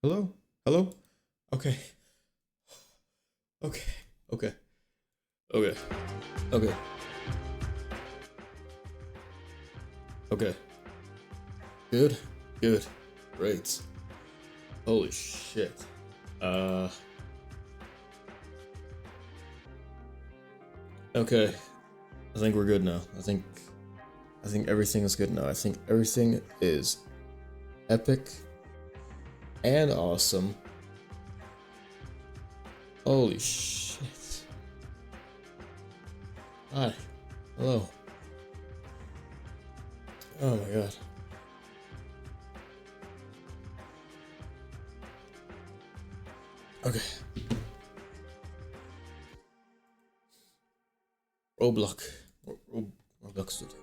Hello? Hello? Okay. Okay. Okay. Okay. Okay. Okay. Good. Good. Great. Holy shit. Uh. Okay. I think we're good now. I think everything is good now. I think everything is epic and awesome. Holy shit. Hi. Hello. Oh my god. Okay. Roblox. Roblox Studio.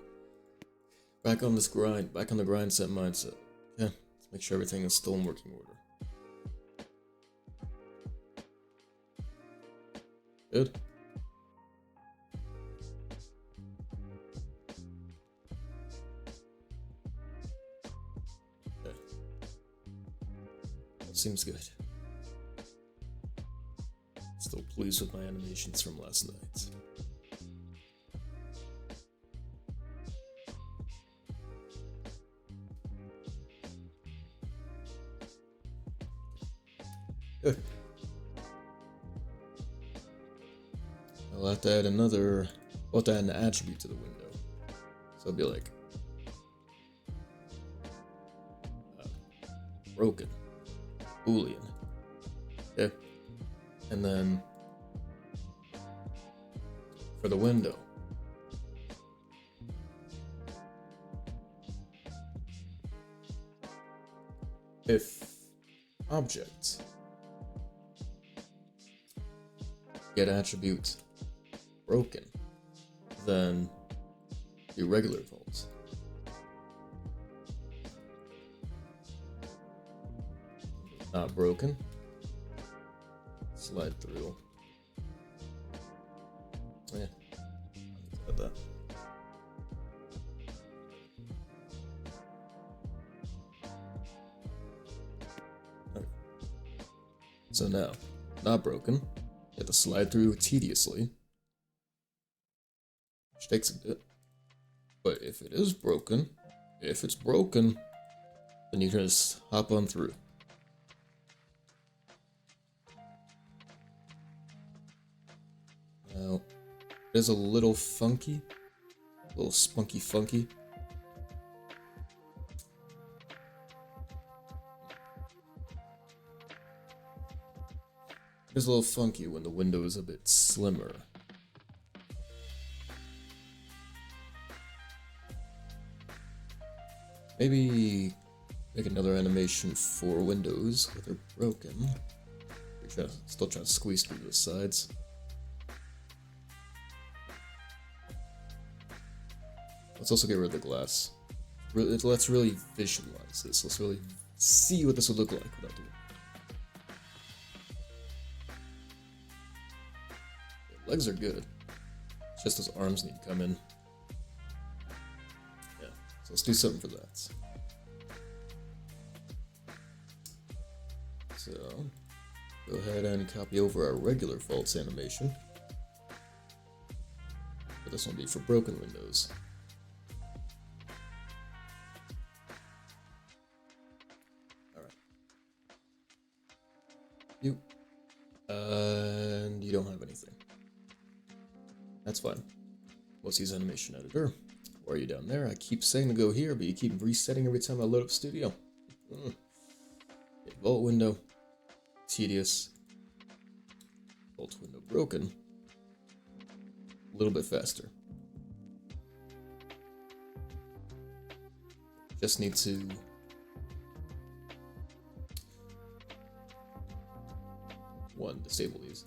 Back on this grind. Back on the grind set mindset. Yeah. Let's make sure everything is still in working order. Good. Okay. That seems good. Still pleased with my animations from last night. Good. I'll have to add another. I'll have to add an attribute to the window. So it'll be like uh, broken, boolean. Okay. And then for the window, if object get attribute broken, then do regular false. Not broken. Slide through. Yeah, I'll add that. Okay. So now, not broken. You have to slide through tediously, which takes a bit. But if it is broken, if it's broken, then you can just hop on through. Now, it is a little funky, a little spunky funky. It is a little funky when the window is a bit slimmer. Maybe make another animation for windows that are broken. Still trying to squeeze through the sides. Let's also get rid of the glass. Let's really visualize this. Let's really see what this would look like without the window. Legs are good. It's just those arms need to come in. Yeah, so let's do something for that. So, go ahead and copy over our regular false animation. But this one will be for broken windows. Alright. You. And you don't have anything. That's fine. Let's use animation editor. Why are you down there? I keep saying to go here, but you keep resetting every time I load up Studio. Okay, vault window. Tedious. Vault window broken. A little bit faster. Just need to disable these.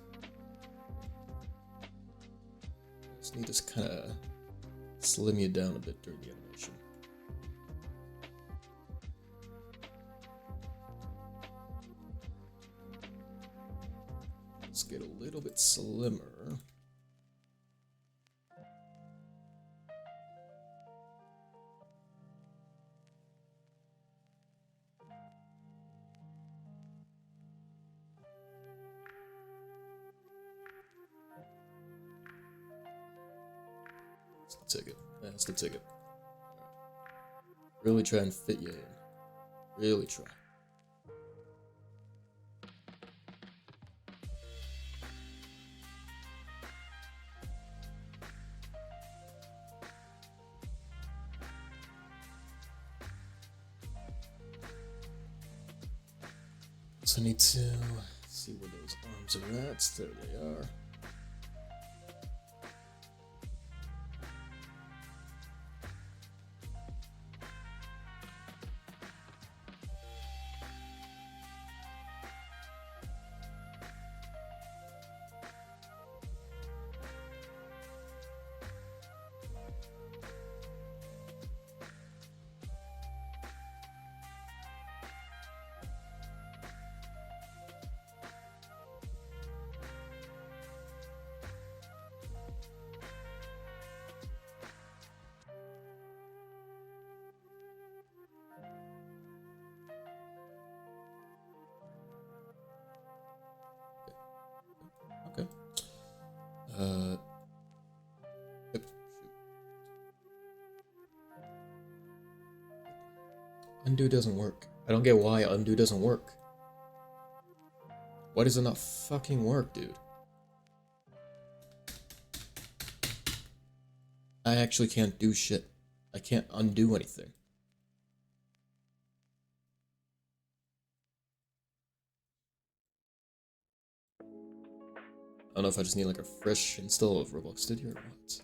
Just need to kind of slim you down a bit during the animation. Let's get a little bit slimmer. ticket. That's the ticket. Really try and fit you in. Really try. So I need to see where those arms are at. There they are. Okay. Shoot. Undo doesn't work. I don't get why undo doesn't work. Why does it not fucking work, dude? I actually can't do shit. I can't undo anything. I don't know if I just need like a fresh install of Roblox Studio or what.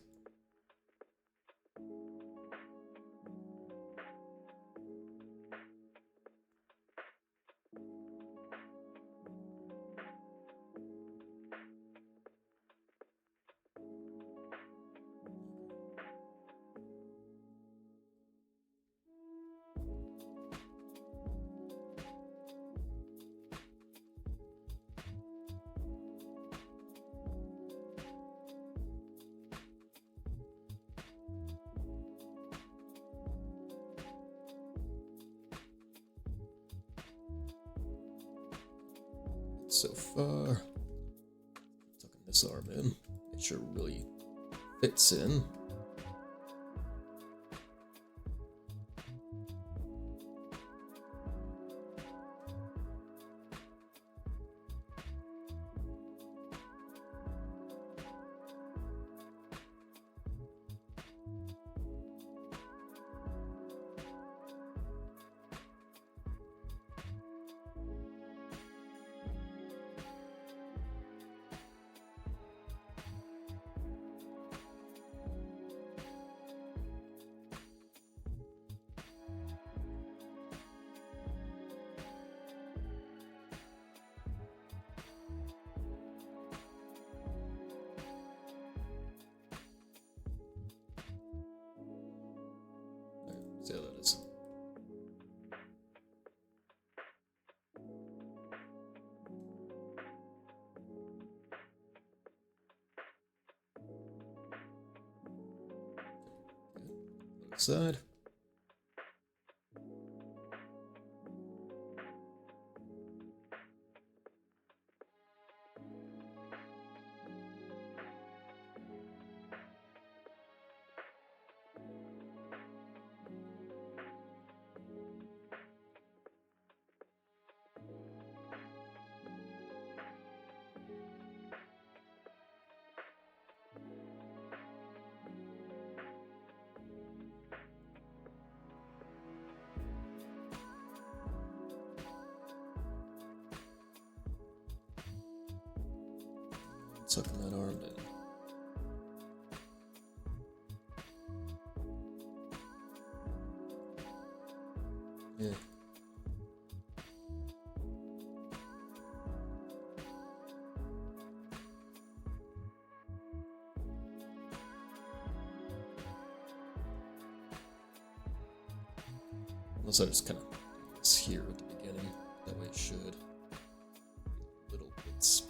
So far, tucking this arm in, make sure it really fits in. See how that is. Other side. Sucking that arm in. Yeah. Unless I just kind of it's here at the beginning. That way it should. Little bits.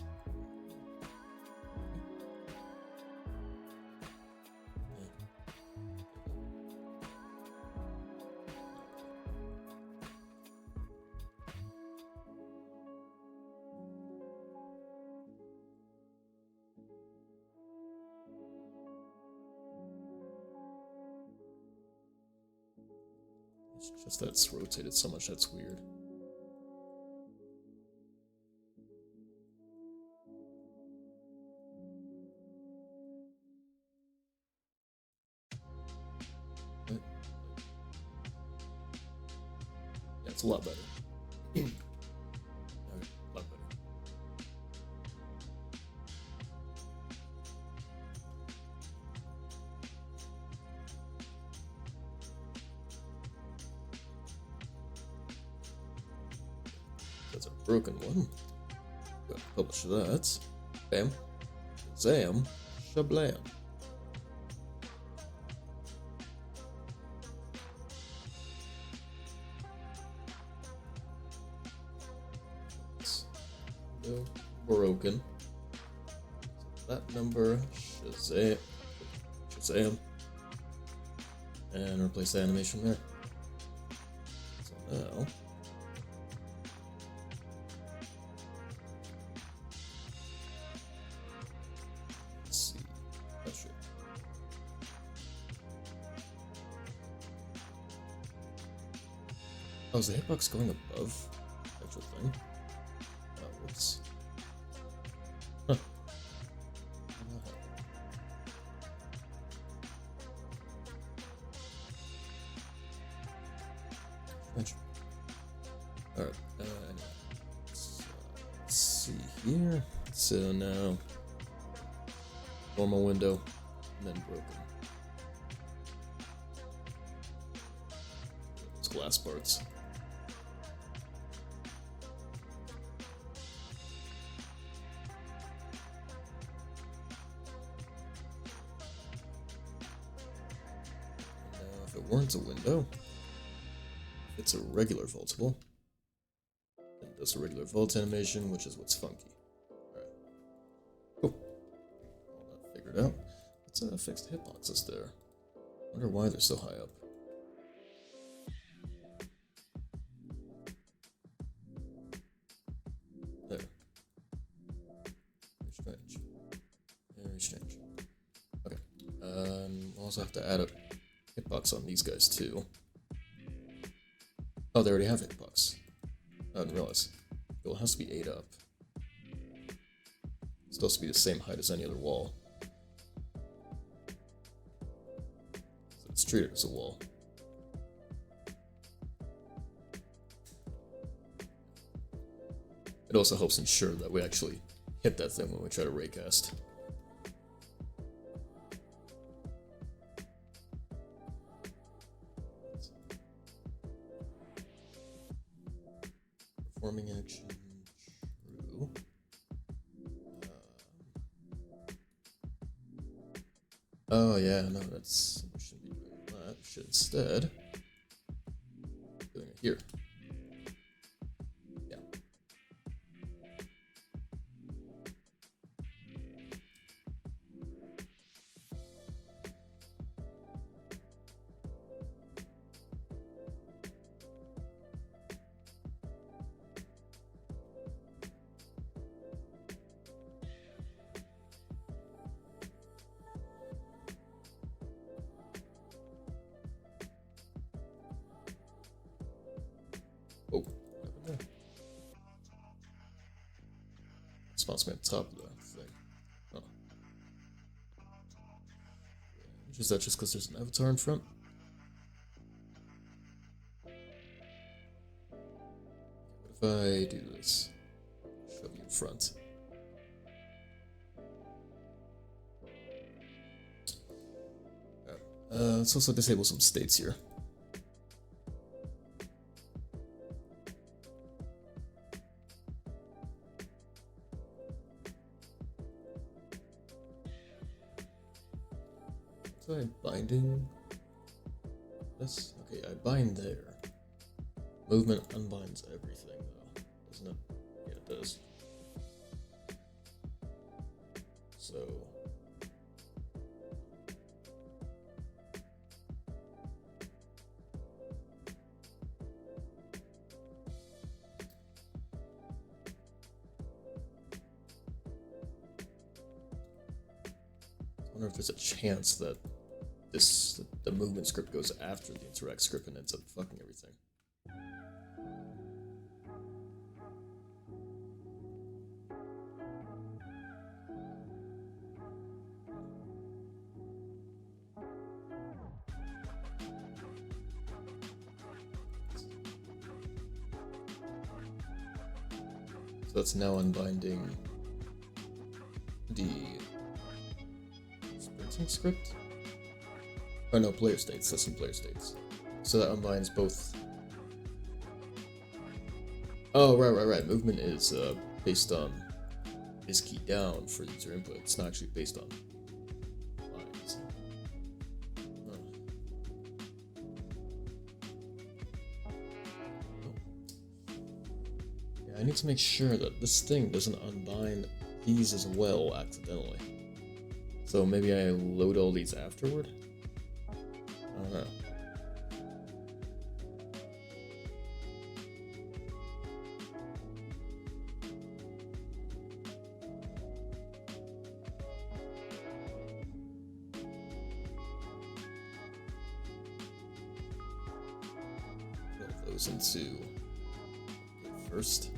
It's just that it's rotated so much, that's weird. What? Yeah, it's a lot better. Okay, a lot better. That's a broken one. Go ahead and publish that. Bam. Zam. Shablam. No broken. That number. Shazam. Shazam. And replace the animation there. So now. Let's see. Oh shit. Oh, is the hitbox going above the actual thing? Oh, whoops. Huh. Alright, anyway. Let's see here. So now, normal window, and then broken. It's glass parts. Now, if it weren't a window, if it's a regular vaultable, then it does a regular vault animation, which is what's funky. Alright. Cool. All that figured out. Let's fix the hitboxes there. Wonder why they're so high up. There. Very strange. Very strange. Okay. We'll also have to add a hitbox on these guys too. Oh, they already have hitbox. I didn't realize. Well, it has to be 8 up. It's supposed to be the same height as any other wall. So it's treated as a wall. It also helps ensure that we actually hit that thing when we try to raycast. Performing action, true. Oh yeah, no, that's we shouldn't be doing that. We should instead doing it here. Yeah. Oh, what happened there? It's supposed to be on top of the thing. Oh. Is that just because there's an avatar in front? What if I do this? Shove you in front. Let's also disable some states here. So I'm binding this. Okay, I bind there. Movement unbinds everything, though, doesn't it? Yeah, it does. So. I wonder if there's a chance that the movement script goes after the interact script and ends up fucking everything. So that's now unbinding the sprinting script. Oh no, player states. That's in player states. So that unbinds both. Oh, right. Movement is based on is key down for user input. It's not actually based on lines. I need to make sure that this thing doesn't unbind these as well accidentally. So maybe I load all these afterward? I don't know. Put those into first.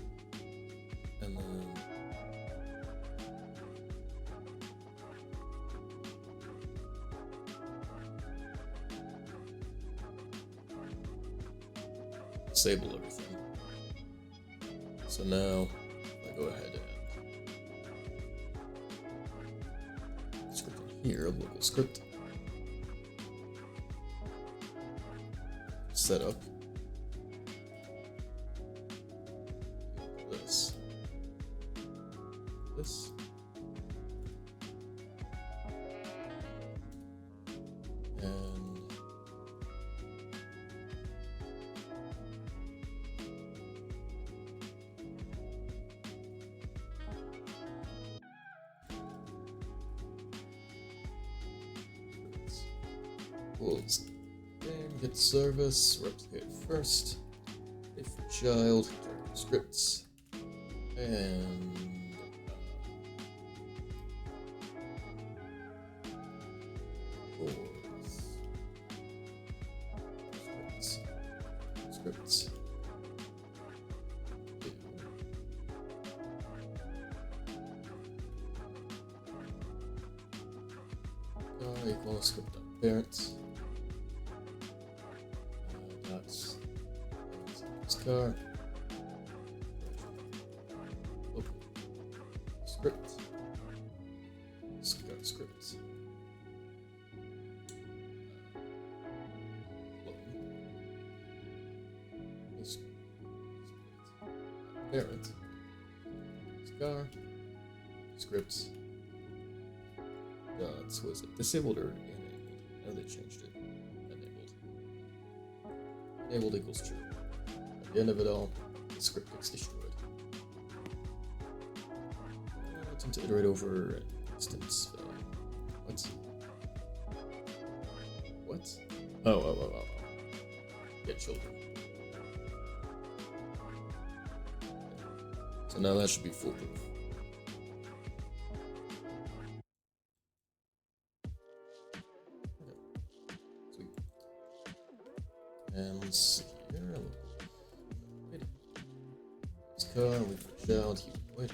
And then disable everything. So now I go ahead and script in here, local script, setup. This. And pulls game, get service, replicate first, if for child, character scripts, and scripts. Equal script parents. That's car. Local script. Scripts. Parent. Scar. Scripts. What was it? Disabled or enabled? Oh, they changed it. Enabled. Enabled equals true. At the end of it all, the script gets destroyed. Attempt to iterate over instance. What? What? Oh. Get children. So now that should be foolproof. And let's see here. This car, wait for child, humanoid.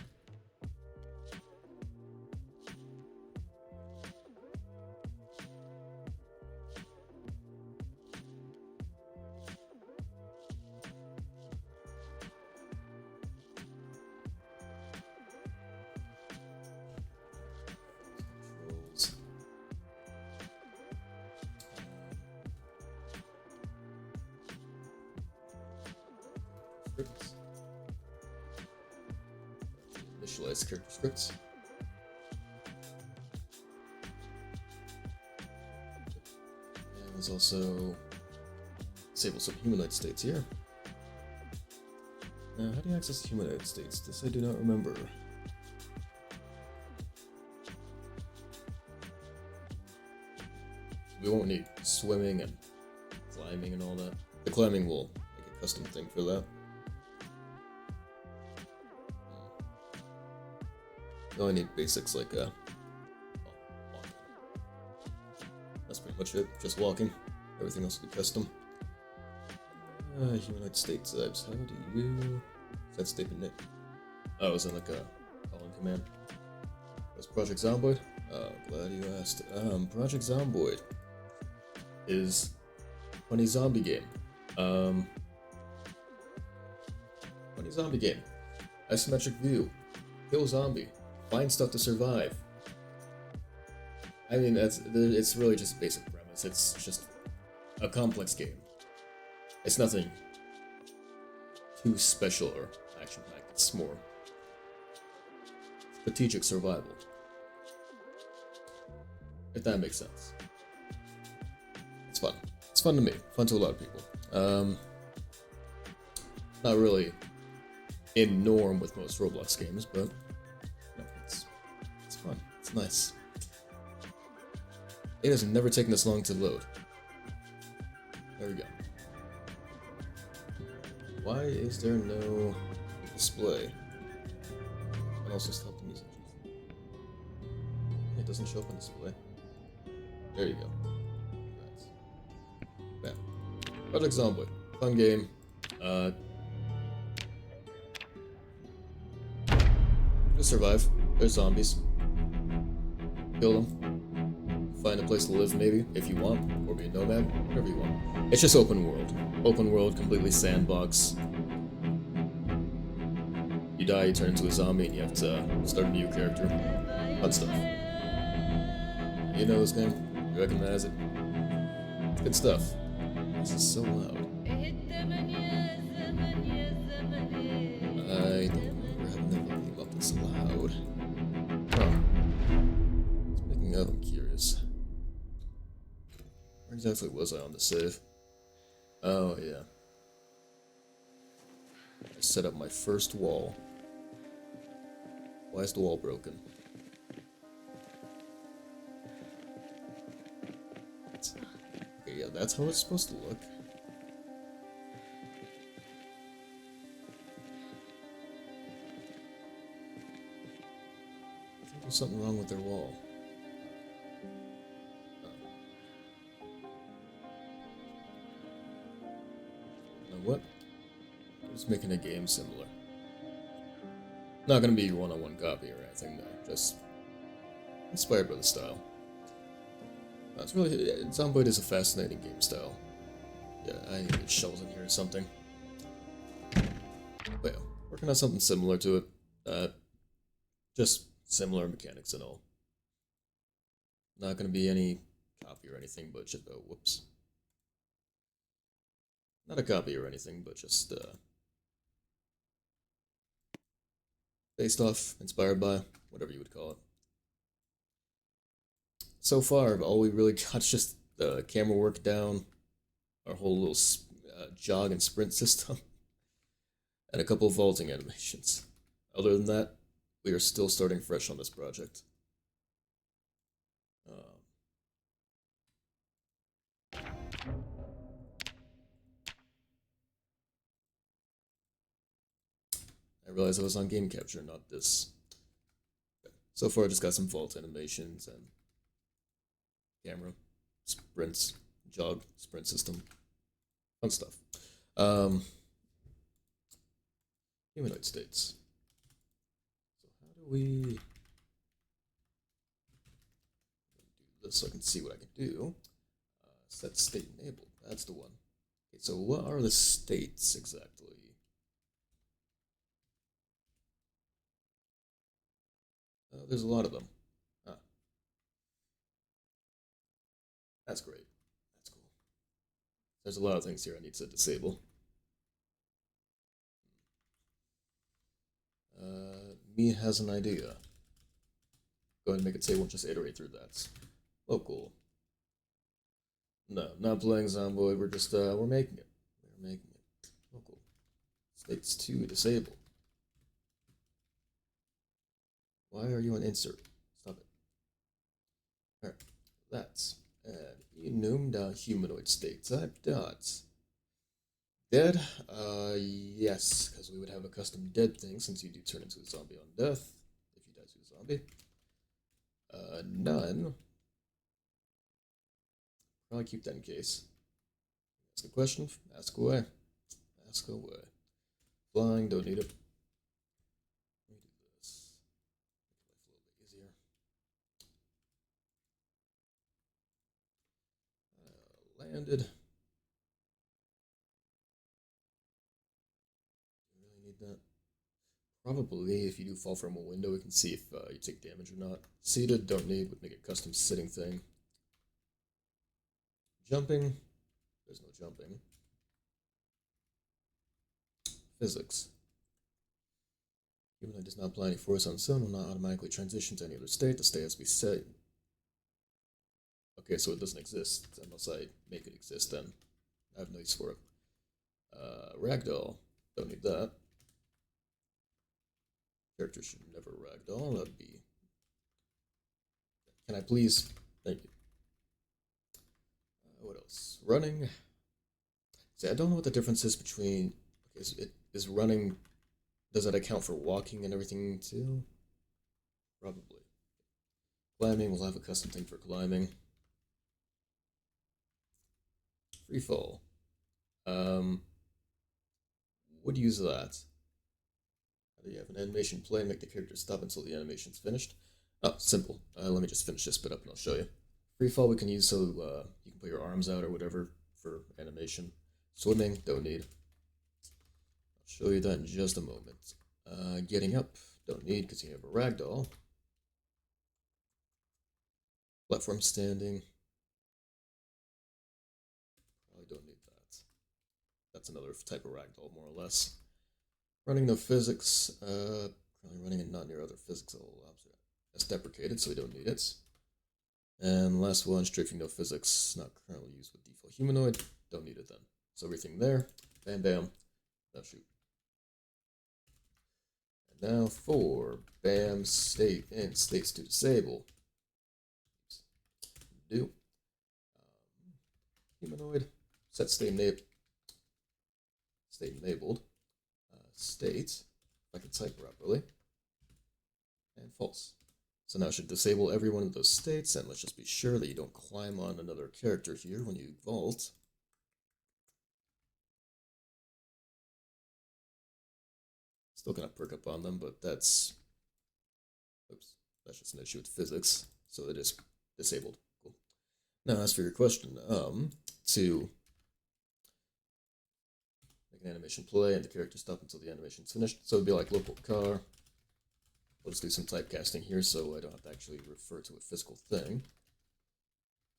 Scripts. Initialize character scripts. And there's also disable some humanoid states here. Now, how do you access humanoid states? This I do not remember. We won't need swimming and climbing and all that. The climbing will make a custom thing for that. You only need basics like walking. That's pretty pretty much it. Just walking. Everything else will be custom. Humanoid state types. How do you set statement name? Oh, it was in like a calling command. What's Project Zomboid? Oh, glad you asked. Project Zomboid is a funny zombie game. Funny zombie game. Isometric view. Kill zombie. Find stuff to survive. I mean, it's really just a basic premise. It's just a complex game. It's nothing too special or action-packed. It's more strategic survival. If that makes sense. It's fun. It's fun to me. Fun to a lot of people. Not really in norm with most Roblox games, but no, it's fun. It's nice. It has never taken this long to load. There we go. Why is there no display? And also stop the music. It doesn't show up on display. There you go. Bam. Project Zomboid. Fun game. Just survive. There's zombies. Kill them. Find a place to live maybe, if you want. Or be a nomad. Whatever you want. It's just open world. Open world, completely sandbox. You die, you turn into a zombie, and you have to start a new character. Fun stuff. You know this game? You recognize it? It's good stuff. This is so loud. I don't remember having never game up this loud. Huh. Speaking of, I'm curious. Where exactly was I on the save? Oh, yeah. I set up my first wall. Why is the wall broken? Okay, yeah, that's how it's supposed to look. I think there's something wrong with their wall. You know what? I'm just making a game similar. Not gonna be your one-on-one copy or anything, though. Just inspired by the style. It's really Zomboid is a fascinating game style. Yeah, I need to get shells in here or something. But yeah, working on something similar to it. Just similar mechanics and all. Not gonna be any copy or anything, but just whoops. Not a copy or anything, but just based off, inspired by, whatever you would call it. So far, all we really got is just the camera work down, our whole little jog and sprint system, and a couple of vaulting animations. Other than that, we are still starting fresh on this project. I realized I was on game capture, not this. So far, I just got some vault animations and camera, sprints, jog, sprint system, fun stuff. Humanoid states. So how do we do this so I can see what I can do? Set state enabled. That's the one. Okay, so what are the states exactly? There's a lot of them. That's great. That's cool. There's a lot of things here I need to disable. Me has an idea. Go ahead and make it say we'll just iterate through that. Local. No, not playing Zomboid. We're just we're making it. We're making it. Local. States 2 disable. Why are you on insert? Stop it. Alright. That's add enum humanoid state type dots. Dead? Yes, because we would have a custom dead thing since you do turn into a zombie on death if you die to a zombie. None. Probably keep that in case. Ask a question, ask away. Ask away. Flying, don't need it. Let me do this. Make life a little bit easier. Landed. Do you really need that? Probably, if you do fall from a window, we can see if you take damage or not. Seated, don't need, would make a custom sitting thing. Jumping, there's no jumping. Physics. Humanoid does not apply any force on its own, will not automatically transition to any other state. The state has to be set. Okay, so it doesn't exist, unless I make it exist then. I have no use for it. Ragdoll, don't need that. Character should never ragdoll, that'd be... Can I please? Thank you. What else? Running. See, I don't know what the difference is between... Okay, is running... Does that account for walking and everything too? Probably. Climbing, we'll have a custom thing for climbing. Free fall. Would use that. How do you have an animation play and make the character stop until the animation's finished? Oh, simple. Let me just finish this bit up and I'll show you. Free fall we can use so you can put your arms out or whatever for animation. Swimming, don't need. I'll show you that in just a moment. Getting up, don't need because you have a ragdoll. Platform standing. Probably don't need that. That's another type of ragdoll, more or less. Running, no physics. Currently running and not near other physics level object. That's deprecated, so we don't need it. And last one, strafing, no physics. Not currently used with default humanoid. Don't need it then. So everything there. Bam, bam. Now shoot. And now for bam, state, and states to disable. Do. Humanoid. Set state enabled. State enabled. State, if I can type properly, and false. So now I should disable every one of those states, and let's just be sure that you don't climb on another character here when you vault. Still gonna perk up on them, but that's, oops, that's just an issue with physics, so it is disabled. Cool. Now as for your question, to an animation play and the character stop until the animation's finished. So it'd be like local car. We'll just do some typecasting here so I don't have to actually refer to a physical thing.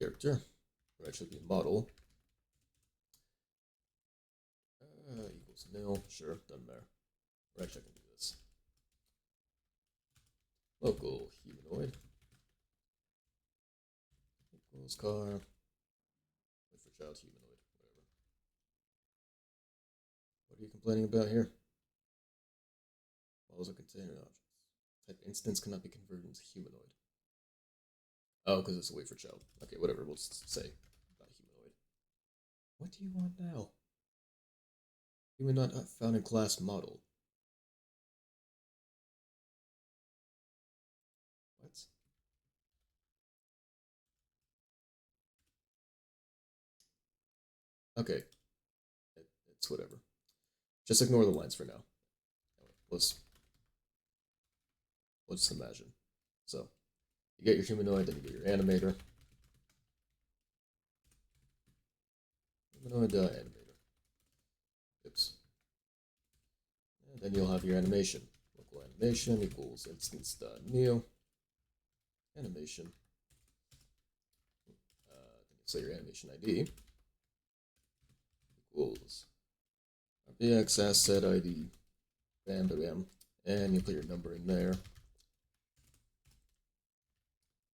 Character, or actually be model. Equals nil, sure, doesn't matter. Or actually I can do this. Local humanoid. Equals car. Wait for child humanoid. What are you complaining about here? Models are container objects. Type instance cannot be converted into humanoid. Oh, because it's a wait for child. Okay, whatever, we'll just say not humanoid. What do you want now? Humanoid not found in class model. What? Okay. It's whatever. Just ignore the lines for now. Let's imagine. So, you get your humanoid, then you get your animator. Humanoid animator. Oops. And then you'll have your animation. Local animation equals instance.new animation. Then you say your animation ID equals RBX asset ID. Bam, bam, bam. And you put your number in there.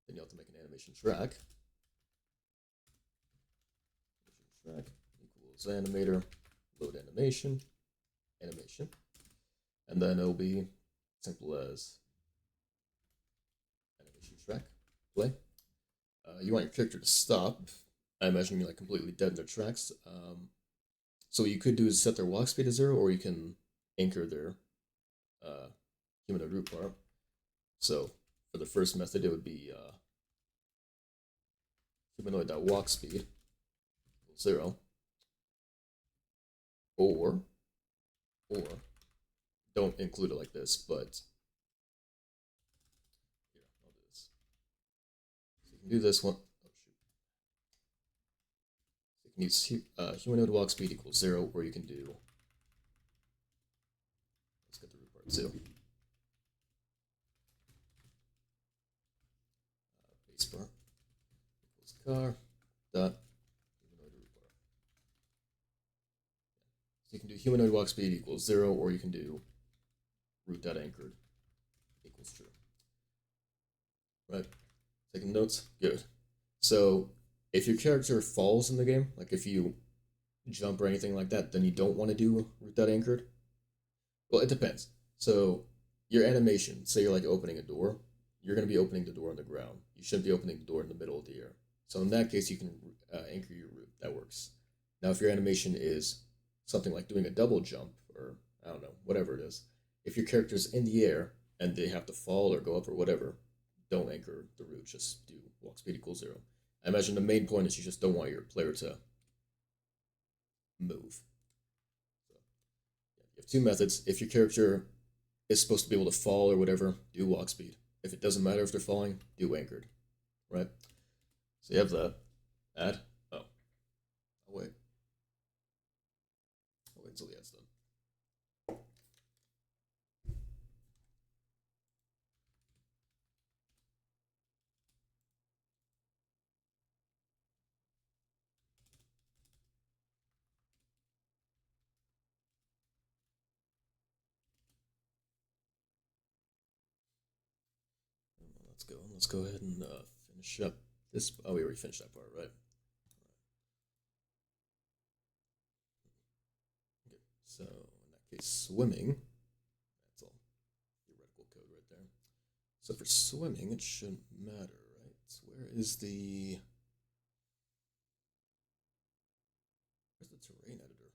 Then you have to make an animation track. Track equals animator, load animation, animation. And then it'll be simple as animation track, play. You want your character to stop. I imagine you're like completely dead in their tracks. So what you could do is set their walk speed to 0, or you can anchor their humanoid root bar. So for the first method, it would be humanoid.walk speed equals 0, or don't include it like this, but here, I'll do this. So you can do this one. Oh, shoot. So you can use humanoid walk speed equals 0, or you can do, let's get the root part too. Base bar equals car dot humanoid root bar. So you can do humanoid walk speed equals 0, or you can do root dot anchored equals true. Right? Taking notes? Good. So if your character falls in the game, like if you jump or anything like that, then you don't want to do root dot anchored. Well, it depends. So your animation, say you're like opening a door, you're going to be opening the door on the ground. You shouldn't be opening the door in the middle of the air. So in that case, you can anchor your root. That works. Now, if your animation is something like doing a double jump, or I don't know, whatever it is, if your character's in the air and they have to fall or go up or whatever, don't anchor the root. Just do walk speed equals 0. I imagine the main point is you just don't want your player to move. So, yeah, you have two methods. If your character is supposed to be able to fall or whatever, do walk speed. If it doesn't matter if they're falling, do anchored. Right? So you have that. Add. Oh. I'll wait. I'll wait until the ad's done. Let's go. Let's go ahead and finish up this. Oh, we already finished that part, right? Okay. So in that case, swimming. That's all theoretical code right there. So for swimming, it shouldn't matter, right? So where's the terrain editor?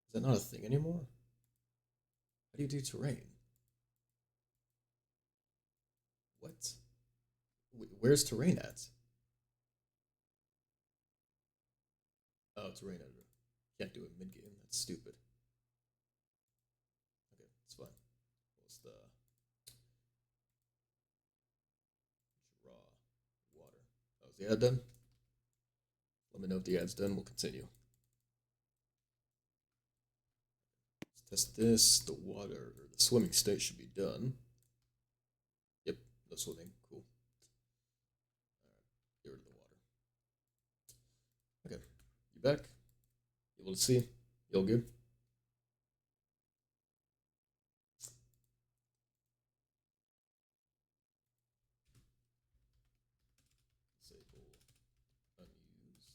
Is that not a thing anymore? How do you do terrain? What? Where's terrain at? Oh, terrain editor. Can't do it mid game. That's stupid. Okay, it's fine. What's the draw water? Oh, is the ad done? Let me know if the ad's done. We'll continue. Let's test this. The water or the swimming state should be done. Yep, no swimming. Cool. Alright, get rid of the water. Okay, you back? You able to see? You all good? Disable unused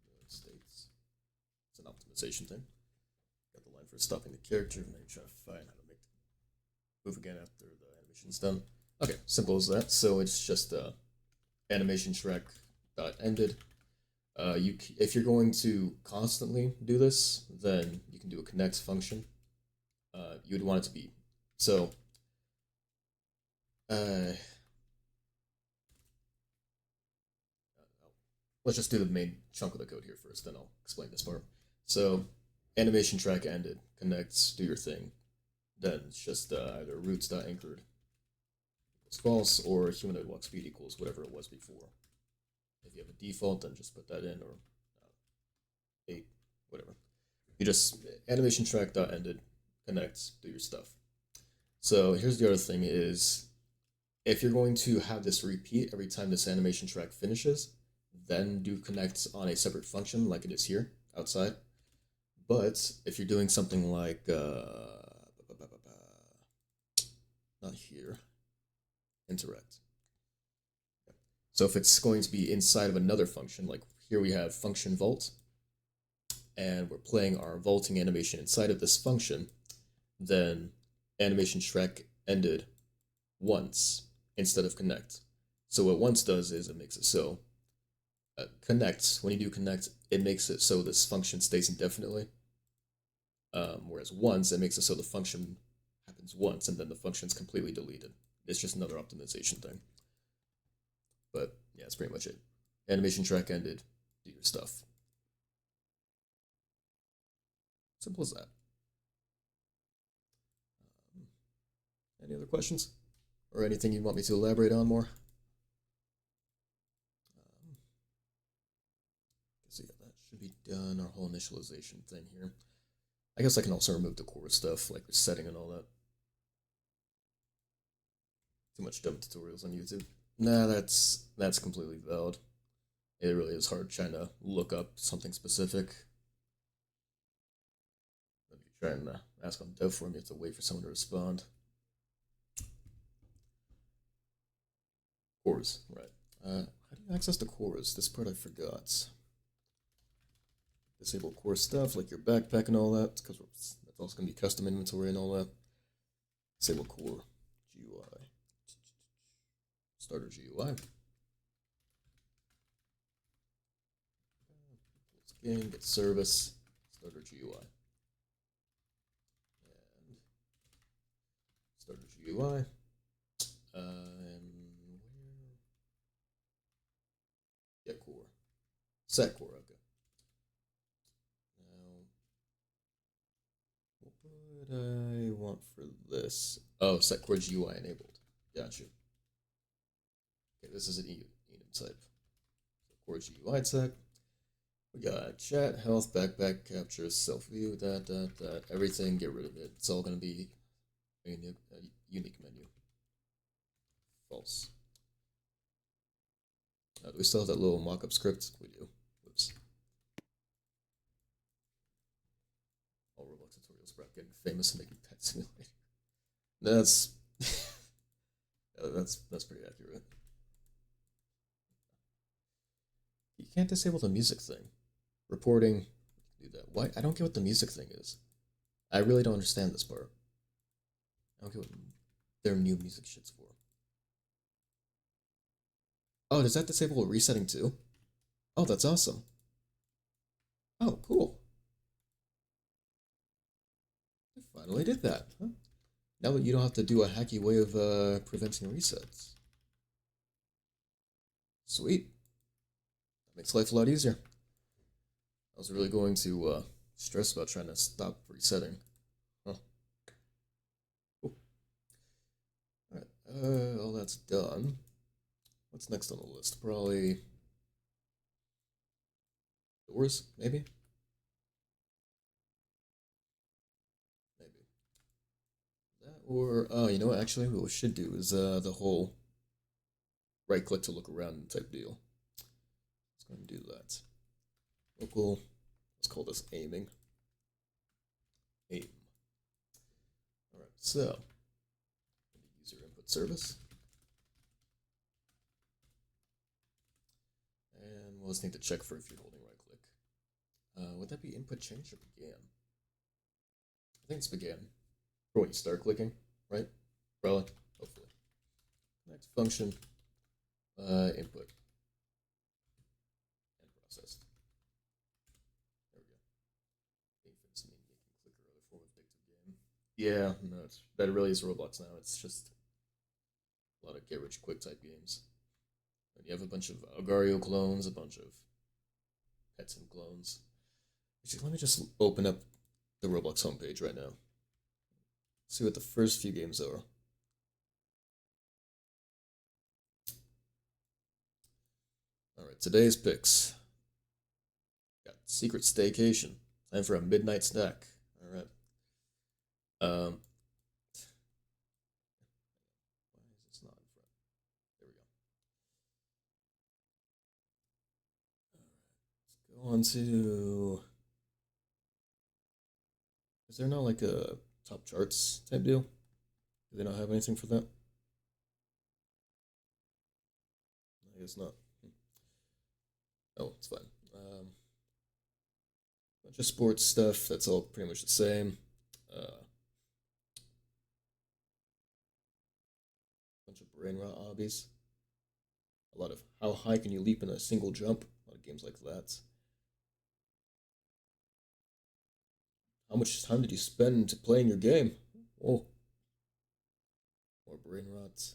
node states. It's an optimization thing. Got the line for stopping the character, and then you try to find how to make the move again after the animation's done. Okay, simple as that. So it's just animation track dot ended. If you're going to constantly do this, then you can do a connect function. You would want it to be so. Let's just do the main chunk of the code here first, then I'll explain this part. So, animation track ended, connects, do your thing. Then it's just either roots.anchored equals false or humanoid walk speed equals whatever it was before. If you have a default, then just put that in, or 8, whatever. You just animation track.ended, connects, do your stuff. So here's the other thing is, if you're going to have this repeat every time this animation track finishes, then do connects on a separate function like it is here outside. But if you're doing something like not here, interact. So if it's going to be inside of another function, like here we have function vault, and we're playing our vaulting animation inside of this function, then animation track ended once instead of connect. So what once does is it makes it so connects, when you do connect, it makes it so this function stays indefinitely. Whereas once, it makes it so the function happens once and then the function's completely deleted. It's just another optimization thing. But yeah, that's pretty much it. Animation track ended. Do your stuff. Simple as that. Any other questions? Or anything you want me to elaborate on more? So yeah, that should be done. Our whole initialization thing here. I guess I can also remove the core stuff, like the setting and all that. Too much dumb tutorials on YouTube. Nah, that's completely valid. It really is hard trying to look up something specific. If you try and ask on dev forum, you have to wait for someone to respond. Cores, right. How do you access the cores? This part I forgot. Disable core stuff like your backpack and all that, because that's also going to be custom inventory and all that. Disable core GUI. Starter GUI. Game, get service, starter GUI. And starter GUI. And where? Get core. Set core, okay. Now, what would I want for this? Oh, set core GUI enabled. Gotcha. Okay, this is an enum type. Core GUI type. We got chat, health, backpack, capture, self-view, that, everything, get rid of it. It's all going to be a unique menu. False. Do we still have that little mock-up script? We do. Whoops. All Roblox tutorials about getting famous and making Pet Simulator. That's that's pretty accurate. You can't disable the music thing. Reporting, do that. Why? I don't get what the music thing is. I really don't understand this part. I don't get what their new music shit's for. Oh, does that disable resetting too? Oh, that's awesome. Oh, cool. I finally did that, huh? Now that you don't have to do a hacky way of preventing resets. Sweet. That makes life a lot easier. I was really going to stress about trying to stop resetting. Huh. Cool. Alright, all that's done. What's next on the list? Probably doors, maybe? Maybe. That or, oh, you know what, actually what we should do is the whole right click to look around type deal. Let's go and do that. Local, let's call this aiming. Aim. Alright, so, user input service. And we'll just need to check for if you're holding right click. Would that be input change or began? I think it's began. For when you start clicking, right? Probably, hopefully. Next function, input and processed. There we go. Infants mean making click or other form of addictive game. Yeah, no, that really is Roblox now. It's just a lot of get rich quick type games. And you have a bunch of Algario clones, a bunch of PetSim clones. Actually, let me just open up the Roblox homepage right now. See what the first few games are. Alright, today's picks. Got Secret Staycation. Time for a midnight snack. Alright. Why is this not in front? There we go. Alright, let's go on to... Is there not like a top charts type deal? Do they not have anything for that? I guess not. Oh, it's fine. Bunch of sports stuff. That's all pretty much the same. Bunch of brain rot hobbies. A lot of how high can you leap in a single jump? A lot of games like that. How much time did you spend playing your game? Oh, more brain rot.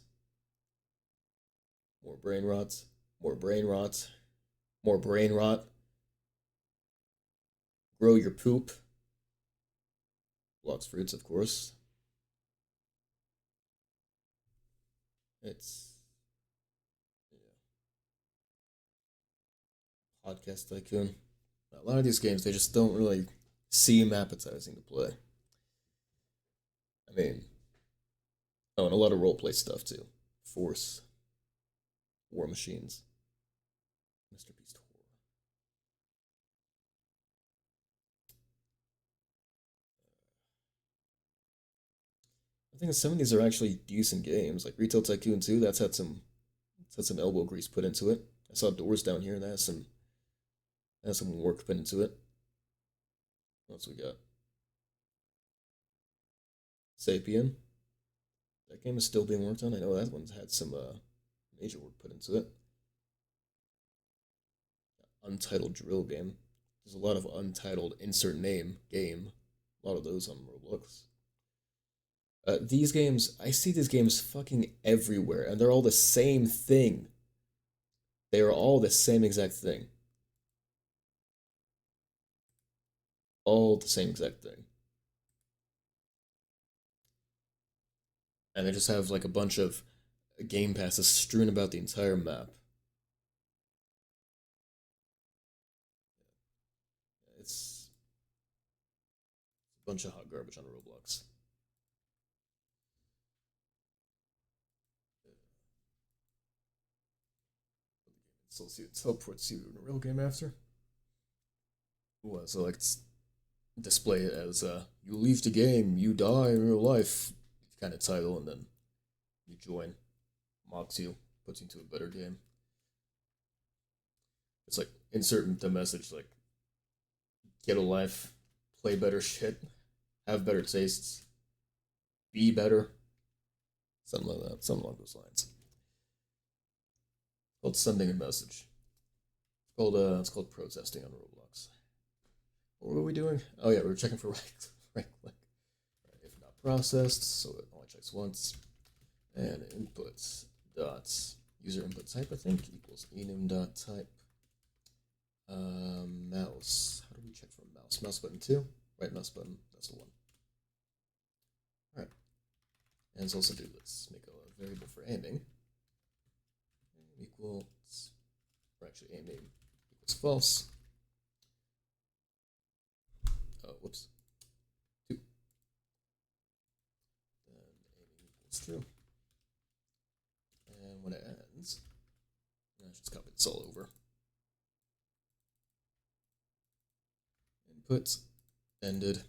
More brain rot. More brain rot. more brain rot, grow your poop, lots of fruits, of course. It's yeah, podcast tycoon. A lot of these games they just don't really seem appetizing to play. I mean, oh, and a lot of roleplay stuff too. Force, War Machines, Mr. Beast Horror. I think some of these are actually decent games, like Retail Tycoon 2. That's had some elbow grease put into it. I saw Doors down here, and that has some work put into it. What else we got? Sapien. That game is still being worked on. I know that one's had some major work put into it. Untitled Drill game. There's a lot of untitled insert name game. A lot of those on Roblox. These games, I see these games fucking everywhere, and they're all the same thing. They are all the same exact thing. All the same exact thing. And they just have like a bunch of game passes strewn about the entire map. It's a bunch of hot garbage on Roblox. So let's see, it teleports you in a real game after. What? So like display it as you leave the game, you die in real life kind of title, and then you join, mocks you, puts you into a better game. It's like insert the message like get a life, play better shit, have better tastes, be better, something like that, something along those lines. It's called sending a message. It's called protesting on Roblox. What were we doing? Oh yeah, we were checking for right click. Right, if not processed, so it only checks once. And inputs dot user input type I think equals enum dot type. Mouse. How do we check for mouse? Mouse button two. Right mouse button. That's the one. All right. And let's also do this. Make a variable for aiming. Equals, or actually aiming equals false. Oh, whoops. Two. Then aiming equals true. And when it ends, I should just copy this all over. Input ended,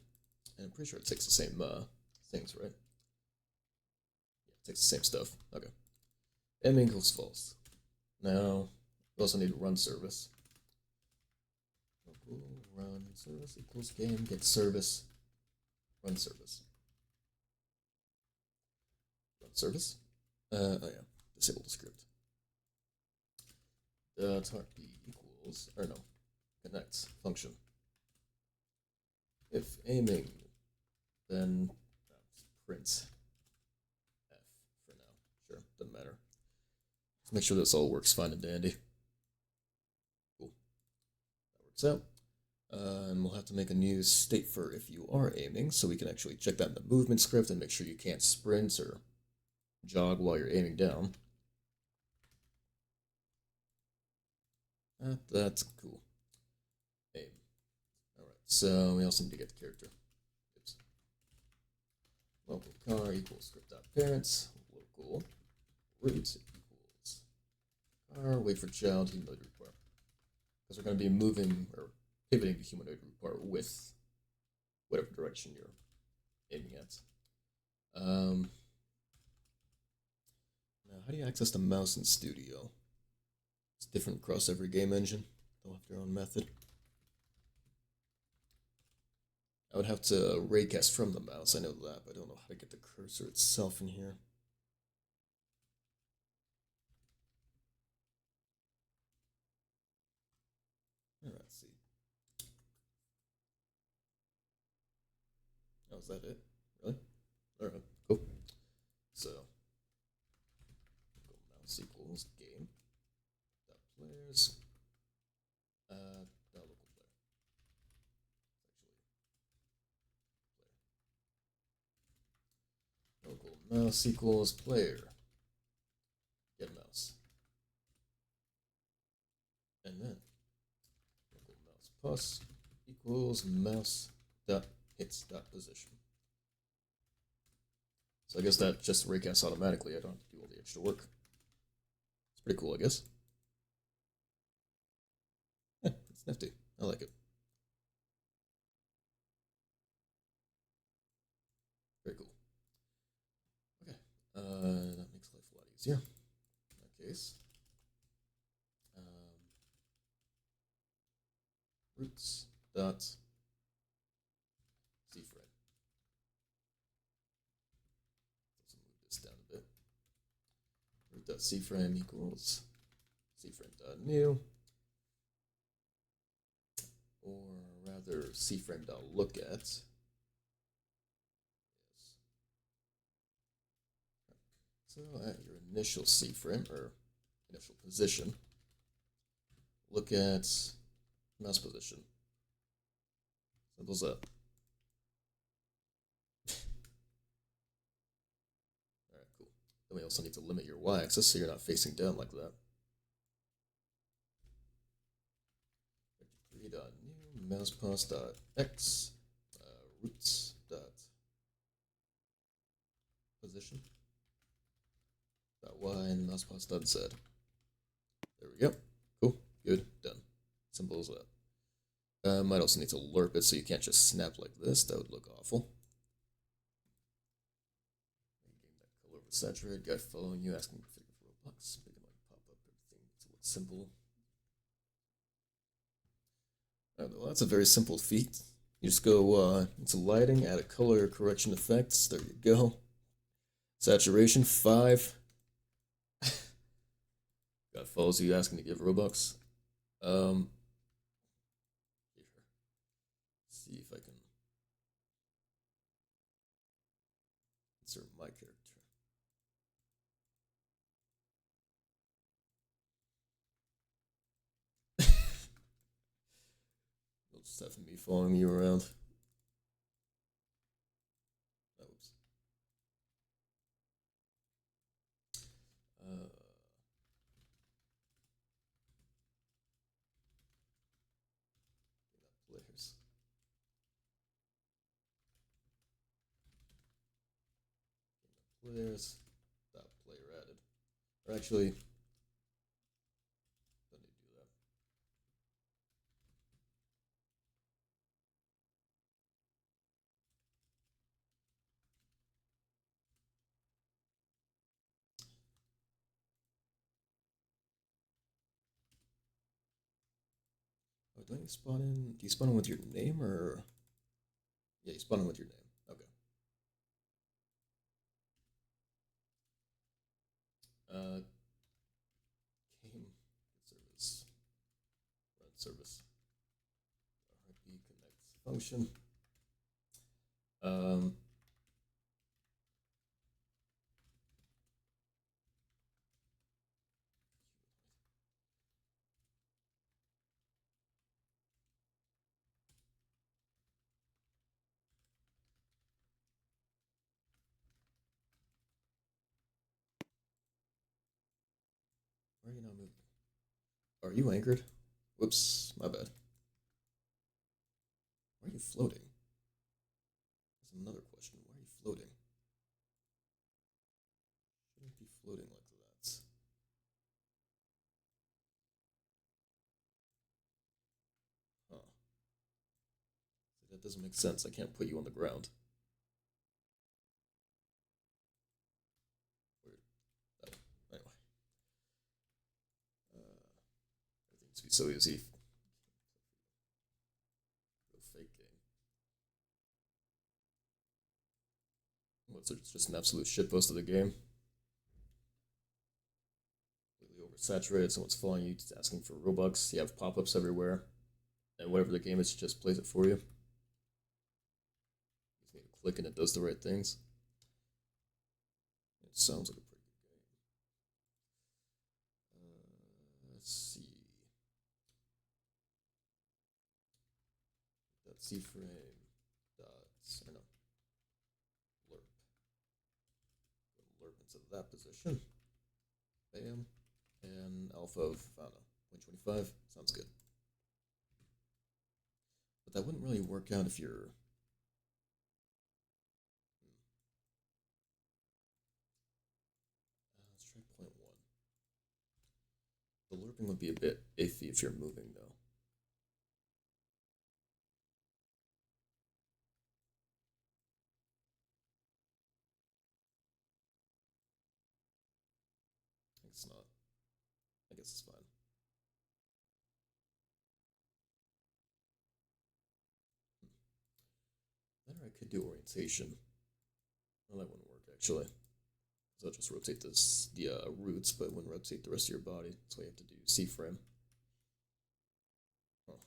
and I'm pretty sure it takes the same things, right? Yeah, it takes the same stuff. Okay. M equals false. Now we also need to run service. Run service equals game get service. Run service. Run service. Oh yeah. Disable the script. Heartbeat equals or no. Connect function. If aiming, then print F for now. Sure, doesn't matter. Let's make sure this all works fine and dandy. Cool. That works out. And we'll have to make a new state for if you are aiming, so we can actually check that in the movement script and make sure you can't sprint or jog while you're aiming down. That's cool. Aim. Alright, so we also need to get the character. Oops. Local car equals script.parents. Local root equals car. Wait for child humanoid root bar. Because we're going to be moving or pivoting the humanoid root bar with whatever direction you're aiming at. Now, how do you access the mouse in Studio? It's different across every game engine. They'll have their own method. I would have to raycast from the mouse, I know that, but I don't know how to get the cursor itself in here. Let's see. Oh, is that it? Really? Alright, cool. So, mouse equals game. Players. mouse equals player. Get mouse. And then local mouse plus equals mouse dot hits dot position. So I guess that just recasts automatically. I don't have to do all the extra work. It's pretty cool, I guess. Yeah, it's nifty. I like it. Very cool. Okay, that makes life a lot easier. In that case, roots dot cframe. Let's move this down a bit. Root dot cframe equals cframe dot new, or rather cframe dot look at. So at your initial C-frame, or initial position, look at mouse position. Simple as that. Alright, cool. Then we also need to limit your y-axis so you're not facing down like that. New mousepos.x roots dot position dot y and mousepos dot z. There we go. Cool. Good. Done. Simple as that. Might also need to lerp it so you can't just snap like this. That would look awful. That color oversaturated. Guy following you, asking for Roblox. Make it like pop up everything to look simple. Well, that's a very simple feat. You just go into lighting, add a color correction effects. There you go. Saturation 5. Guy follows you, asking to give Robux. See if I can insert my character. Just having me following you around. Oops. Players. Players. That player added. Or actually, don't need to do that. Oh, don't you spawn in? Do you spawn in with your name or? Yeah, you spawn in with your name. Okay. Game service. Run service. RP connect function. Why are you not moving? Are you anchored? Whoops, my bad. Why are you floating? That's another question. Why are you floating? Shouldn't be floating like that. Huh. That doesn't make sense. I can't put you on the ground. Weird. Oh, anyway. Everything used to be so easy. Go fake game. What's it? It's just an absolute shitpost of the game. Completely oversaturated. Someone's following you, asking for Robux. You have pop-ups everywhere, and whatever the game is, it just plays it for you. You just need to click and it does the right things. It sounds like a pretty good game. Let's see. C-frame dot, or no, lerp. to that position. Bam. And alpha of, I don't know, 0.25. Sounds good. But that wouldn't really work out if you're... let's try 0.1. The lerping would be a bit iffy if you're moving, though. It's not. I guess it's fine. Then I could do orientation. Well, that wouldn't work, actually. So I'll just rotate the roots, but it wouldn't rotate the rest of your body. That's why you have to do C-frame. Huh.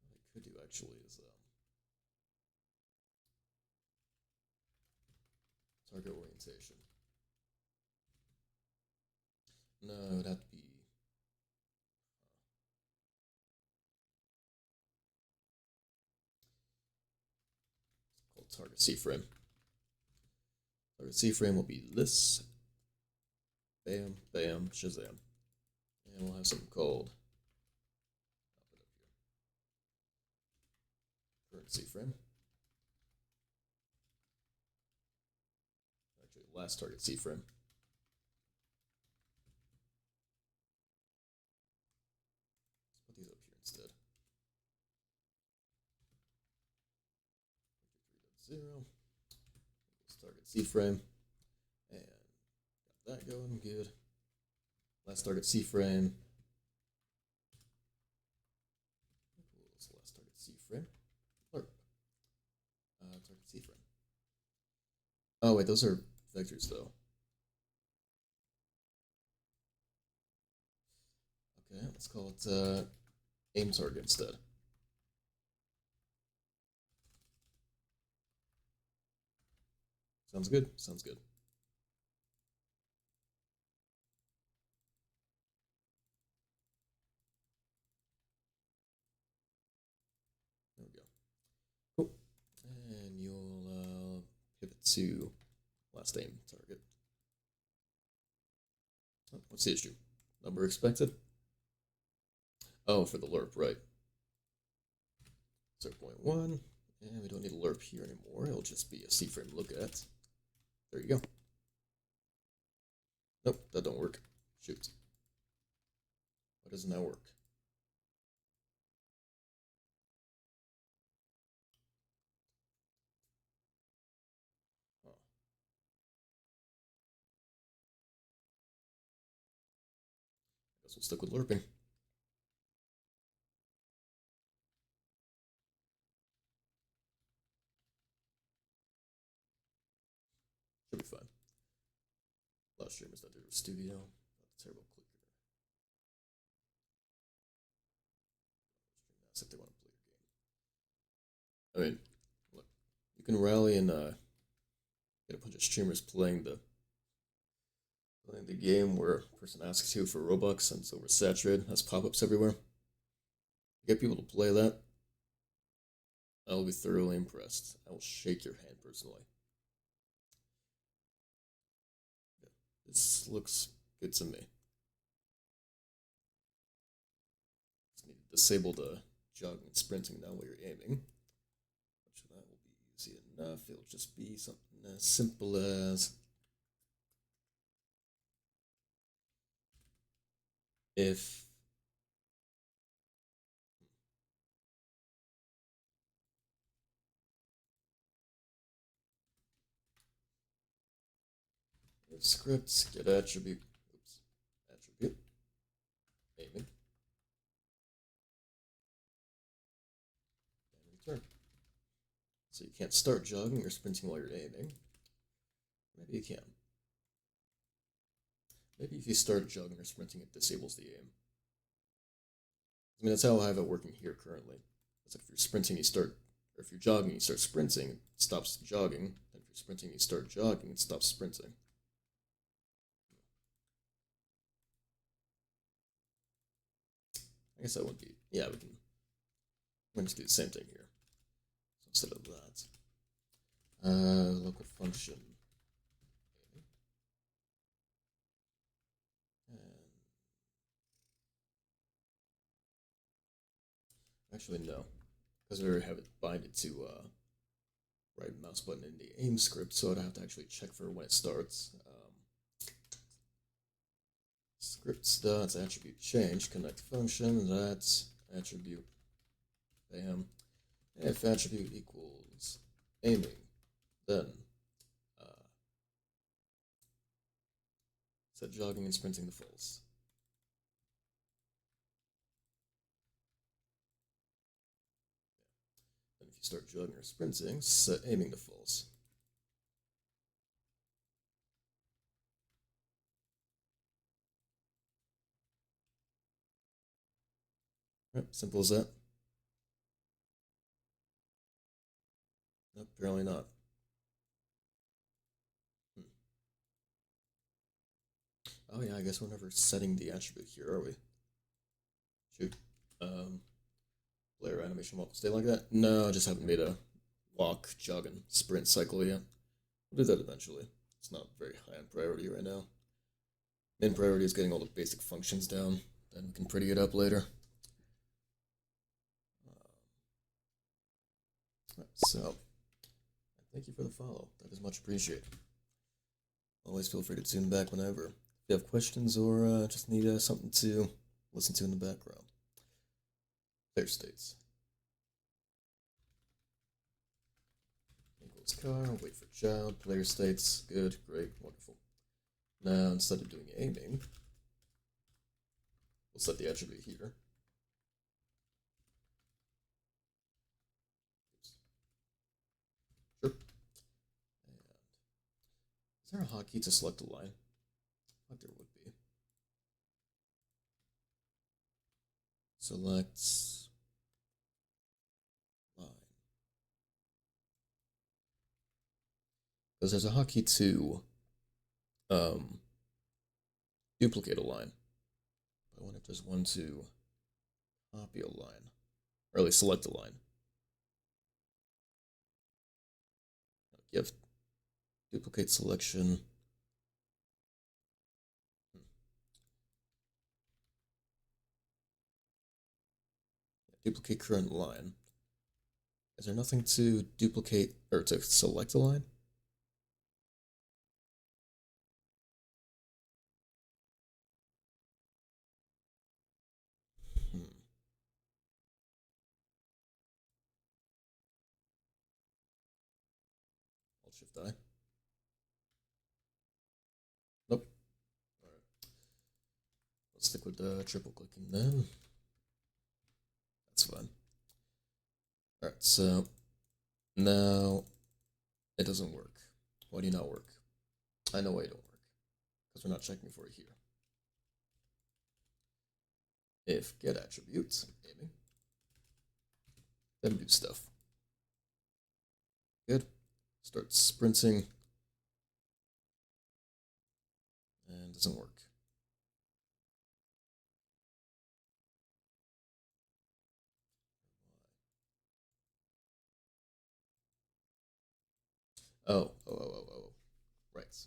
What I could do, actually, is target orientation. No, it would have to be... it's called target C-frame. Target C-frame will be this. Bam, bam, shazam. And we'll have something called... I'll put it up here. Current C-frame. Actually, last target C-frame. Let's put these up here instead. 53.0. Let's target C-frame. And got that going, good. Last target C-frame. What's the last target C-frame? Lerp. Target C-frame. Oh wait, those are vectors though. Okay, let's call it aim target instead. Sounds good? Sounds good. There we go. Cool. And you'll pivot to last aim target. Oh, what's the issue? Number expected? Oh, for the lerp, right. 0.1. And we don't need a lerp here anymore. It'll just be a C-frame look at. There you go. Nope, that don't work. Shoot. Why doesn't that work? Oh. I guess we'll stick with lerping. Should be fine. A lot of streamers that do studio. That's a terrible clicker. Stream that if they want to play your game. I mean, look, you can rally and get a bunch of streamers playing the game where a person asks you for Robux and it's oversaturated, has pop-ups everywhere. You get people to play that, I will be thoroughly impressed. I will shake your hand personally. Yeah, this looks good to me. Just need to disable the jogging and sprinting now while you're aiming. Which that will be easy enough. It'll just be something as simple as if script get attribute, attribute, aiming, and return. So you can't start jogging or sprinting while you're aiming. Maybe you can. Maybe if you start jogging or sprinting, it disables the aim. I mean, that's how I have it working here currently. It's like if you're sprinting, you start, or if you're jogging, you start sprinting, it stops jogging. And if you're sprinting, you start jogging, it stops sprinting. guess that would be, yeah, we can, we're going to do the same thing here. So instead of that, local function. And actually, no, because we already have it binded to right mouse button in the aim script, so I'd have to actually check for when it starts. Scripts dots attribute change connect function, that's attribute, bam. If attribute equals aiming, then set jogging and sprinting to false. And if you start jogging or sprinting, set aiming to false. Yep, simple as that. Nope, apparently not. Oh yeah, I guess we're never setting the attribute here, are we? Shoot. Player animation won't stay like that? No, I just haven't made a walk, jog, and sprint cycle yet. We'll do that eventually. It's not very high on priority right now. Main priority is getting all the basic functions down, then we can pretty it up later. So, thank you for the follow. That is much appreciated. Always feel free to tune back whenever. If you have questions or just need something to listen to in the background. Player states. Equals car, wait for child, player states, good, great, wonderful. Now, instead of doing aiming, we'll set the attribute here. Sure. And is there a hotkey to select a line? I thought there would be. Select line. Because there's a hotkey to duplicate a line. But I wonder if there's one to copy a line, or at least select a line. Give duplicate selection. Duplicate current line. Is there nothing to duplicate or to select a line? Alt Shift I. Nope. All right. Let's stick with triple clicking then. That's fine. All right. So now it doesn't work. Why do you not work? I know why it don't work. Because we're not checking for it here. If get attributes, aiming, then do stuff. Good. Start sprinting. And doesn't work. Oh. Right.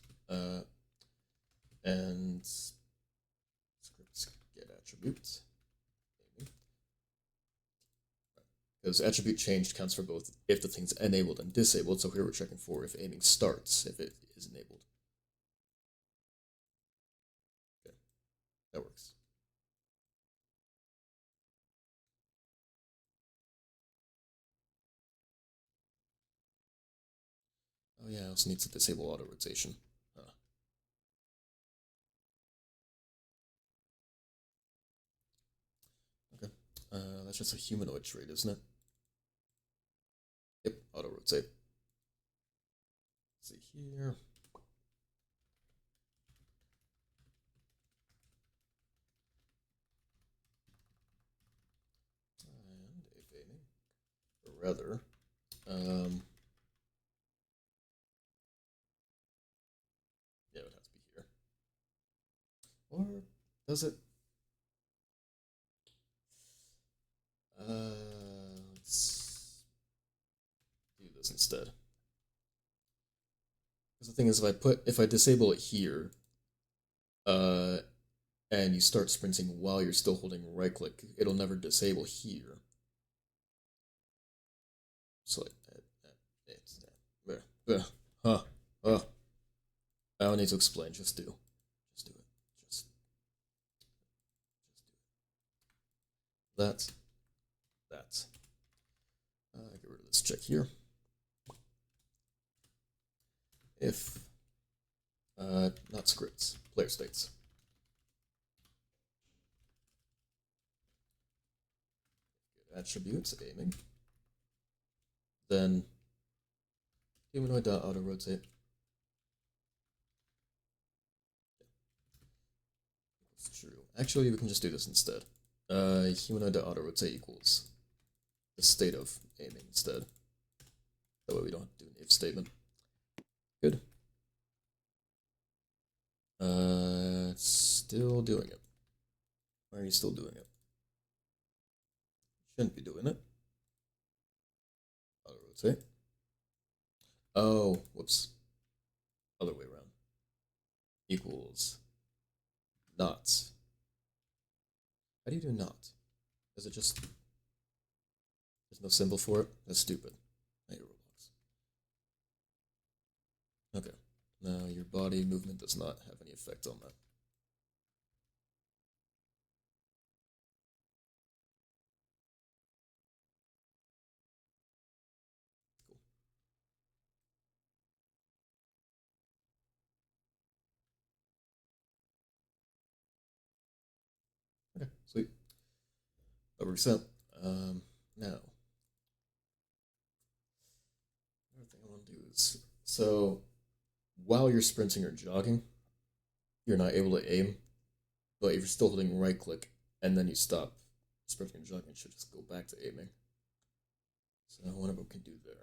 And scripts get attributes. Because attribute changed counts for both if the thing's enabled and disabled, so here we're checking for if aiming starts, if it is enabled. Okay, that works. Oh yeah, I also need to disable auto rotation. Huh. Okay, that's just a humanoid trait, isn't it? Yep, auto rotate. Let's see here. And if aiming, or rather, yeah, it would have to be here. Or does it? thing is, if I disable it here, uh, and you start sprinting while you're still holding right click, it'll never disable here. So like it's huh, I don't need to explain. Just do it. Just do it. That. Get rid of this check here. If not scripts, player states. Attributes, aiming. Then humanoid.auto rotate. It's true. Actually, we can just do this instead. Humanoid.auto rotate equals the state of aiming instead. That way we don't have to do an if statement. Good. Still doing it. Why are you still doing it? Shouldn't be doing it. Auto rotate. Oh, whoops. Other way around. Equals not. How do you do not? Is it just... There's no symbol for it? That's stupid. I hate Roblox. Okay. Now your body movement does not have any effect on that. Cool. Okay, sweet. That works out. Now, another thing I want to do is, so while you're sprinting or jogging, you're not able to aim, but if you're still holding right click and then you stop sprinting and jogging, it should just go back to aiming. So I wonder what we can do there.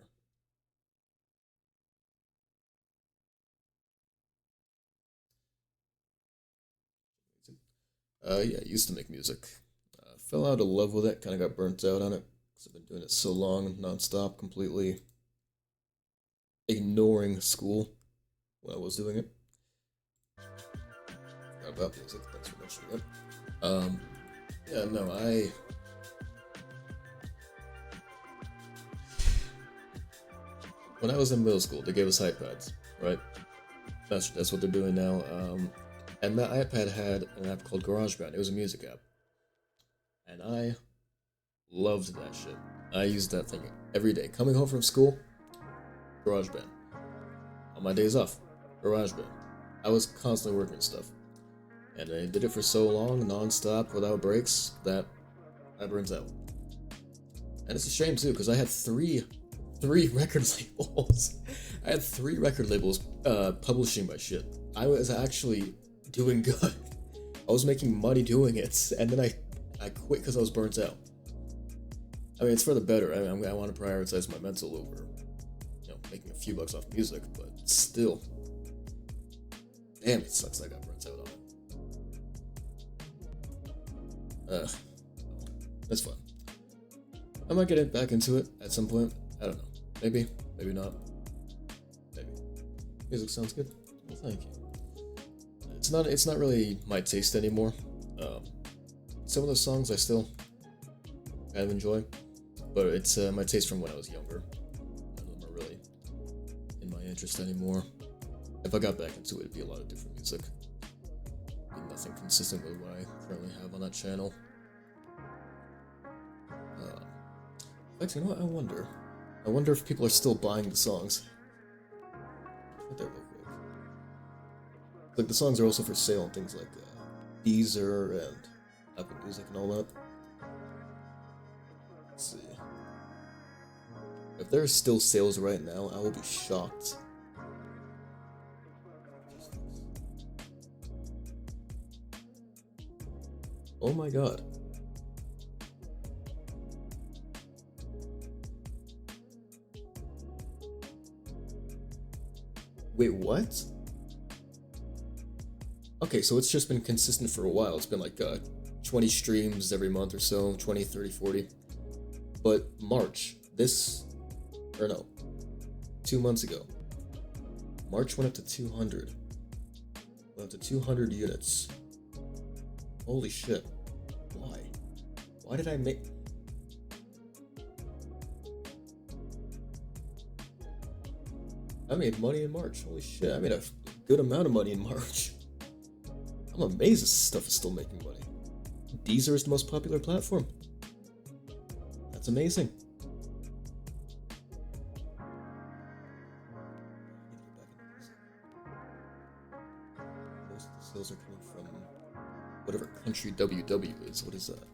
Yeah, I used to make music. Fell out of love with it, kind of got burnt out on it, because I've been doing it so long, non-stop, completely ignoring school when I was doing it. Forgot about music, thanks for mentioning it. Yeah, no, when I was in middle school, they gave us iPads, right? That's what they're doing now. And that iPad had an app called GarageBand. It was a music app. And I loved that shit. I used that thing every day. Coming home from school, GarageBand. On my days off, GarageBand. I was constantly working stuff. And I did it for so long, non-stop, without breaks, that I burnt out. And it's a shame too, because I had three record labels. I had 3 record labels publishing my shit. I was actually doing good. I was making money doing it, and then I quit because I was burnt out. I mean, it's for the better. I want to prioritize my mental over, making a few bucks off music, but still. Damn, it sucks I got burnt out on it. That's fun. I might get back into it at some point. I don't know. Maybe not. Maybe. Music sounds good. Well, thank you. It's not really my taste anymore. Some of those songs I still kind of enjoy, but it's my taste from when I was younger. None of them are really in my interest anymore. If I got back into it, it'd be a lot of different music. Nothing consistent with what I currently have on that channel. Actually, you know what? I wonder if people are still buying the songs. Right there, real quick. Like, the songs are also for sale on things like Deezer and Apple Music and all that. Let's see. If there are still sales right now, I will be shocked. Oh my god. Wait, what? Okay, so it's just been consistent for a while. It's been like 20 streams every month or so, 20, 30, 40. But March, 2 months ago, March went up to 200. Went up to 200 units. Holy shit. Why? Why did I make... I made money in March. Holy shit, I made a good amount of money in March. I'm amazed this stuff is still making money. Deezer is the most popular platform. That's amazing. Most of the sales are coming from whatever country WW is. What is that?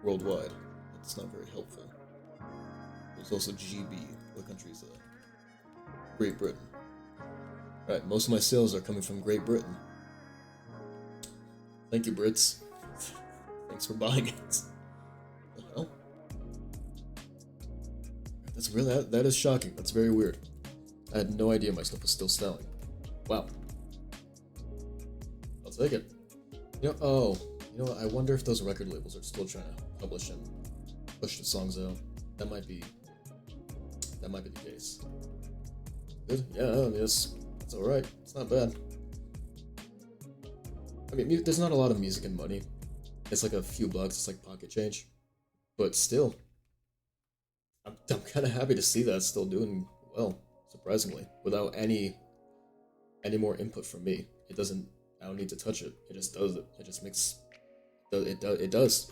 Worldwide. That's not very helpful. There's also GB. What country is that? Great Britain. Right, most of my sales are coming from Great Britain. Thank you, Brits. Thanks for buying it. What the hell? That's really, that is shocking. That's very weird. I had no idea my stuff was still selling. Wow. I'll take it. You know what? I wonder if those record labels are still trying to publish and push the songs out. That might be the case. Good. Yeah, I mean, it's alright. It's not bad. I mean, there's not a lot of music and money. It's like a few bucks. It's like pocket change. But still, I'm kind of happy to see that it's still doing well, surprisingly, without any more input from me. It doesn't. I don't need to touch it. It just does it. It just makes. It does.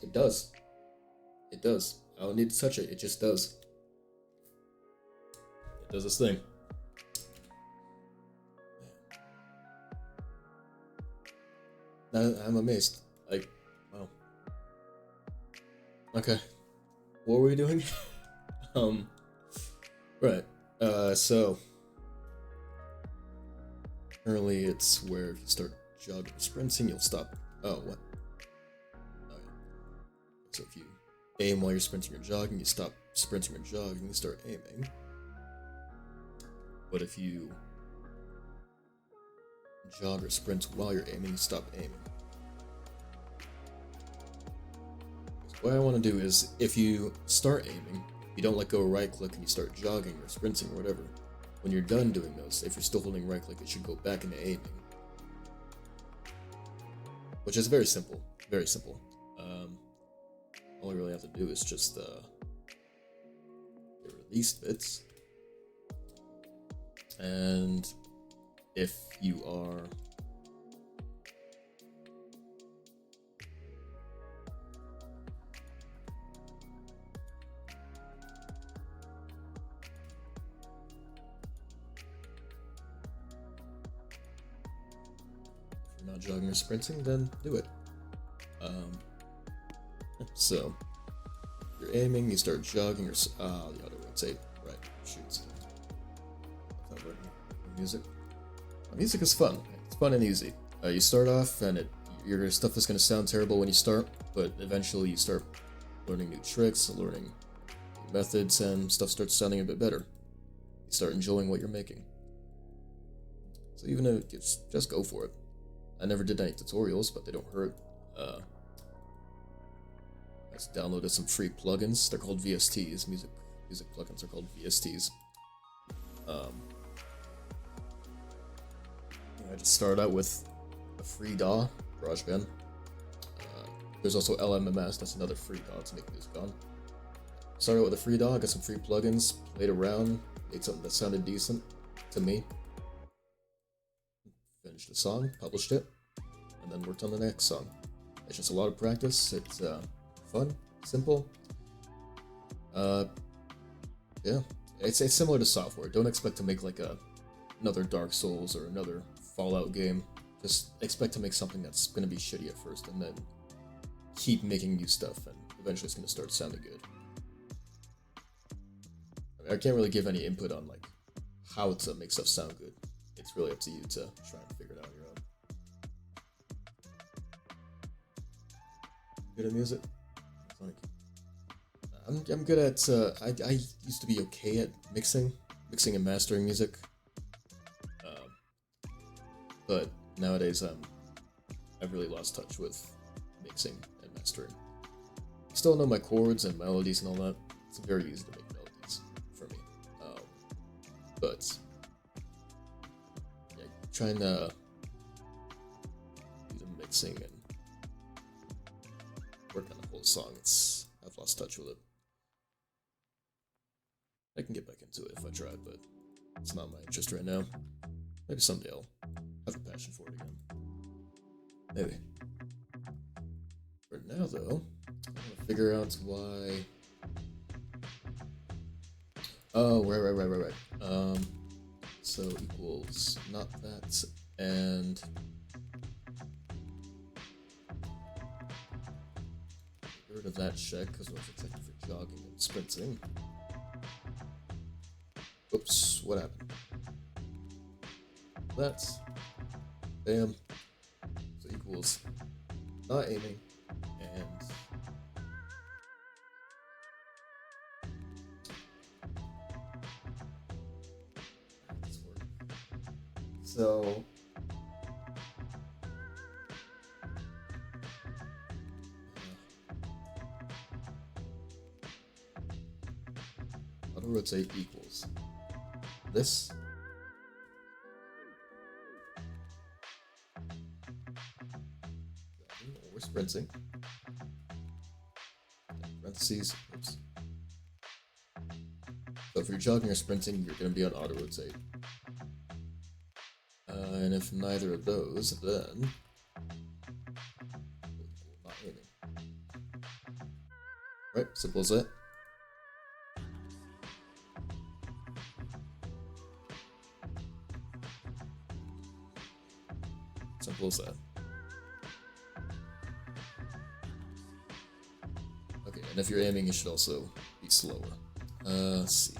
I don't need to touch it. It just does. It does this thing. I'm amazed. Like, wow. Okay. What were we doing? Right. So currently it's where if you start jogging, sprinting, you'll stop. Oh, what? Oh, yeah. So if you aim while you're sprinting or jogging, you stop sprinting or jogging, you start aiming. But if you jog or sprint while you're aiming, you stop aiming. So what I want to do is, if you start aiming, you don't let go of right click and you start jogging or sprinting or whatever. When you're done doing those, if you're still holding right click, it should go back into aiming. Which is very simple. Very simple. All I really have to do is just the release bits. And if you are not jogging or sprinting, then do it. So you're aiming, you start jogging, or the other way. Say right, shoots. Not working. Music. Music is fun. It's fun and easy. You start off, and your stuff is going to sound terrible when you start, but eventually you start learning new tricks, learning new methods, and stuff starts sounding a bit better. You start enjoying what you're making. So even if just go for it. I never did any tutorials, but they don't hurt. I just downloaded some free plugins. They're called VSTs. Music plugins are called VSTs. I just started out with a free DAW, GarageBand. There's also LMMS, that's another free DAW to make music on. Started out with a free DAW, got some free plugins, played around, made something that sounded decent to me. Finished the song, published it, and then worked on the next song. It's just a lot of practice. It's fun, simple. Yeah, it's similar to software. Don't expect to make like another Dark Souls or another Fallout game. Just expect to make something that's going to be shitty at first, and then keep making new stuff, and eventually it's going to start sounding good. I can't really give any input on like how to make stuff sound good. It's really up to you to try and figure it out on your own. Good at music? I'm good at, I used to be okay at mixing and mastering music. But nowadays I've really lost touch with mixing and mastering. I still know my chords and melodies and all that. It's very easy to make melodies for me. But trying to do the mixing and work on the whole song. I've lost touch with it. I can get back into it if I try, but it's not my interest right now. Maybe someday I'll have a passion for it again. Maybe. For now, though, I'm gonna figure out why. Oh, right. So equals not that, and get rid of that check because we're protected for jogging and sprinting. Oops, what happened? That's bam. So equals not aiming and so auto rotate equals this. We're sprinting. Parentheses. Oops. So if you're jogging or sprinting, you're going to be on auto rotate. And if neither of those, then not aiming. Right, simple as that. Simple as that. Okay, and if you're aiming, it should also be slower. Let's see.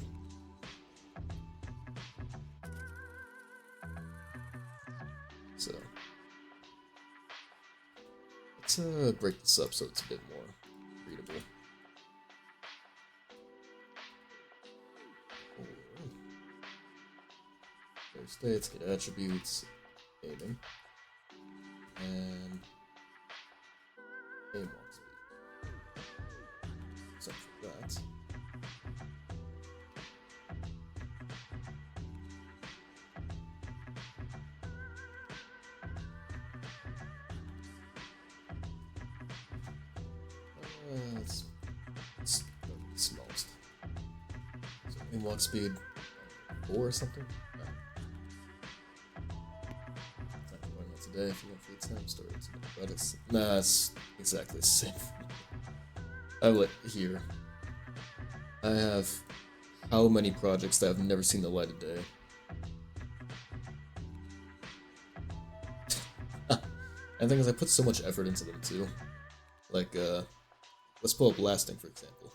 So let's break this up so it's a bit more readable. First states, get attributes, aiming, and aim walk speed. Something like that. It's the smallest. So aim walk speed 4 or something. Today, if you want free time storage and credits. Nah, it's exactly the same. I have here. I have how many projects that have never seen the light of day. And the thing is, I put so much effort into them too. Like, let's pull up Lasting, for example.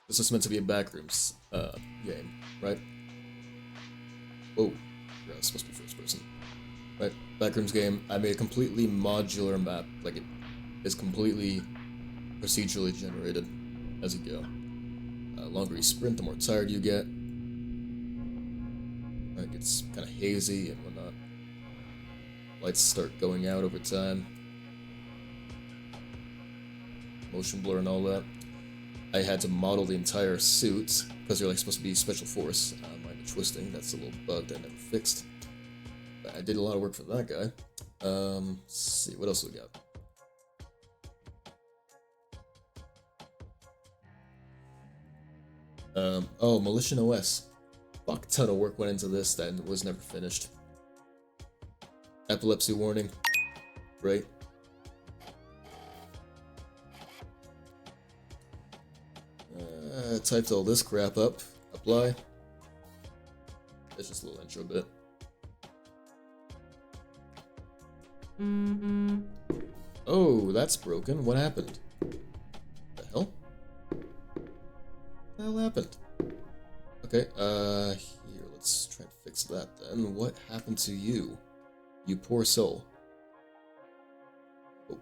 This is meant to be a backrooms game, right? Oh, yeah, it's supposed to be first person. Right, backrooms game. I made a completely modular map. Like, it is completely procedurally generated as you go. Longer you sprint, the more tired you get. It gets kind of hazy and whatnot. Lights start going out over time. Motion blur and all that. I had to model the entire suit because they're like supposed to be special force. Mind the twisting. That's a little bug that I never fixed. But I did a lot of work for that guy. Let's see, what else we got? Oh, Malician OS. Fuck ton of work went into this that was never finished. Epilepsy warning. Right. Typed all this crap up. Apply. It's just a little intro bit. Oh, that's broken. What happened? The hell? What the hell happened? Okay, here, let's try to fix that then. What happened to you? You poor soul. Oh.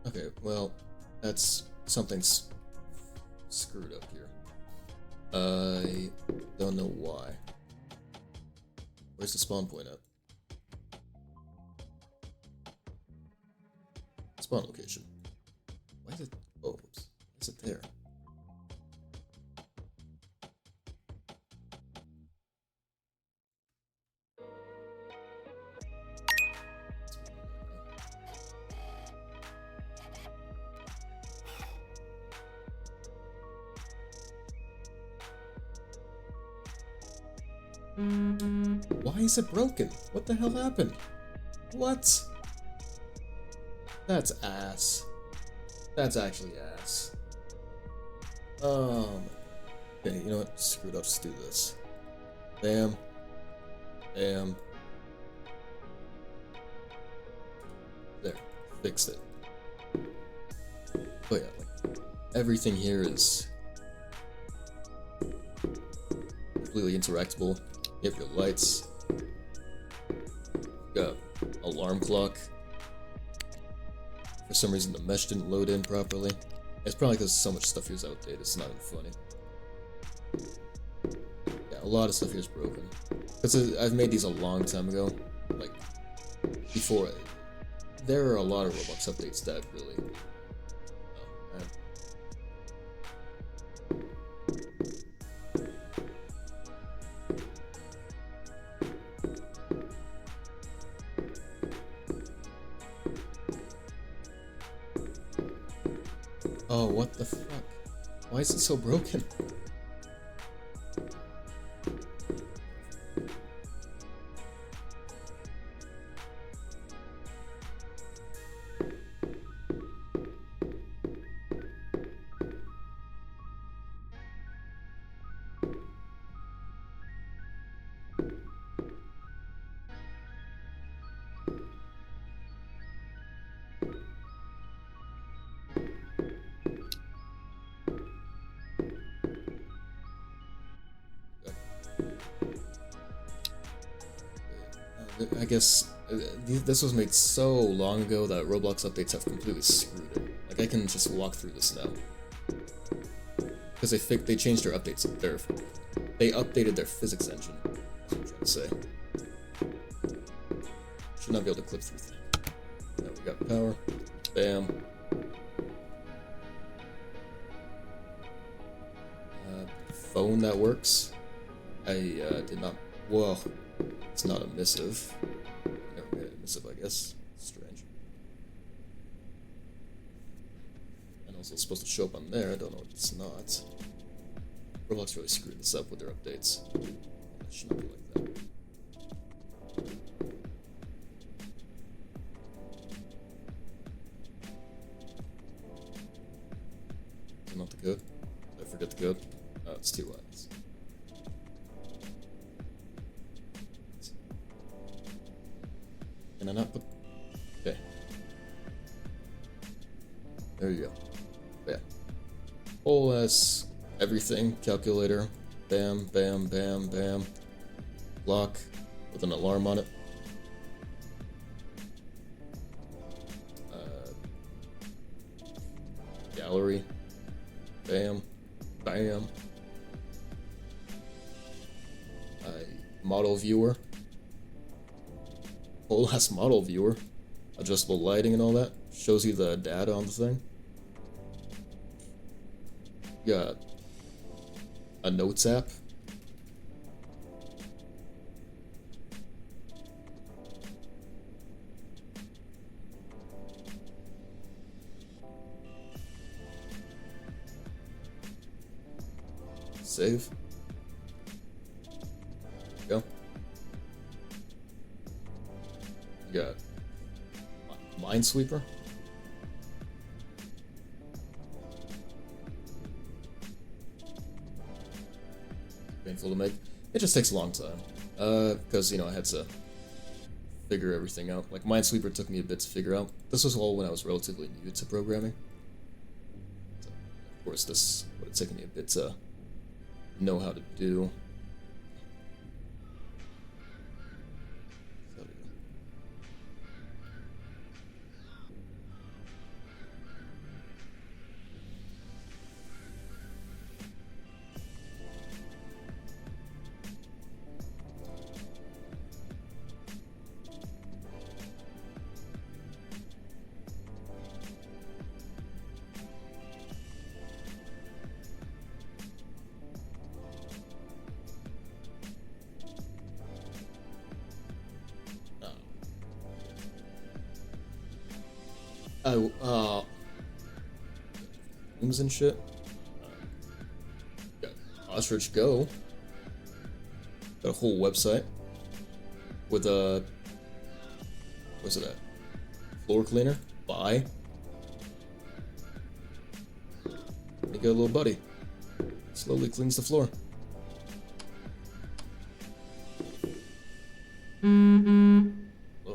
Okay, well, that's something's screwed up here. I don't know why. Where's the spawn point at? Spawn location. Why is it? Oh, oops. Is it there? Why is it broken? What the hell happened? What? That's ass. That's actually ass. Okay, you know what? Screw it up, let's do this. Bam. Bam. There. Fixed it. But yeah, like, everything here is completely interactable. You have your lights. You got alarm clock. For some reason the mesh didn't load in properly. It's probably because so much stuff here is outdated, it's not even funny. Yeah, a lot of stuff here is broken. Because I've made these a long time ago. Like, before. There are a lot of Roblox updates that really... Oh, man. Oh, what the fuck? Why is it so broken? I guess this was made so long ago that Roblox updates have completely screwed it. Like, I can just walk through this now. Because they changed their updates. They updated their physics engine. That's what I'm trying to say. Should not be able to clip through. Now we got power. Bam. Phone that works. I did not. Whoa. It's not a missive. Never made a missive, I guess. Strange. And also it's supposed to show up on there. I don't know if it's not. Roblox really screwed this up with their updates. It should not be like that. Is it not the code? Did I forget the code? Oh, it's 2 lines. Can I not put... Okay. There you go. Yeah. Whole ass everything. Calculator. Bam, bam, bam, bam. Lock with an alarm on it. Gallery. Bam. Bam. Model viewer. Whole ass model viewer. Adjustable lighting and all that. Shows you the data on the thing. Got a notes app. Save. Go. You got Minesweeper. Painful to make. It just takes a long time. Because, you know, I had to figure everything out. Like, Minesweeper took me a bit to figure out. This was all when I was relatively new to programming. So, of course, this would have taken me a bit to know how to do. Games and shit. Got Ostrich Go. Got a whole website with a where's it at? Floor cleaner. Buy. You got a little buddy. Slowly cleans the floor. Whoa.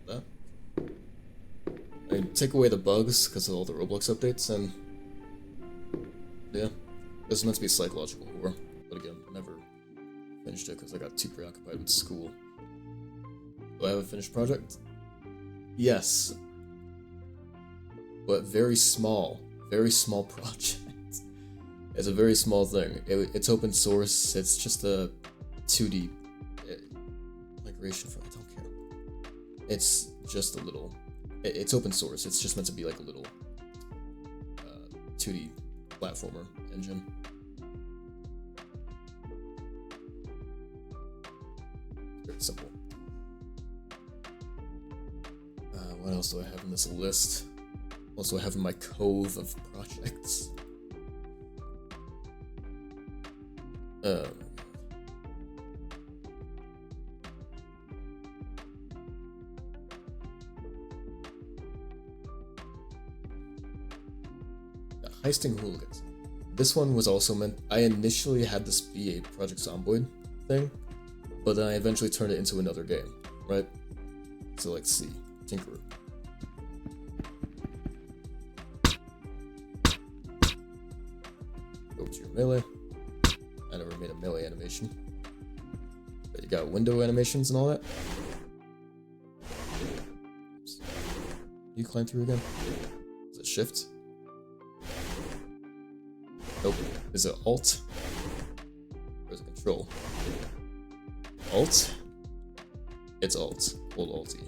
Got that. I take away the bugs because of all the Roblox updates, and yeah, this is meant to be psychological horror, but again, never finished it because I got too preoccupied with school. Do I have a finished project? Yes. But very small project. It's a very small thing. It's open source. It's just a 2D migration for. I don't care. It's just a little. It's open source. It's just meant to be like a little 2D platformer engine. Very simple. What else do I have in this list? Also, I have in my cove of projects. Heisting Hooligans. This one was also meant. I initially had this be a Project Zomboid thing, but then I eventually turned it into another game, right? So, like, see, Tinkerer. Over to your melee. I never made a melee animation. But you got window animations and all that. Oops. You climb through again? Is it shift? Nope. Is it alt? Or is it control? Alt? It's alt. Hold alt-E.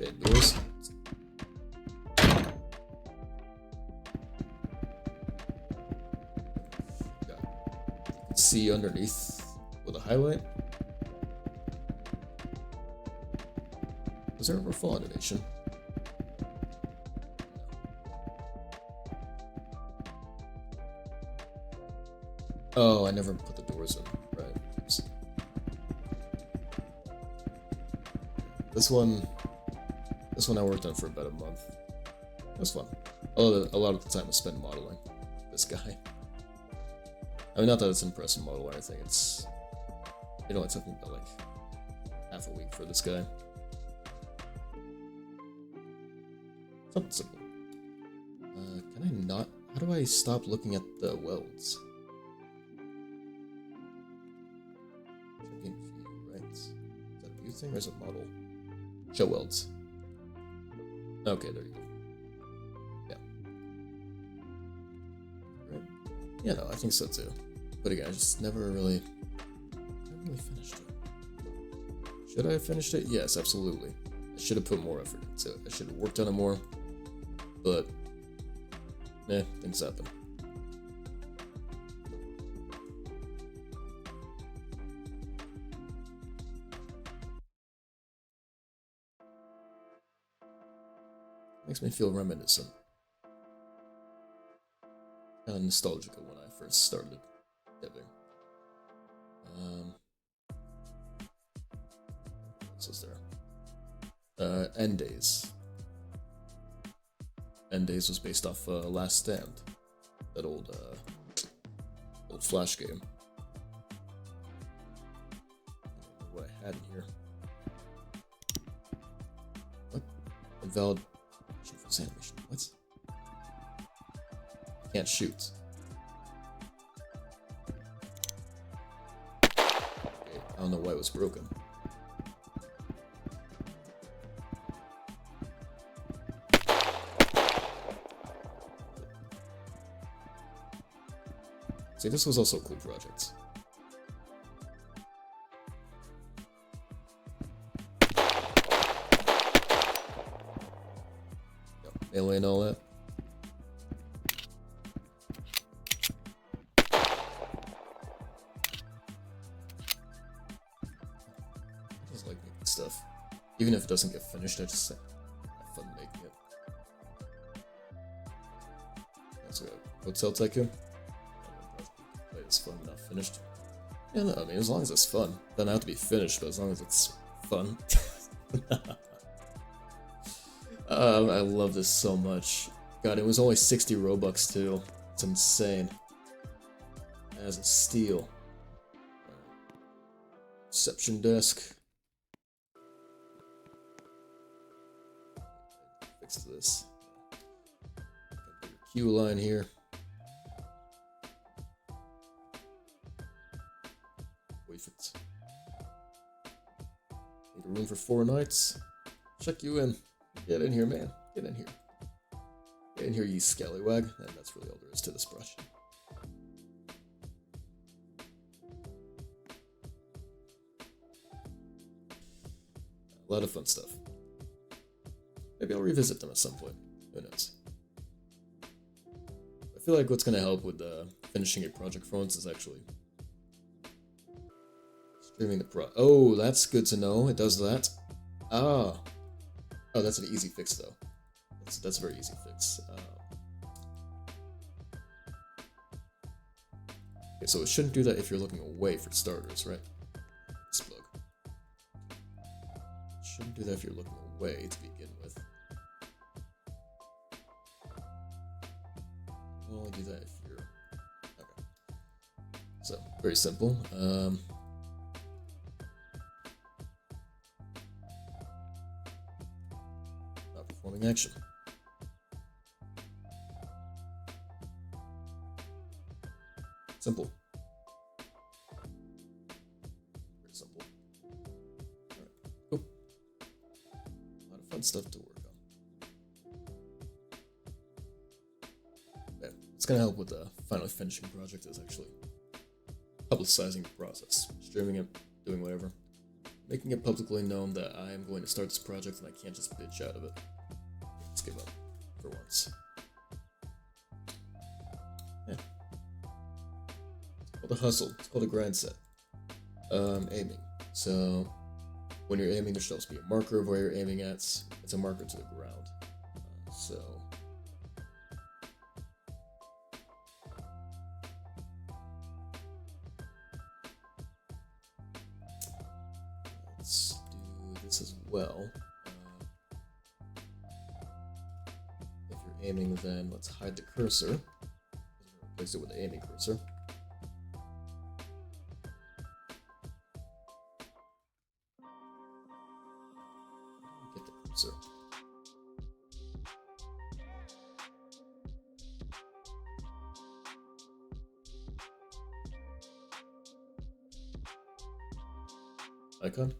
Okay, doors. See underneath with a highlight. Was there ever fall animation? Oh, I never put the doors in. Right. Oops. This one I worked on for about a month. It was fun. A lot of the time I spent modeling this guy. I mean, not that it's an impressive model or anything, it only took me about like half a week for this guy. Something simple. Can I not? How do I stop looking at the welds? Checking view, right? Is that a view thing or is it model? Show welds. Okay, there you go. Yeah. Right. Yeah, no, I think so too. But again, I just never really finished it. Should I have finished it? Yes, absolutely. I should have put more effort into it. I should have worked on it more. But, things happen. Makes me feel reminiscent. Kind of nostalgic when I first started deving. What was there? End Days. End Days was based off Last Stand, that old Flash game. What I had in here? What? Invalid shoot for animation. What? Can't shoot. Okay, I don't know why it was broken. See, this was also a cool project. Yep, melee and all that. Even if it doesn't get finished, I just have fun making it. That's good. Hotel Tycoon. Play this fun, not finished. Yeah, no, I mean, as long as it's fun. Doesn't have to be finished, but as long as it's fun. I love this so much. God, it was only 60 Robux too. It's insane. As a steal. Reception desk. Fix this. Put your queue line here. Wait for it. Need a room for 4 nights. Check you in. Get in here, man. Get in here. Get in here, you scallywag. And that's really all there is to this brush. A lot of fun stuff. Maybe I'll revisit them at some point. Who knows? I feel like what's going to help with finishing a project for once is actually streaming the Oh, that's good to know. It does that. Ah. Oh, that's an easy fix, though. That's a very easy fix. Okay, so it shouldn't do that if you're looking away for starters, right? This bug. It shouldn't do that if you're looking away to begin with. It'll only do that if you're... Okay. So, very simple. Not performing action. Simple. Very simple. Alright, cool. A lot of fun stuff to work on. Yeah, it's gonna help with the finally finishing project is actually publicizing the process. Streaming it, doing whatever. Making it publicly known that I am going to start this project and I can't just bitch out of it. Just give up for once. Yeah. It's called a hustle. It's called a grind set. Aiming. So when you're aiming, there should also be a marker of where you're aiming at. It's a marker to the ground. So let's do this as well. If you're aiming, then let's hide the cursor. Replace it with the aiming cursor. Get the cursor. Icon.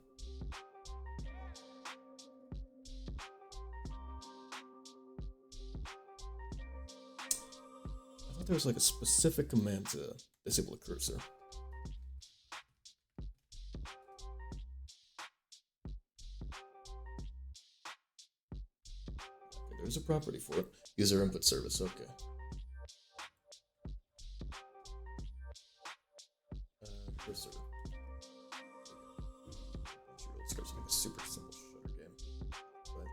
I thought there was like a specific command to disable a cursor. Okay, there's a property for it. User input service, okay. Cursor. Let's make a super simple shooter game. Right?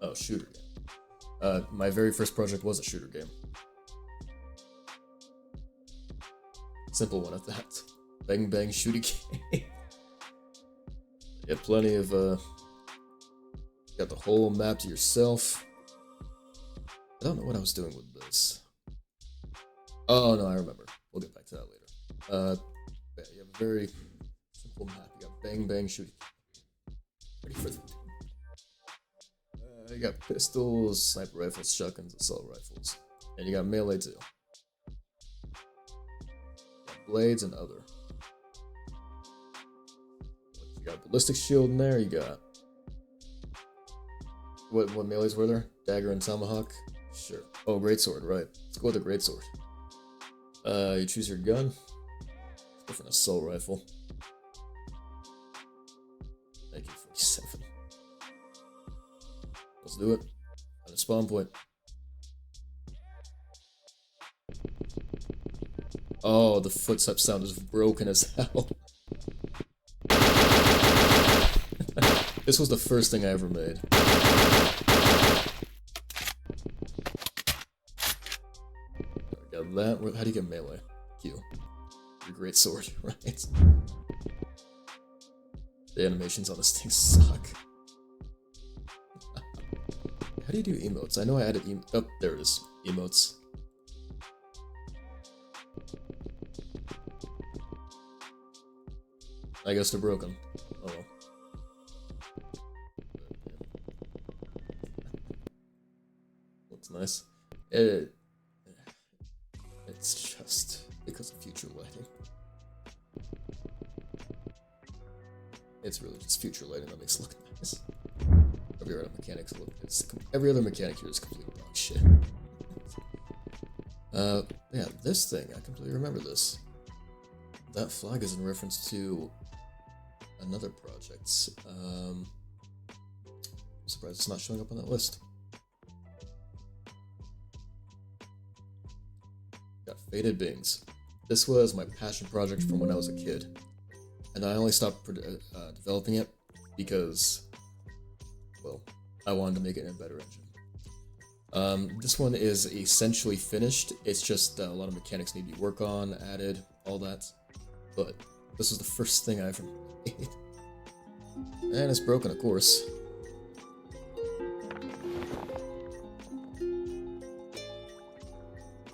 Oh, shooter game. My very first project was a shooter game. Simple one at that. Bang bang shooting game. You have plenty of got the whole map to yourself. I don't know what I was doing with this. Oh no, I remember. We'll get back to that later. Yeah, you have a very simple map. You got bang bang shooting. Ready for the you got pistols, sniper rifles, shotguns, assault rifles. And you got melee too. Blades and other. You got ballistic shield in there. You got what melees were there? Dagger and tomahawk. Sure. Oh, greatsword. Right. Let's go with the greatsword. You choose your gun. Let's go for an assault rifle. Thank you, 47. Let's do it. At a spawn point. Oh, the footstep sound is broken as hell. This was the first thing I ever made. Got that. How do you get melee? Q. Your great sword, right? The animations on this thing suck. How do you do emotes? I know I added oh, there it is. Emotes. I guess they're broken. Oh well. Looks nice. It's just because of future lighting. It's really just future lighting that makes it look nice. Every other mechanics look. Every other mechanic here is complete dog shit. Yeah, this thing I completely remember this. That flag is in reference to another project. I'm surprised it's not showing up on that list. Got Faded Beings. This was my passion project from when I was a kid, and I only stopped developing it because, well, I wanted to make it in a better engine. This one is essentially finished. It's just a lot of mechanics need to be worked on, added, all that. But this was the first thing I ever made. And it's broken, of course.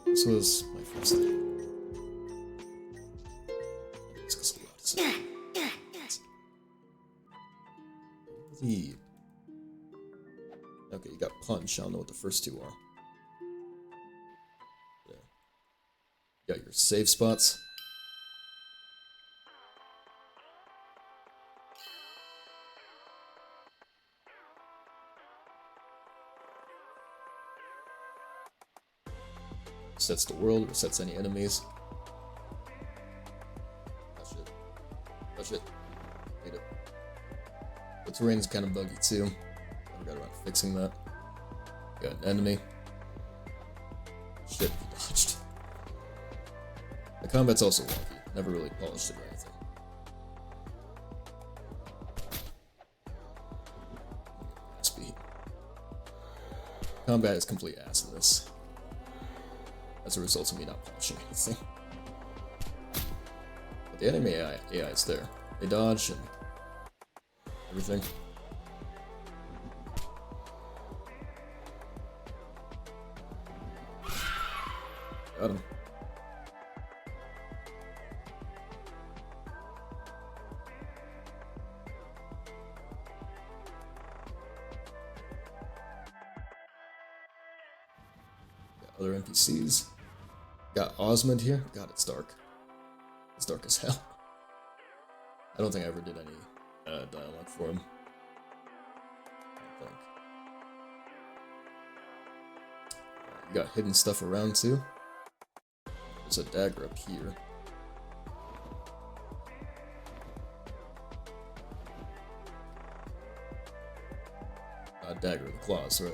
This was my first thing. Okay, you got Punch. I don't know what the first two are. There. You got your save spots. Resets the world, resets any enemies. Touch it. Touch it. Hate it. The terrain's kind of buggy too. I forgot about fixing that. Got an enemy. Shit, he dodged. The combat's also wonky. Never really polished it or anything. Speed. Combat is complete ass in this. As a result of me not polishing anything. But the enemy AI is there. They dodge and everything. Got him. Got other NPCs. Got Osmond here. God, it's dark. It's dark as hell. I don't think I ever did any dialogue for him. I don't think. You got hidden stuff around too. There's a dagger up here. Dagger with claws, right?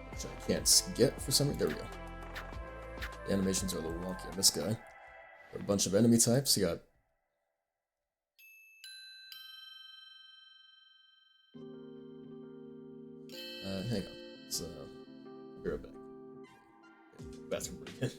Which I can't get for some reason. There we go. The animations are a little wonky on this guy. Got a bunch of enemy types. You got hang on. Let's be right back. Bathroom break.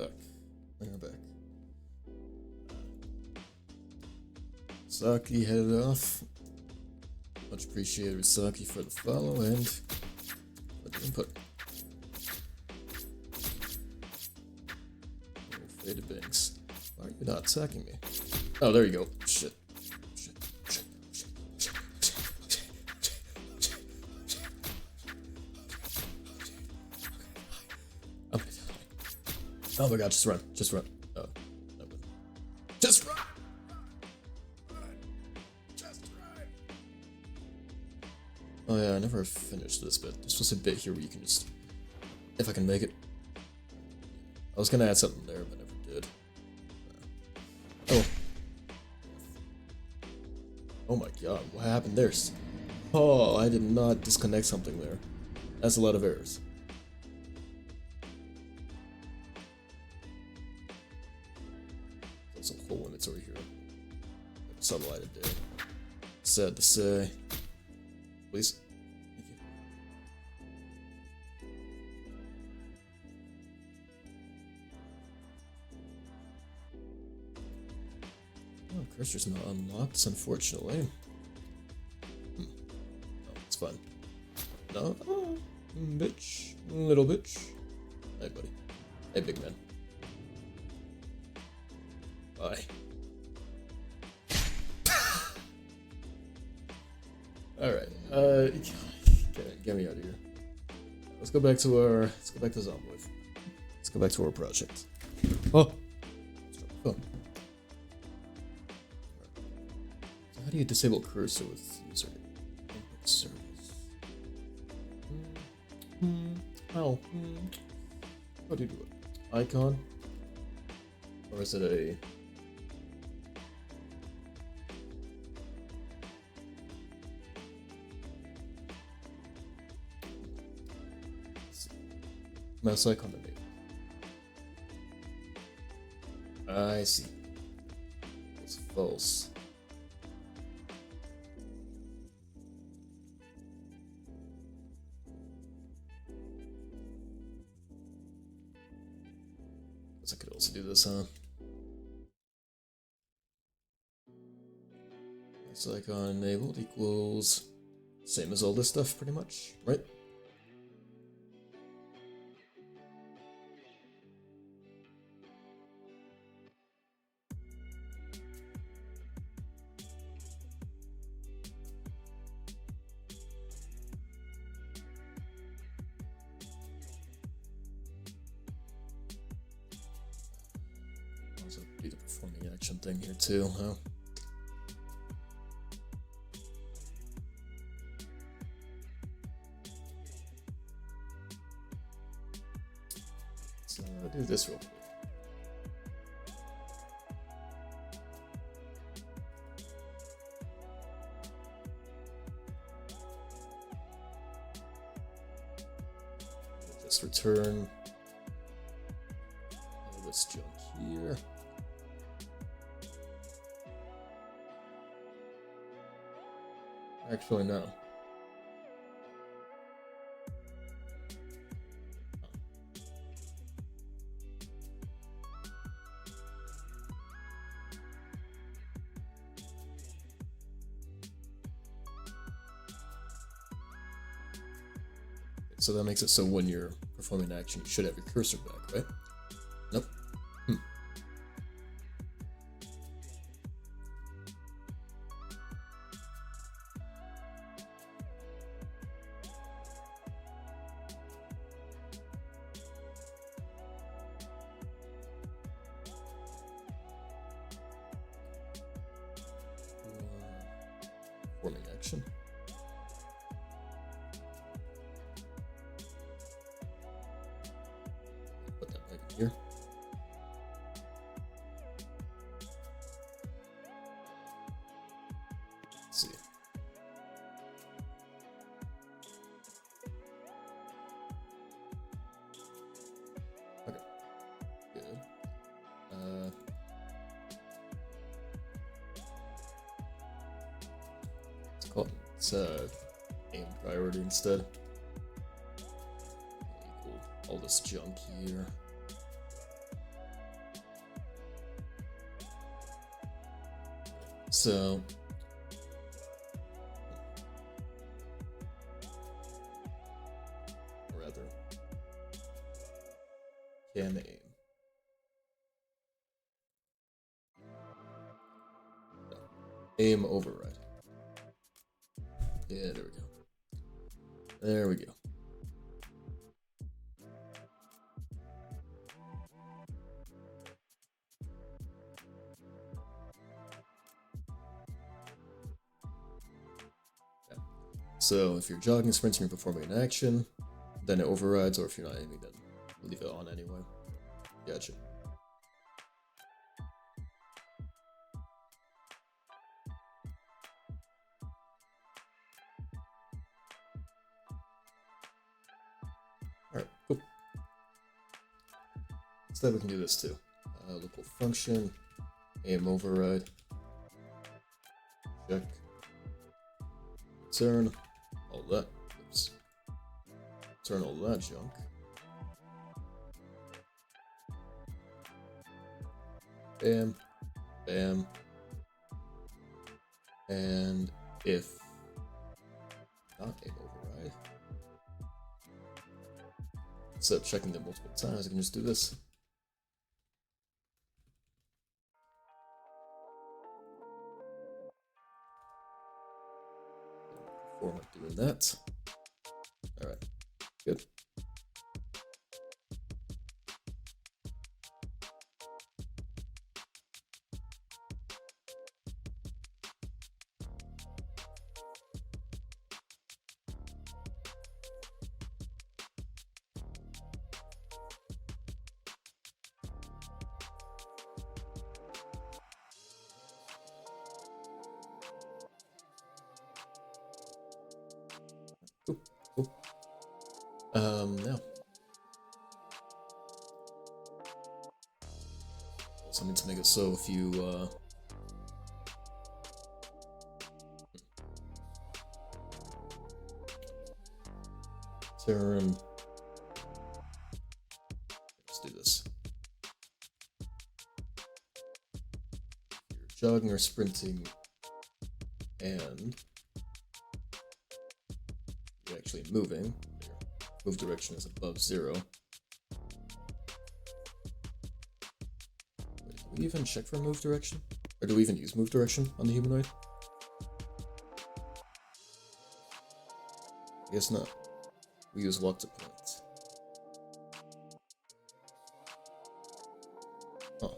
back. And we're back. Saki headed off. Much appreciated, Saki, for the follow and for the input. Oh, faded banks. Why are you not attacking me? Oh, there you go. Shit. Oh my god, just run. Just run. Oh, no. Just run! Just run! Oh yeah, I never finished this bit. There's just a bit here where you can just... If I can make it. I was gonna add something there, but never did. Oh. Oh my god, what happened there? Oh, I did not disconnect something there. That's a lot of errors. Some cool limits over here. Sunlight a day. Sad to say. Please. Thank you. Oh, cursor's not unlocked, unfortunately. Oh, it's fine. No, oh, bitch. Little bitch. Hey, buddy. Hey, big man. Bye. Alright, get me out of here. Let's go back to Zomboid. Let's go back to our project. Oh! Oh. So how do you disable cursor with user input service? How do you do it? Icon? Or is it a... mouse icon enabled. I see. It's false. Guess I could also do this, huh? Mouse icon enabled equals same as all this stuff, pretty much, right? Also do the performing action thing here too, huh? So I'll do this real quick. Just return all this junk here. Actually, no. So that makes it so when you're performing an action, you should have your cursor back, right? Nope. Performing action. Put that back in here. Let's see. Okay. Good. It's aim priority instead. Equal all this junk here. So or rather can aim. No. Aim override. Yeah, there we go. There we go. So if you're jogging, sprinting, or performing an action, then it overrides, or if you're not aiming, then leave it on anyway. Gotcha. Alright, cool. Instead we can do this too. Local function, aim override, check, return all that, oops, return all that junk. Bam, bam, and if not aim override, instead of checking them multiple times, I can just do this. Format doing that. Alright, good. Cool, cool. Now. Something to make it so if you, turn, let's do this. You're jogging or sprinting, and you're actually moving. Your move direction is above 0. Wait, do we even check for move direction? Or do we even use move direction on the humanoid? I guess not. We use walk to point. Oh.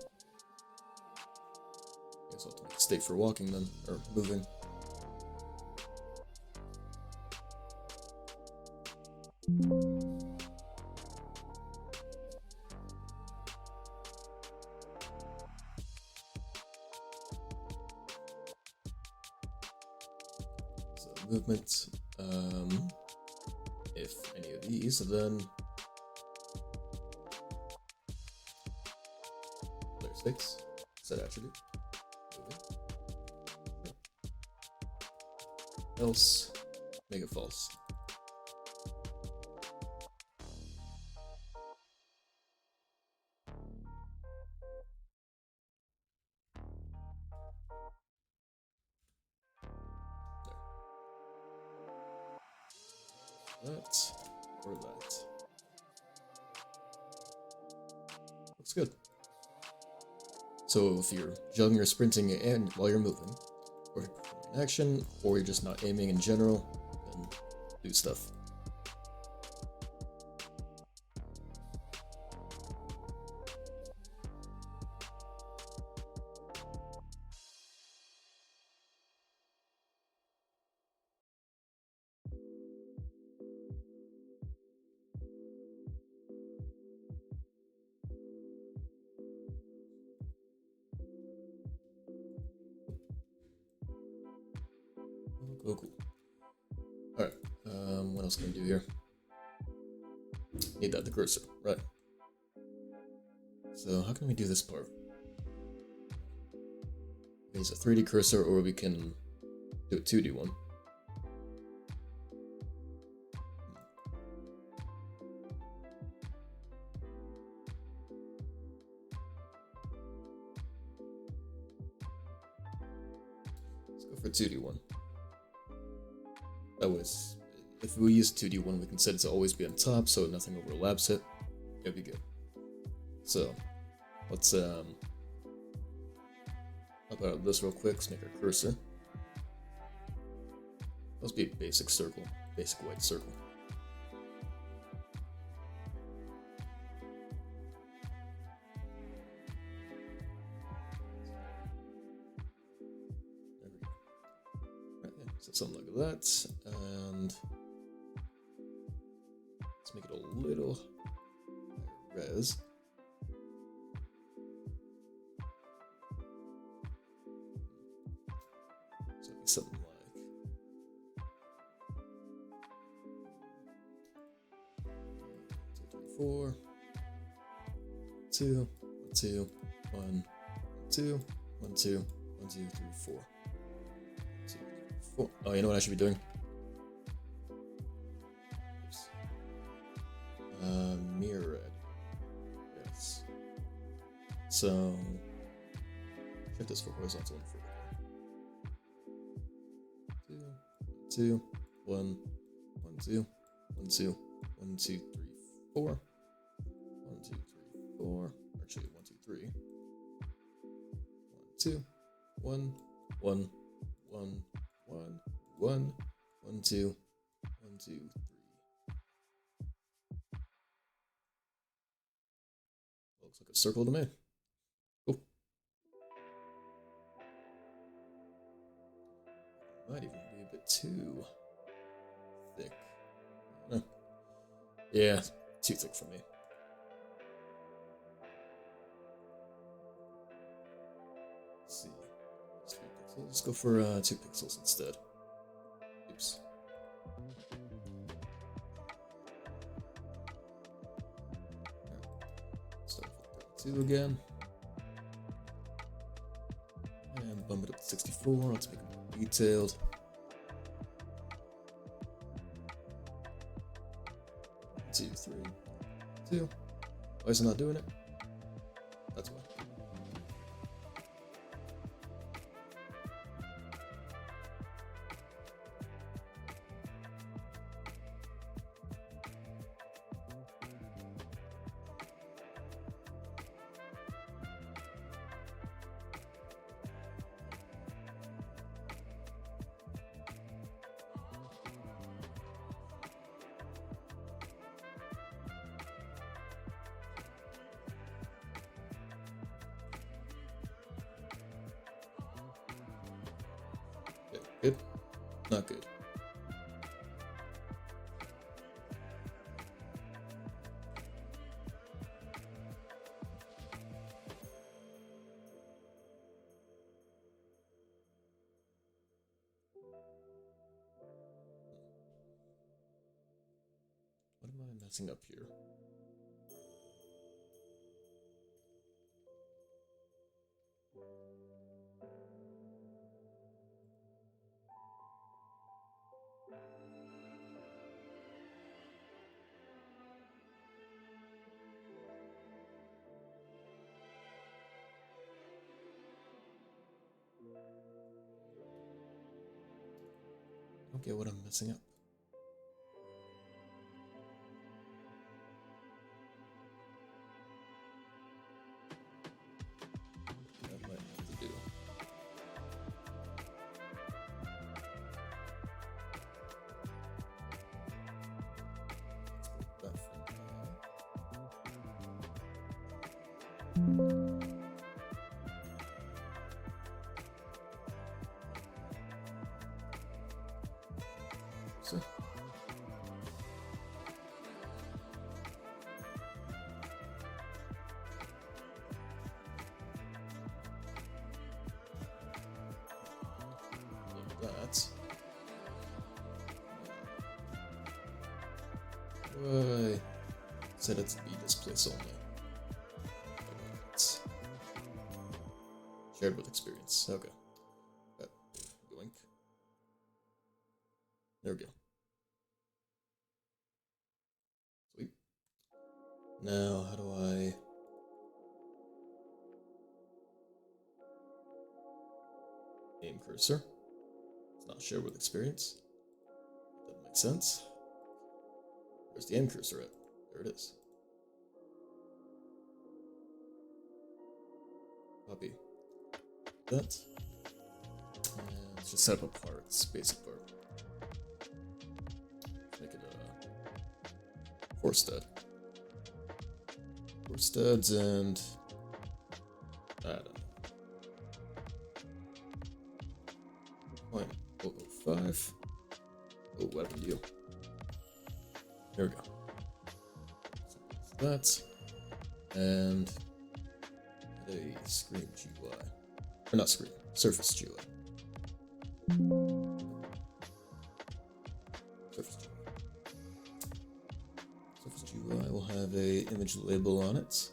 Guess I'll have to make a state for walking then, or moving. So movement, if any of these, then layer 6, set attribute, moving. Else, make it false. That or that. Looks good. So if you're jogging or sprinting and while you're moving, or performing an action, or you're just not aiming in general, then do stuff. Oh, cool. Alright, what else can I do here? Need that, the cursor, right. So how can we do this part? Use a 3D cursor, or we can do a 2D one. Go for 2D1. That was, if we use 2D1, we can set it to always be on top, so nothing overlaps it. It'll be good. So, let's how about this real quick? Let's make our cursor. Let's be a basic circle, basic white circle. There we go. Right, yeah, so something like that, and let's make it a little higher res. So it'd be something like 4, 2, 2, 1, 2, 1, 2, 1, 2, 3, 4. 2, 4. Oh, you know what I should be doing? Oops. Mirror red. Yes. So shift this for horizontal and vertical. 2, 2, 1, 1, 2, 1, 2, 1, 2, 3, 4. 1, 2, 3, 4. Actually, 1, 2, 3. 1, 2, 1, 1, 1, 1, 1, 1, 2, 1, 2, 3. Looks like a circle to me. Cool. Might even be a bit too thick. Yeah, too thick for me. Let's see. 3 pixels. Let's go for 2 pixels instead. Oops. Start with 32 again. And bump it up to 64. Let's make it more detailed. 2, 3, 2. Why is it not doing it? That's why. Good? Not good. What am I messing up here? I don't get what I'm messing up. That might have to do. That so. That. Why? Set it to be this place only. Right. Shared with experience. Okay. Yoink. There we go. Sweet. Now, how do I... Aim cursor. It's not shared with experience. That makes sense. Where's the end cursor at? There it is. Copy that. And let's just set up a part, this basic part. Make it a Forstead. Forsteads and I don't know. 0.005. Oh, weapon deal. There we go. So that. And a Screen GUI. Or not Screen, Surface GUI. Surface GUI. Surface GUI will have a image label on it.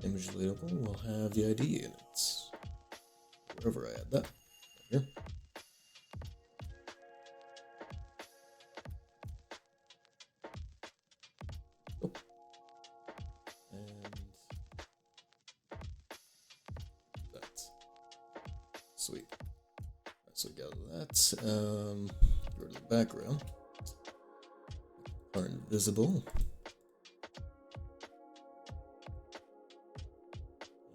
Image label will have the ID in it. Wherever I add that. Right here. Oh. And that. Sweet. Alright, so we got that. Go to the background. Are invisible.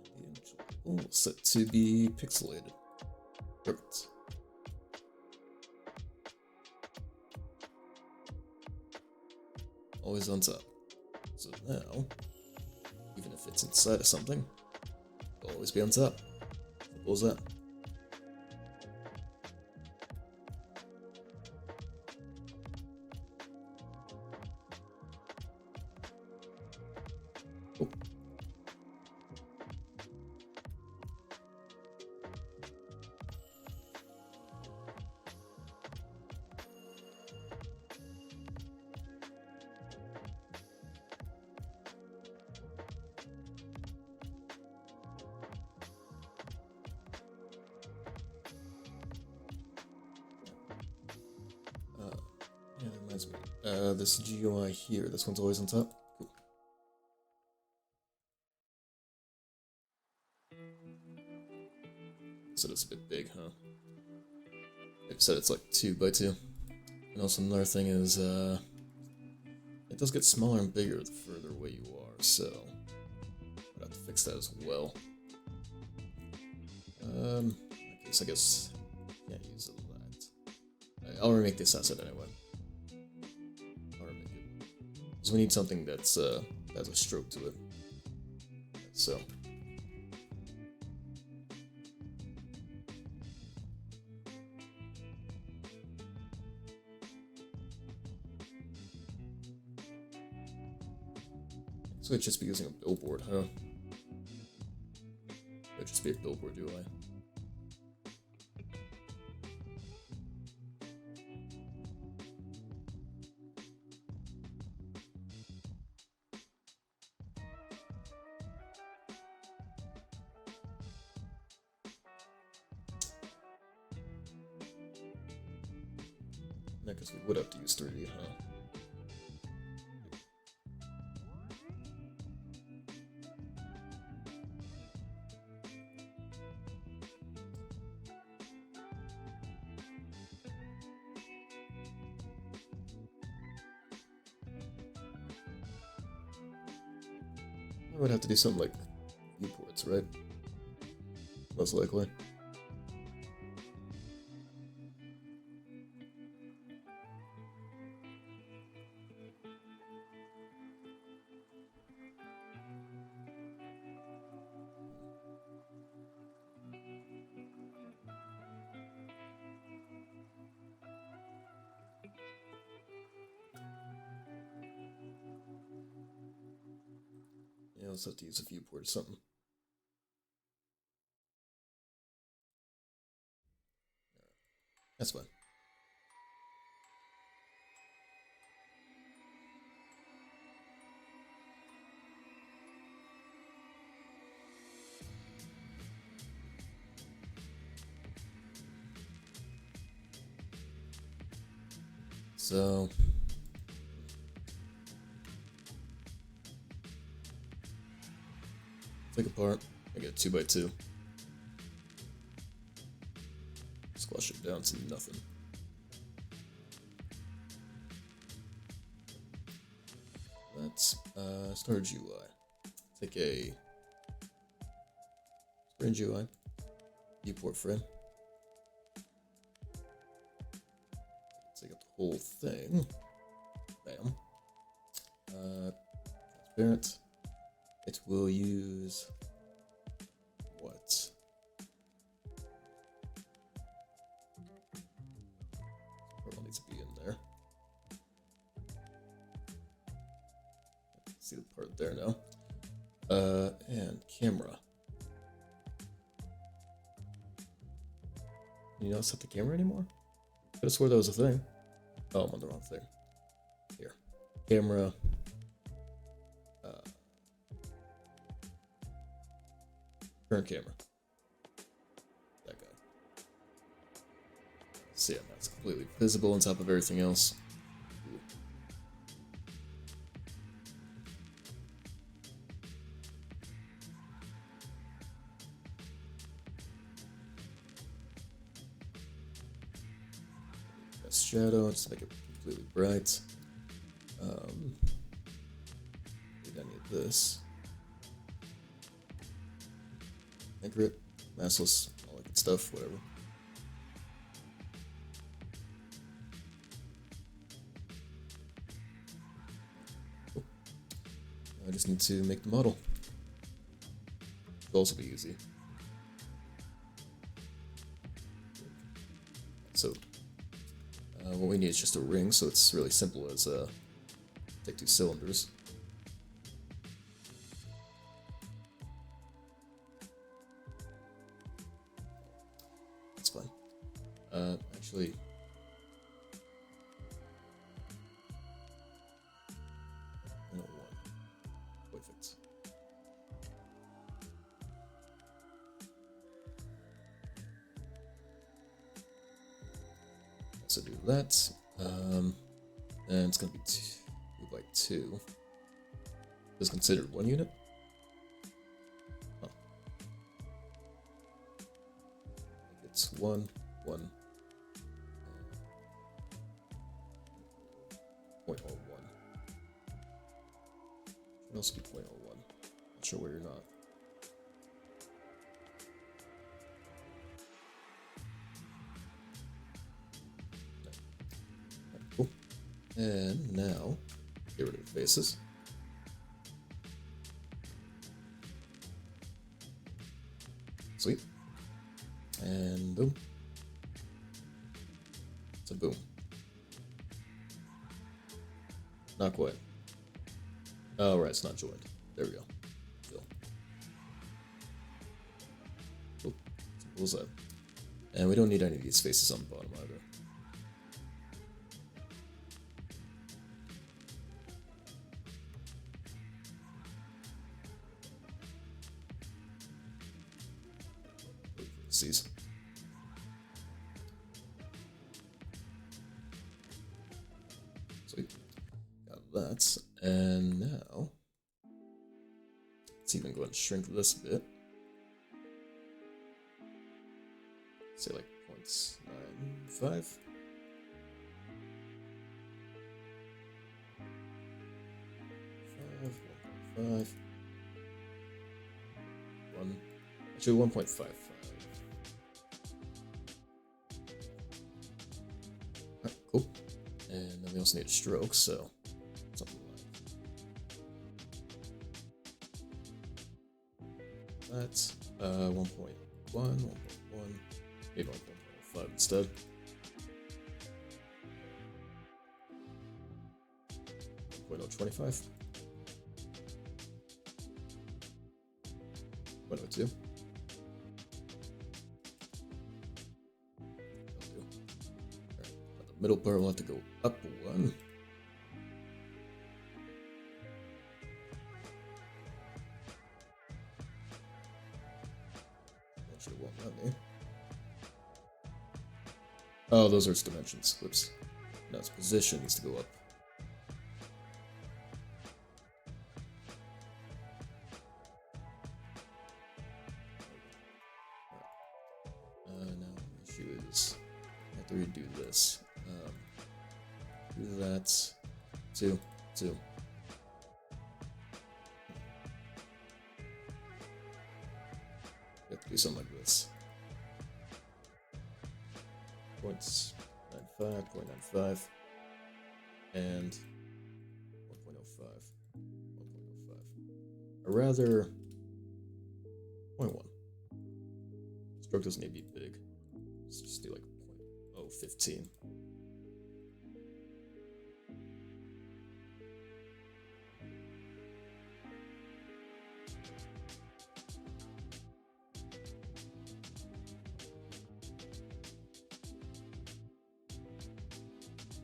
And the image label set to be pixelated. Perfect. Always on top. So now, even if it's inside of something, it'll always be on top. Simple as that. Oh. Yeah, that reminds me. This GUI here, this one's always on top. Cool. So it's a bit big, huh? They've said it's like 2x2. And also another thing is, it does get smaller and bigger the further away you are, so I'd have to fix that as well. I guess can't use that. I'll remake this asset anyway. I'll remake it. Because we need something that's has a stroke to it. So. So it'd just be using a billboard, huh? It'd just be a billboard UI. Yeah, because we would have to use 3D, huh? I would have to do something like viewports, right? Most likely. Yeah, let's have to use a viewport or something. That's fine. So take apart, make it 2x2. Squash it down to nothing. Storage UI. Take a storage UI. Viewport frame. Take up the whole thing. Bam. Transparent. It will use what? Purple needs to be in there. See the part there now. And camera. You not set the camera anymore? Could have swore that was a thing. Oh, I'm on the wrong thing. Here. Camera. Current camera. That guy. So yeah, that's completely visible on top of everything else. Ooh. That's shadow, just make it completely bright. Need any of this. Grip, massless, all that good stuff, whatever. Cool. I just need to make the model. It'll also be easy. So, what we need is just a ring, so it's really simple as take 2 cylinders. Actually, no one. Perfect. So do that. And it's gonna be 2 by 2. Is considered 1 unit. Huh. It's 1, 1. 0.01. Should also be 0.01. Not sure where you're not. No. Right, cool. And now, get rid of the faces. Sweet. And boom. It's a boom. Not quite. Oh, right, it's not joined. There we go. Cool. Cool. Simple as that. And we don't need any of these faces on the bottom either. Seize. Sweet. Got that. And now, let's even go ahead and shrink this a bit. Say like 0.95. Five, 1. Actually, 1.55. Alright, cool. And then we also need a stroke, so something like that. 1.1, 1.1, maybe 1.5 instead. 0.025. 102. The middle part will have to go up 1. Actually, it won't let me. Oh, those are its dimensions. Whoops. No, its position needs to go up. Now the issue is I have to redo this. Do that. 2, 2. do something like this. 0.95, 0.95, and 1.05. 1.05. Or rather, 0.1. Stroke doesn't need to be big. Let's just do like 0.015.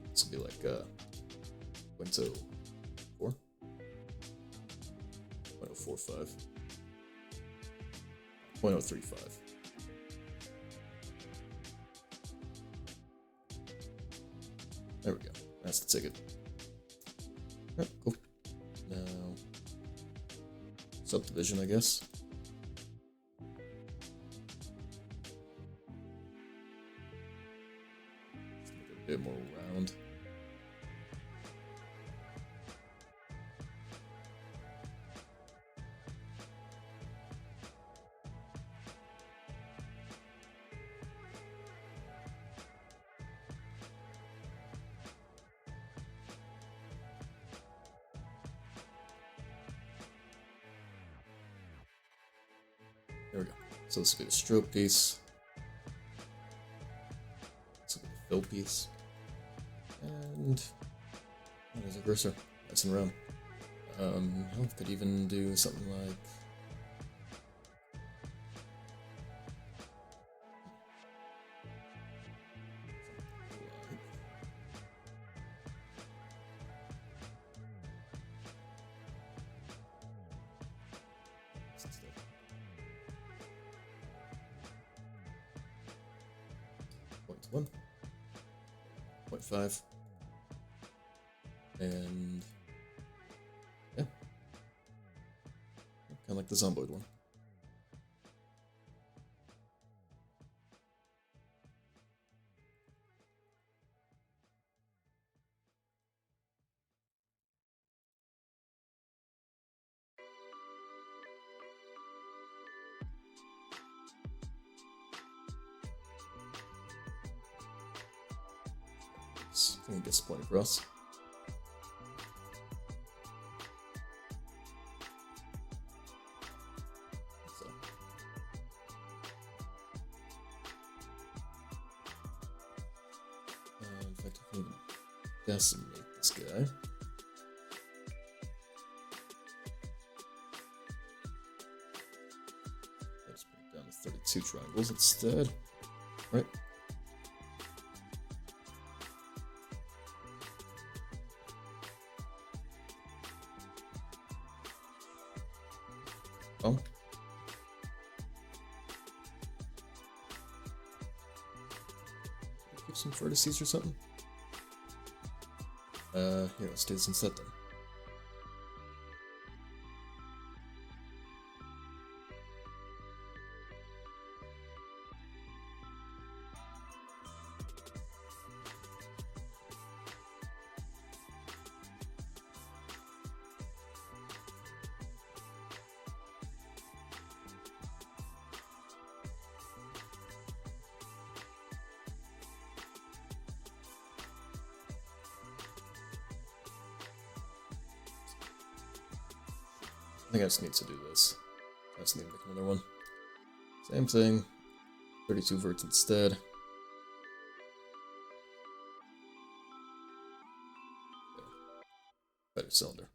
This will be like 0.04, 0.045, 0.035. There we go. That's the ticket. Alright, cool. Now, subdivision, I guess. Let's make it a bit more round. There we go. So this will be the stroke piece. This will be the fill piece. And there's a cursor. Nice and round. I could even do something like .1, 0.5, and yeah, kind of like the Zomboid one. I think it gets the point across. So. In fact, I can even decimate this guy. Let's bring it down to 32 triangles instead. Right. Oh. Give some vertices or something? Here, let's do this instead then. I think I just need to do this. I just need to make another one. Same thing. 32 verts instead. There. Better cylinder.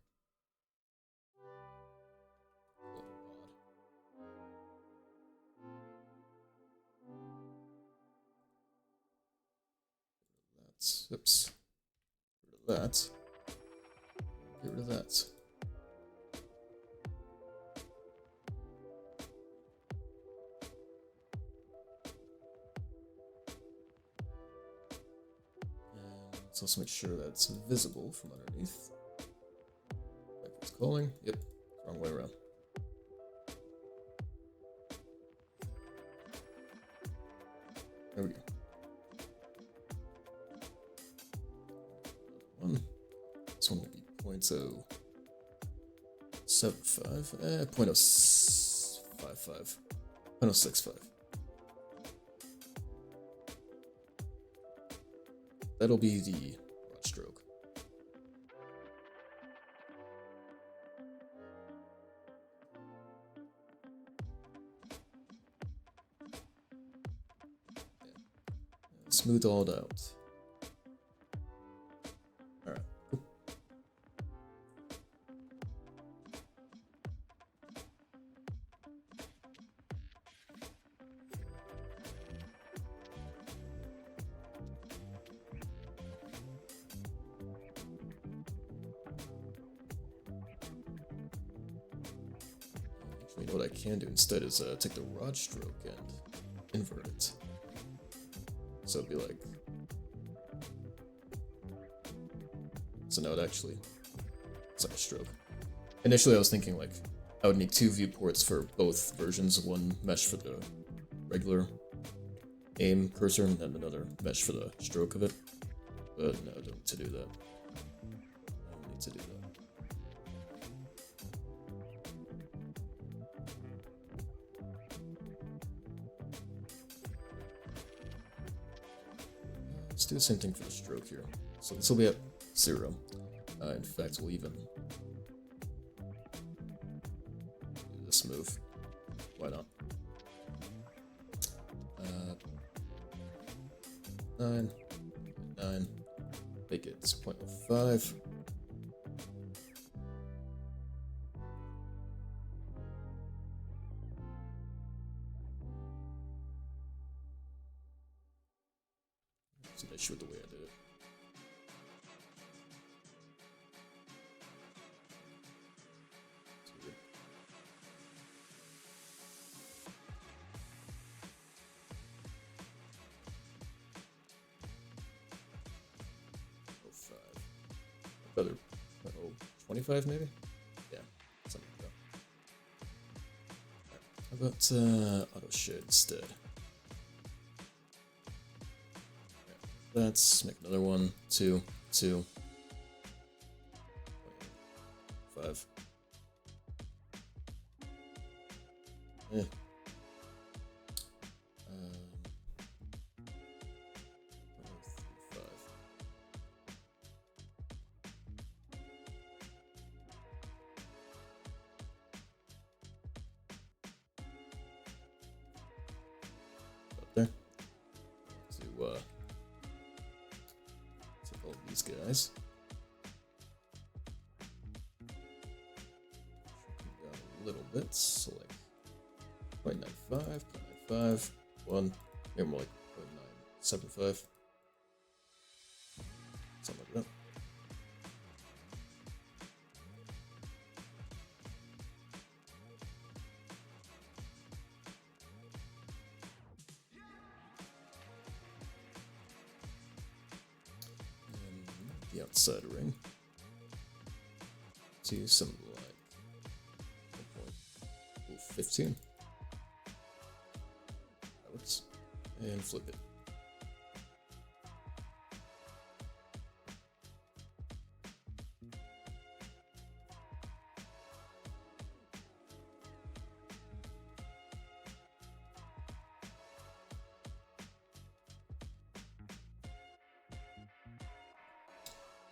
That's, oops. Get rid of that. Get rid of that. Let's also make sure that it's visible from underneath. Like it's calling. Yep, wrong way around. There we go. This one will be 0.075, 0.055. 0.065. That'll be the rod stroke. Smooth all out. Alright, cool. Actually, you know what I can do instead is take the rod stroke and invert it. So it'd be like, so now it actually, it's like a stroke. Initially I was thinking like, I would need 2 viewports for both versions, one mesh for the regular aim cursor and then another mesh for the stroke of it. But no, I don't need to do that. I don't need to do that. Let's do the same thing for the stroke here. So this will be at 0. In fact, we'll even do this move. Why not? 9, 9, make it 0.05. It's an issue with the way I did it. Better, 25 maybe? Yeah, something like that. Right. How about auto shed instead? Yeah. Let's make another one, 2, 2, 5. Yeah. There. To take all these guys. Down a little bit, so like 0.95, 0.95, 1, maybe more like 0.975. Something like that. The outside ring to some like 15. That works. And flip it.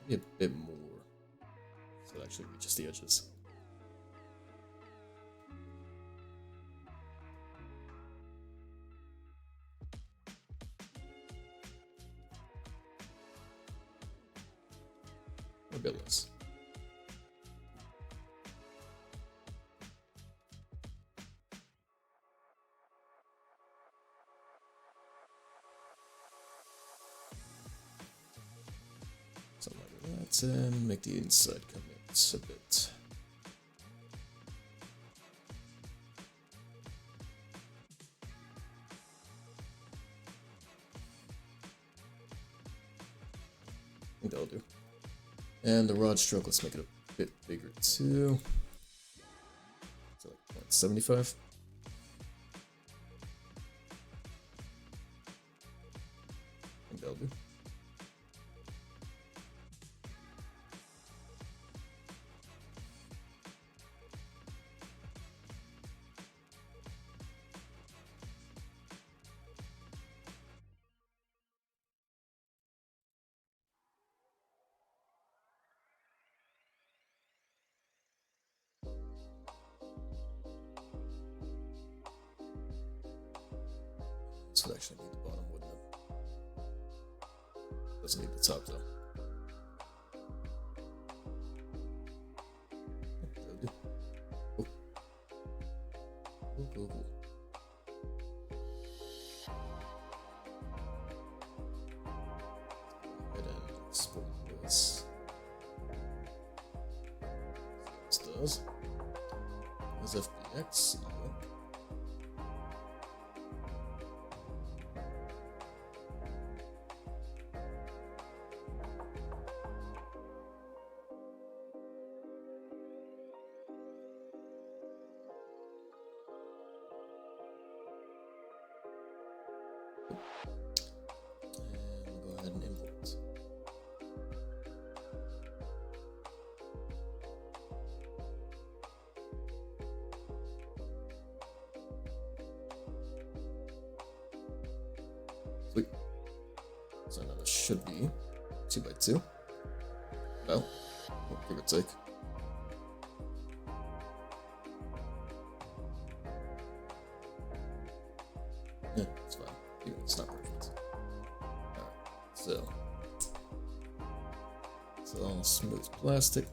Maybe a bit more, so it actually reaches the edges. Or a bit less. Something like that, and make the inside commit a bit. I think that'll do. And the rod stroke, let's make it a bit bigger too. So like 0.75. I think that'll do. This would actually need the bottom, wouldn't it? Doesn't need the top though. Oh. Cool. Go ahead and export this. See what this does. As FBX, see you. And we'll go ahead and import. Sweet. So now this should be 2x2. Well, give or take. Yeah, it's fine. Even if it's not perfect. Alright, so it's all smooth plastic.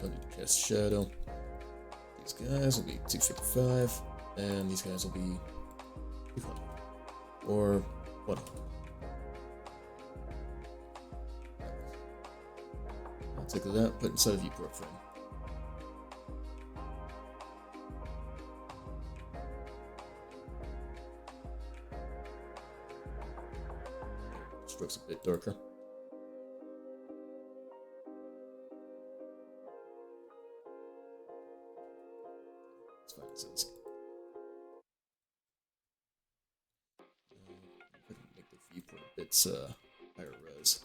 Don't need to cast shadow. These guys will be 255, and these guys will be 200. Or 100. I'll take that, put inside a viewport frame. Strokes a bit darker. It's fine as is. Make the viewport a bit higher res.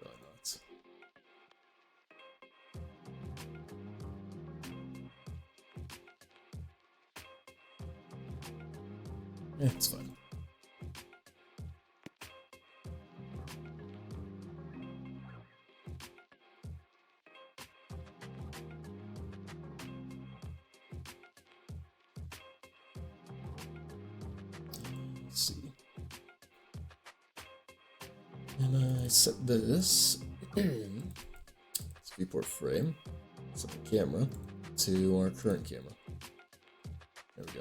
Probably not. Yeah, it's fine. Let's see. And I set this viewport frame, set the camera to our current camera. There we go.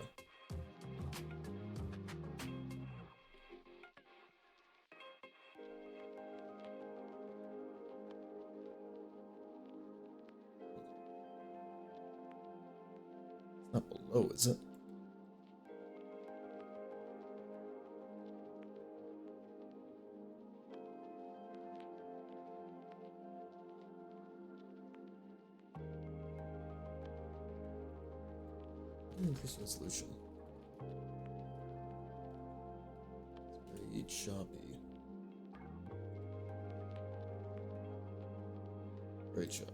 It's not below, is it? Increase resolution. It's very choppy. Very choppy.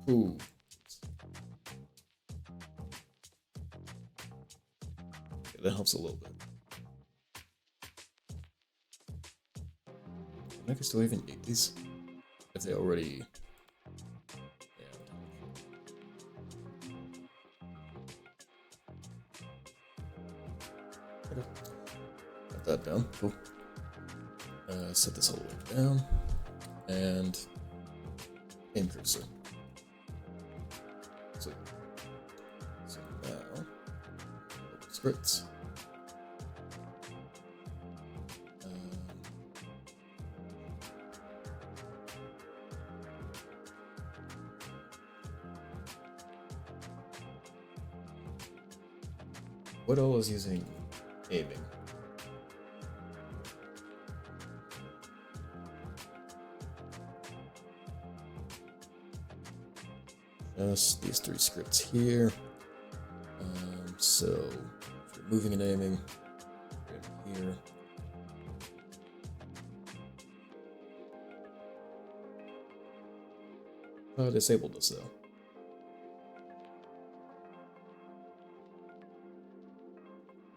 Ooh. Okay, that helps a little bit. I guess do I even need these? If they already... Yeah. Okay. Got that down. Cool. Set this all the way down. And... aim cursor. So now... scripts. What all is using aiming? Just these three scripts here. So if you're moving and aiming, right here. Disable this though.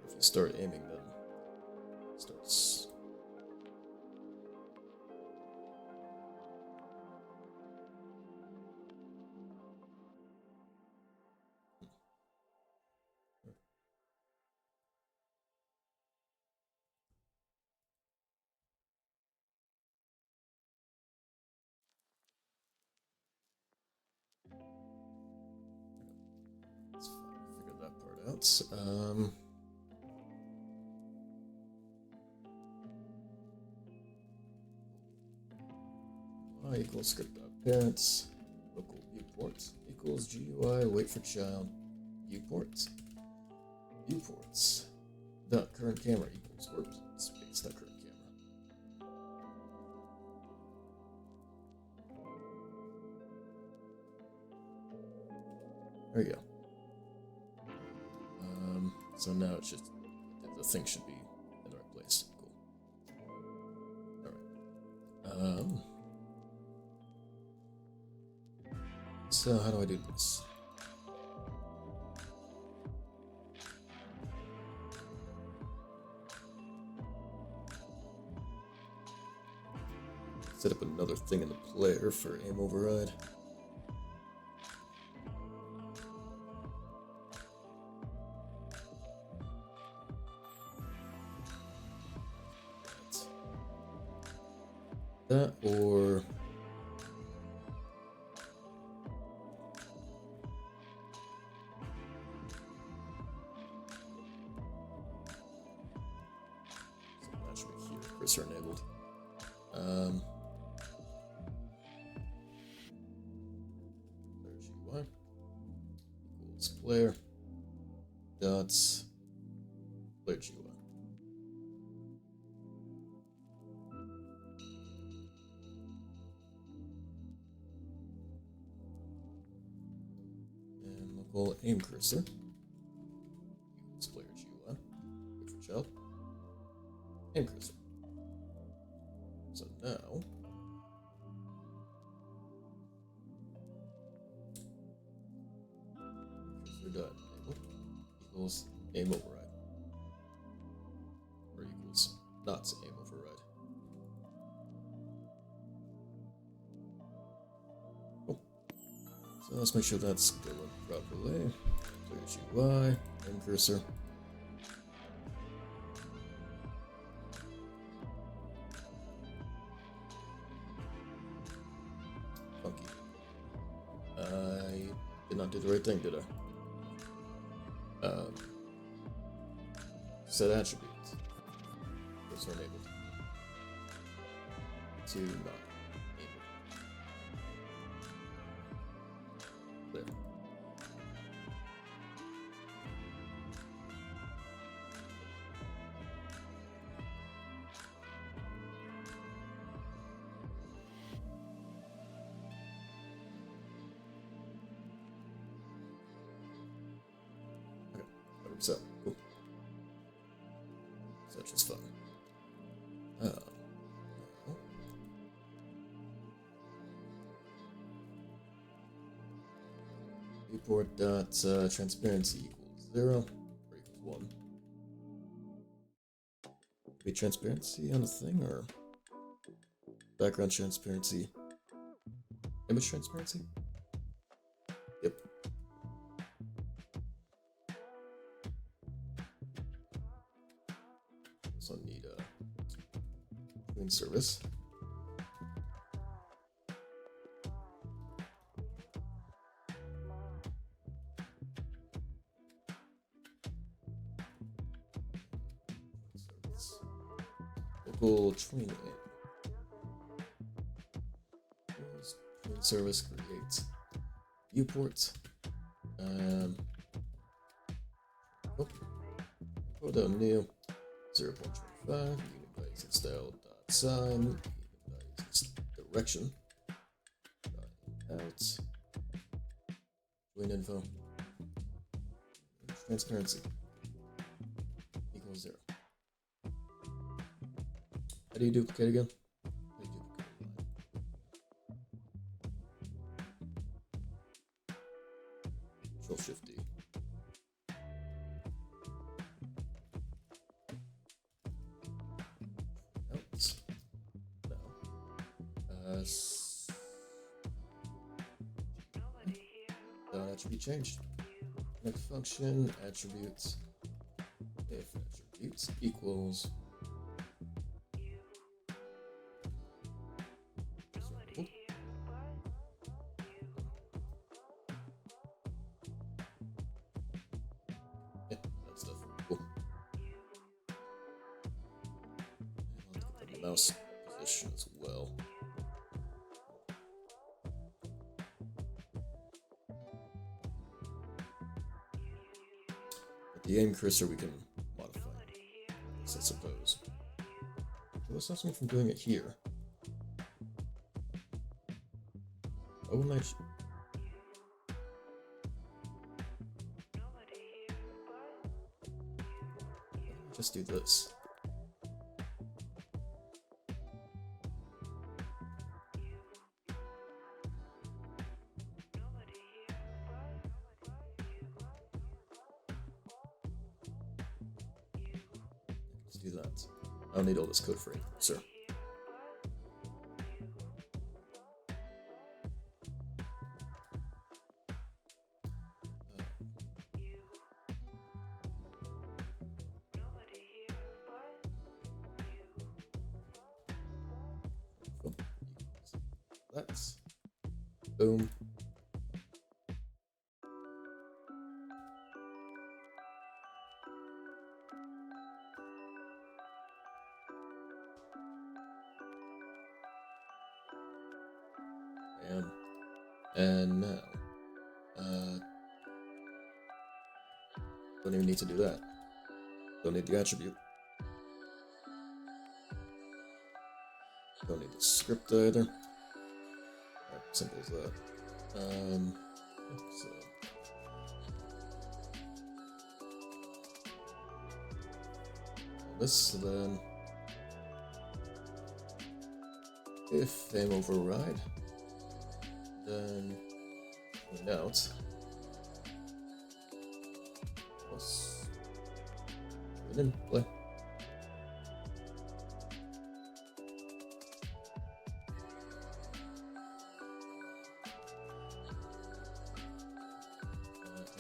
If you start aiming, then it starts. Let's figure that part out. Y equals script.parents local viewports equals GUI wait for child viewports dot current camera equals space dot current camera. There you go. So now it's just the thing should be in the right place. Cool. All right. So how do I do this? Set up another thing in the player for aim override. That or that should be here. Cursor enabled. Player GUI equals player dots player GUI. Local aim cursor equals player GUI. Wait for child. Aim cursor. So now cursor dot enable equals aim override. Or equals not aim override. Cool. So let's make sure that's going properly. Player GUI, aim cursor. Funky. I did not do the right thing, did I? Set attributes. Cursor enabled. To not enabled. There. Okay, that works out. Cool. Such is fun. Viewport dot transparency equals 0 or equals 1. Be transparency on the thing or background transparency, image transparency? Yep. Also need a clean service. Local train train service creates viewports. Hold down new 0.25 unit by exit style dot sign unit by exit direction dot out join info transparency equals 0. How do you duplicate again? Control Shift D. press. Attribute changed. Next function, attributes. If attributes equals. Yeah, that's definitely cool. And the mouse position as well. The aim cursor we can modify, I suppose. So let's stop me from doing it here. Why wouldn't I just do this? Let's do that. I don't need all this code for it, sir. That's boom. And now, don't even need to do that. Don't need the attribute. Don't need the script either. Alright, simple as that. So this, then if aim override, then clean out. Plus, in play.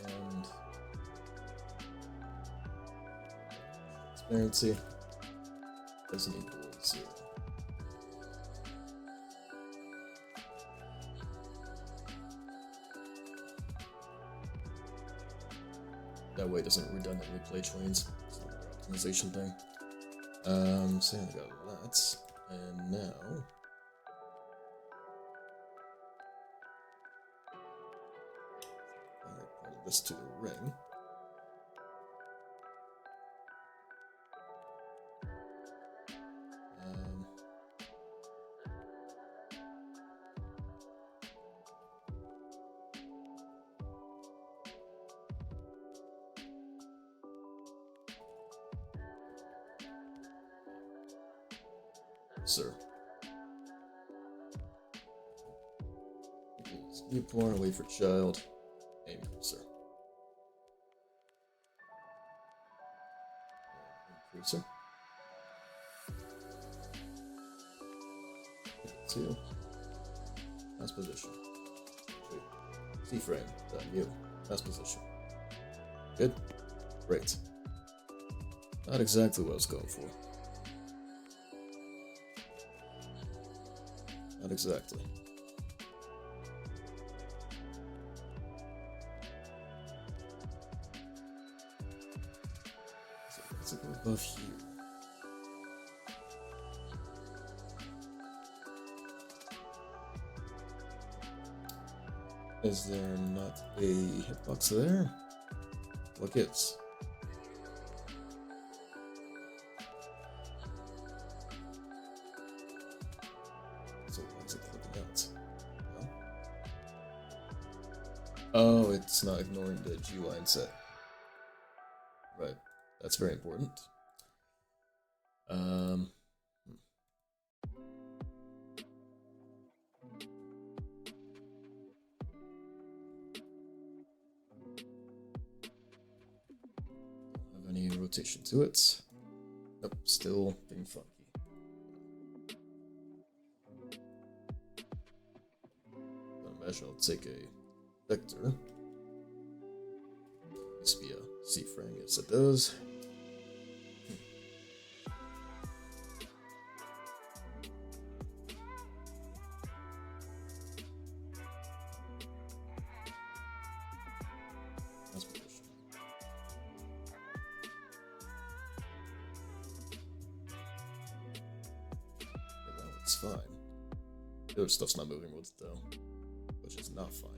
And transparency doesn't equal 0. That way it doesn't redundantly play trains. It's not an optimization thing. So I got that. And now I point this to the ring. Sir. Viewport, wait for child, aim cursor. Aim cursor. 2. Mouse position. C-frame, new. Mouse position. Good? Great. Not exactly what I was going for. Not exactly. So let's go above here. Is there not a hitbox there? What gives? So why is it clicking out? No? Oh, it's not ignoring the GUI inset. Right, that's very important. Any rotation to it? Nope, still being funky. I shall take a vector. Used to be a C-frame, yes it does. That's position. Yeah, that looks fine. The other stuff's not moving with it though, which is not fine.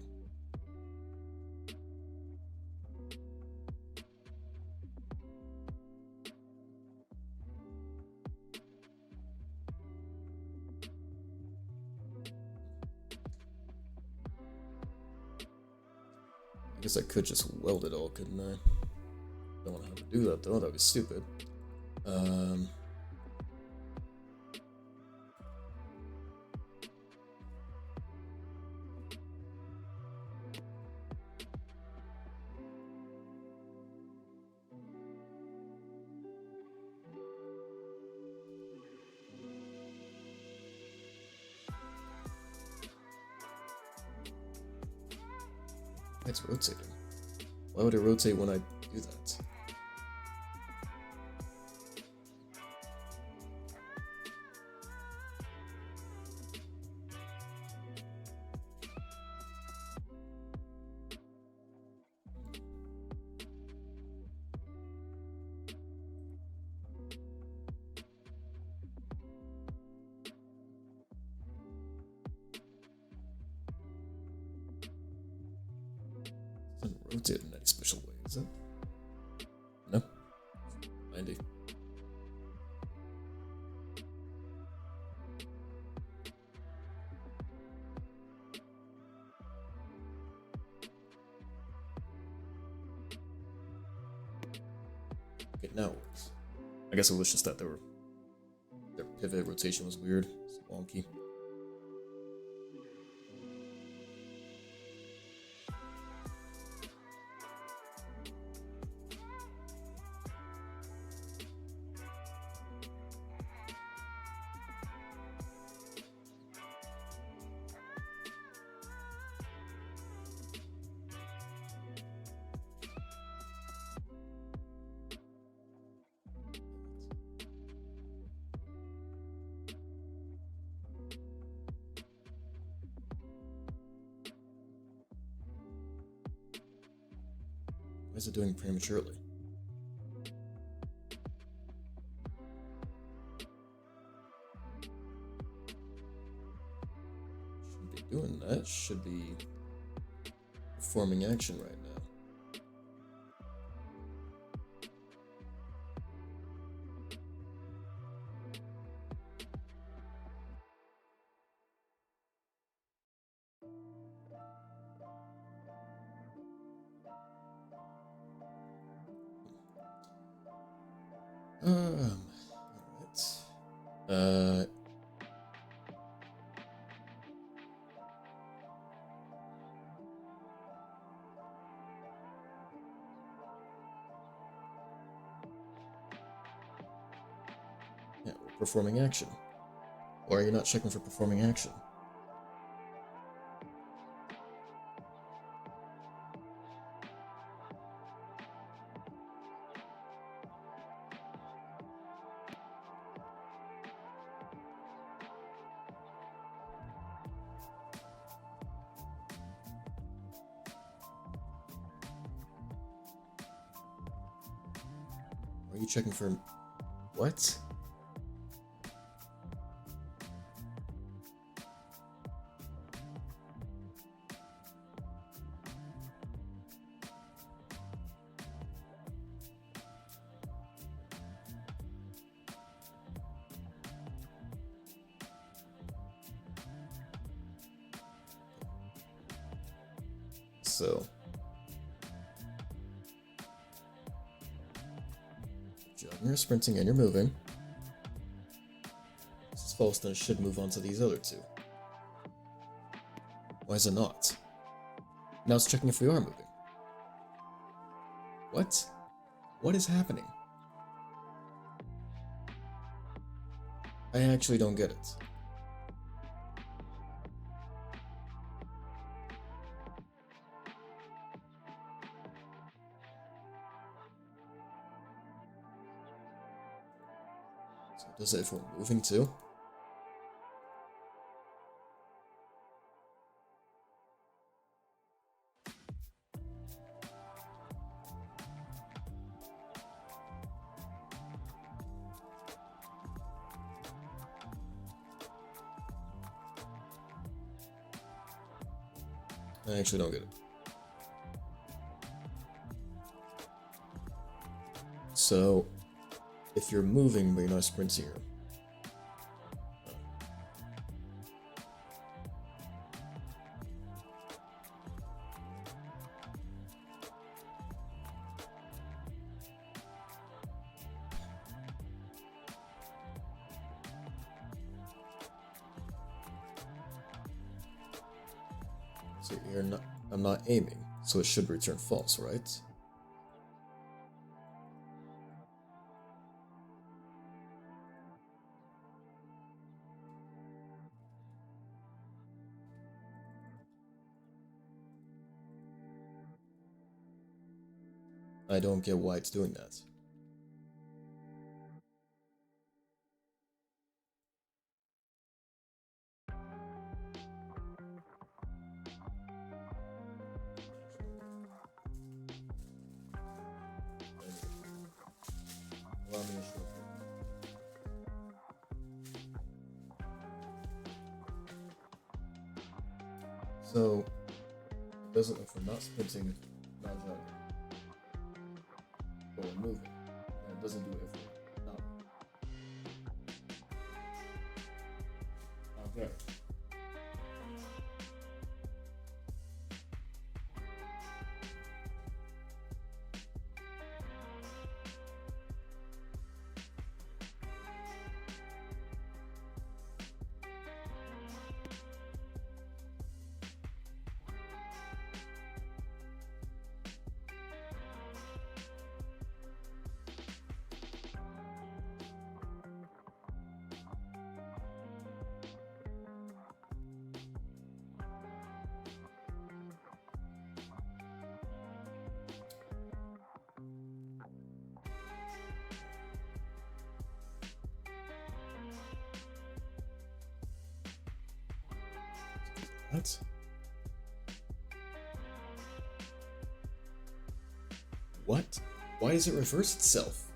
I guess I could just weld it all, couldn't I? Don't want to have to do that though, that'd be stupid. It's rotating. Why would it rotate when I do that? It doesn't rotate in any special way, is it? No? 90. Okay, now it works. I guess it was just that their pivot rotation was weird. It's wonky. What is it doing prematurely? Shouldn't be doing that. Should be performing action right now. Alright. Yeah, we're performing action. Why are you not checking for performing action? Are you checking for what? So you're sprinting and you're moving. This is false, then it should move on to these other two. Why is it not? Now it's checking if we are moving. What? What is happening? I actually don't get it. So it does it if we're moving too? I actually don't get it. So, if you're moving but you're not sprinting here. So you're not, I'm not aiming, so it should return false, right? I don't get why it's doing that. Allow me to show you. So, it doesn't, if we're not sprinting, not jogging, but we're moving, and it doesn't do it if we're not. Okay. What? What? Why does it reverse itself?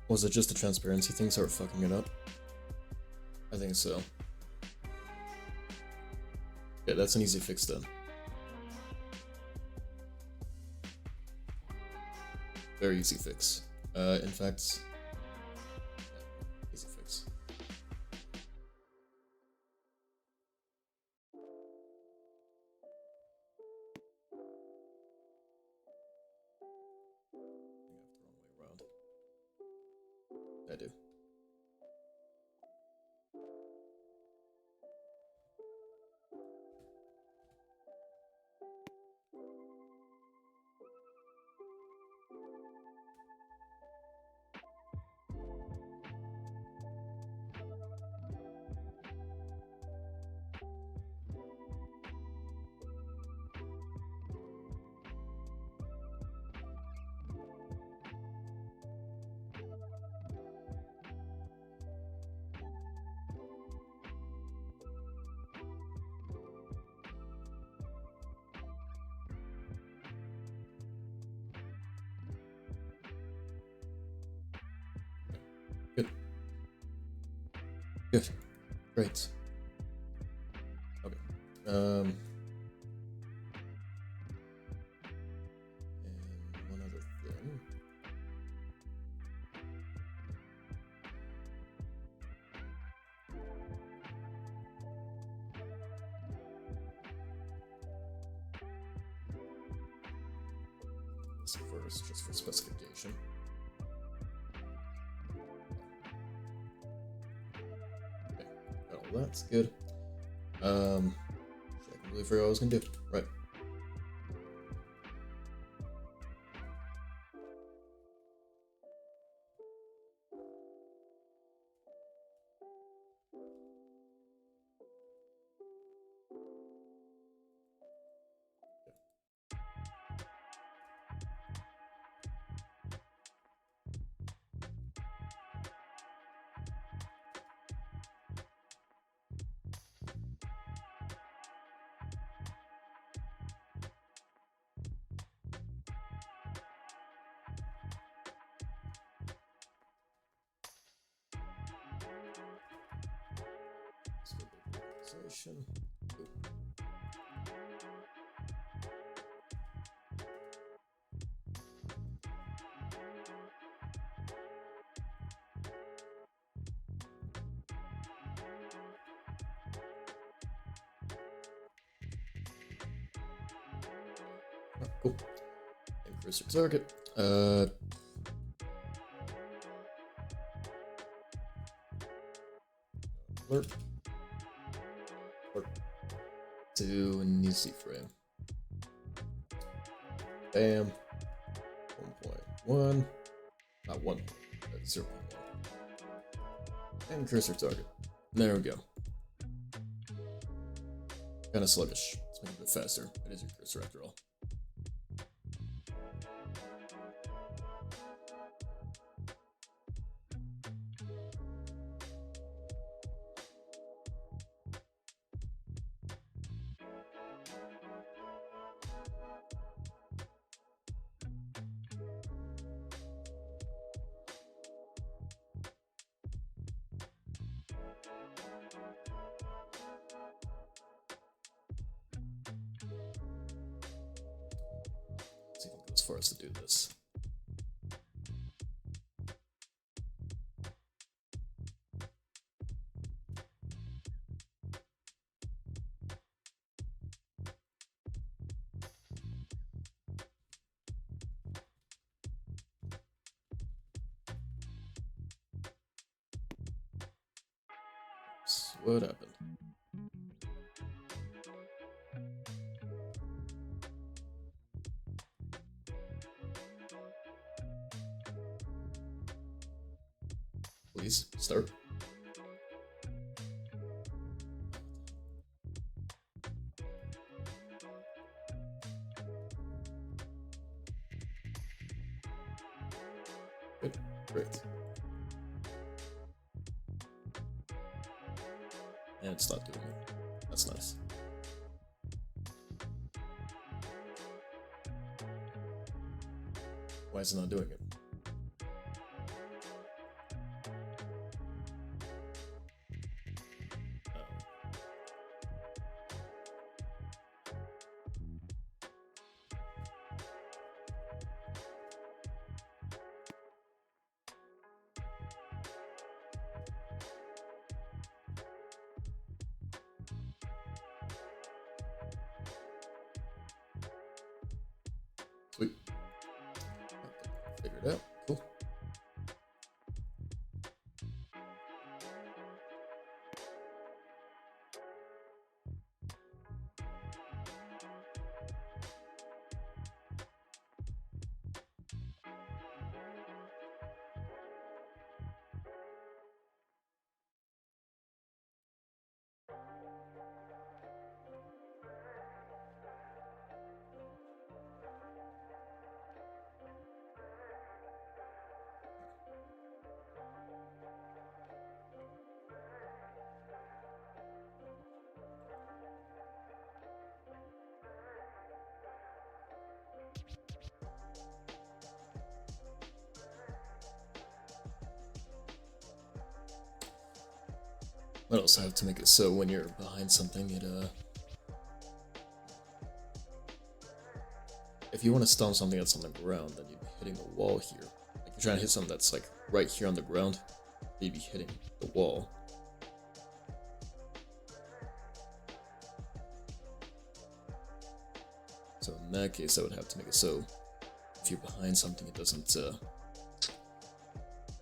Was it just the transparency things that were fucking it up? I think so. Yeah, that's an easy fix then. Very easy fix. In fact, easy fix. I do. Good. Good. Great. Okay. And one other thing. this first, just for specification. Okay, got all that's good. Shit, I completely forgot what I was gonna do. Right. Organization. Oh, cool. Increase your target. Alert. To Nisi frame. Bam. 1.1. Not 1. 0.1. And cursor target. There we go. Kinda sluggish. Let's make it a bit faster. It is your cursor after all. Let's see if it goes for us to do this. Oops, what happened? Please start. Good, great. And it's not doing it. That's nice. Why is it not doing it? Sweet. Figured it out. Cool. But also have to make it so when you're behind something, if you want to stomp something that's on the ground, then you'd be hitting the wall here. Like you're trying to hit something that's like right here on the ground, you'd be hitting the wall. So in that case, I would have to make it so if you're behind something, it doesn't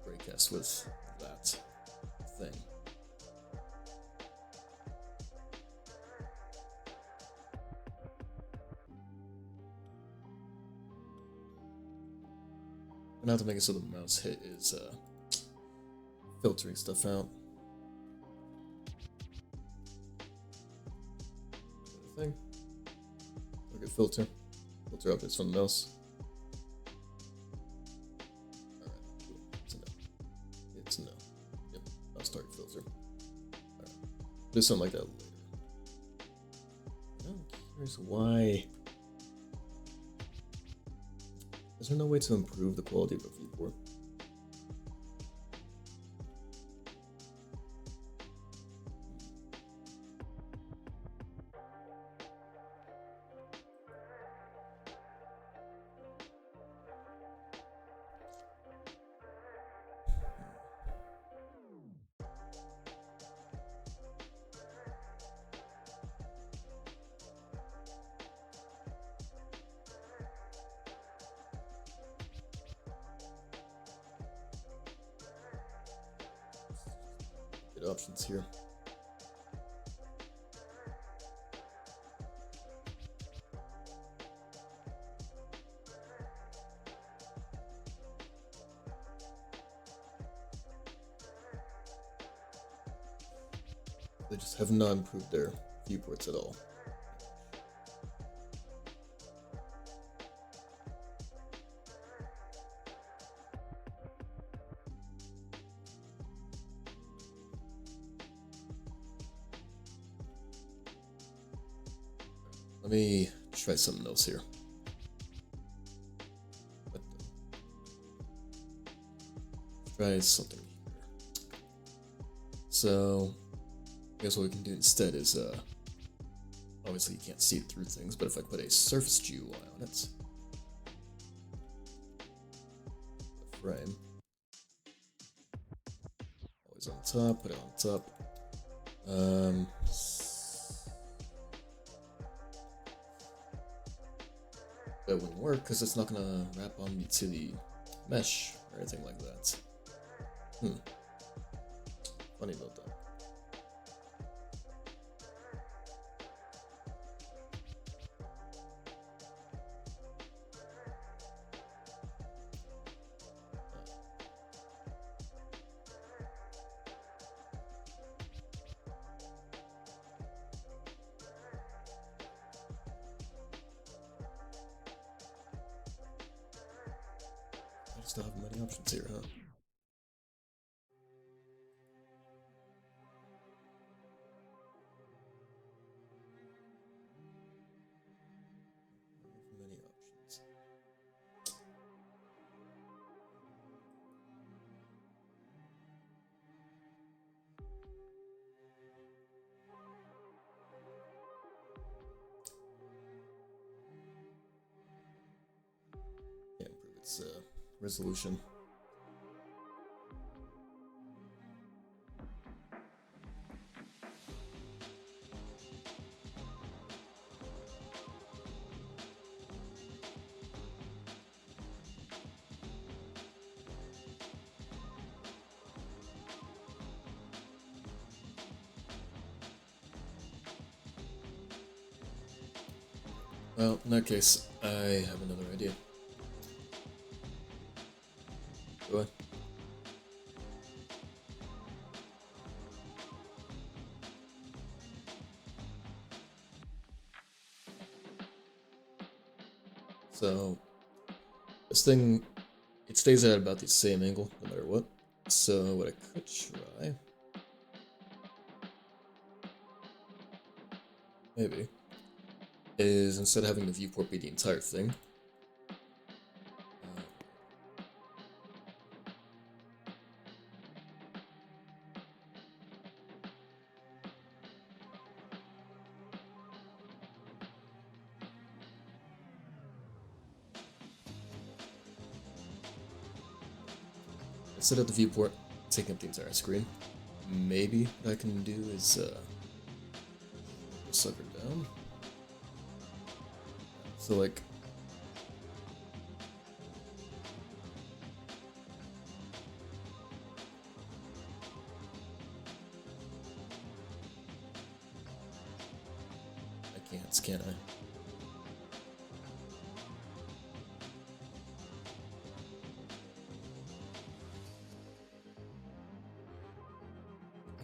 break us with that thing. And now to make it so the mouse hit is filtering stuff out. Thing. Look at filter. Filter updates from the mouse. Alright, cool. It's a no. It's a no. Yep, mouse target filter. Alright. Do something like that later. I'm curious why. Is there no way to improve the quality of a viewport? Good options here. They just have not improved their viewports at all. Let me try something else here. Try something here. So, I guess what we can do instead is, obviously you can't see it through things, but if I put a surface GUI on it, the frame, always on top, put it on top. That wouldn't work because it's not gonna wrap on to the mesh or anything like that. Funny about that. I still have many options here, huh? Many options. Can't improve its resolution. Well, in that case, I have another idea. Do I? So, this thing, it stays at about the same angle no matter what. So what I could try, maybe, is instead of having the viewport be the entire thing, instead of the viewport taking up the entire screen, maybe what I can do is sucker down. So like,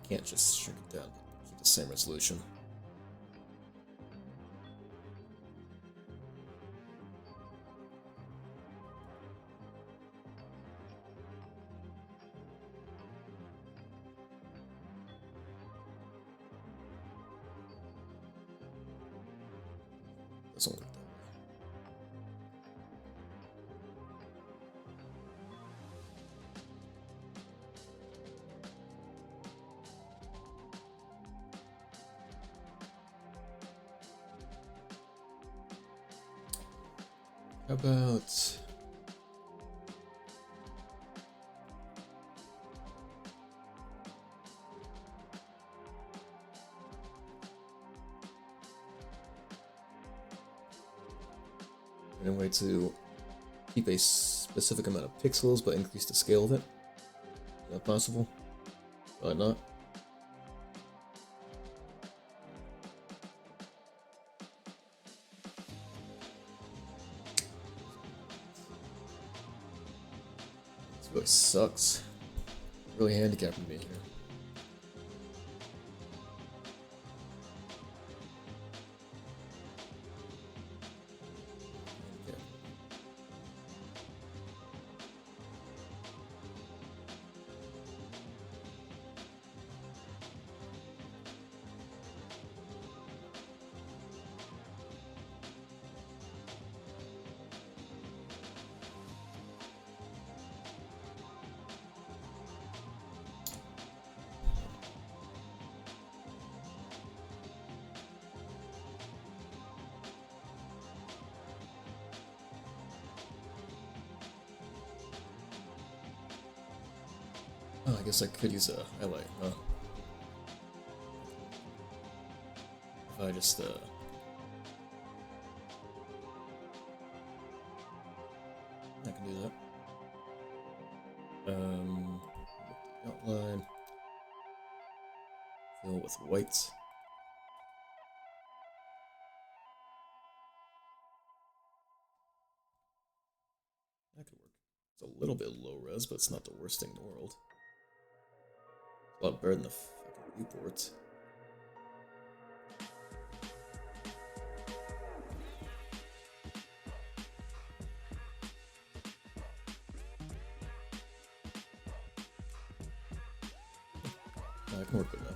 Can't just shrink it down, keep the same resolution. Doesn't work that way. How about any way to keep a specific amount of pixels but increase the scale of it? Is that possible? Probably not. This really sucks. Really handicapping me here. Oh, I guess I could use a highlight, huh? If I just, I can do that. Outline. Fill with white. That could work. It's a little bit low res, but it's not the worst thing in the world. A lot better than the fucking viewport. I can work with that.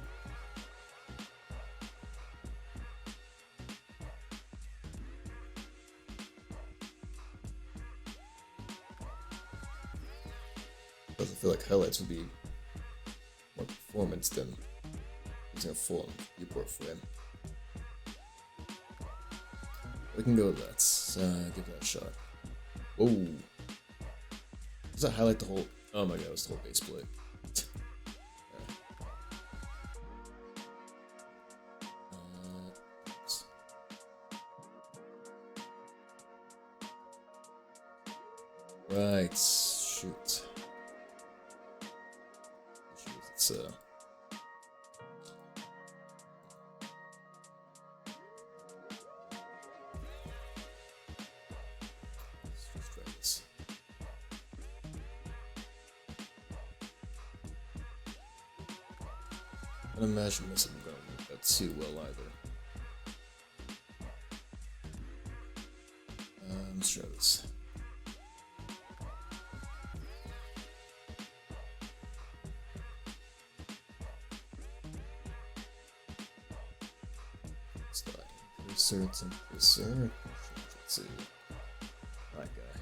Doesn't feel like highlights would be more performance than using a full viewport frame. We can go with that. Give that a shot. Whoa! Does that highlight the whole? Oh my god, it's the whole base plate. Oops. Right. Shoot. It's let's try this. I don't imagine this isn't going to work out too well either. Let's try this. Slide. Insert and preserve. Let's see. That guy.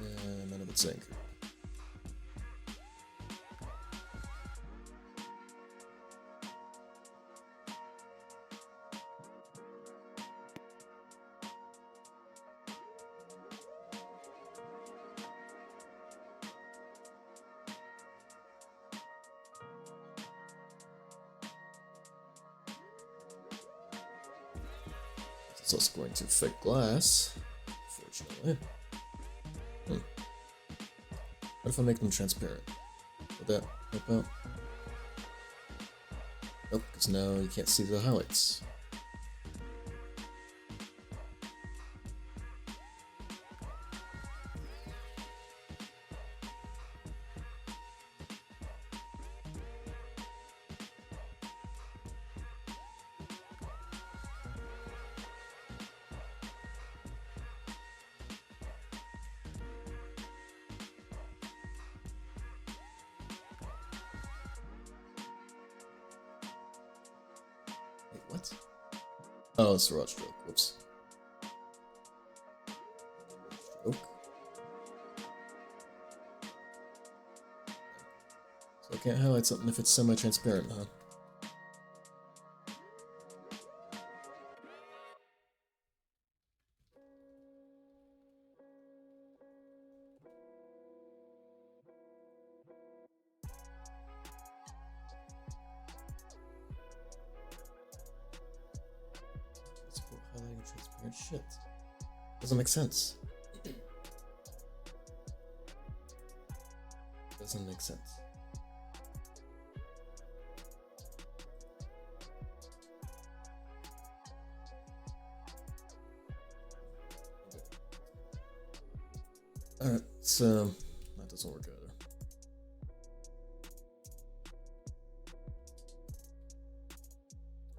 And none of it's anchored. It's also going to fake glass, fortunately. What if I make them transparent? Would that help out? Nope, because now you can't see the highlights. sense. Oh, it's the rod stroke. Whoops. Stroke. So I can't highlight something if it's semi-transparent, huh? Support highlighting transparent shit. Doesn't make sense. Doesn't make sense. Alright, so that doesn't work either.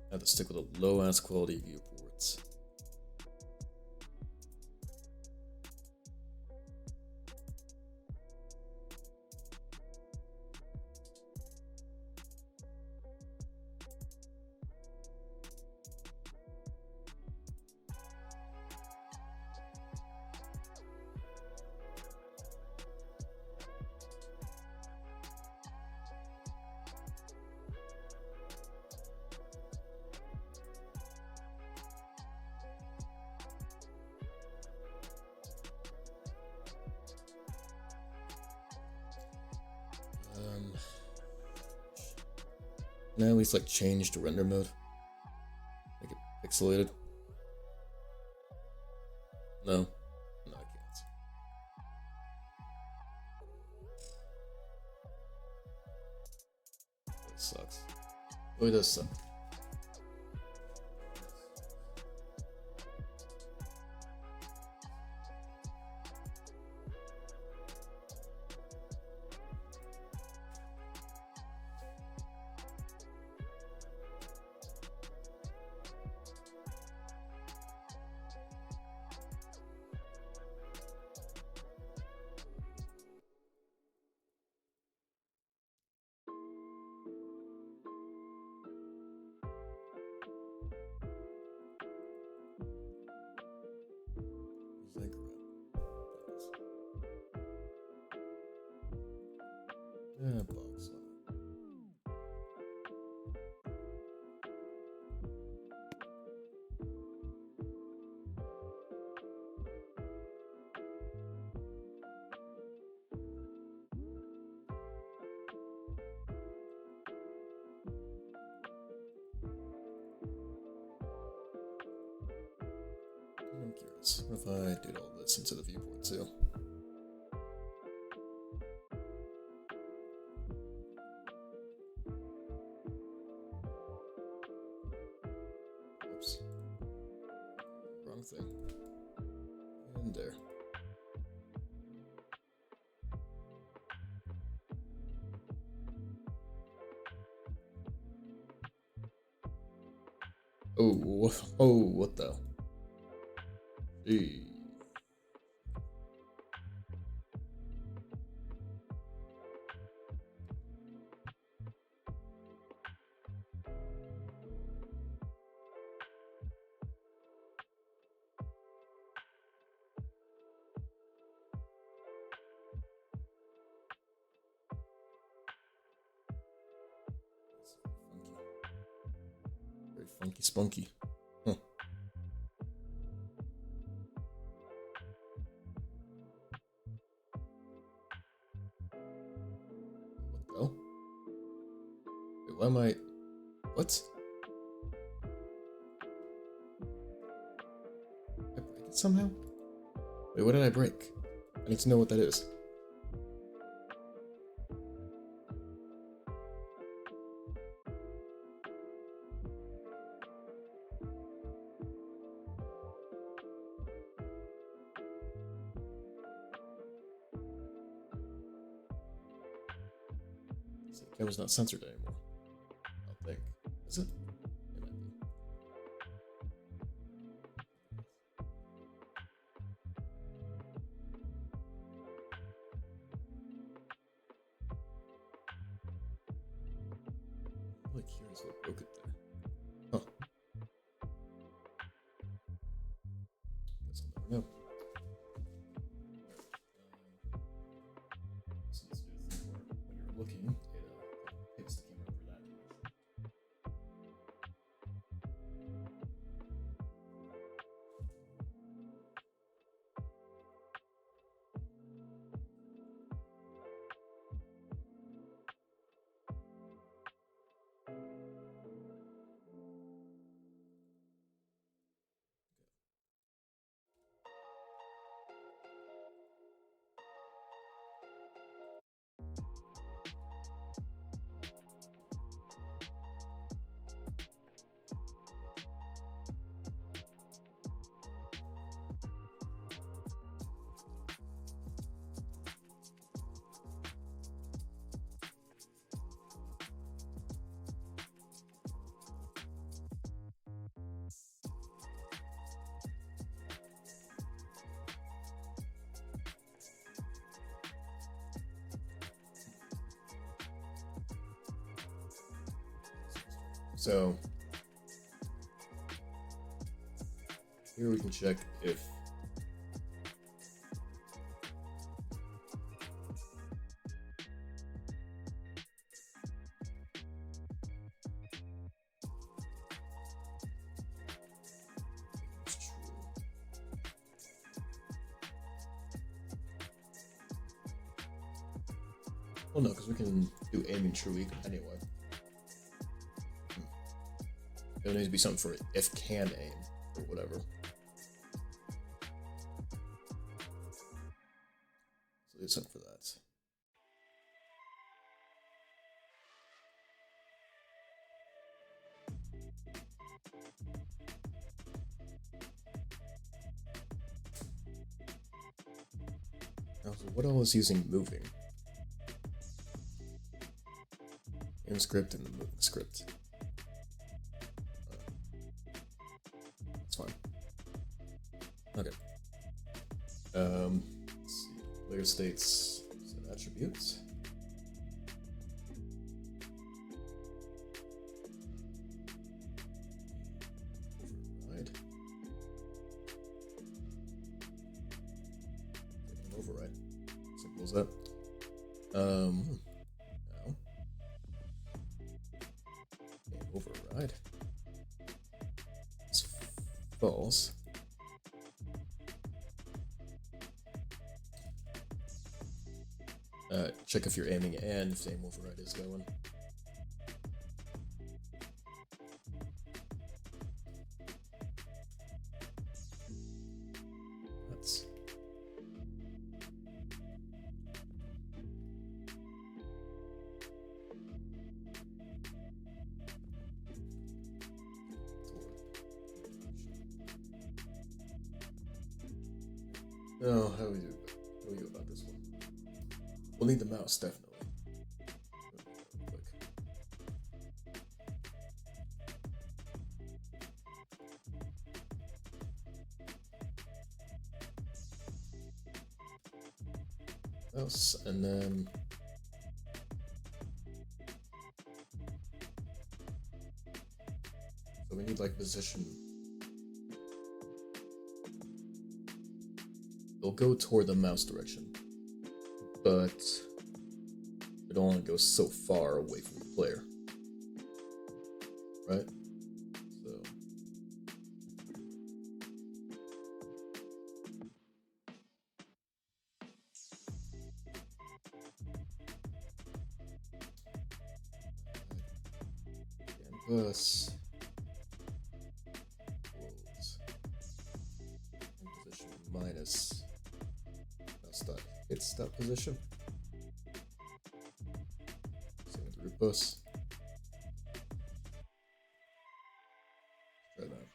I have to stick with a low ass quality viewports. Can I at least like change to render mode? Make it pixelated? No? No, I can't. That sucks. Oh, it does suck. Bugs. I'm curious. What if I did all this into the viewport too? Oops. Wrong thing. And there. Oh, what the? Gee. Very funky spunky. Huh. What the hell? Wait, why am I... What? Did I break it somehow? Wait, what did I break? I need to know what that is. So the camera's not censored anymore. I don't think. Is it? It might be. I'm really curious what broke it there. Huh. never know. So let's do a thing where when you're looking, it takes the camera over that direction. So here we can check if it's true. Well, no, because we can do aiming true equal anyway. There needs to be something for if can aim or whatever. So there's something for that. Also, what all is using moving? In script and the moving script. That's fine. Okay. Let's see. Player states set attributes. Override. Simple as that. Now. Override. It's false. Check if you're aiming and if aim override is going. That's oh, how do we go about this one? We'll need the mouse, definitely. Quick. Mouse, and then so we need like position. It'll go toward the mouse direction, but it only goes so far away from the player, right? So canvas close and position minus mouse dot hits dot position. Same with root bus. Try that.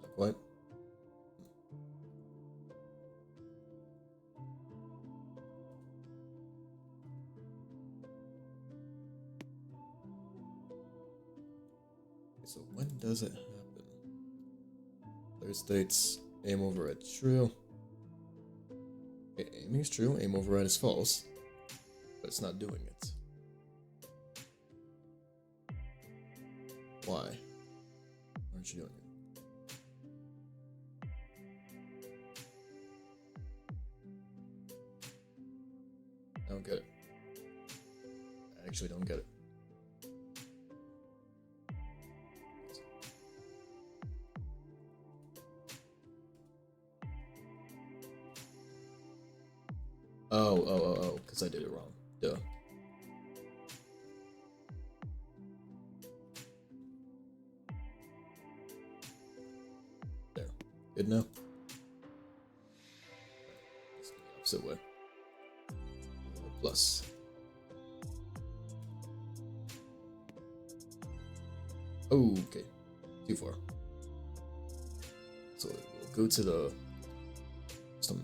Not quite. So when does it happen? Player states aim override true. Okay, aiming is true, aim override is false, but it's not doing it. Why? Why aren't you doing it? I don't get it. I actually don't get it. Oh, because I did it wrong. Duh. There. Good now? Let's go the opposite way. Plus. Okay. Too far. So we'll go to the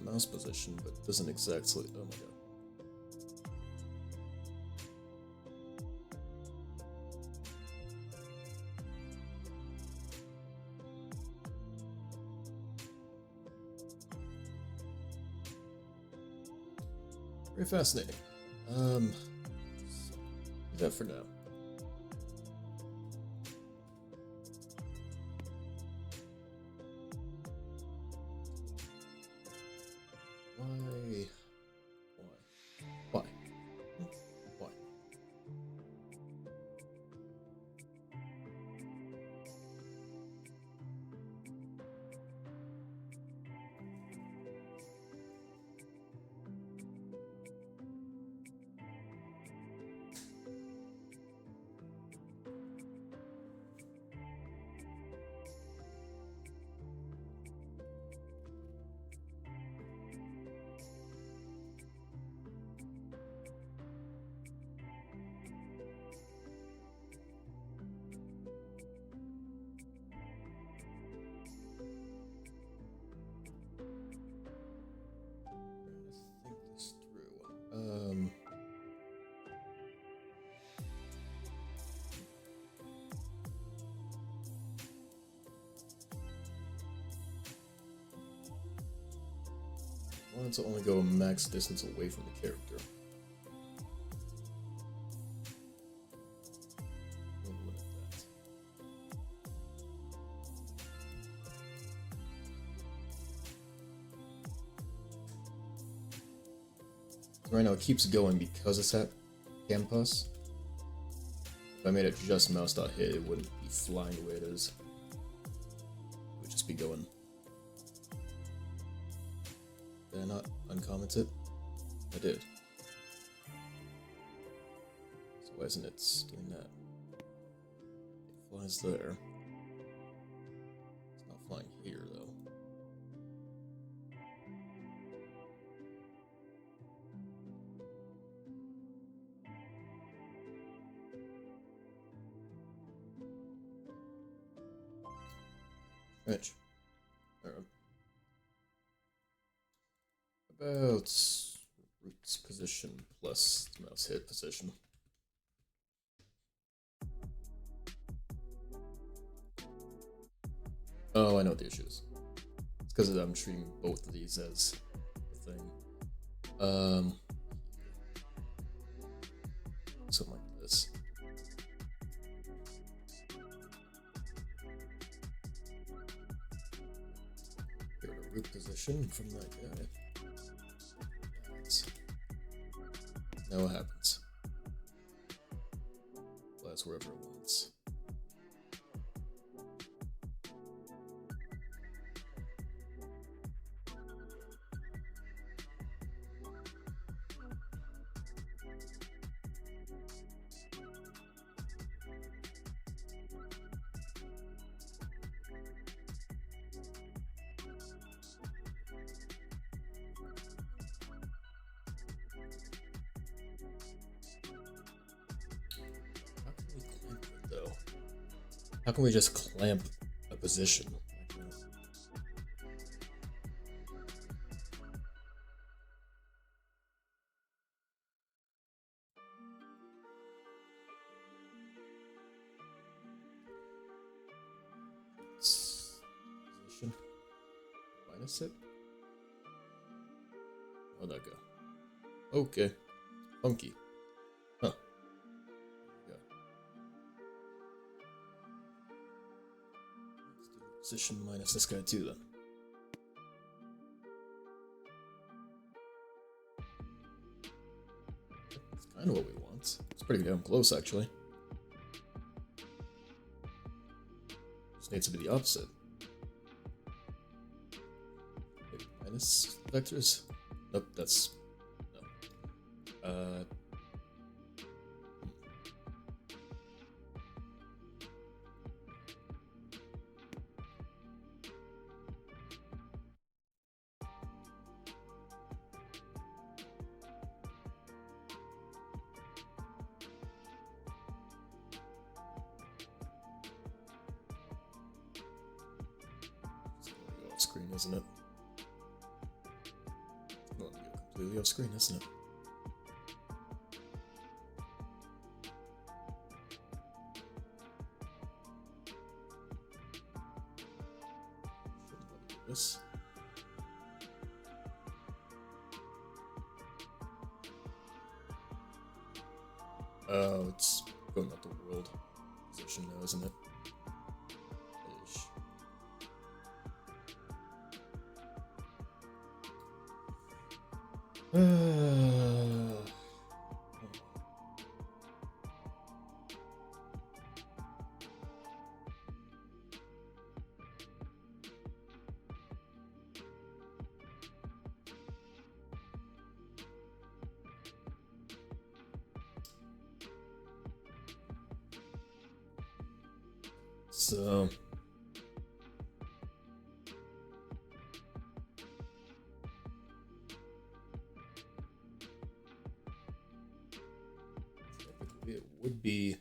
mouse position, but it doesn't exactly. Oh my god. Very fascinating. Do that for now. Why? Why? Think this through. I wanted to only go a max distance away from the character. We'll limit that. So right now it keeps going because it's at campus. If I made it just mouse.hit, it wouldn't be flying the way it is. It would just be going. Did I not uncomment it? I did. So why isn't it doing that? It flies there. It's not flying here though. Rich. About root's position plus mouse hit position. Oh, I know what the issue is. It's because I'm treating both of these as a thing. Something like this. Go to root position from that guy. Now what happens? Flies wherever it wants. How can we just clamp a position? Position. Minus it? How'd that go? Okay. Funky. Huh. Yeah. position minus this guy too then. That's kind of what we want. It's pretty damn close actually. Just needs to be the opposite. Maybe minus vectors? Nope, that's... no. Off screen, isn't it? Well, completely off screen, isn't it? Shouldn't let me do this. Oh, it's going up the world position now, isn't it? Ish. So technically it would be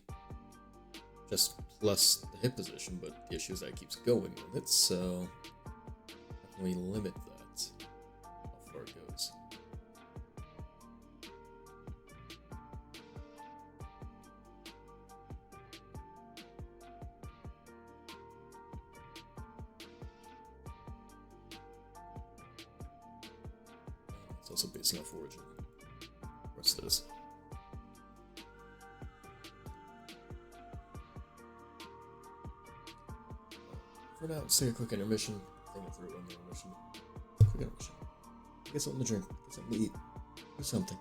just plus the hit position, but the issue is that it keeps going with it, so how can we limit that? How far it goes? It's also basing off origin. What's this? For now, let's take a quick intermission. Thinking through on the intermission. Quick intermission. Get something to drink. Get something to eat. Do something.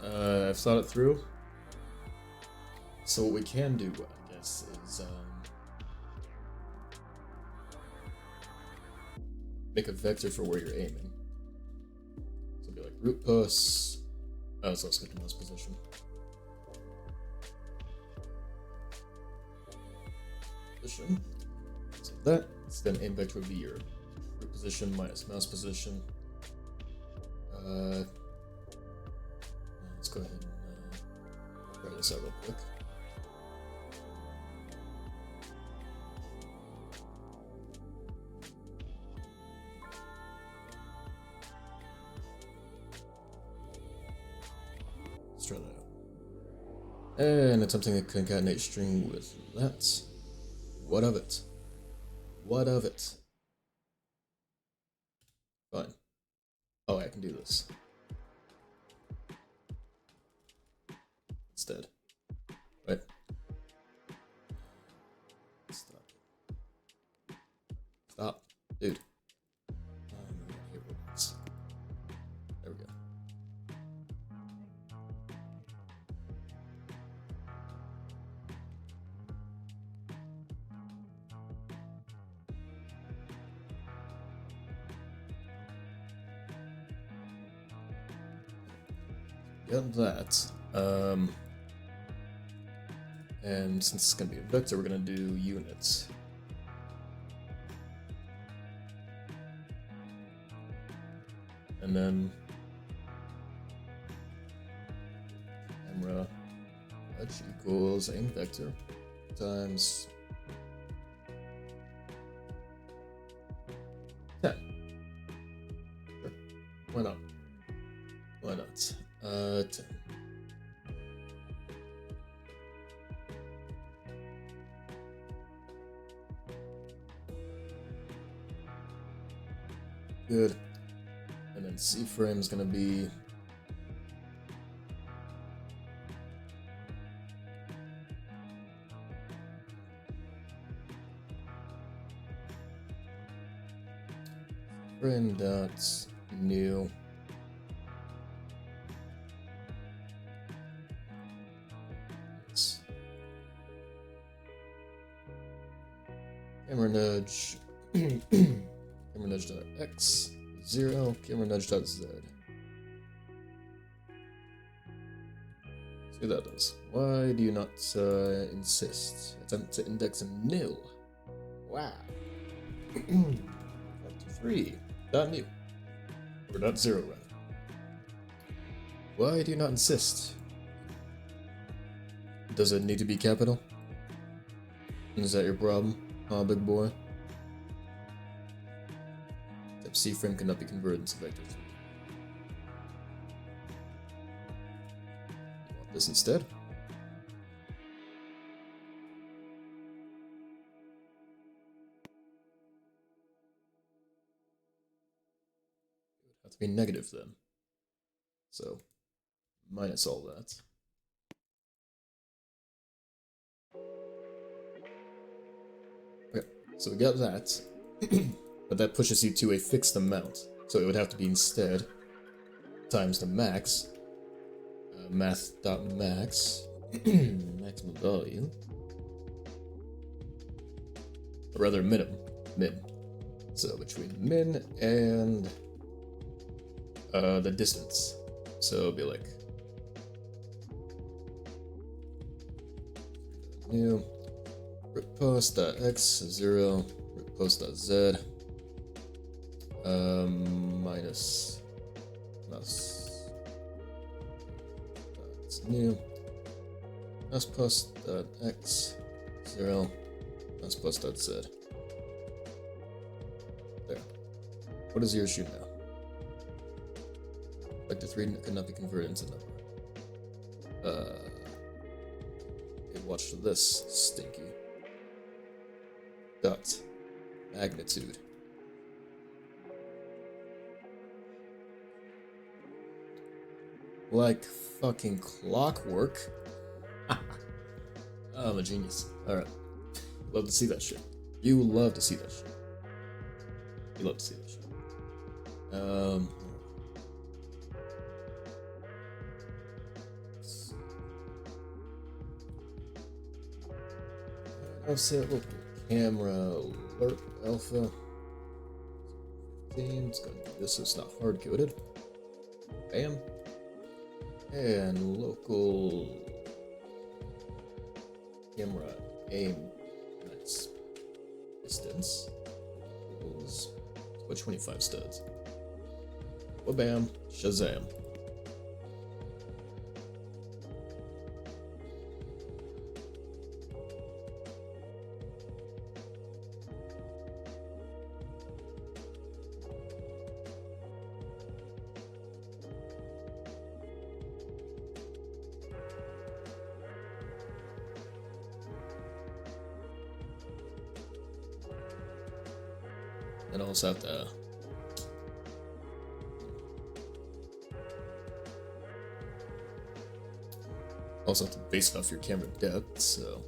I've thought it through. So what we can do, I guess, is make a vector for where you're aiming. So it'll be like root pus. Oh, so let's get to mouse position. So that's then aim vector would be your root position minus mouse position. Let's go ahead and try this out real quick. Let's try that out. And attempting to concatenate string with that. What of it? What of it? Fine. Oh, I can do this. Instead. Right? Stop. Stop. Dude. Here it is. There we go. Got that. And since it's going to be a vector, we're going to do units. And then camera edge equals aim vector times 10. Sure. Why not? Why not? 10. Good. And then C frame is gonna be frame dot new camera nudge camera nudge dot x 0 camera nudge dot z. See what that does. Why do you not insist? Attempt to index a nil. Wow. 3 dot new or dot 0 rather. Why do you not insist? Does it need to be capital? Is that your problem? Huh, big boy? Type C frame cannot be converted into vectors. You want this instead? It would have to be negative then. So, minus all that. Okay, so we got that. But that pushes you to a fixed amount. So it would have to be instead times the max. Math.max. Maximum value. Or rather, minimum. Min. So between min and the distance. So it'll be like new post.x 0 post.z minus that's new post.x 0 post.z. There. What does yours shoot now? Vector 3 cannot be converted into number. Okay, watch this, stinky. Dot. Magnitude. Like fucking clockwork. Oh, I'm a genius. Alright. Love to see that shit. You love to see that shit. You love to see that shit. Offset local camera alert alpha 15. It's going to do this so it's not hard coded. Bam. And local camera aim max distance equals 25 studs. Bam. Shazam. And also have to base it off your camera depth, so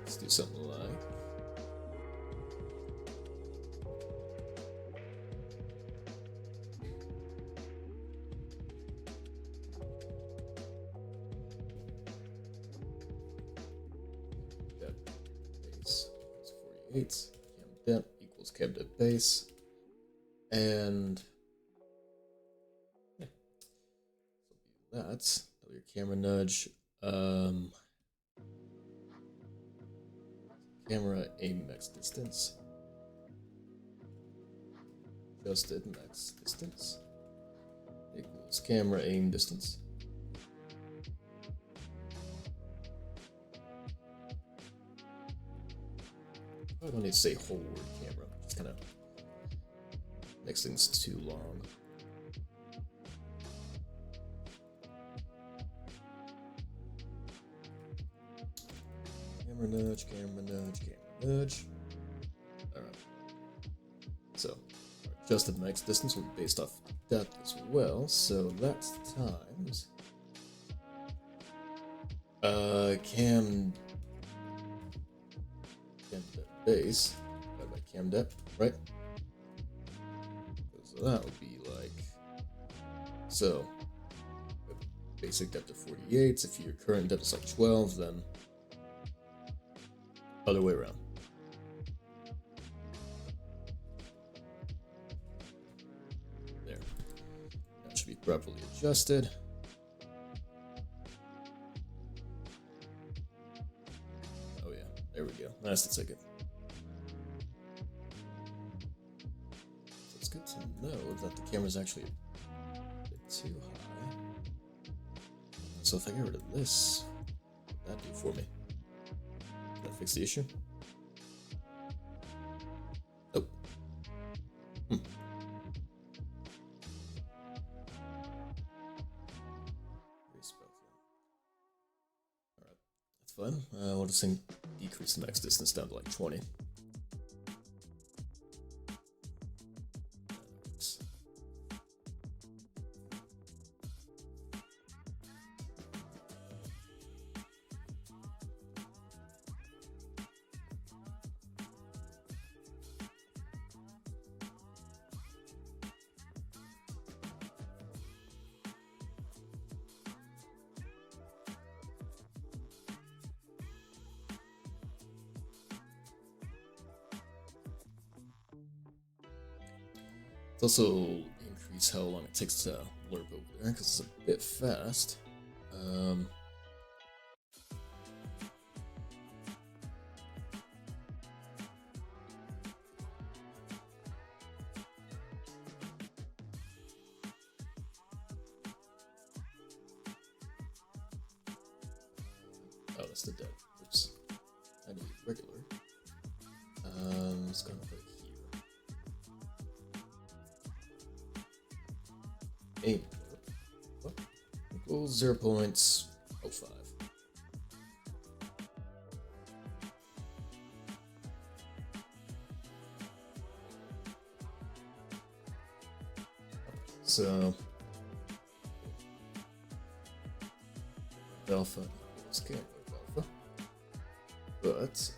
let's do something like depth base is 48. Cam depth equals cam depth base, and yeah, so that's your camera nudge. Camera aim max distance. Adjusted max distance equals camera aim distance. I don't need to say whole word camera. Just kind of makes things too long. Camera nudge, camera nudge, camera nudge. Alright. So, adjusted max distance will be based off depth as well, so that's times cam depth base divided by cam depth, right? So that would be like, so basic depth of 48. If your current depth is like 12, then other way around. There. That should be properly adjusted. Oh yeah, there we go. That's the ticket. So it's good to know that the camera's actually a bit too high. So if I get rid of this, what would that do for me? Did that fix the issue? Nope. Alright, that's fine. We'll just decrease the max distance down to like 20. It's also increase how long it takes to lerp over there because it's a bit fast. Oh, that's the dead. Oops. I need regular. Let's go and put it here. Aim. What? Equals 0.05. So alpha equals camera alpha, but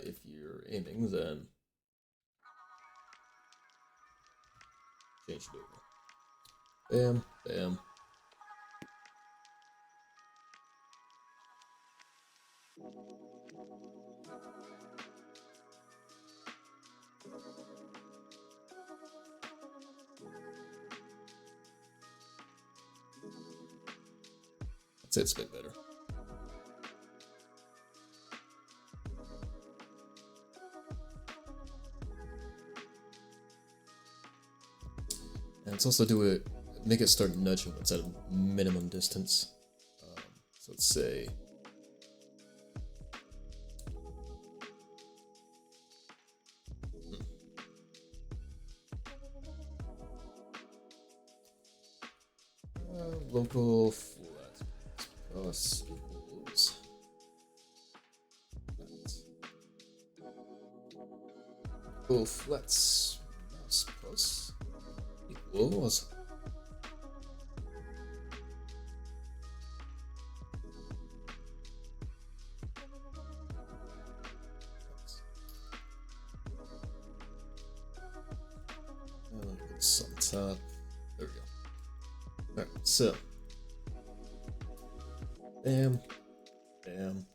if you're aiming, then change it over. Bam, bam. I'd say it's a bit better. And let's also do it, make it start nudging once at a minimum distance. So let's say local flat plus equals local flats mouse plus equals it's on top. There we go. Alright, so bam, bam,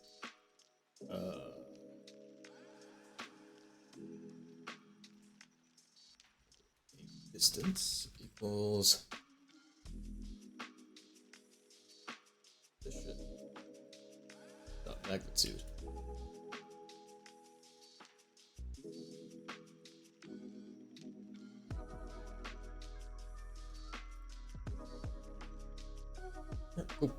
distance equals this shit. Magnitude. Yeah, cool.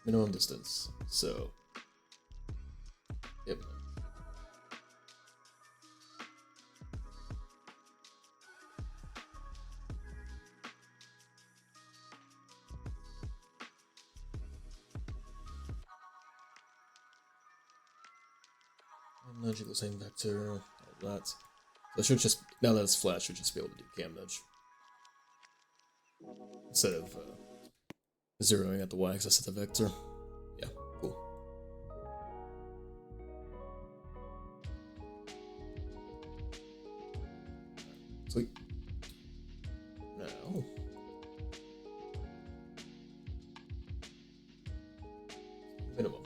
Minimum distance. So, yep. Nudge equals same vector, all that. So it should just, now that it's flat, it should just be able to do cam nudge. Instead of zeroing at the y-axis of the vector. Yeah, cool. Sweet. Now, minimum.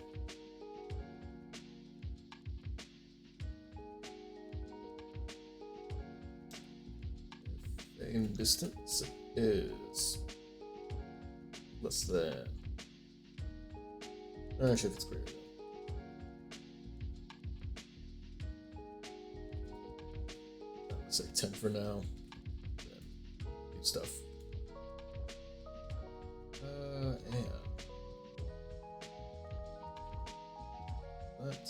Frame distance is less than. Actually, if it's greater than. Let's say 10 for now. Then do stuff. And that.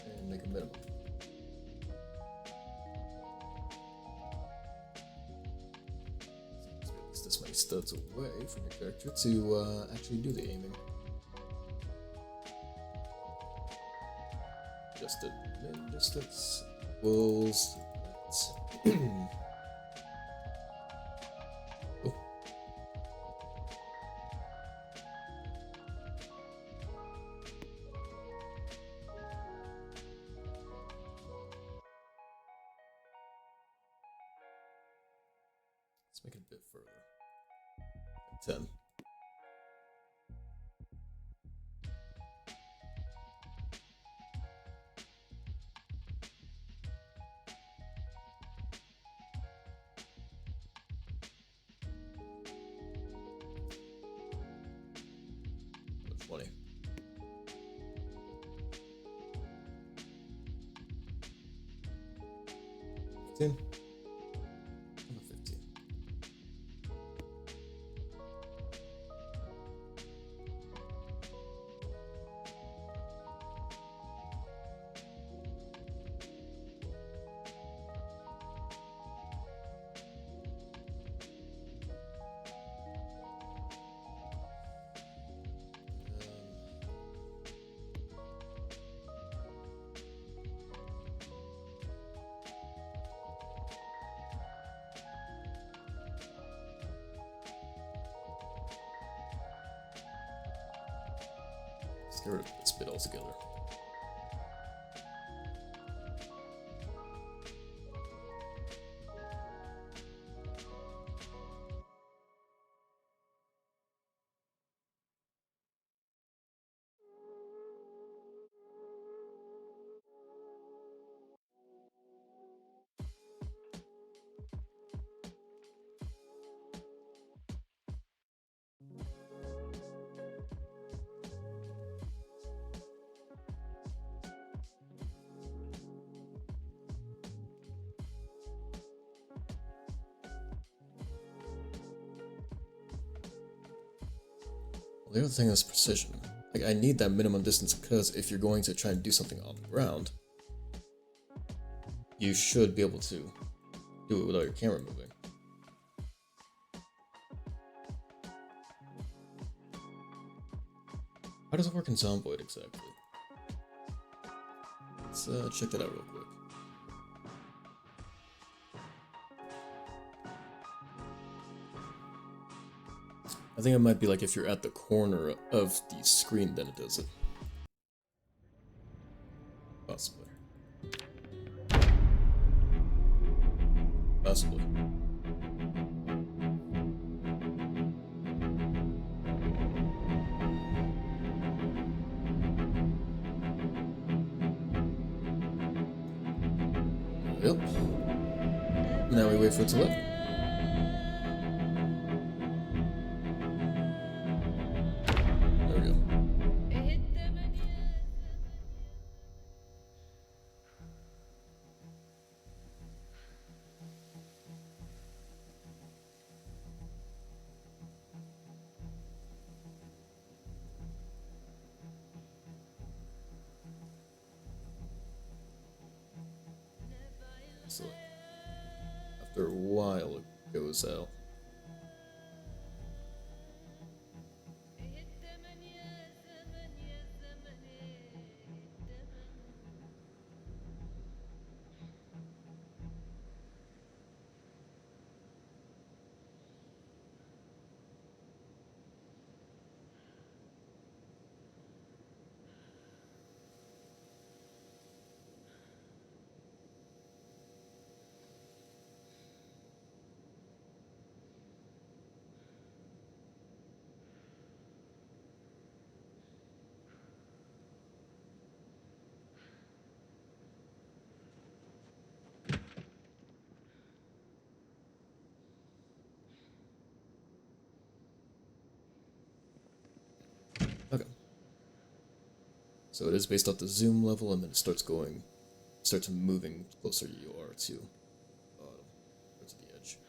And make a minimum. This many studs away from your character to actually do the aiming. Just a min distance equals. Oh. Let's make it a bit further. 10. $20. 15. get rid of this bit altogether. Well, the other thing is precision. Like, I need that minimum distance because if you're going to try and do something on the ground, you should be able to do it without your camera moving. How does it work in Zomboid exactly? Let's check that out real quick. I think it might be like if you're at the corner of the screen, then it does it. Possibly. Possibly. Yep. Now we wait for it to load. There we go. So after a while, it goes out. Okay. So it is based off the zoom level, and then it starts moving closer you are to bottom, or to the edge.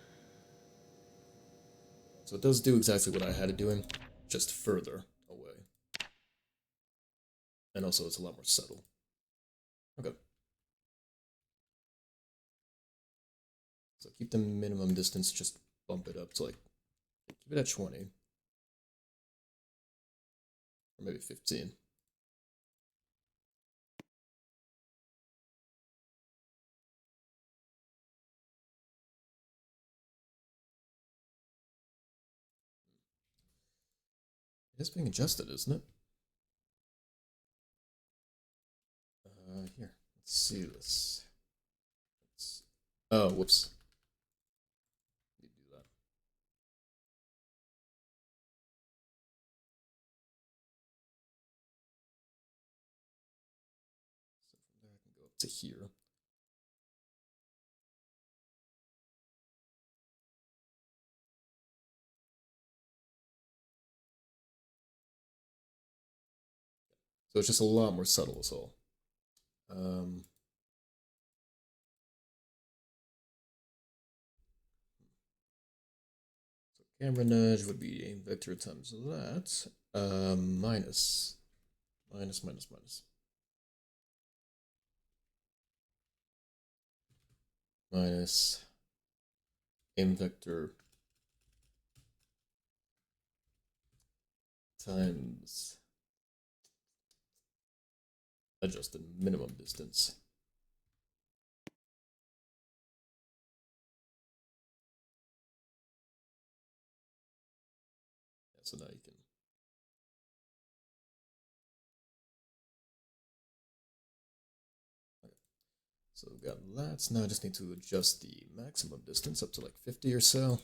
So it does do exactly what I had it doing, just further away. And also it's a lot more subtle. Okay. So keep the minimum distance, just bump it up to like, keep it at 20. Or maybe 15. It is being adjusted, isn't it? Here, let's see this. Oh, whoops. Let me do that. So from there I can go up to here. So it's just a lot more subtle as all. So camera nudge would be aim vector times that. Minus aim vector times adjusted minimum distance. Yeah, so now you can So we've got that. Now I just need to adjust the maximum distance up to like 50 or so.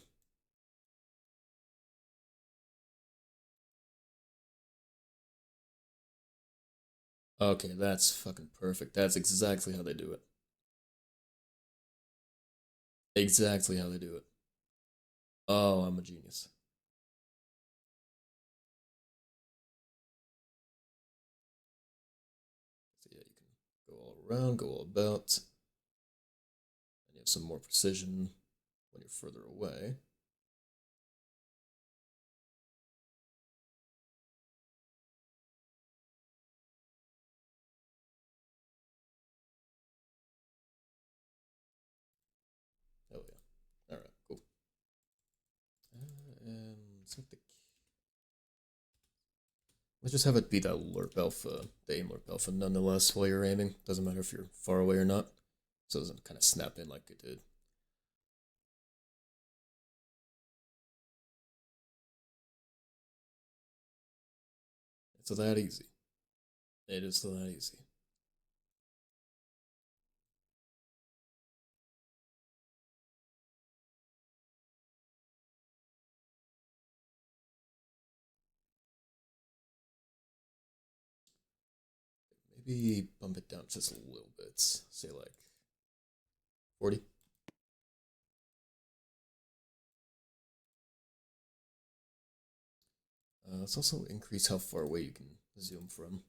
Okay, that's fucking perfect. That's exactly how they do it. Exactly how they do it. Oh, I'm a genius. So yeah, you can go all around, go all about, and you have some more precision when you're further away. Oh yeah. All right, cool. And let's just have it be that lerp alpha, the aim lerp alpha, nonetheless, while you're aiming. Doesn't matter if you're far away or not, so it doesn't kind of snap in like it did. It's that easy. It is that easy. Maybe bump it down just a little bit. Say like 40. Let's also increase how far away you can zoom from.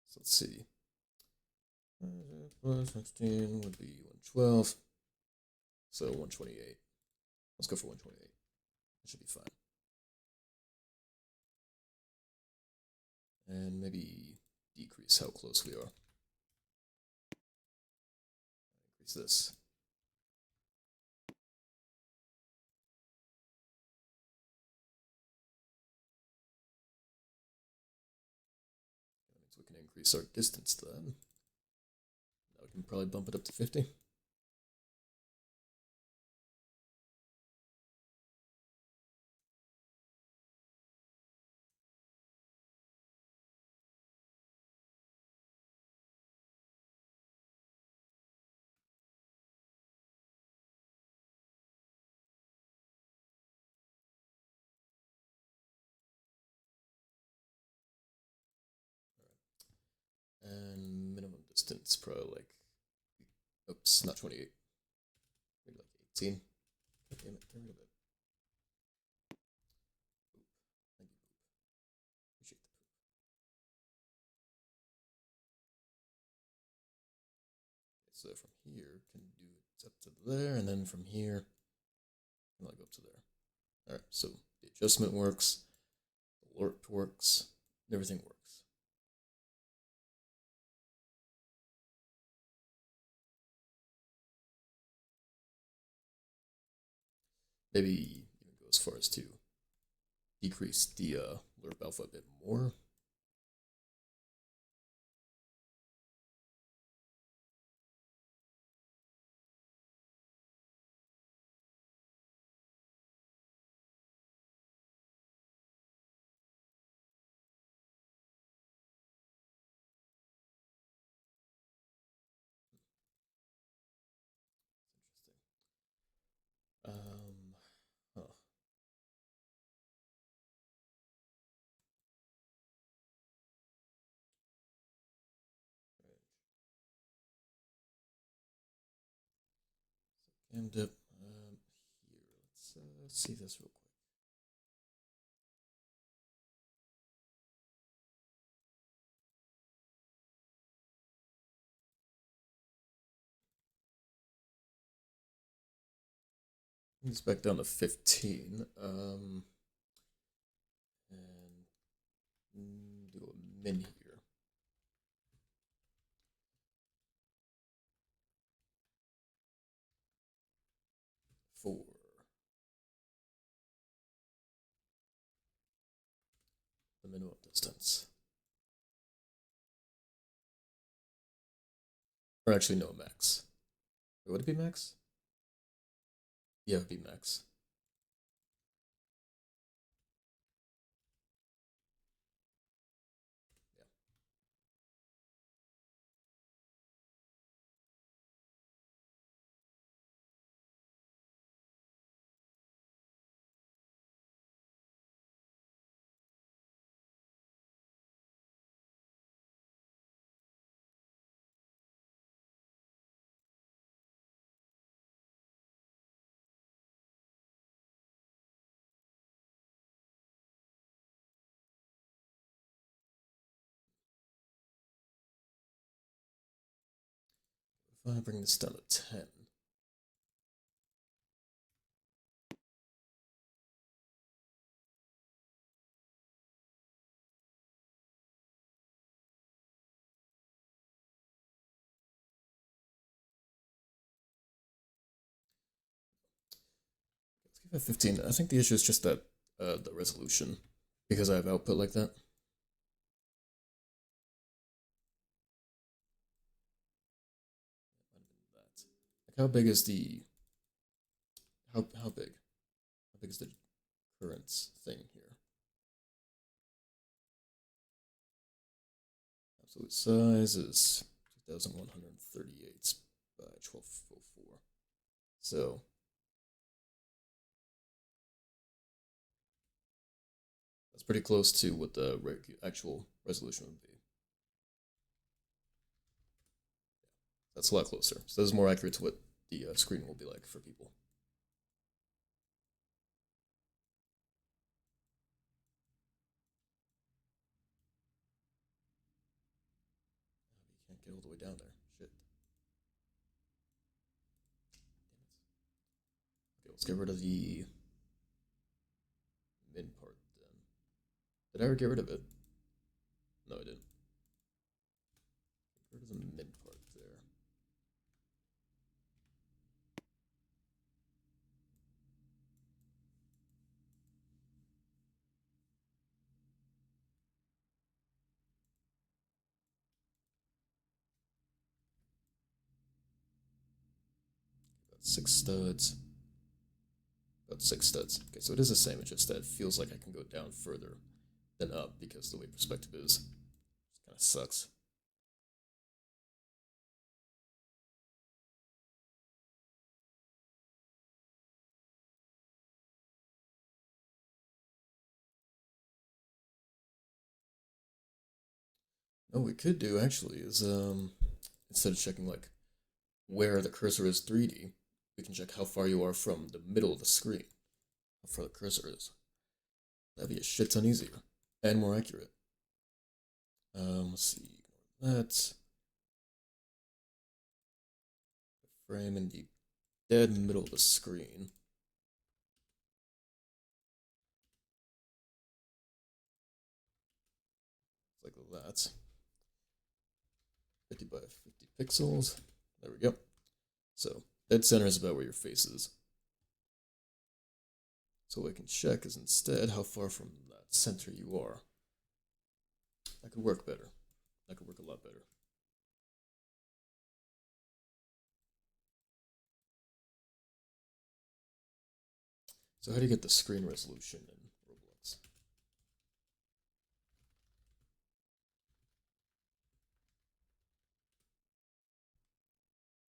So let's see. 16 would be 112. So 128. Let's go for 128. That should be fine. And maybe decrease how close we are. Increase this. That means we can increase our distance then. Now we can probably bump it up to 50. And minimum distance, probably like, oops, not 28. Maybe like 18. God damn it, get rid of it. Poop. Thank you, poop. Appreciate the poop. Okay, so from here, can do it up to there, and then from here, can like go up to there. Alright, so the adjustment works, the alert works, everything works. Maybe even go as far as to decrease the lerp alpha a bit more. Interesting. Huh. And here, let's see this real quick. It's back down to 15. And do a min here. For the minimum distance. Or actually, no, max. Or would it be max? Yeah, it would be max. Yeah. If I bring this down to 10. Let's give it 15. I think the issue is just that the resolution, because I have output like that. Like how big is the how big? How big is the current thing here? Absolute size is 2138 by 1204. So that's pretty close to what the actual resolution would be. That's a lot closer. So this is more accurate to what the screen will be like for people. You can't get all the way down there. Shit. Okay, let's get rid of the mid part then. Did I ever get rid of it? No, I didn't. Get rid of the mid part there. About 6 studs. About 6 studs. Okay, so it is the same, it's just that it feels like I can go down further than up because the way perspective is. It kind of sucks. No, what we could do actually is instead of checking like where the cursor is 3D, we can check how far you are from the middle of the screen. How far the cursor is. That'd be a shit ton easier and more accurate. Let's see. That's the frame in the dead middle of the screen. Like that. 50 by 50 pixels. There we go. So dead center is about where your face is. So what I can check is instead how far from that center you are. That could work better. That could work a lot better. So how do you get the screen resolution in Roblox?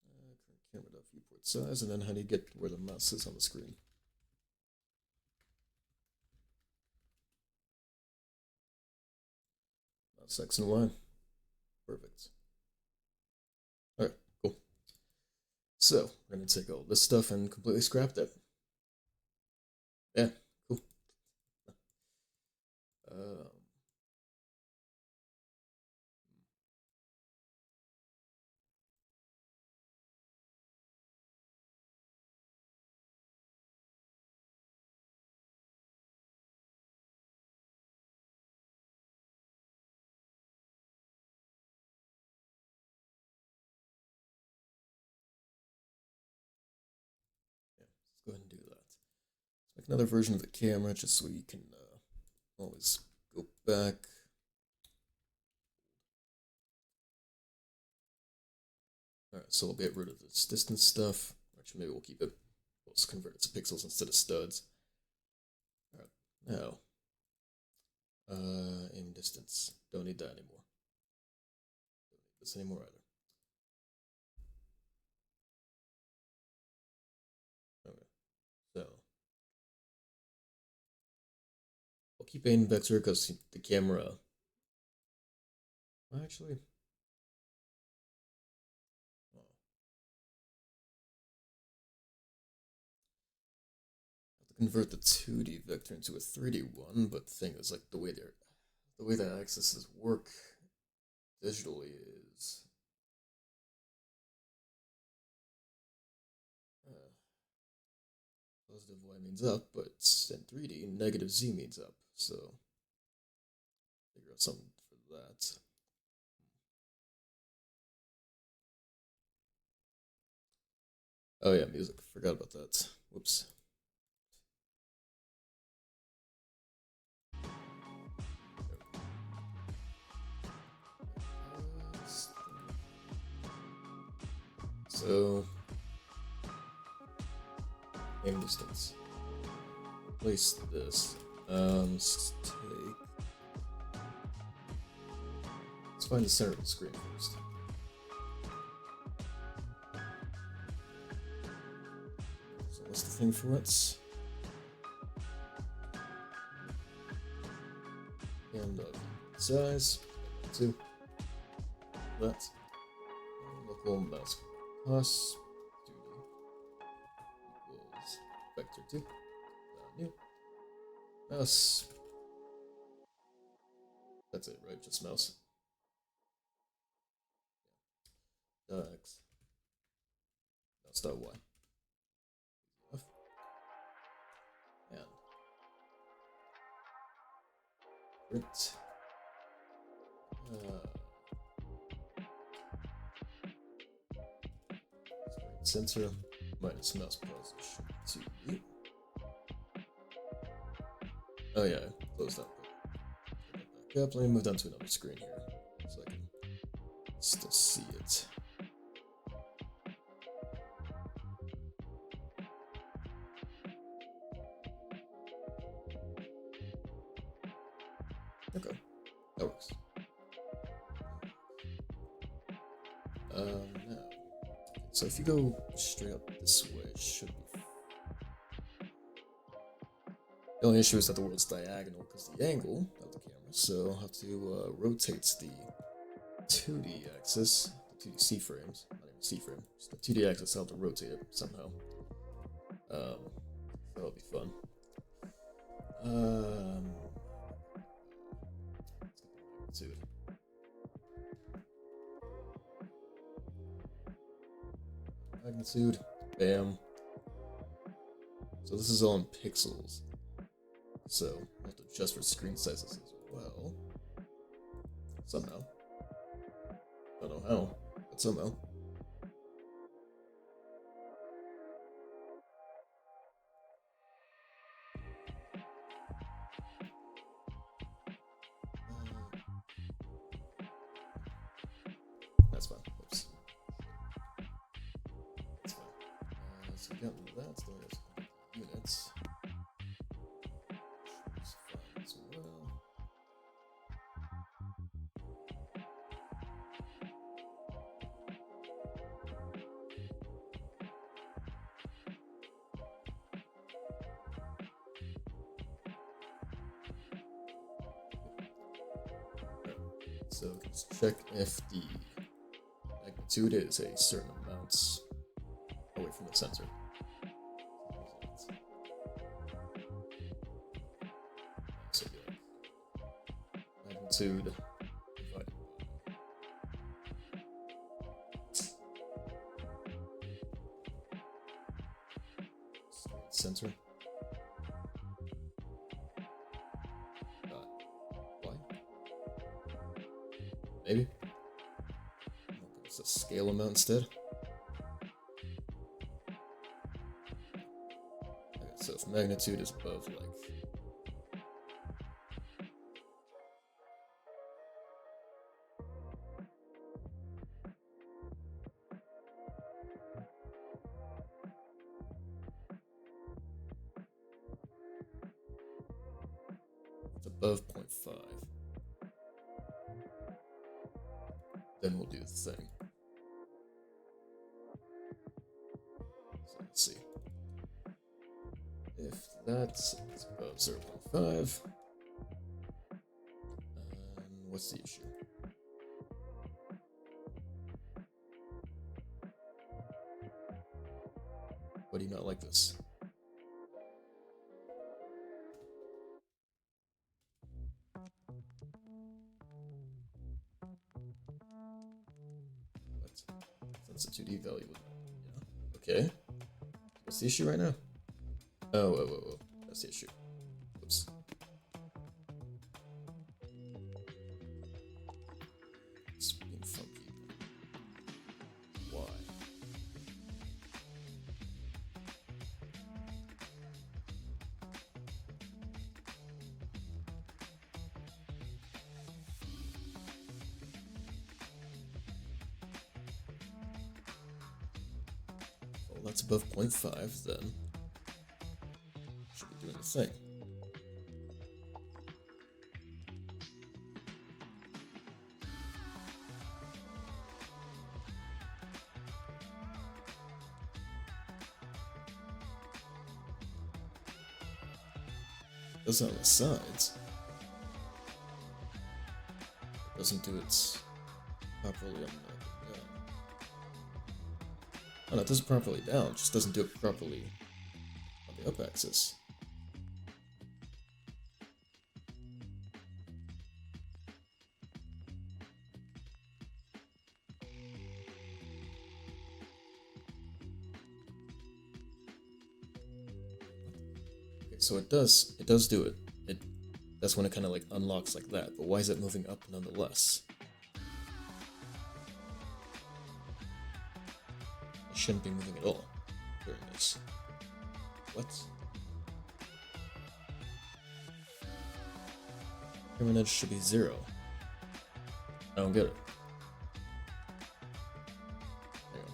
Current camera dot viewport size, and then how do you get where the mouse is on the screen? Mouse X and Y. Perfect. All right, cool. So we're gonna take all this stuff and completely scrap that. Yeah, cool. Um, yeah, let's go ahead and do that. Let's make another version of the camera just so you can always go back. All right, so we'll get rid of this distance stuff. Actually, maybe we'll keep it. Let's convert it to pixels instead of studs. All right, now aim distance. Don't need that anymore. Don't need this anymore either. Okay, so I'll keep aim vector because the camera. Actually, oh, I have to convert the 2D vector into a 3D one. But the thing is, like the way that axes work digitally is Y means up, but in 3D, negative Z means up. So figure out something for that. Oh yeah, music. Forgot about that. Whoops. So, aim distance. Place this. Let's find the center of the screen first. So what's the thing for it? And size. 2. That. Local mouse plus 2D equals vector 2. New. Mouse. That's it, right? Just mouse. X. Mouse dot Y. F. And print. Sensor minus mouse position 2D. Oh yeah, close that. Back up. Let me move down to another screen here so I can still see it. Okay, that works. Now, so if you go straight up this way, it should be. The only issue is that the world's diagonal because the angle of the camera, so I'll have to rotate the 2D axis, the 2D C frames, not even C frame, just the 2D axis. I'll have to rotate it somehow. That'll be fun. Magnitude. Magnitude, bam. So this is all in pixels. So I'll have to adjust for screen sizes as well. Somehow. I don't know how, but somehow. That's fine. Oops. That's fine. So we got that. Still has units. It's fine as well. So let's check if the magnitude is a certain amount away from the sensor. So magnitude divided by sensor. Maybe. It's a scale amount instead. Okay, so if magnitude is above like it's above 0.5. Then we'll do the thing. So let's see. If that's above 0.5, what's the issue? Why do you not like this? That's a 2D value. Yeah. Okay. What's the issue right now? Oh, whoa, whoa, whoa. That's the issue. Oops. It's being funky. Why? Well, that's above 0.5, then. Should be doing the thing. Does it on the sides. It doesn't do it properly on the down. Oh no, it does it properly down, it just doesn't do it properly on the up axis. Okay, so it does do it. That's when it kind of like unlocks like that, but why is it moving up nonetheless? It shouldn't be moving at all during this. What? Camera edge should be 0. I don't get it. Hang on.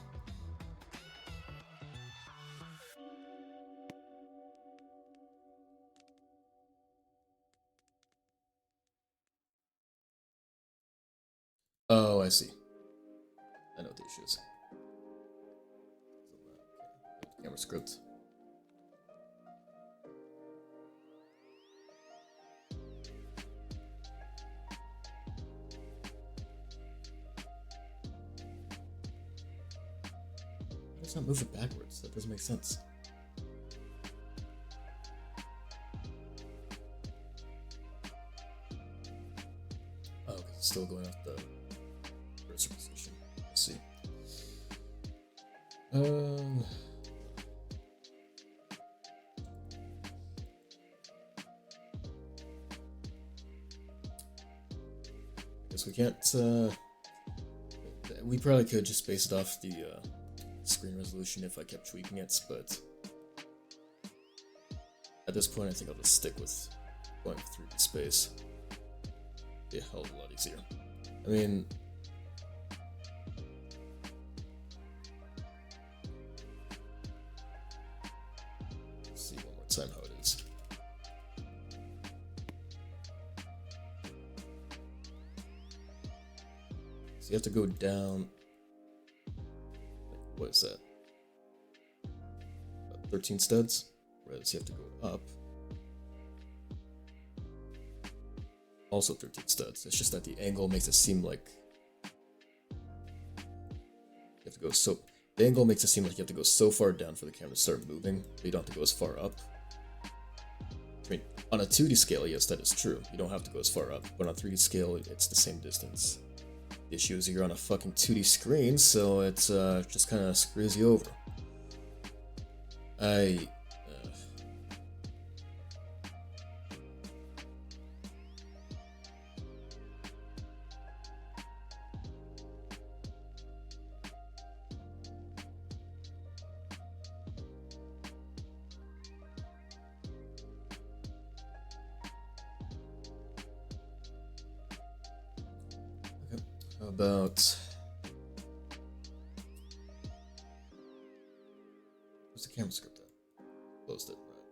Oh, I see. I know what the issue is. Camera script. Why does not move it backwards? That doesn't make sense. Oh, because it's still going off the cursor position. Let's see. Guess we can't, we probably could just base it off the, screen resolution if I kept tweaking it, but at this point I think I'll just stick with going for 3D space. Be a hell of a lot easier. I mean, let's see one more time how it is. So you have to go down. What is that? 13 studs? Whereas you have to go up. Also 13 studs. It's just that the angle makes it seem like you have to go so. The angle makes it seem like you have to go so far down for the camera to start moving, but you don't have to go as far up. I mean, on a 2D scale, yes, that is true. You don't have to go as far up, but on a 3D scale, it's the same distance. The issue is you're on a fucking 2D screen, so it's just kind of screws you over. How about... Where's the camera script at? Closed it, right.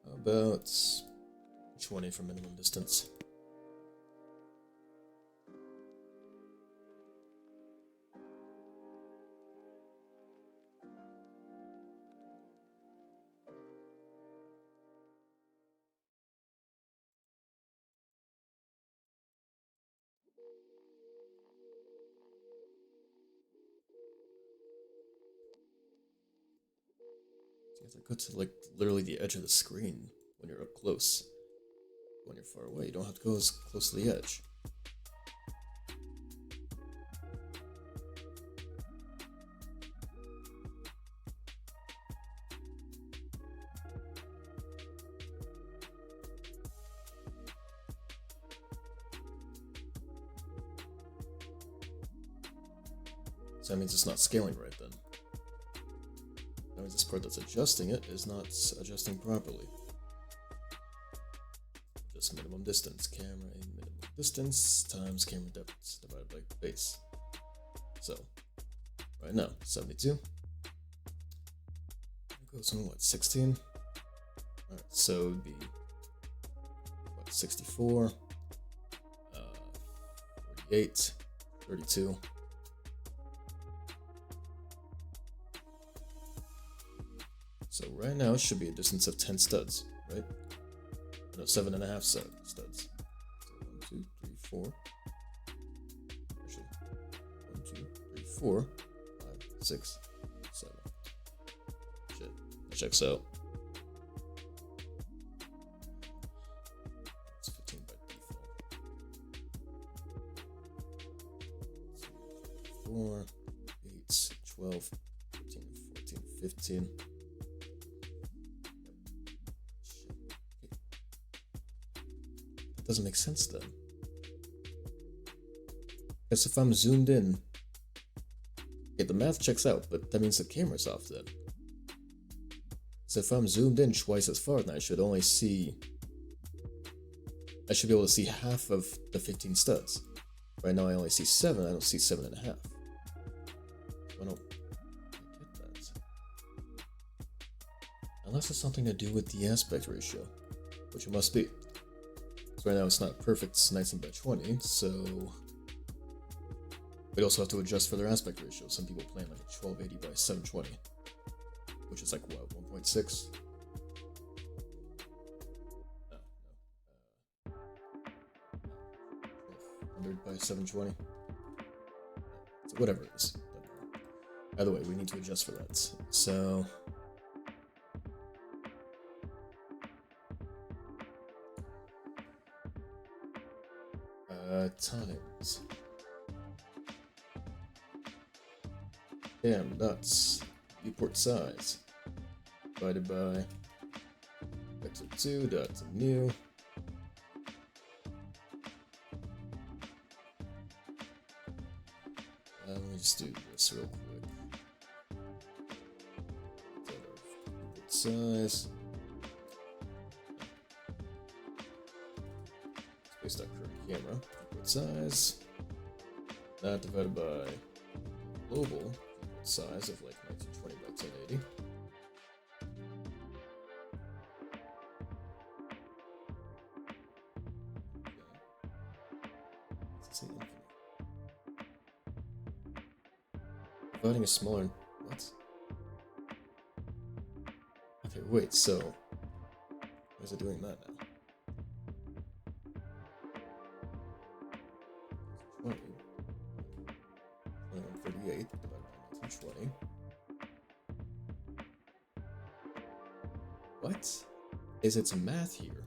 How about 20 for minimum distance? You have to go to like literally the edge of the screen when you're up close. When you're far away, you don't have to go as close to the edge. So that means it's not scaling right then. That means this part that's adjusting it is not adjusting properly. Just minimum distance, camera minimum distance times camera depth divided by base. So, right now, 72. It goes on what, 16? Alright, so it would be, what, 64, 48, 32. So right now it should be a distance of 10 studs, right? No, 7.5 studs. So 1, 2, 3, 4. Actually, 1, 2, 3, 4, 5, 6, 7. Shit, that checks out. It's 15 by default. 4, 8, 12, 13, 14, 15. Doesn't make sense then. Because if I'm zoomed in, okay, the math checks out, but that means the camera's off then. So if I'm zoomed in twice as far, then I should be able to see half of the 15 studs. Right now I only see 7, I don't see 7.5. I don't get that. Unless it's something to do with the aspect ratio, which it must be. So right now it's not perfect, it's 19 by 20, so we also have to adjust for their aspect ratio. Some people plan like a 1280 by 720, which is like what, 1.6? No. 1200 by 720. So whatever it is. Either way, we need to adjust for that. So times. Damn nuts. Viewport size divided by vector 2 dot new. Let me just do this real quick. Viewport size. Based on current camera. Size, that divided by global size of like 1920 by 1080. Let's see, infinite. Dividing a smaller, what? Okay, wait, so why is it doing that now? 38 divided by 1920. What is its math here?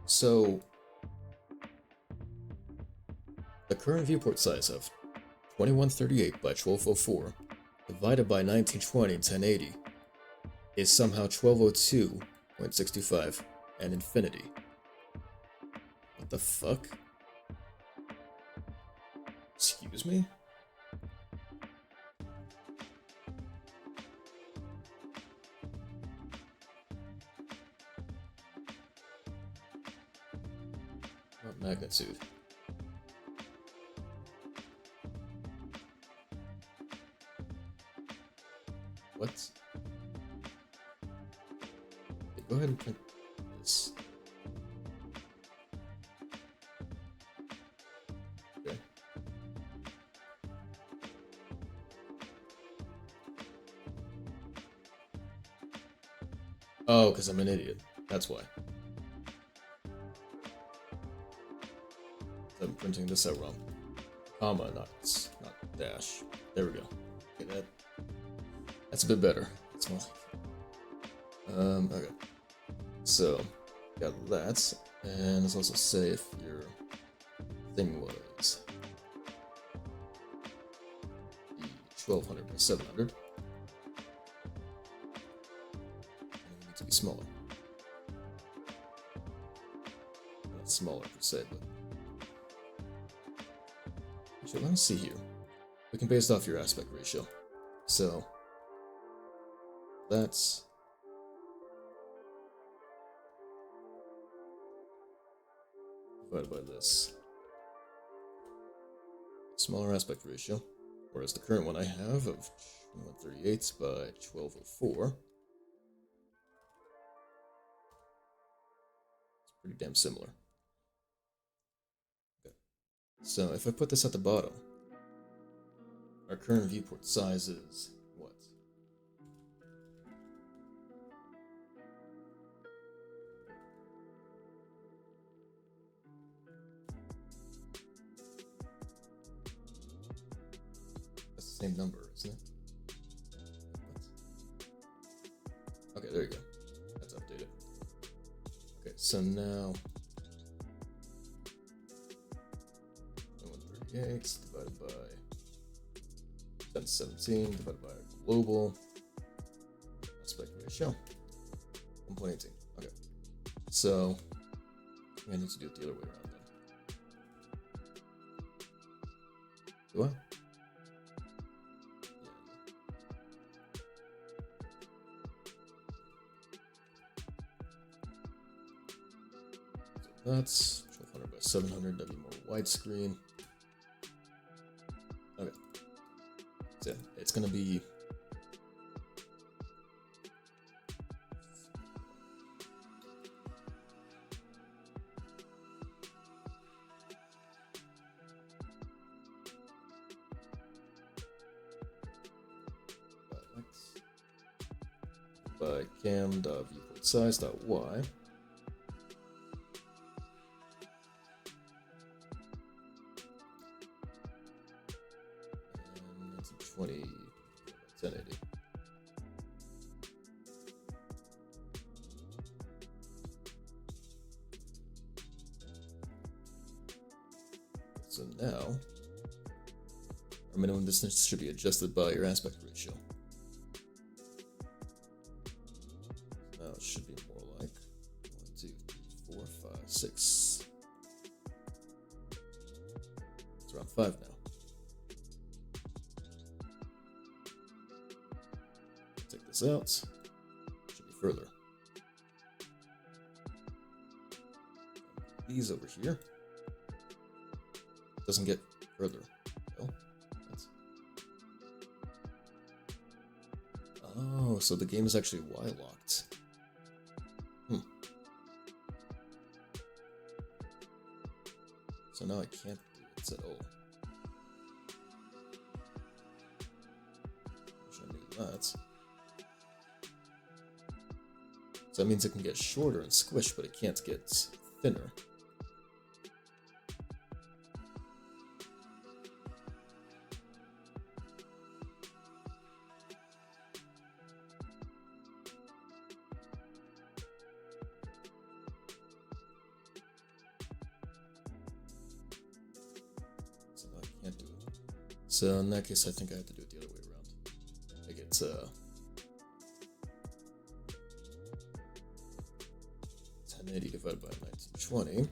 So the current viewport size of 2138 by 1204 divided by 1920 1080 is somehow 1202.65 and infinity. What the fuck? Excuse me? What magnitude? What? Okay, go ahead and print this. Okay. Oh, because I'm an idiot. That's why. I'm printing this out wrong. Comma, not dash. There we go. Okay, that's a bit better. That's more like. Okay. So, got that, and let's also say if your thing was the 1200 by 700. To be smaller. Not smaller per se, but actually, let me see here. can base it off your aspect ratio. So that's divided by this. Smaller aspect ratio, whereas the current one I have of 138 by 1204. It's pretty damn similar. Okay. So if I put this at the bottom, our current viewport size is what? That's the same number, isn't it? Okay, there you go. That's updated. Okay, so now 138 divided by 1017 divided by global aspect ratio 1.18. Okay, so I need to do it the other way around then. Do I? That's 1200 by 700, that'd be more widescreen. Okay. So it's gonna be x by cam.viewport size.y. And that's a 20 by 1080. So now our minimum distance should be adjusted by your aspect ratio. Now it should be more like 1, 2, 3, 4, 5, 6. It's around 5 now. Take this out. Should be further. These over here. Doesn't get further. No. Oh, so the game is actually Y-locked. So now I can't do it at all. Wish I knew that. So that means it can get shorter and squished, but it can't get thinner. So now I can't do it. So in that case, I think I have to do it the other way around. Make it 1080 divided by 1920,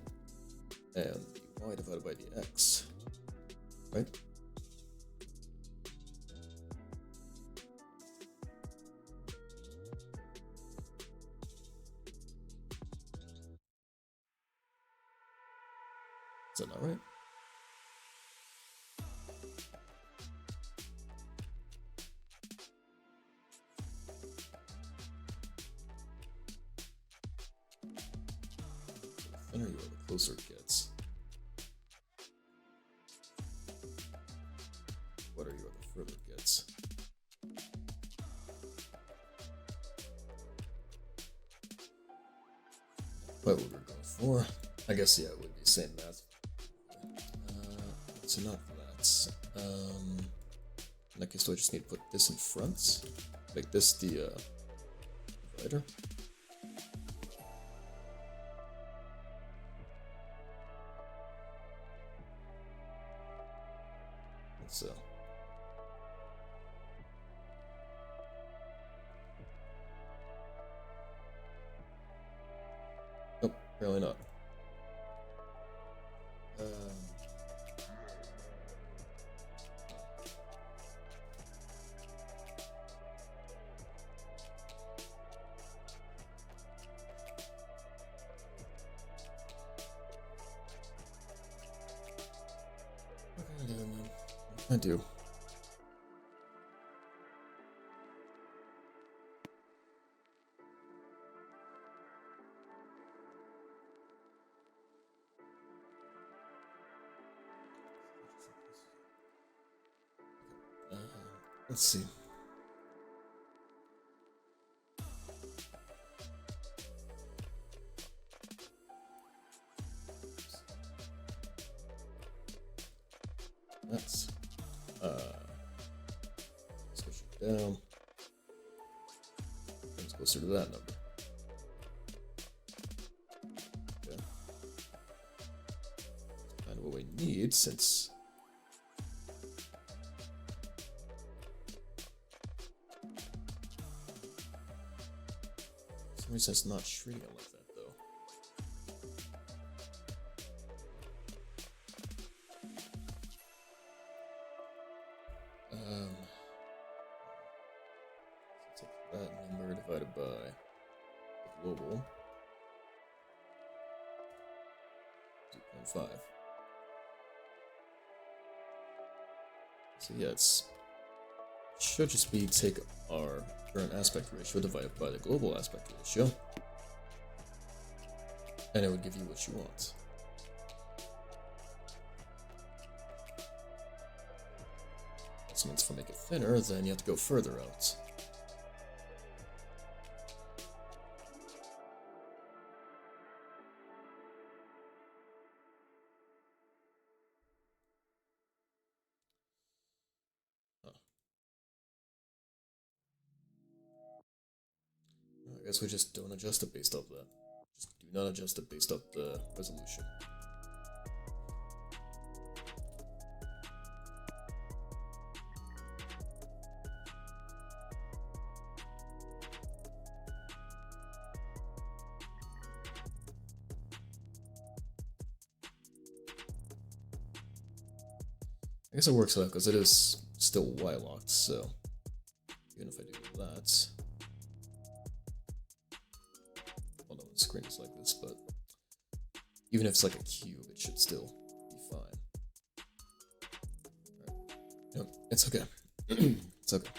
and the y divided by the x, right? Is that not right? The thinner you are, the closer it gets. Wetter you are, the further it gets. Quite what we're going for. I guess, yeah, it would be the same math. So not that. In that case, do I just need to put this in front? Make this the divider? So. Nope, apparently not. I do. Let's see. That's switch it down. Comes closer to that number. Okay. Kind of what we need since for some reason it's not treating it like that though. So take that number divided by the global 2.5. So yeah, it's should just be take our current aspect ratio divided by the global aspect ratio, and it would give you what you want. This means for make it thinner, then you have to go further out. I guess we just don't adjust it based off that. Just do not adjust it based off the resolution. I guess it works out because it is still Y-locked, so even if I do that, well, no, the screen is like this, but even if it's like a cube, it should still be fine. Right. Yep, it's okay. It's okay.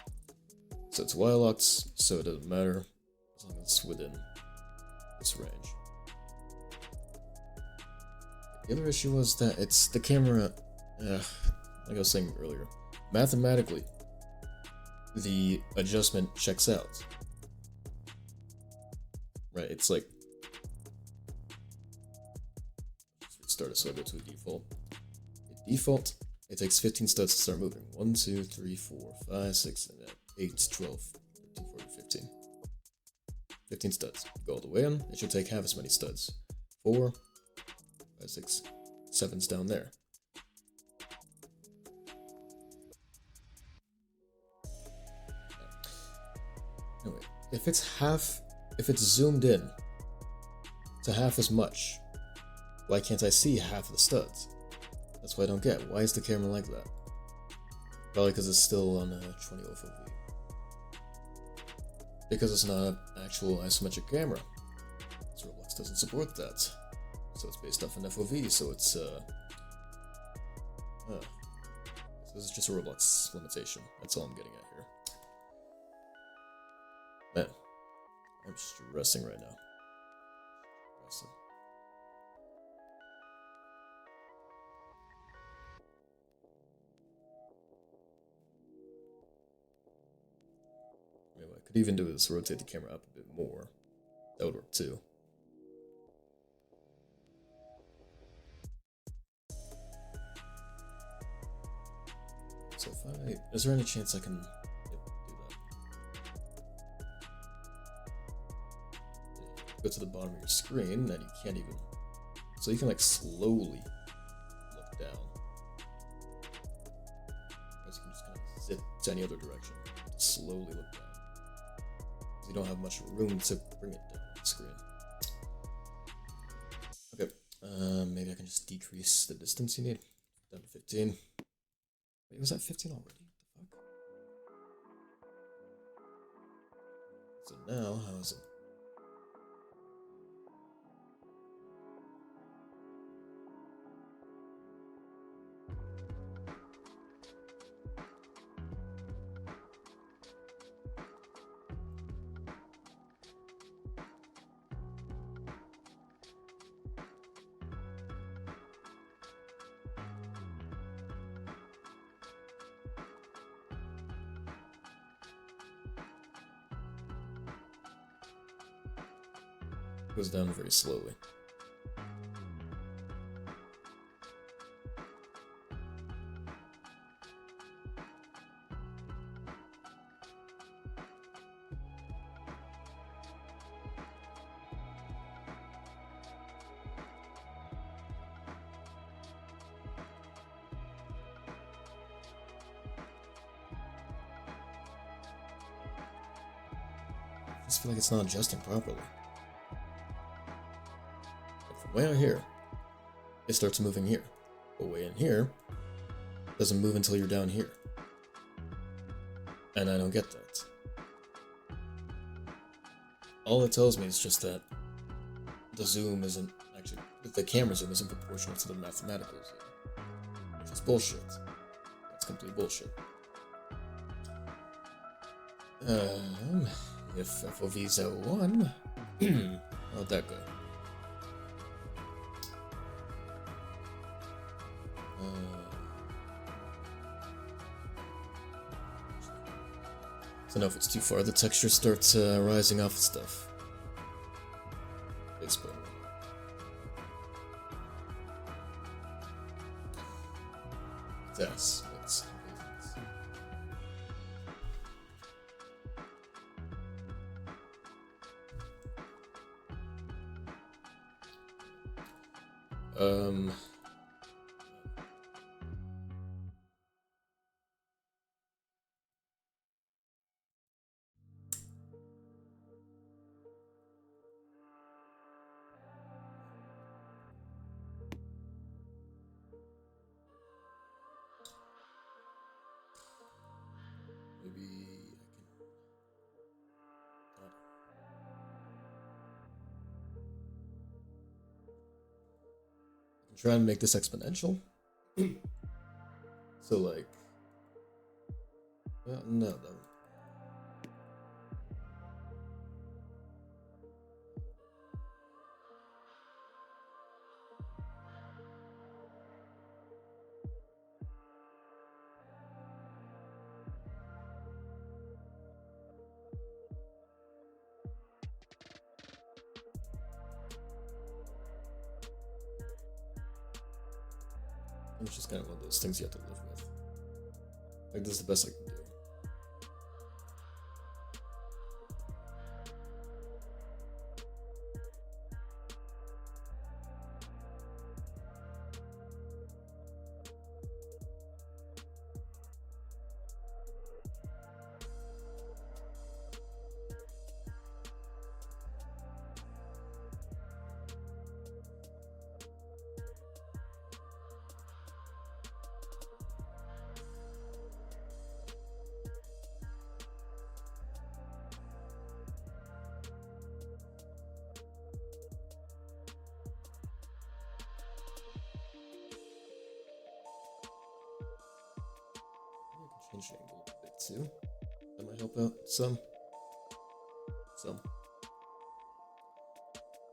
So it's Y-locked, so it doesn't matter as long as it's within this range. The other issue was that it's the camera, like I was saying earlier, mathematically, the adjustment checks out. Right, it's like, let's restart it so I go to a default. At default, it takes 15 studs to start moving. 1, 2, 3, 4, 5, 6, and 8, 12, 13, 14, 15. 15 studs. Go all the way in, it should take half as many studs. 4, 5, 6, 7's down there. Anyway, if it's zoomed in to half as much, why can't I see half of the studs? That's what I don't get. Why is the camera like that? Probably because it's still on a 20 FOV. Because it's not an actual isometric camera. So Roblox doesn't support that. So it's based off an FOV, so it's so this is just a Roblox limitation. That's all I'm getting at here. Man, I'm stressing right now. Maybe I could even do is rotate the camera up a bit more. That would work too. So if is there any chance I can do that? Go to the bottom of your screen, and you can't even. So you can like slowly look down. Or you can just kind of zip to any other direction. Slowly look down. You don't have much room to bring it down on the screen. Okay, maybe I can just decrease the distance you need down to 15. Wait, was that 15 already? What the fuck? So now, how is it? Goes down very slowly. I just feel like it's not adjusting properly. But from way out here, it starts moving here. But way in here, it doesn't move until you're down here. And I don't get that. All it tells me is just that the zoom isn't actually, the camera zoom isn't proportional to the mathematical zoom. Which is bullshit. That's complete bullshit. If FOV's at 1, how'd that go? So now if it's too far, the texture starts rising off of stuff. Baseball. That's what's maybe I can try and make this exponential. So like, no, that one. It's just kind of one of those things you have to live with. Like, this is the best I can do. Change the angle a bit too. That might help out some.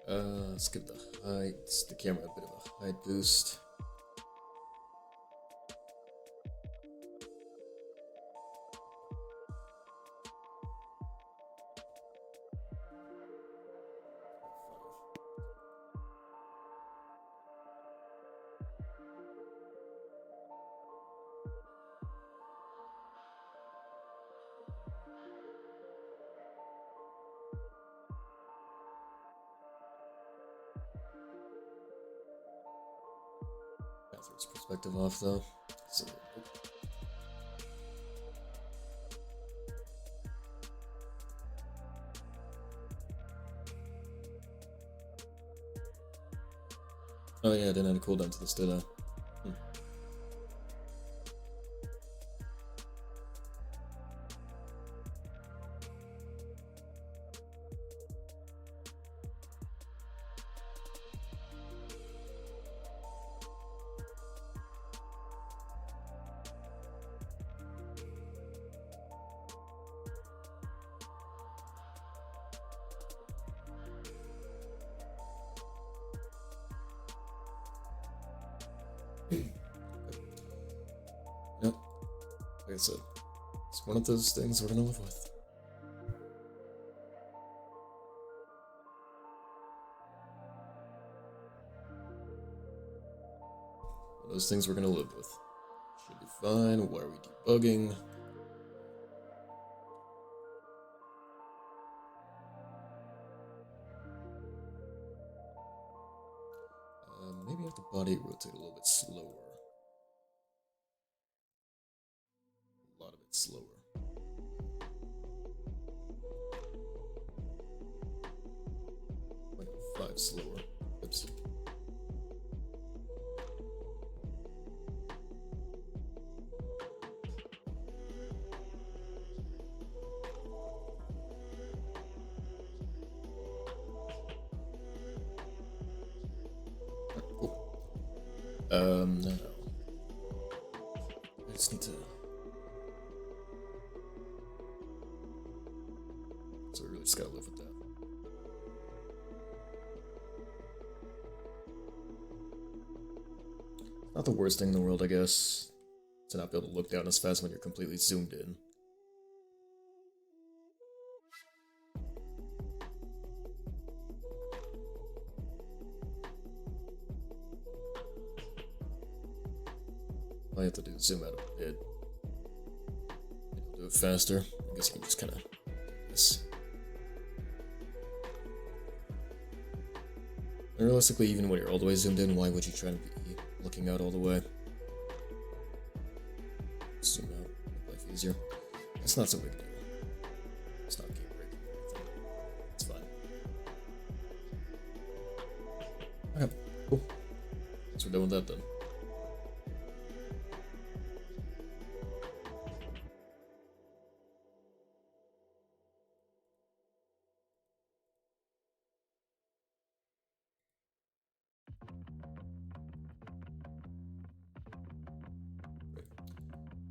Let's give the camera a bit of a height boost. Its perspective off though. So, oh yeah, I didn't have a cooldown to this, did I? Yep. Like I said, it's one of those things we're gonna live with. Those things we're gonna live with. Should be fine. Why are we debugging? Maybe I have the body rotate a little bit slower. A lot of it slower. Like 5 slower. Oops. No. I just need to... So we really just gotta live with that. Not the worst thing in the world, I guess, to not be able to look down as fast when you're completely zoomed in. All I have to do is zoom out a bit. Maybe I'll do it faster. I guess you can just kind of... Yes. And realistically, even when you're all the way zoomed in, why would you try to be looking out all the way? Zoom out, make life easier. It's not so big a deal. It's not game breaking or anything. It's fine. Okay, cool. Guess we're done with that then.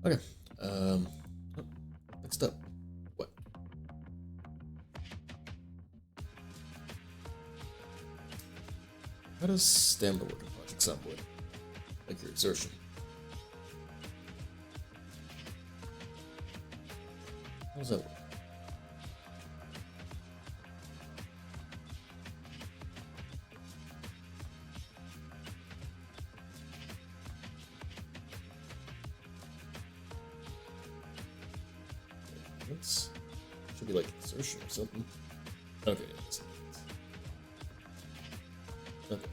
Okay, next up, what? How does stamina work in Project Zomboid? Like your exertion. How does that work? Should be like exertion or something. Okay, okay.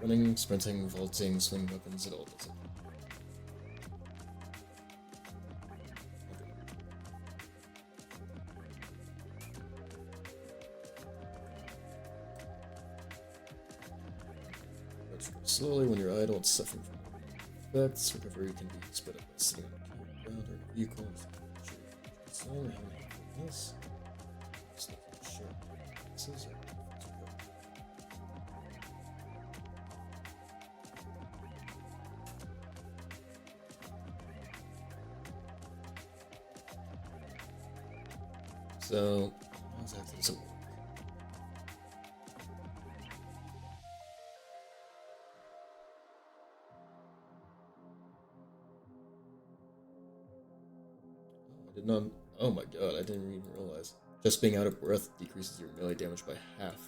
Running, sprinting, vaulting, swing weapons, it all does it. Okay. Slowly when you're idle, it's suffering from effects. Recovery can be sped up by sitting on the ground or your vehicle. Slowly, how many this? Just looking for sharp pieces or so, how exactly does it work? I did not. Oh my god, I didn't even realize. Just being out of breath decreases your melee damage by half.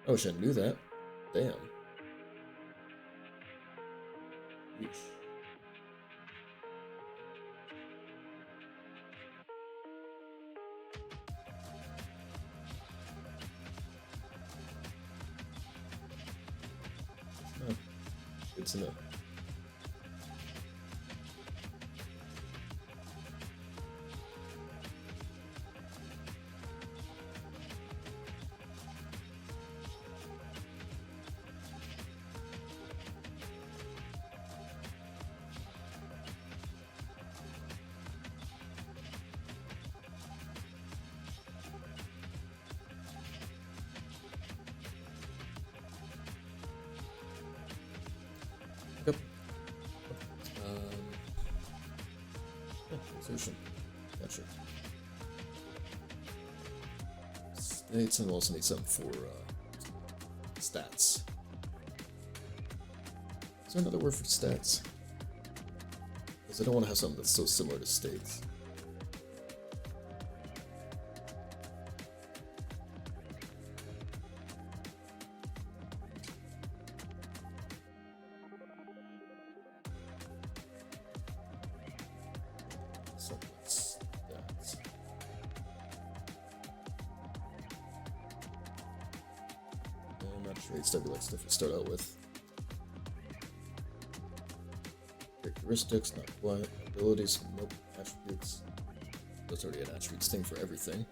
I wish I knew that. Damn. Yeesh. Oh, good to know. Yep. Yeah, exertion. Gotcha. States, and we'll also need something for stats. Is there another word for stats? Because I don't want to have something that's so similar to states. something like stats. Not traits, that'd be like stuff we start out with. Characteristics, not quite. Abilities, nope. Attributes. That's already an attributes thing for everything.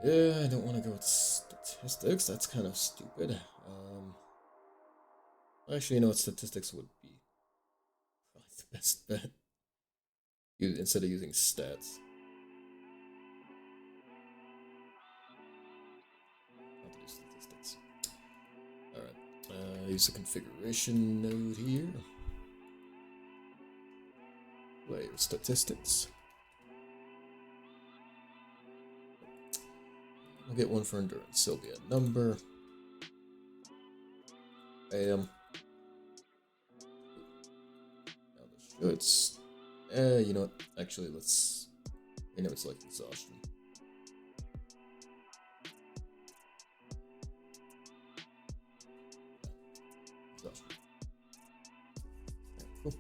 Yeah, I don't want to go with statistics. That's kind of stupid. Actually, you know what? Statistics would be probably the best bet. Instead of using stats. Not to do statistics. Alright. Use the configuration node here. Player statistics. I'll get one for endurance. It'll be a number. Bam. Now the shoulds. You know what? Actually, let's. I know it's like exhaustion. Exhaustion. Right, cool.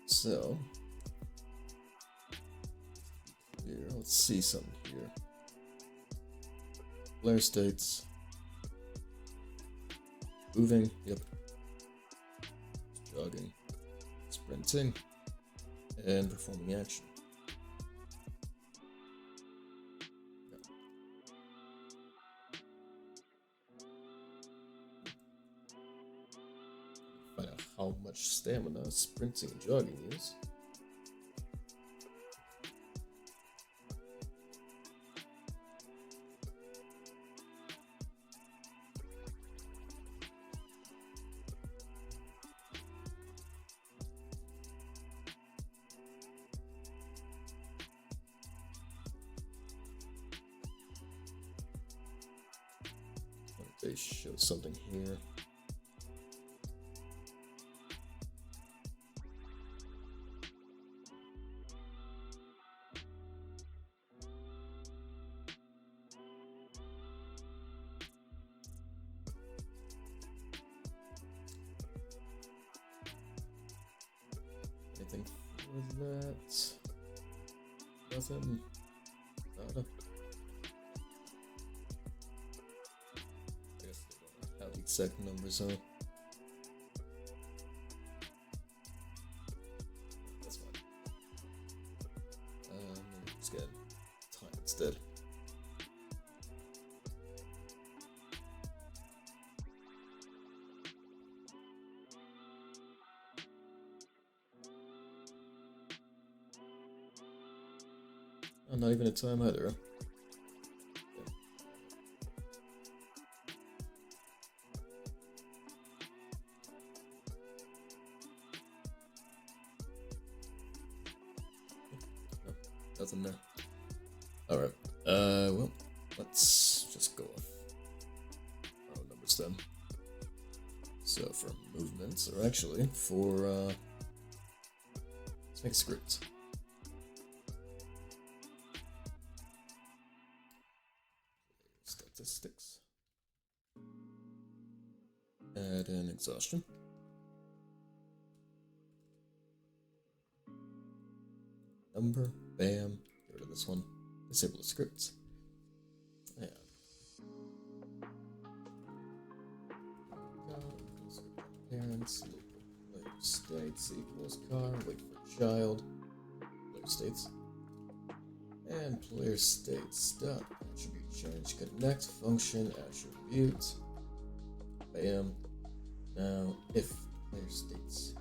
So. Here, let's see something here. Player states. Moving, yep. Jogging. Sprinting. And performing action. Yep. Find out how much stamina sprinting and jogging use. They show something here. Anything for that? Nothing. Nada. How the exact numbers are. That's fine. Let's get time instead. Oh, not even a time either. Nothing there. Alright. Well, let's just go off our own numbers then. So for movements, or actually for let's make a script. Statistics. Add an exhaustion. Number, bam, get rid of this one. Disable the scripts. Yeah. Parents, local player states equals car, wait for child, player states. And player states dot attribute change connect function attribute. Bam. Now if player states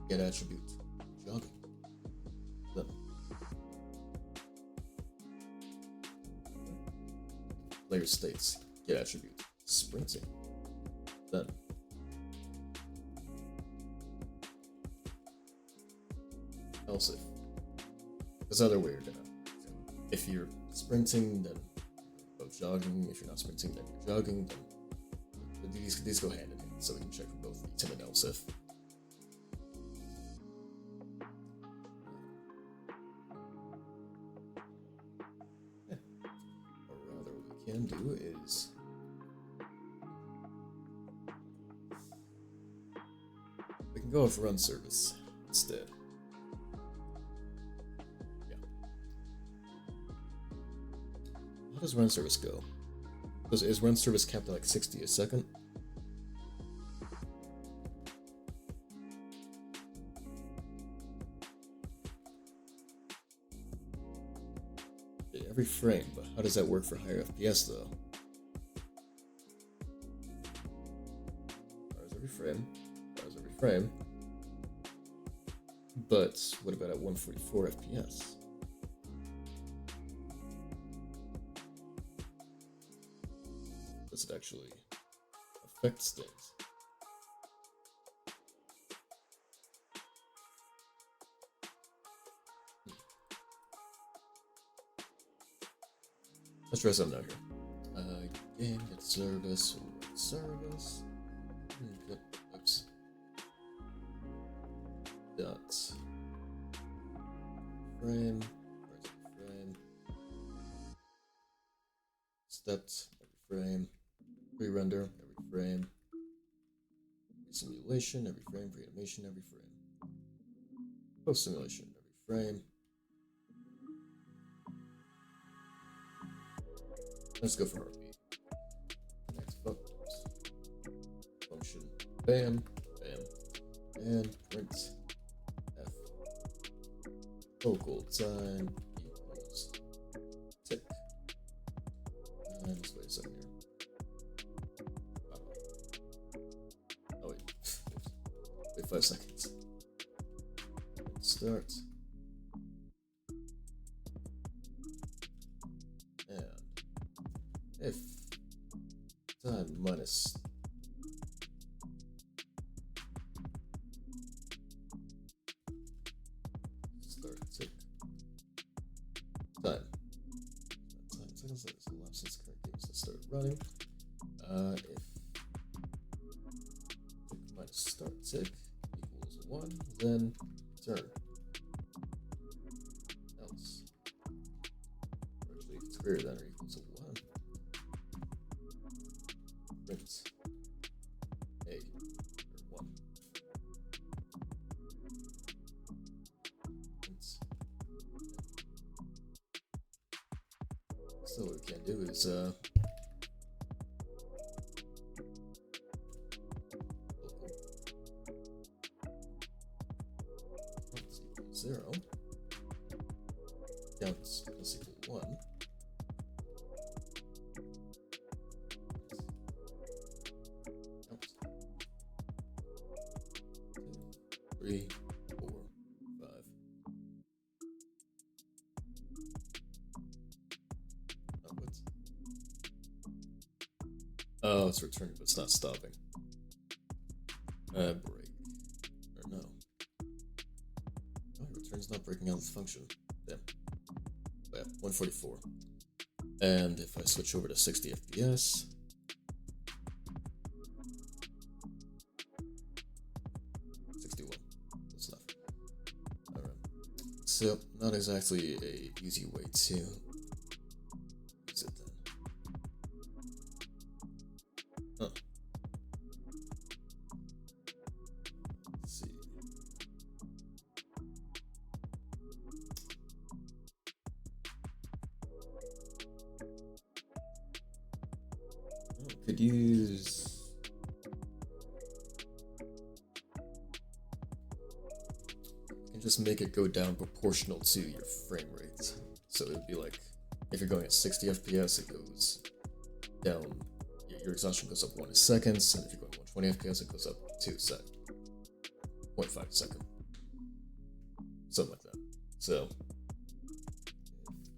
get attribute jogging. Then player states get attribute sprinting. Then else if. Because other way you're gonna, if you're sprinting, then both jogging. If you're not sprinting, then you're jogging. Then these go hand in hand, so we can check for both Tim and else if. Yeah. Or rather, what we can do is we can go with run service instead. does run service go? Is run service capped at like 60 a second? Yeah, every frame, but how does that work for higher FPS though? Bars every frame. Bars every frame. But what about at 144 FPS? Does it actually affect things? Let's try something out here. Game, get service, service. Oops. Dot. Frame. Frame. Stepped. Every frame. Pre-render. Every frame. Simulation. Every frame. Pre-animation. Every frame. Post-simulation. Every frame. Let's go for heartbeat. Next function. Bam, bam, and print f. Local time equals tick. And let's wait a second here. Oh wait, wait 5 seconds. Start. If time minus start tick time seconds that is elapsed since current games that started running. If tick minus start tick equals 1, then turn. Else, actually, if it's greater than or equal to 1. Print a or 1. Print. So what we can do is local 0 counts plus equal 1. 3, 4, 5. Oh, what? Oh, it's returning, but it's not stopping. Break. Or no. Oh, return's not breaking out this function. Damn. But yeah, 144. And if I switch over to 60 FPS, so, not exactly a easy way to use it then. Huh. Let's see. Could use. Just make it go down proportional to your frame rate. So it would be like, if you're going at 60 FPS, it goes down, your exhaustion goes up 1 second, and if you're going 120 FPS, it goes up 2 seconds. 0.5 second. Something like that. So,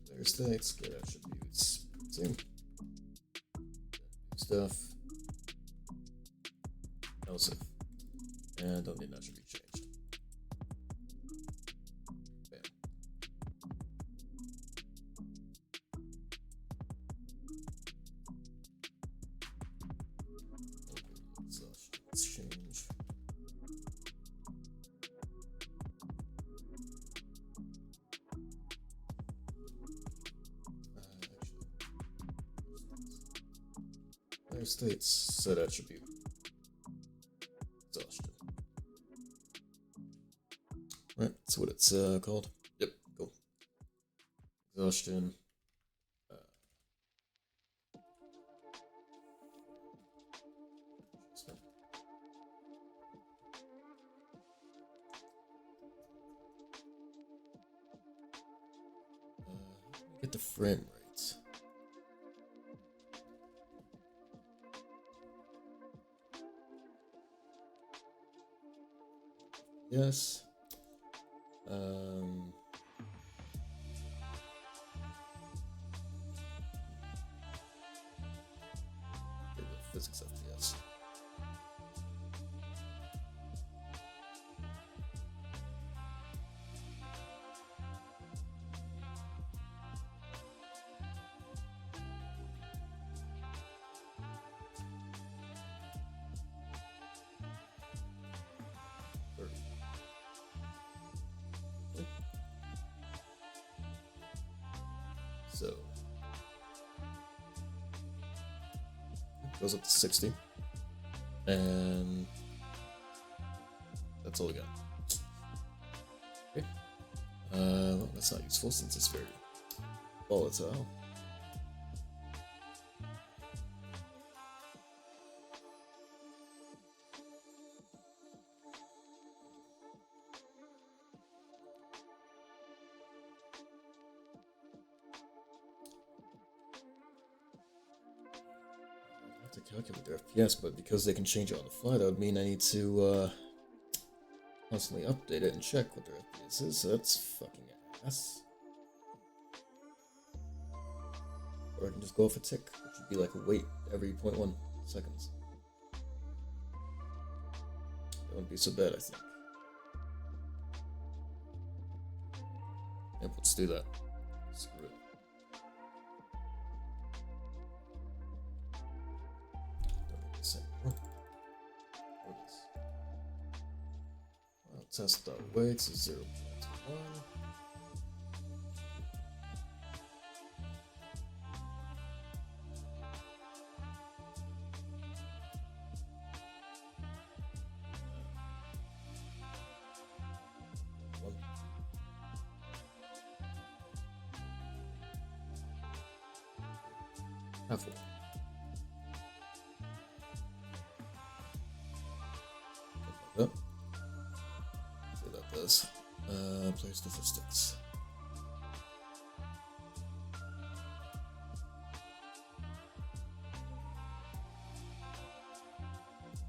player states, get attributes, zoom, stuff, else if, and don't need an attribute changed. Change. Player states set attribute exhaustion. Right, that's what it's called. Yep, cool. Exhaustion. the frame rate. Yes. Physics FPS. So goes up to 60, and that's all we got. Okay. Well, that's not useful since it's very volatile. To calculate their FPS, but because they can change it on the fly, that would mean I need to constantly update it and check what their FPS is. So that's fucking ass. Or I can just go off a tick, which would be like a wait every 0.1 seconds. That wouldn't be so bad, I think. Yep, let's do that. Screw it. I'll test that weight to 0.1. Half one. Yep. See what that does. Player statistics.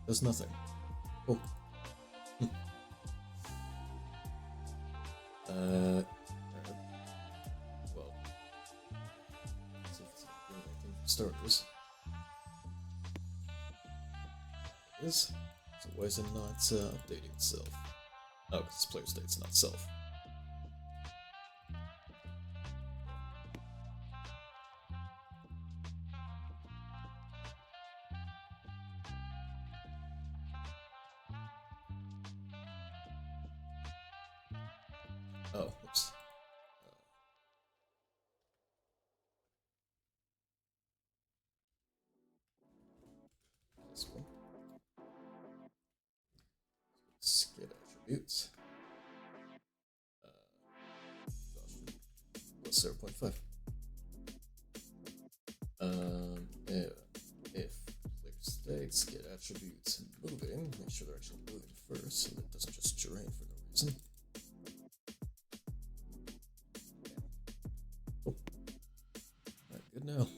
Does nothing. Oh. Well. Let's see if it's doing anything for starters. It is. So why is it not updating itself? Oh, because it's player state's not self. Oh, oops. This one. Skid attributes. Plus 0.5. If player states get attributes moving, make sure they're actually moving first, so that it doesn't just drain for no reason. Oh. Alright, good now.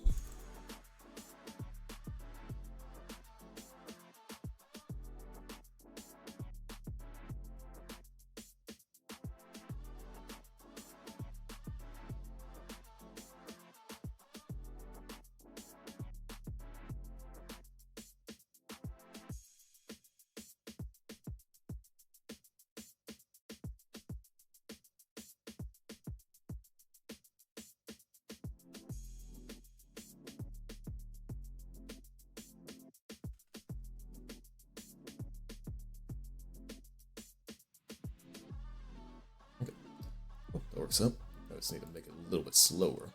That works out. I just need to make it a little bit slower.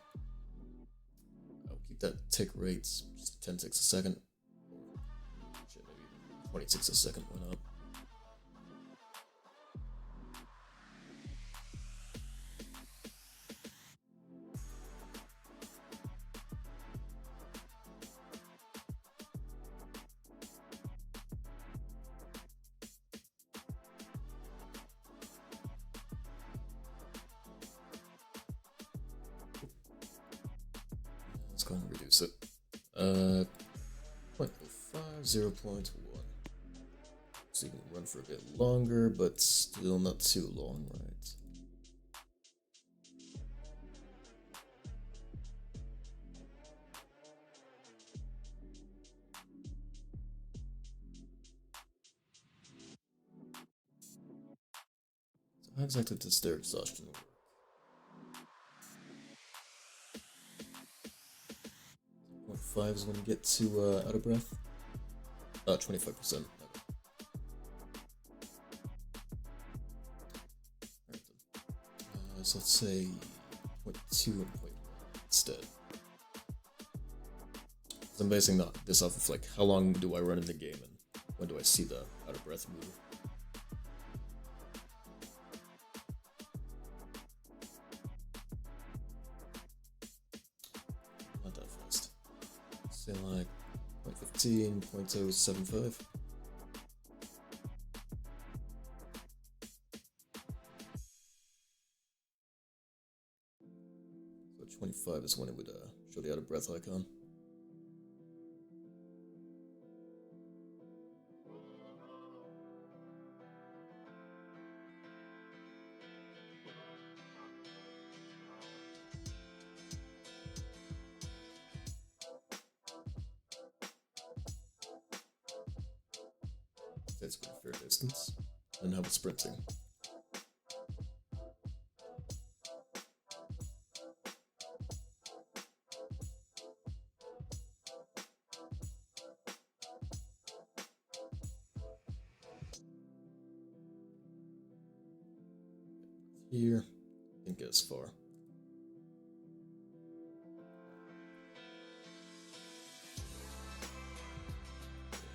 I'll keep that tick rate just 10 ticks a second. Shit, maybe 20 ticks a second went up. let's go and reduce it. 0.05, 0.1. So you can run for a bit longer, but still not too long, right? So how exactly does their exhaustion work? 0.5 is when you get to out of breath. 25%. So let's say 0.2 and 0.1 instead. I'm basing this off of like how long do I run in the game and when do I see the out of breath move. Not that fast. Say like 0.15, 0.075. So 25 is when it would show the out of breath icon. That's a pretty fair distance. And how about sprinting? Here, and get as far.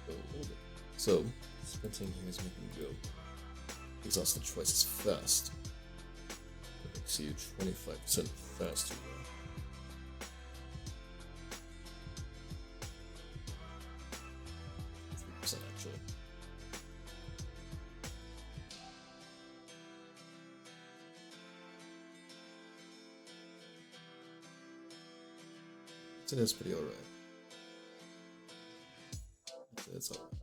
Go a little bit. So, sprinting here is making you go exhausted twice as fast. That makes you 25% faster though. 3% actually. So that's pretty alright. That's alright.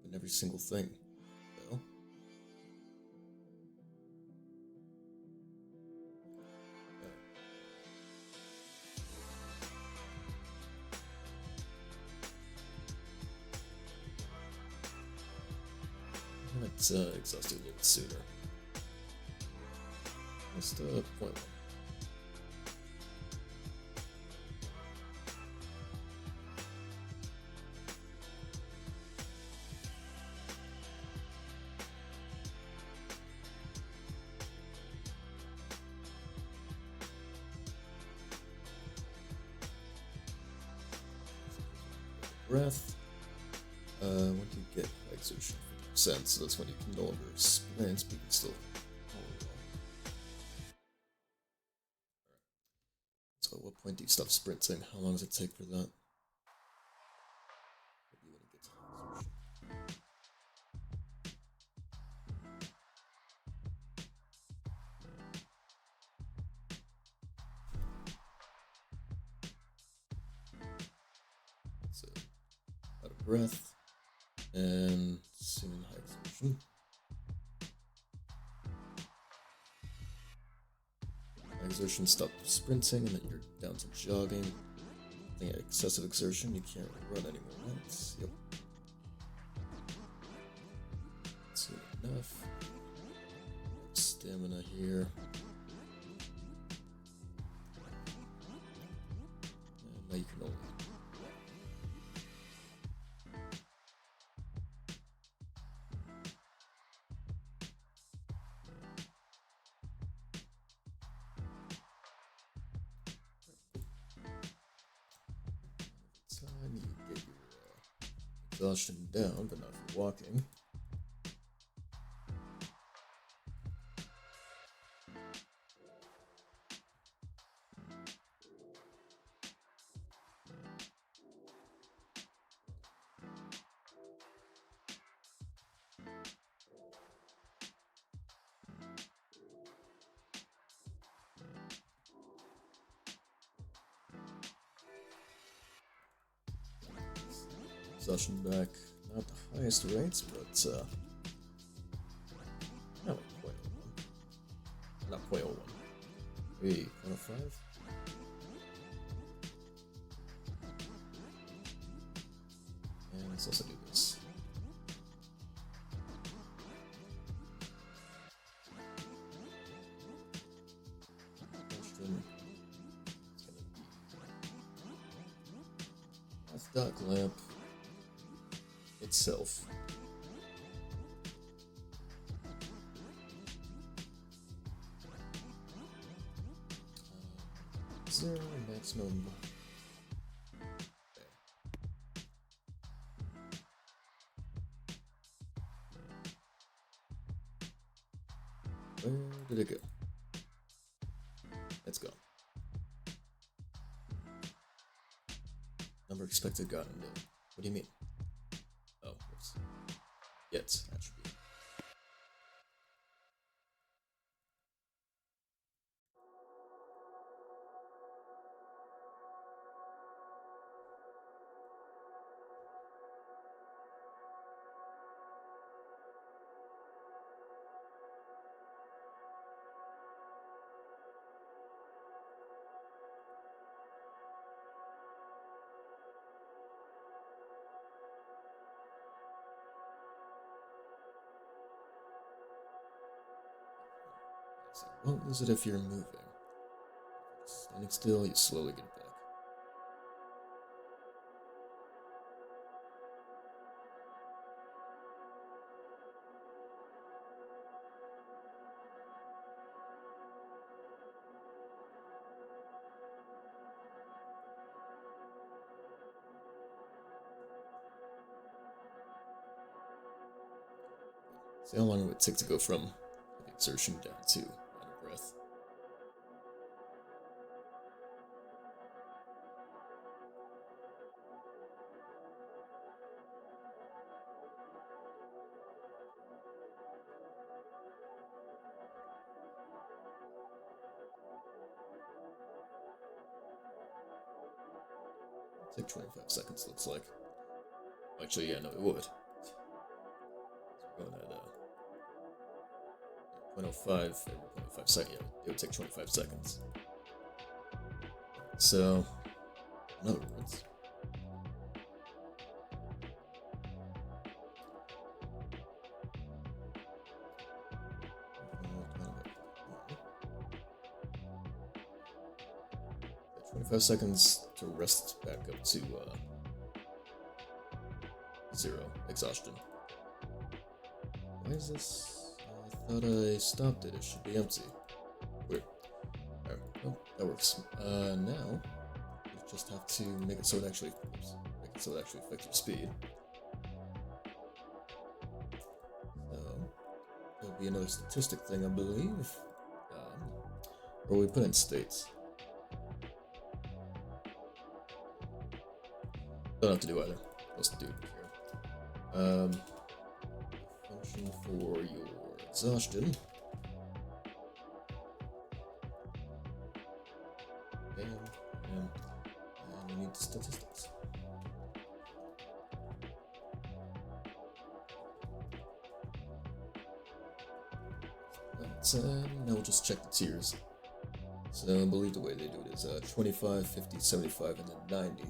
And every single thing. Well, let's exhaust you a little bit sooner. Just 0.1. Breath. When do you get exertion? 50%, so that's when you can no longer sprint, but you can still hold on. So at what point do you stop sprinting? How long does it take for that? Maybe when you get to exertion. So, out of breath, and soon high exertion. High exertion, stop sprinting, and then you're down to jogging. I think at excessive exertion, you can't run anymore, right? Yep. Soon enough. Stamina here. And now you can only. Time you get your exhaustion down, but not for walking. Exhaustion back. Not the highest rates, but not like 0.01. Not 0.01. Maybe 0.05? And let's also do this. Dot lamp itself. 0 maximum. Where did it go? Let's go. Number expected got a nil. What do you mean? Oh, whoops. Get attribute. Won't lose it if you're moving. Standing still, you slowly get it back. See how long it would take to go from exertion down to out of breath. Take 25 seconds, looks like. Actually, yeah, no, it would. So we're going at 0.05 every 0.5 seconds. Yeah, it would take 25 seconds. So, in other words, yeah, 25 seconds to rest back up to 0 exhaustion. Why is this? I thought I stopped it. It should be empty. Weird. Alright, well, that works. Now you just have to make it so it actually affects your speed. So there'll be another statistic thing, I believe. Or we put in states. Don't have to do either. Let's do it here. Function for your exhaustion. And we need statistics. Now we'll just check the tiers. So I believe the way they do it is 25, 50, 75, and then 90.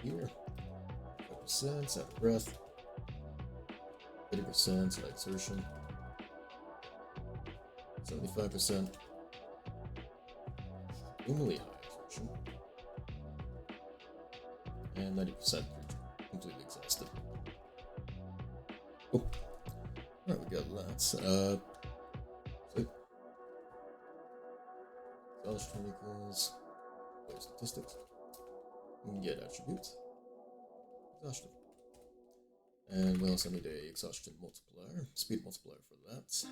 Here, 5% out of breath, 30% light exertion, 75% extremely high exertion, and 90% completely exhausted. Cool. Alright, we got that. So exhaustion equals statistics. Get attributes. Exhaustion. And we also need a exhaustion multiplier, speed multiplier for that. Speed.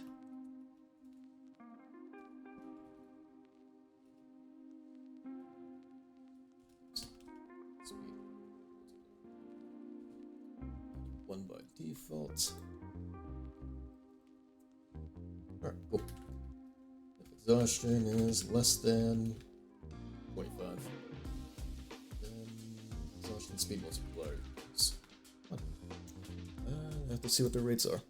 1 by default. Alright, cool. That Exhaustion is less than 25. Then exhaustion speed multiplier. I have to see what their rates are.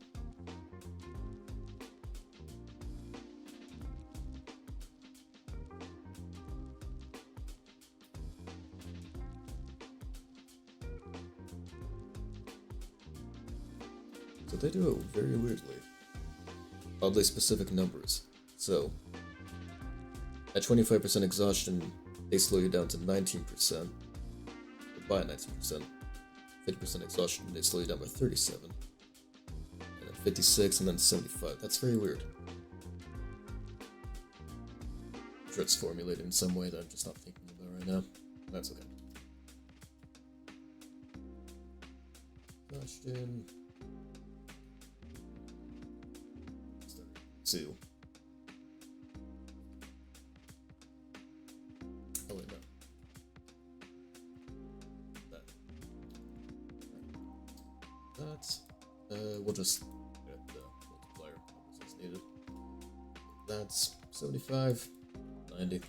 So they do it very weirdly. Oddly specific numbers. So, at 25% exhaustion, they slow you down to 19%. By 19%. 50% exhaustion, they slow you down by 37. And then 56 and then 75. That's very weird. I'm sure it's formulated in some way that I'm just not thinking about right now. That's okay. Exhaustion. 2. Oh wait, no. That's we'll just get the multiplier as needed. That's 75, 90.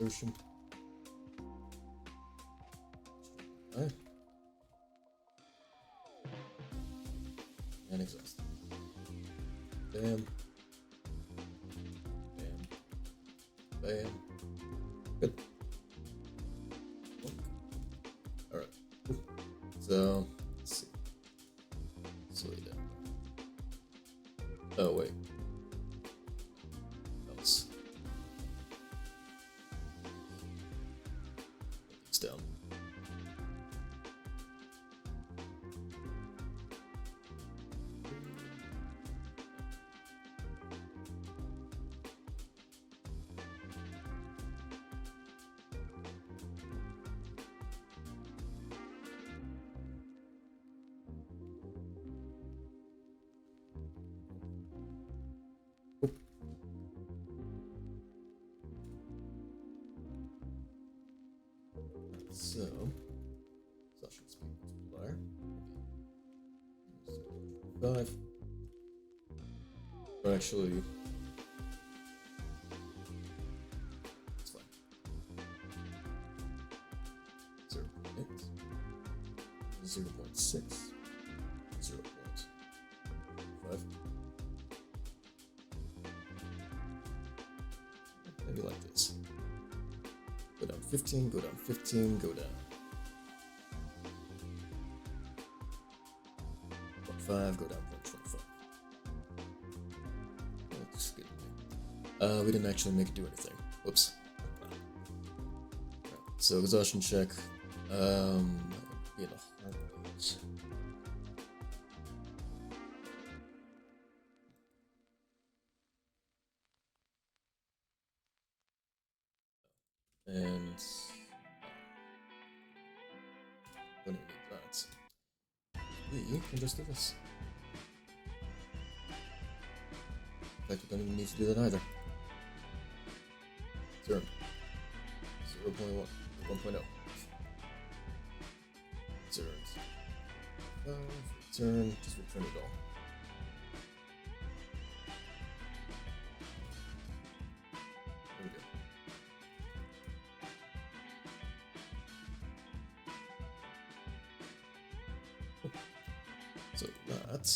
Exertion. Okay. And exhaust. Bam. Bam. Bam. Good. Alright. So, let's see. Slow you down. Oh, wait. Else. Put these down. So, exhaustion speed multiplier. 5. Or actually, it's fine. 0.8, 0.6, 0.5. Maybe like this. Go down 15, go down 15, go down 0.5, go down 0.25. Looks good to me. We didn't actually make it do anything. Whoops. Right. So exhaustion check. Be in a heartbeat. And don't even need that. We can just do this. In fact, we don't even need to do that either. 0. 0.1. 1.0. Return. Return. Just return it all. There we go. So that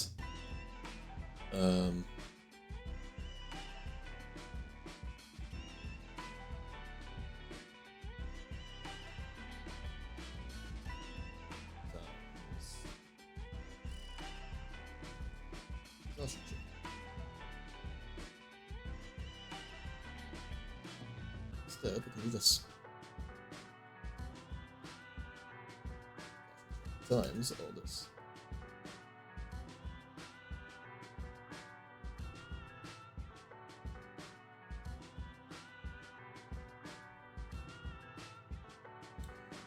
exhaustion check. Instead, we can do this. Times all this.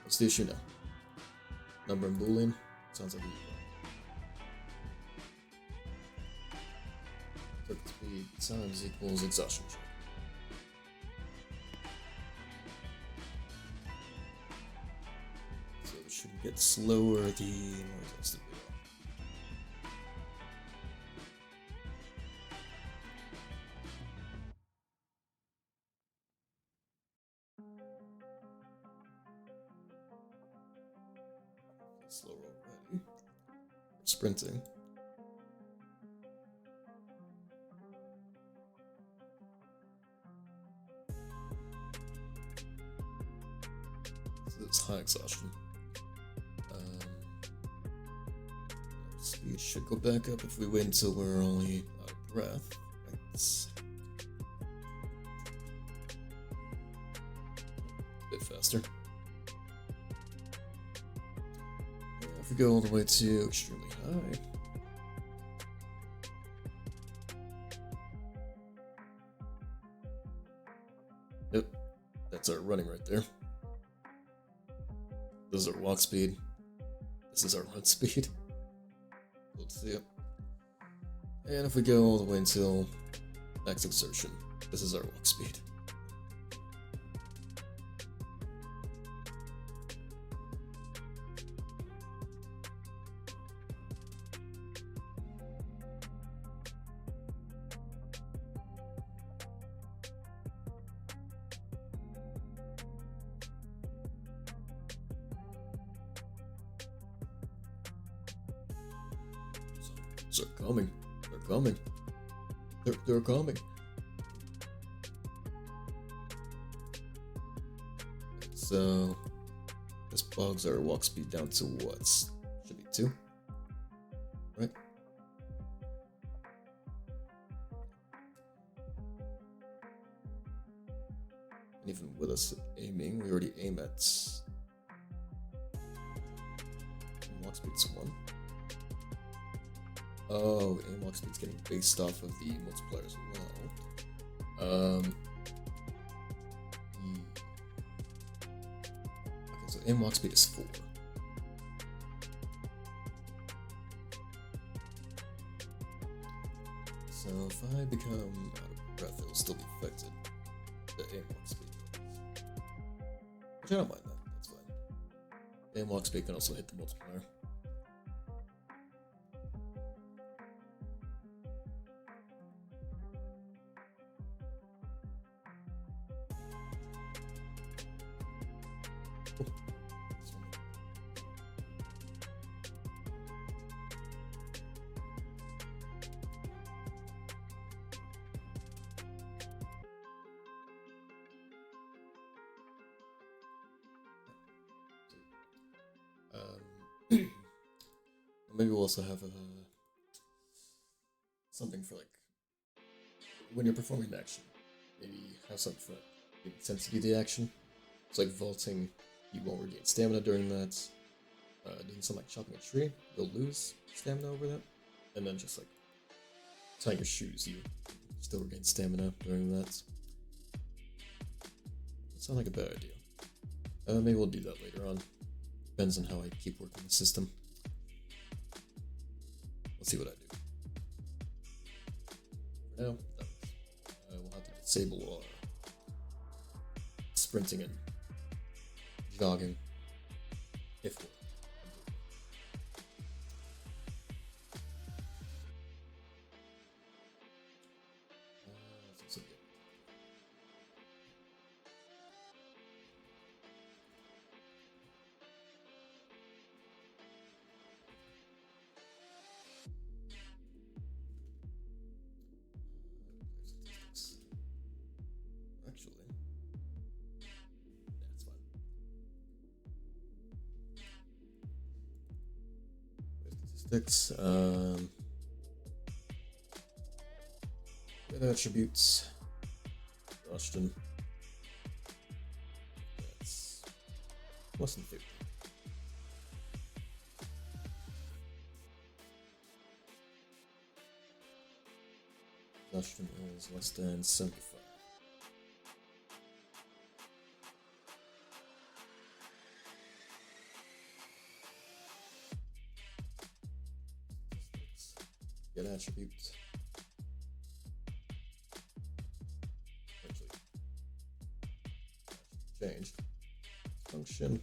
What's the issue now? Number in Boolean? Sounds like a circuit speed times equals exhaustion check. So it should get slower the more exhausted we are. slower already. We're sprinting. So it's high exhaustion. Speed should go back up if we wait until we're only out of breath. Right. A bit faster. Yeah, if we go all the way to extremely high. Yep, that's our running right there. This is our walk speed. This is our run speed. Let's see it. And if we go all the way until max exertion, this is our walk speed. They're coming. They're coming. They're coming. So this bogs our walk speed down to what? Should be 2. Right? And even with us aiming, we already aim at walk speed's 1. Oh, aim walk speed's getting based off of the multiplier as well. Okay, so aim walk speed is 4. So if I become out of breath, it'll still be affected. The aim walk speed. Which I don't mind that, that's fine. Aim walk speed can also hit the multiplier. Maybe we'll also have something for like when you're performing the action. Maybe have something for the intensity of the action. It's like vaulting, you won't regain stamina during that. Doing something like chopping a tree, you'll lose stamina over that. And then just like tying your shoes, you still regain stamina during that. That sounds like a bad idea. Maybe we'll do that later on. Depends on how I keep working the system. Let's see what I do. For now, we'll have to disable our sprinting and jogging if we're statistics. Attributes. Exhaustion. That's less than 50. Exhaustion is less than 75. Get attributes. Actually, changed. Function.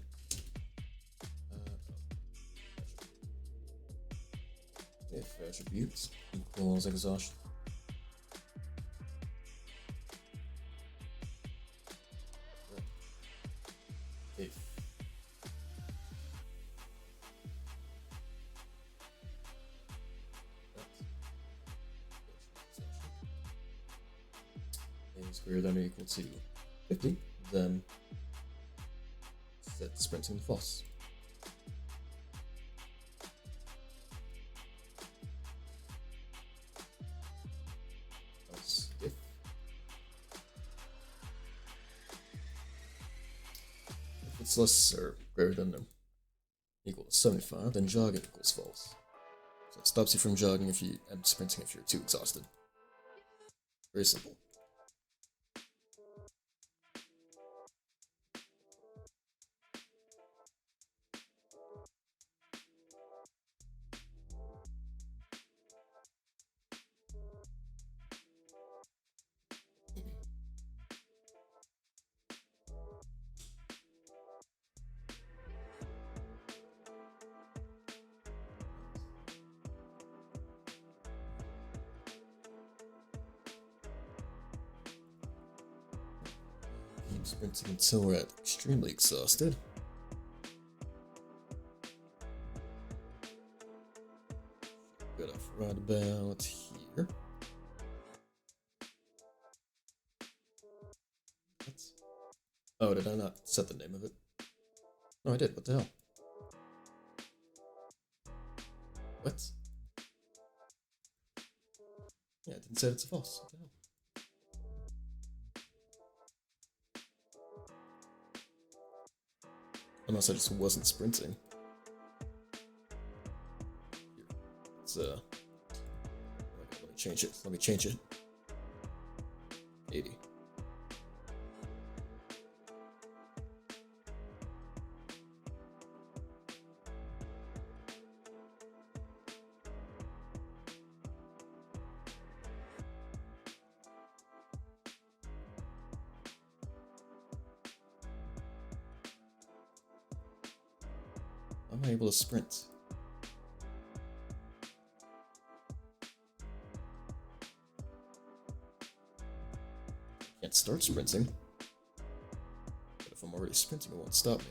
If attributes equals exhaustion. If is greater than or equal to 50, then set sprinting to false. Else if it's less or greater than or equal to 75, then jogging equals false. So it stops you from jogging if you and sprinting if you're too exhausted. Very simple. Keep sprinting until we're extremely exhausted. Good off right about here. Oh, did I not set the name of it? No, I did. What the hell? What? Yeah, it didn't say it's false. What the hell? Unless I just wasn't sprinting. Here. It's, let me change it. Let me change it. 80. I'm able to sprint. Can't start sprinting. But if I'm already sprinting, it won't stop me.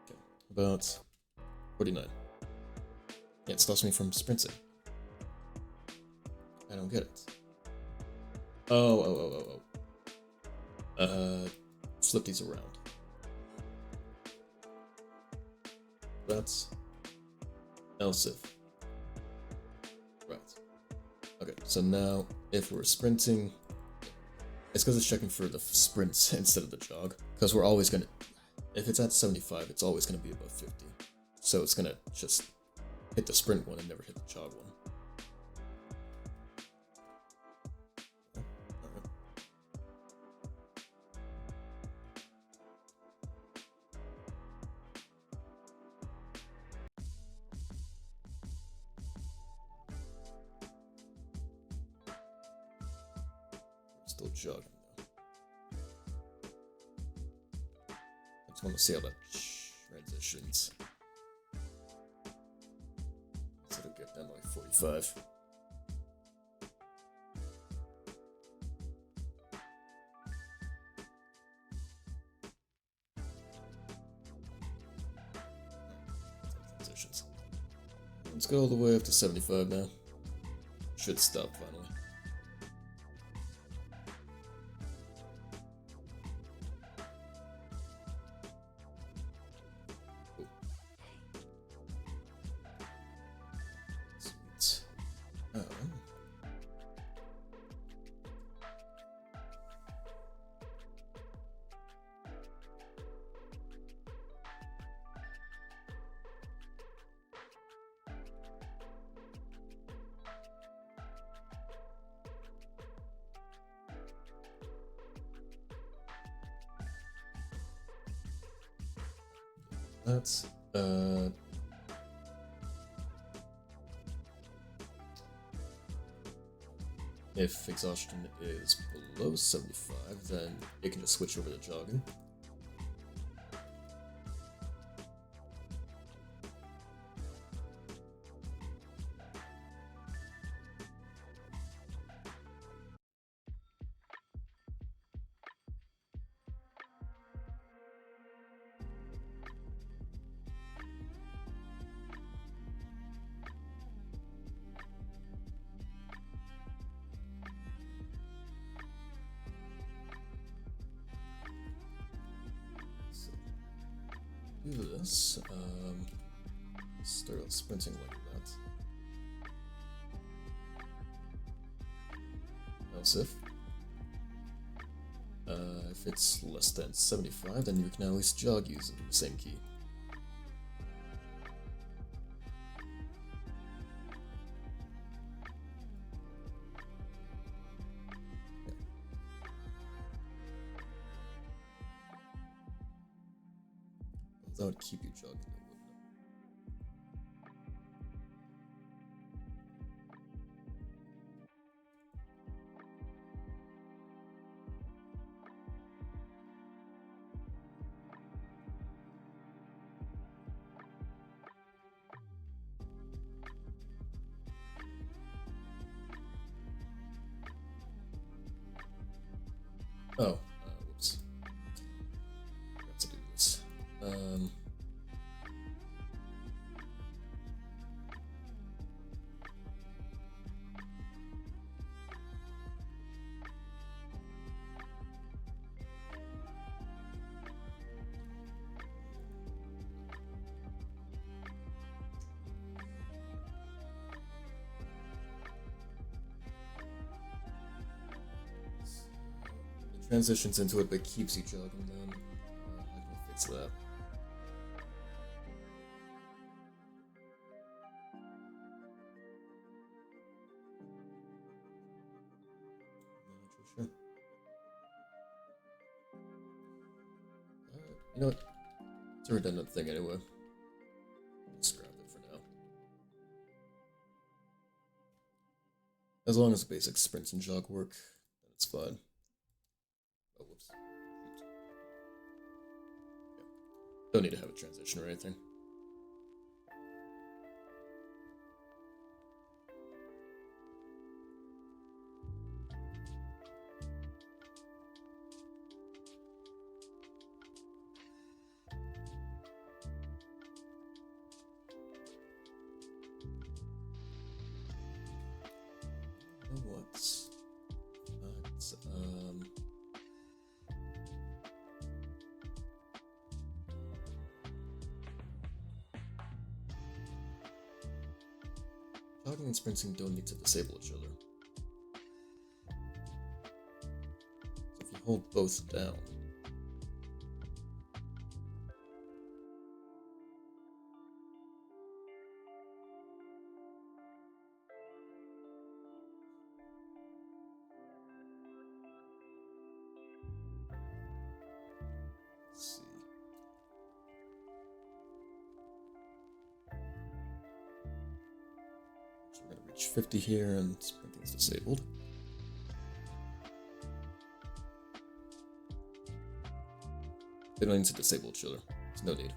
Okay, about 49. Yeah, it stops me from sprinting. I don't get it. Oh. Flip these around. That's else if. Right. Okay, so now if we're sprinting, it's because it's checking for the sprints instead of the jog. Because we're always gonna, if it's at 75, it's always gonna be above 50. So it's gonna just hit the sprint one and never hit the jog one. Still jogging though. I just want to see how that transitions. So it'll get down to like 45. Transitions. Let's go all the way up to 75 now. Should stop finally. That's if exhaustion is below 75, then it can just switch over to jogging. do this. Start sprinting like that. Else if it's less than 75, then you can at least jog using the same key. That would keep you jogging, wouldn't it? Oh, whoops. Forgot to do this. Transitions into it, but keeps you jogging then. I can fix that. Sure. You know what? It's a redundant thing anyway. Just grab it for now. As long as the basic sprints and jog work, then it's fine. Oh, whoops. Yeah. Don't need to have a transition or anything. You know what? Jogging and sprinting don't need to disable each other. So if you hold both down, let's see. So we're gonna reach 50 here and sprinting's disabled. They don't need to disable each other. There's no need.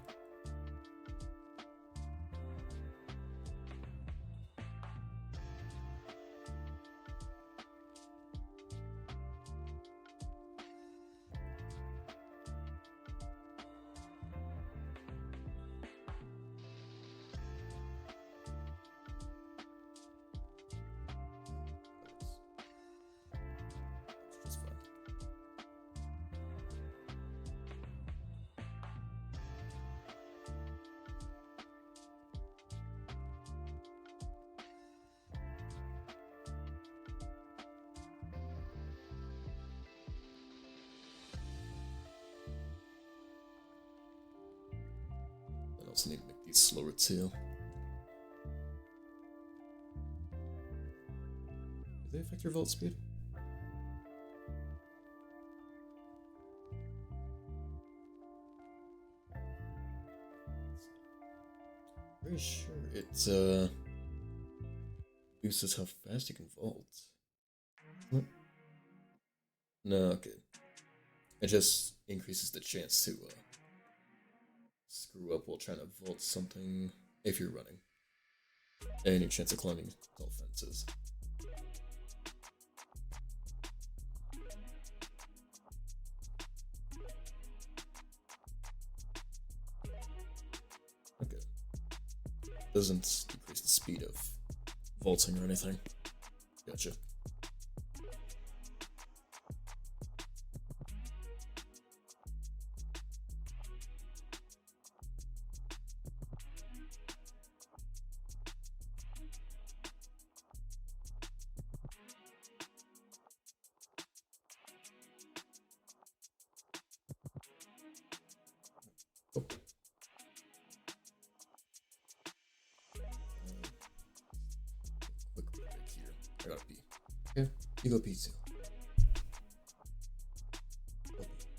It's just fine. I also need to make these slower too. Do they affect your vault speed? Pretty sure it boosts how fast you can vault. What? No, okay. It just increases the chance to screw up while trying to vault something if you're running. Any chance of climbing tall fences. Okay. Doesn't decrease the speed of vaulting or anything. Gotcha. I gotta pee. Okay, you go pee too. Go pee.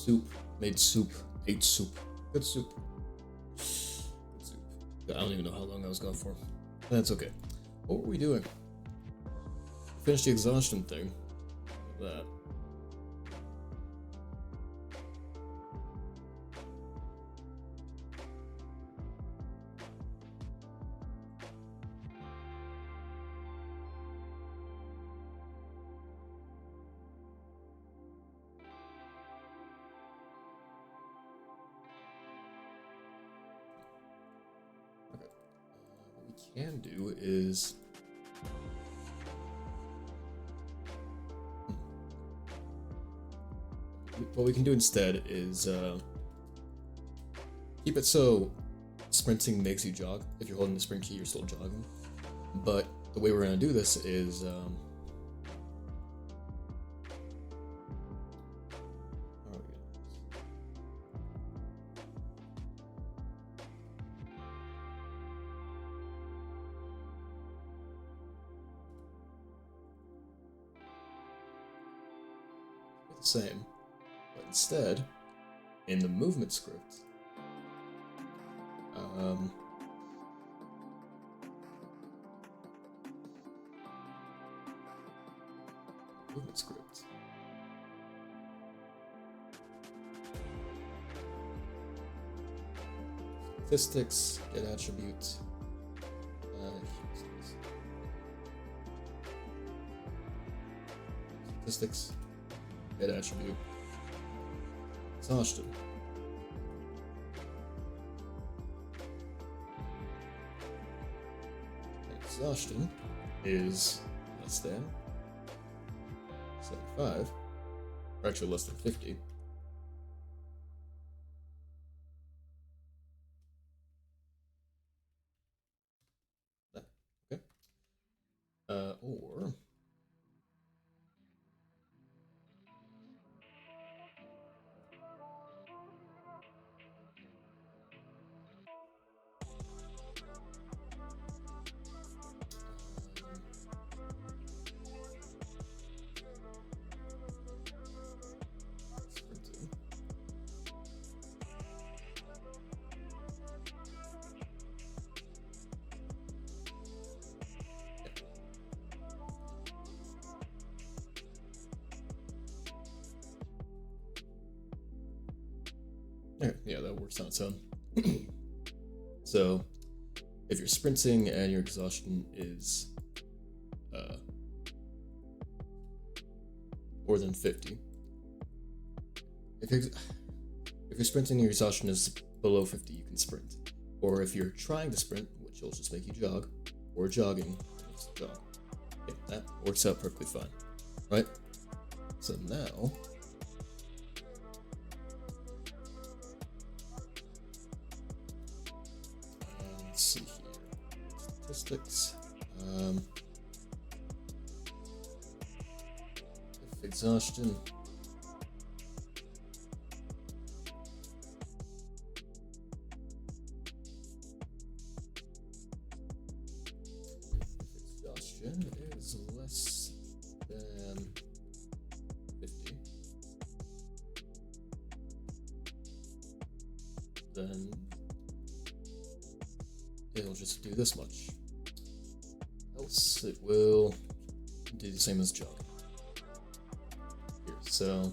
Soup. Made soup. Ate soup. Good soup. Good soup. I don't even know how long I was gone for. That's okay. What were we doing? Finished the exhaustion thing. That. Okay. What we can do is. What we can do instead is keep it so sprinting makes you jog. If you're holding the sprint key, you're still jogging. But the way we're going to do this is the same. But instead, in the movement script, movement script. Statistics, get attribute. Statistics, get attribute. Exhaustion. Exhaustion is less than 75, or actually less than 50. Okay. Or yeah, that works on its own. So, if you're sprinting and your exhaustion is more than 50, if you're sprinting and your exhaustion is below 50, you can sprint. Or if you're trying to sprint, which will just make you jog, or jogging, jog. Yeah, that works out perfectly fine, right? So now. Let's see here. Statistics. If exhaustion. If exhaustion is less than 50, then it'll just do this much. Else it will do the same as jog. Here, so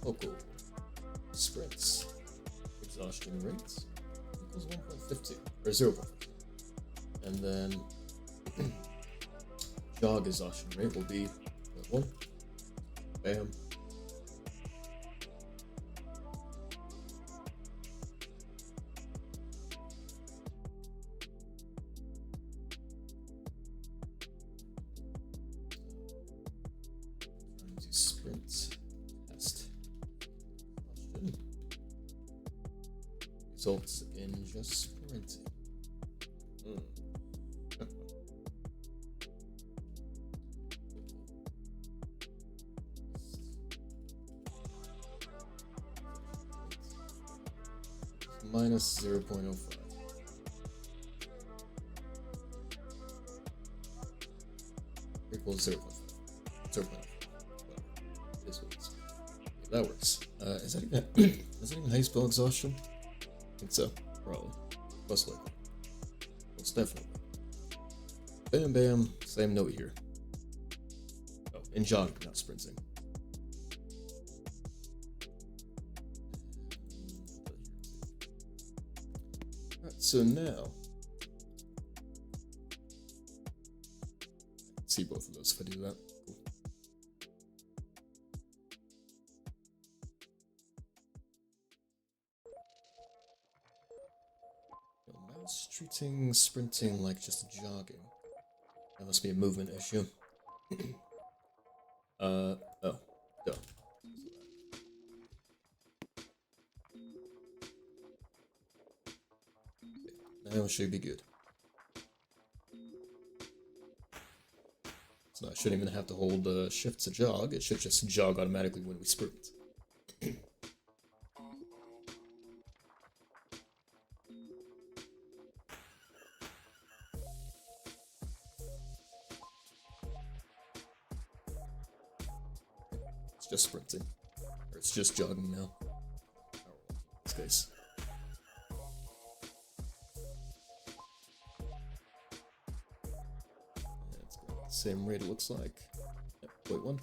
local sprints exhaustion rates equals 1.50 or 0.50, and then jog exhaustion rate will be 0.1. Bam. Sprint test exhaustion results in just sprinting. Minus 0.05 equals 0.5. 0.5. This works. Yeah, that works. Is that even is that even how you spell exhaustion? I think so, probably. Most likely. Most definitely. Bam bam, same note here. Oh, in jogging, not sprinting. Alright, so now see both of those if I do that. Cool. Mouse treating sprinting like just jogging. That must be a movement issue. Oh, duh. Now it should be good. So I shouldn't even have to hold shift to jog. It should just jog automatically when we sprint. It's just sprinting. Or it's just jogging now. In this case. Yeah, it's got the same rate it looks like. Yep, wait one.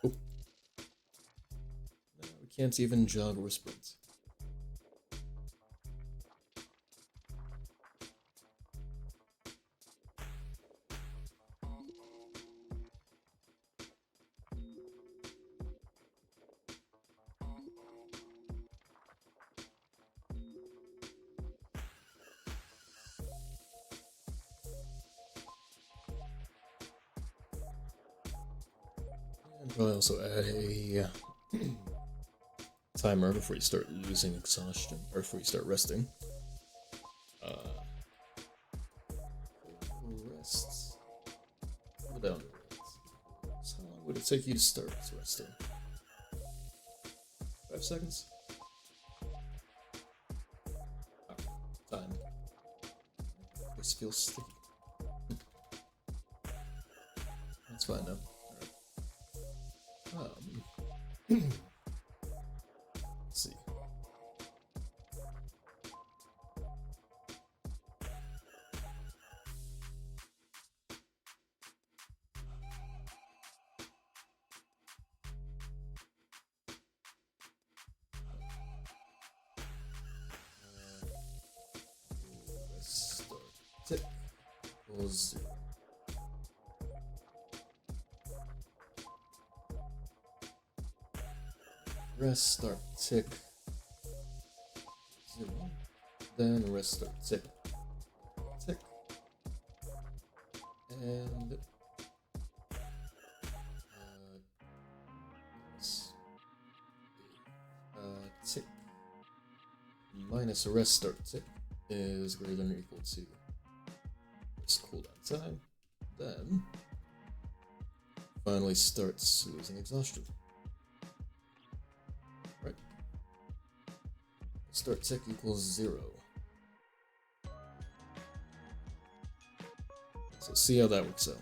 Oh. No, we can't even jog or sprint. And probably also add a timer before you start losing exhaustion, or before you start resting. Rest. Cool down rate. So how long would it take you to start resting? 5 seconds? Time. This feels sticky. That's fine now. Alright. Let's see. Let's start. Tick. Equals 0. Rest start tick 0. Then rest start tick tick. And tick minus rest start tick is greater than or equal to rest cooldown time. Then finally starts losing exhaustion. Right. Start tick equals 0. So see how that works out.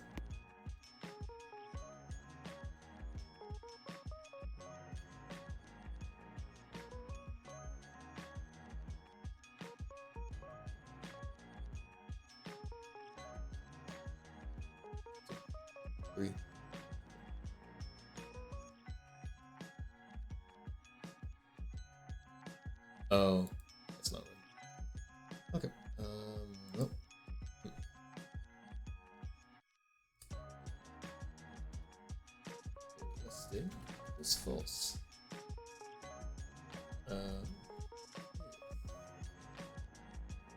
Three. Oh, that's not right. Okay. Well. Listing is false.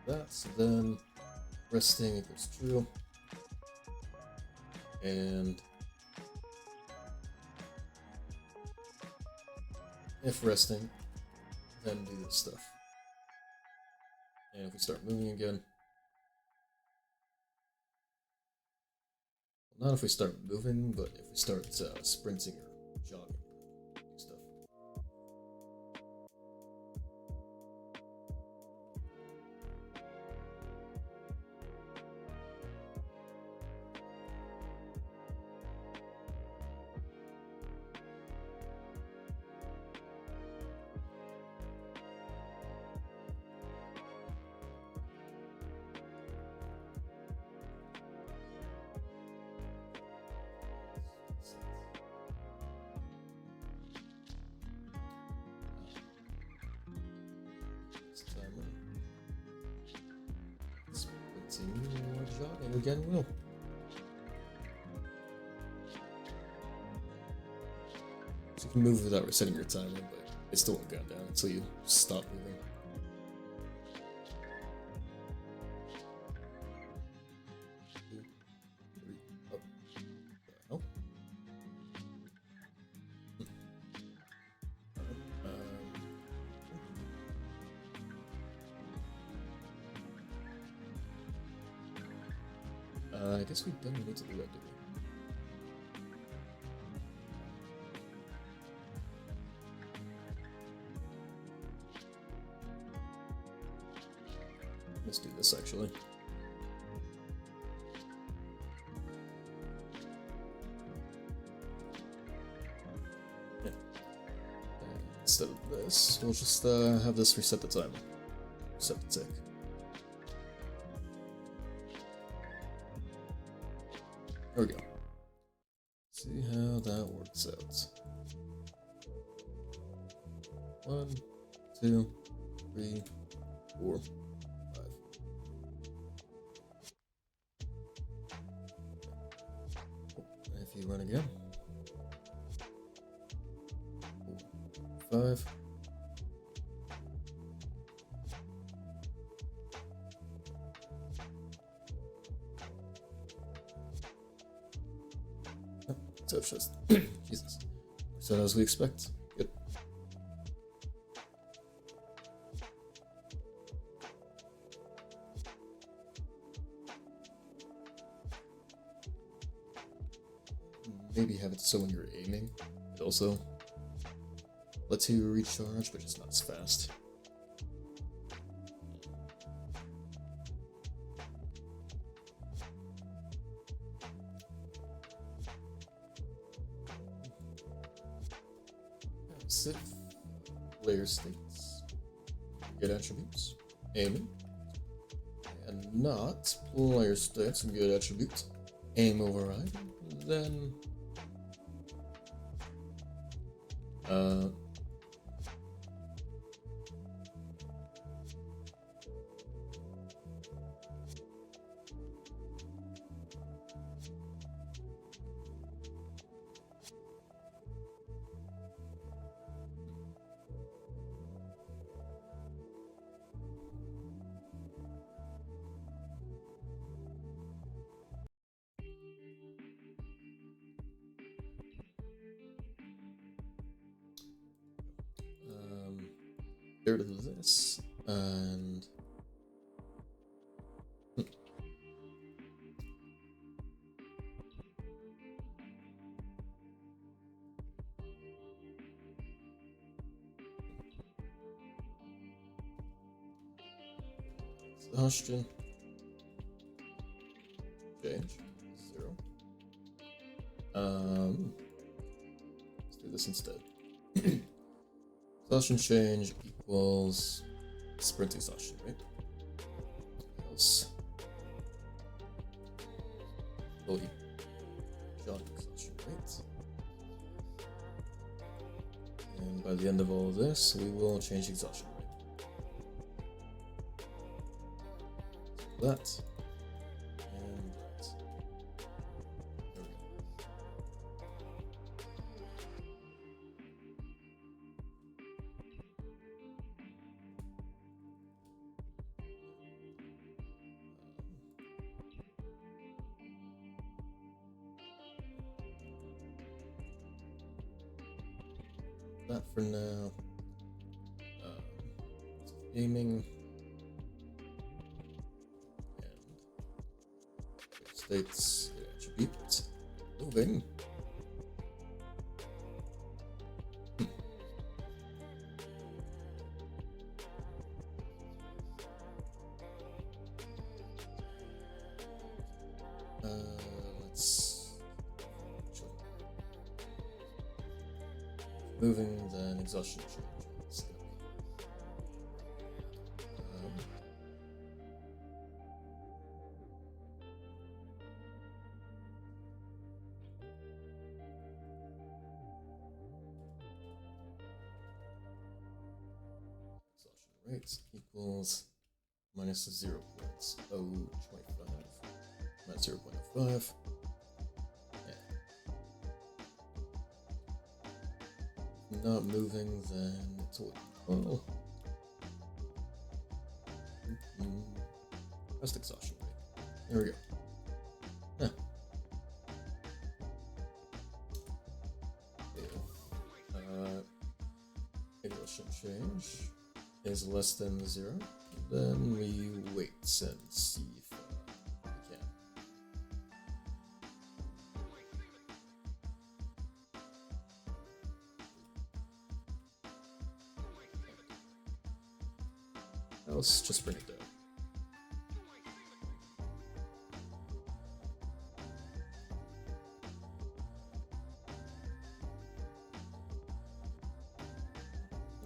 That's then resting equals true. And if resting, then do this stuff. And if we start moving again, not if we start moving, but if we start sprinting or jogging, do stuff. again will. So you can move without resetting your timer, but it still won't count down until you stop moving. I guess we don't need to do that, do we? Let's do this actually. Yeah. Instead of this, we'll just have this reset the timer. Reset the tick. There we go. See how that works out. 1, 2, 3, 4, 5. And if you run again. 4, 5. So it's just Jesus. So as we expect. Good. Maybe have it so when you're aiming, it also lets you recharge, but just not as fast. Civ player states, good attributes, aiming, and not player states and good attributes, aim override, then get rid of this, and exhaustion change 0. Let's do this instead. Exhaustion change equals sprint exhaustion, right? Else. Oh, jog exhaustion, right? And by the end of all of this, we will change exhaustion rate. So that. And that. There we go. That for now. Aiming and states attribute moving. Let's moving, then exhaustion change. Exhaustion rates equals minus 0.025. That's 0.05. Not moving, then it's what? Oh. Rest exhaustion rate. There we go. Yeah. English change is less than 0. Then we wait and see if we can. Let's just bring it down.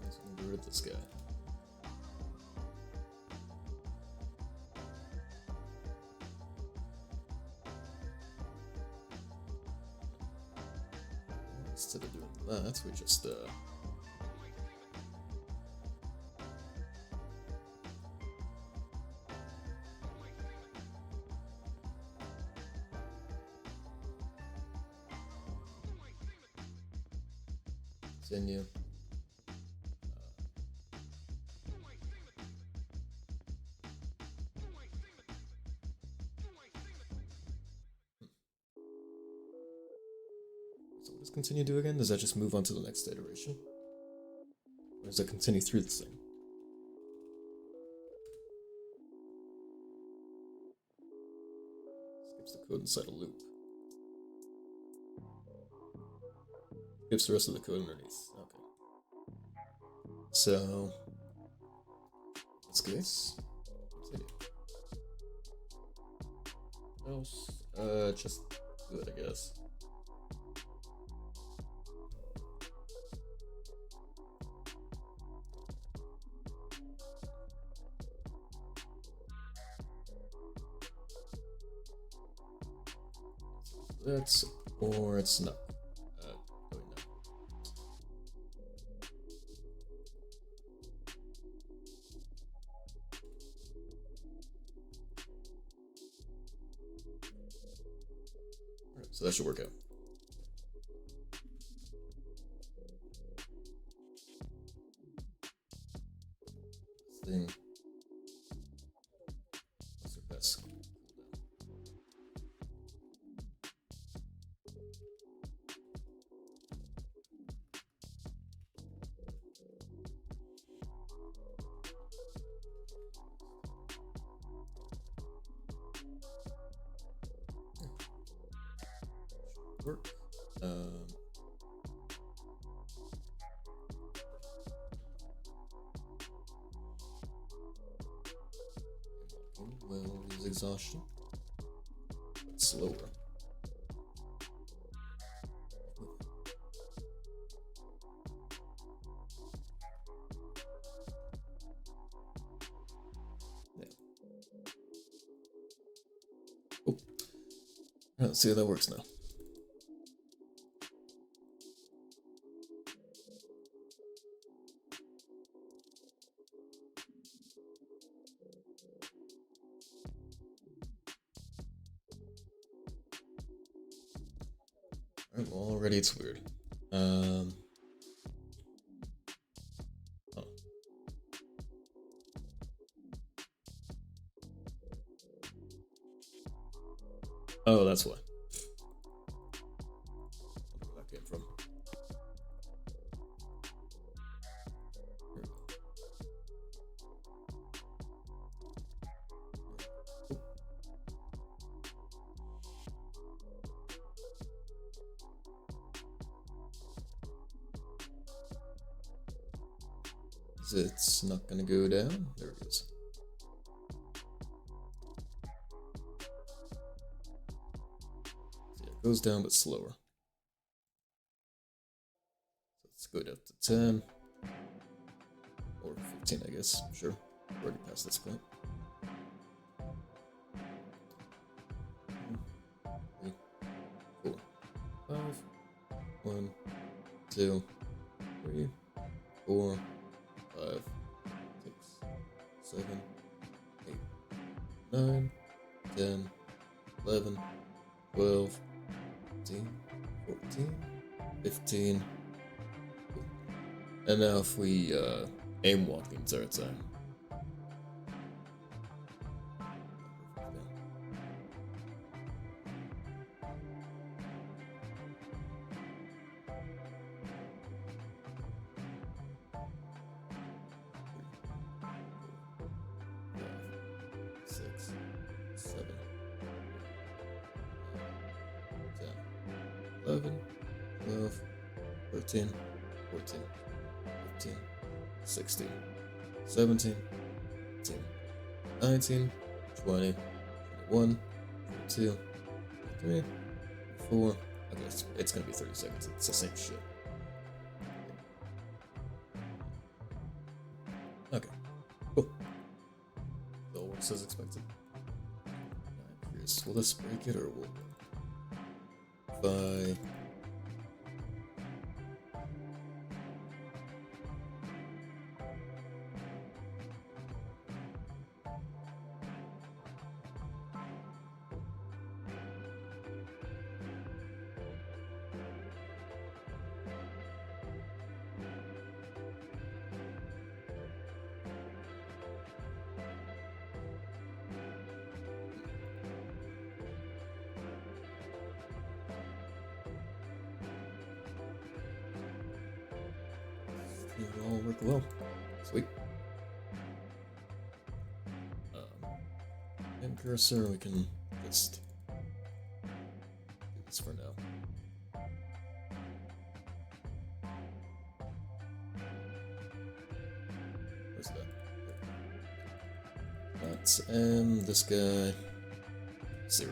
Let's get rid of this guy. Instead of doing that, we just continue. So what does continue do again? Does that just move on to the next iteration? Or does it continue through this thing? Skips the code inside a loop. Skips the rest of the code underneath. Okay. So, in this case, continue. Else, just do it, I guess. That's, or it's not. No. Alright, so that should work out. This thing. What's their best? Work. Will use exhaustion, but slower. Yeah. Oh. Let's see how that works now. Alright, well, already it's weird. Oh, that's why. Where that came from. It's not gonna go down. There it goes. So yeah, it goes down but slower. So let's go down to 10 or 15, I guess. Sure, we're already past this point. 3, 4, 5, 1, 2, 3, 4, 5, 6, 7, 8, 9, 10, 11, 12, 13, 14, 15. And now if we aim walk the entire time. Six, 7, 10, 11, 12, 13, 14, 15, 16, 17, 18, 19, 20, 21, 22, 23, 24. Okay, it's gonna be 30 seconds. It's the same shit. Okay, cool. So it works as expected. I'm curious, will this break it or will it? If I it will all work well. Sweet. And cursor, we can just do this for now. Where's that? That's M, this guy, 0.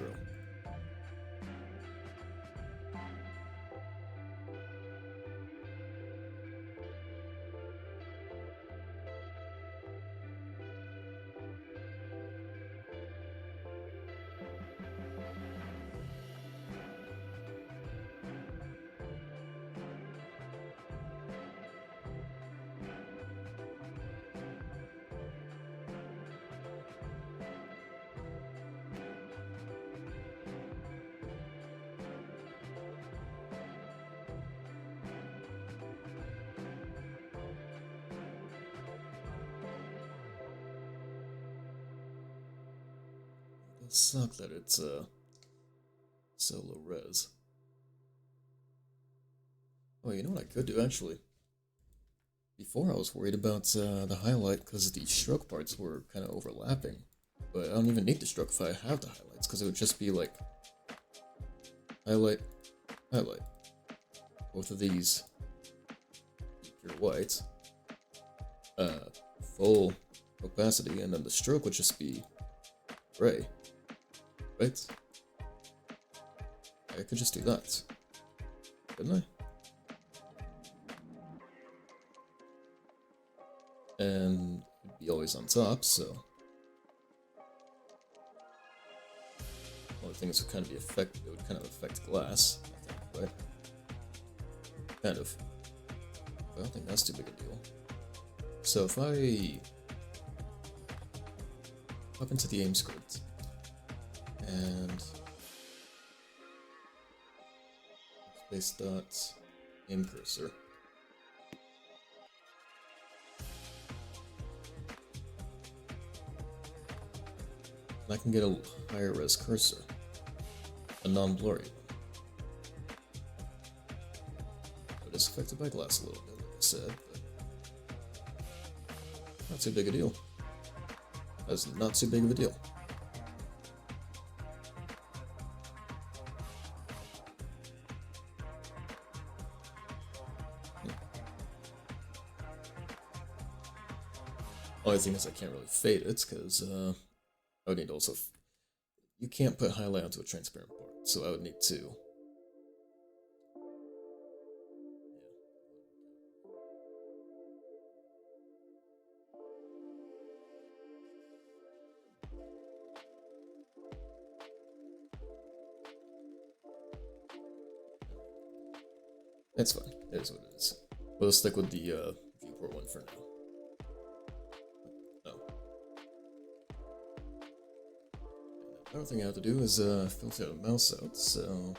It does suck that it's so low res. Oh, you know what I could do actually? Before I was worried about the highlight because the stroke parts were kind of overlapping. But I don't even need the stroke if I have the highlights because it would just be like highlight, highlight. Both of these pure white. Full opacity, and then the stroke would just be gray. Right? I could just do that. Couldn't I? And it'd be always on top, so only thing is would kind of be it would kind of affect glass, I think, right? Kind of. But I don't think that's too big a deal. So if I up into the aim script and space dot aim cursor. I can get a higher res cursor, a non-blurry one. It is affected by glass a little bit, like I said, but not too big a deal. That's not too big of a deal. Only thing is I can't really fade it because I would need to also. You can't put highlight onto a transparent part, so I would need to. It's fine. It is what it is. We'll stick with the viewport one for now. Oh. Another thing I have to do is filter the mouse out, so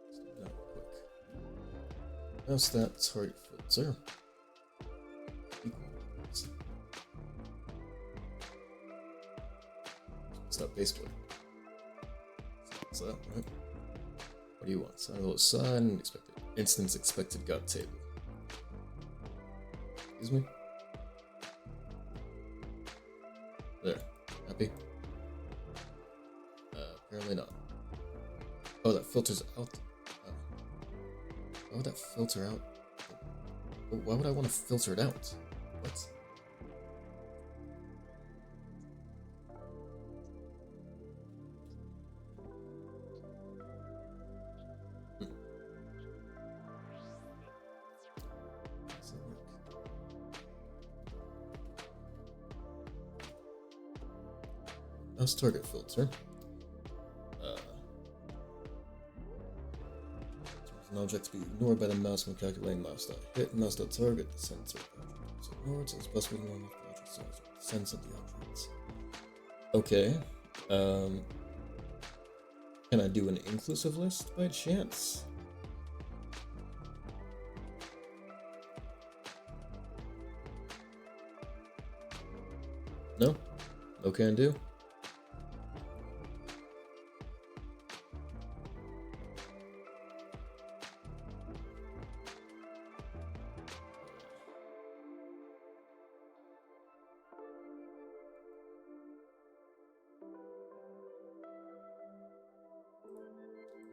let's do that real quick. Mouse that target filter. Equals. Stop baseboard. What's that, right? What do you want? Sign below sign, expected instance expected got table. Excuse me? There. Happy? Apparently not. Oh, that filters out. Why would that filter out? Why would I want to filter it out? What? Mouse target filter. An object to be ignored by the mouse when calculating mouse dot hit, mouse dot target, the sense of the object is ignored, so it's possible to know if the object is the sense of the object. Okay. Can I do an inclusive list by chance? No? No can do?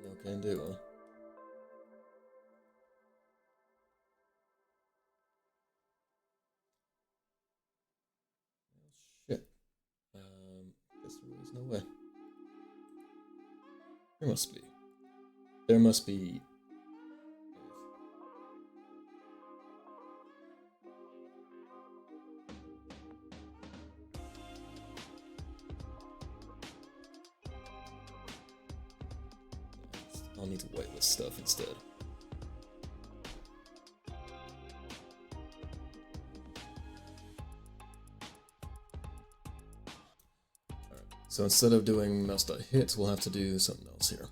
No can do, huh? Shit. Guess there is no way. There must be. There must be. I'll need to whitelist stuff instead. Alright, so instead of doing mouse.hit, we'll have to do something else here.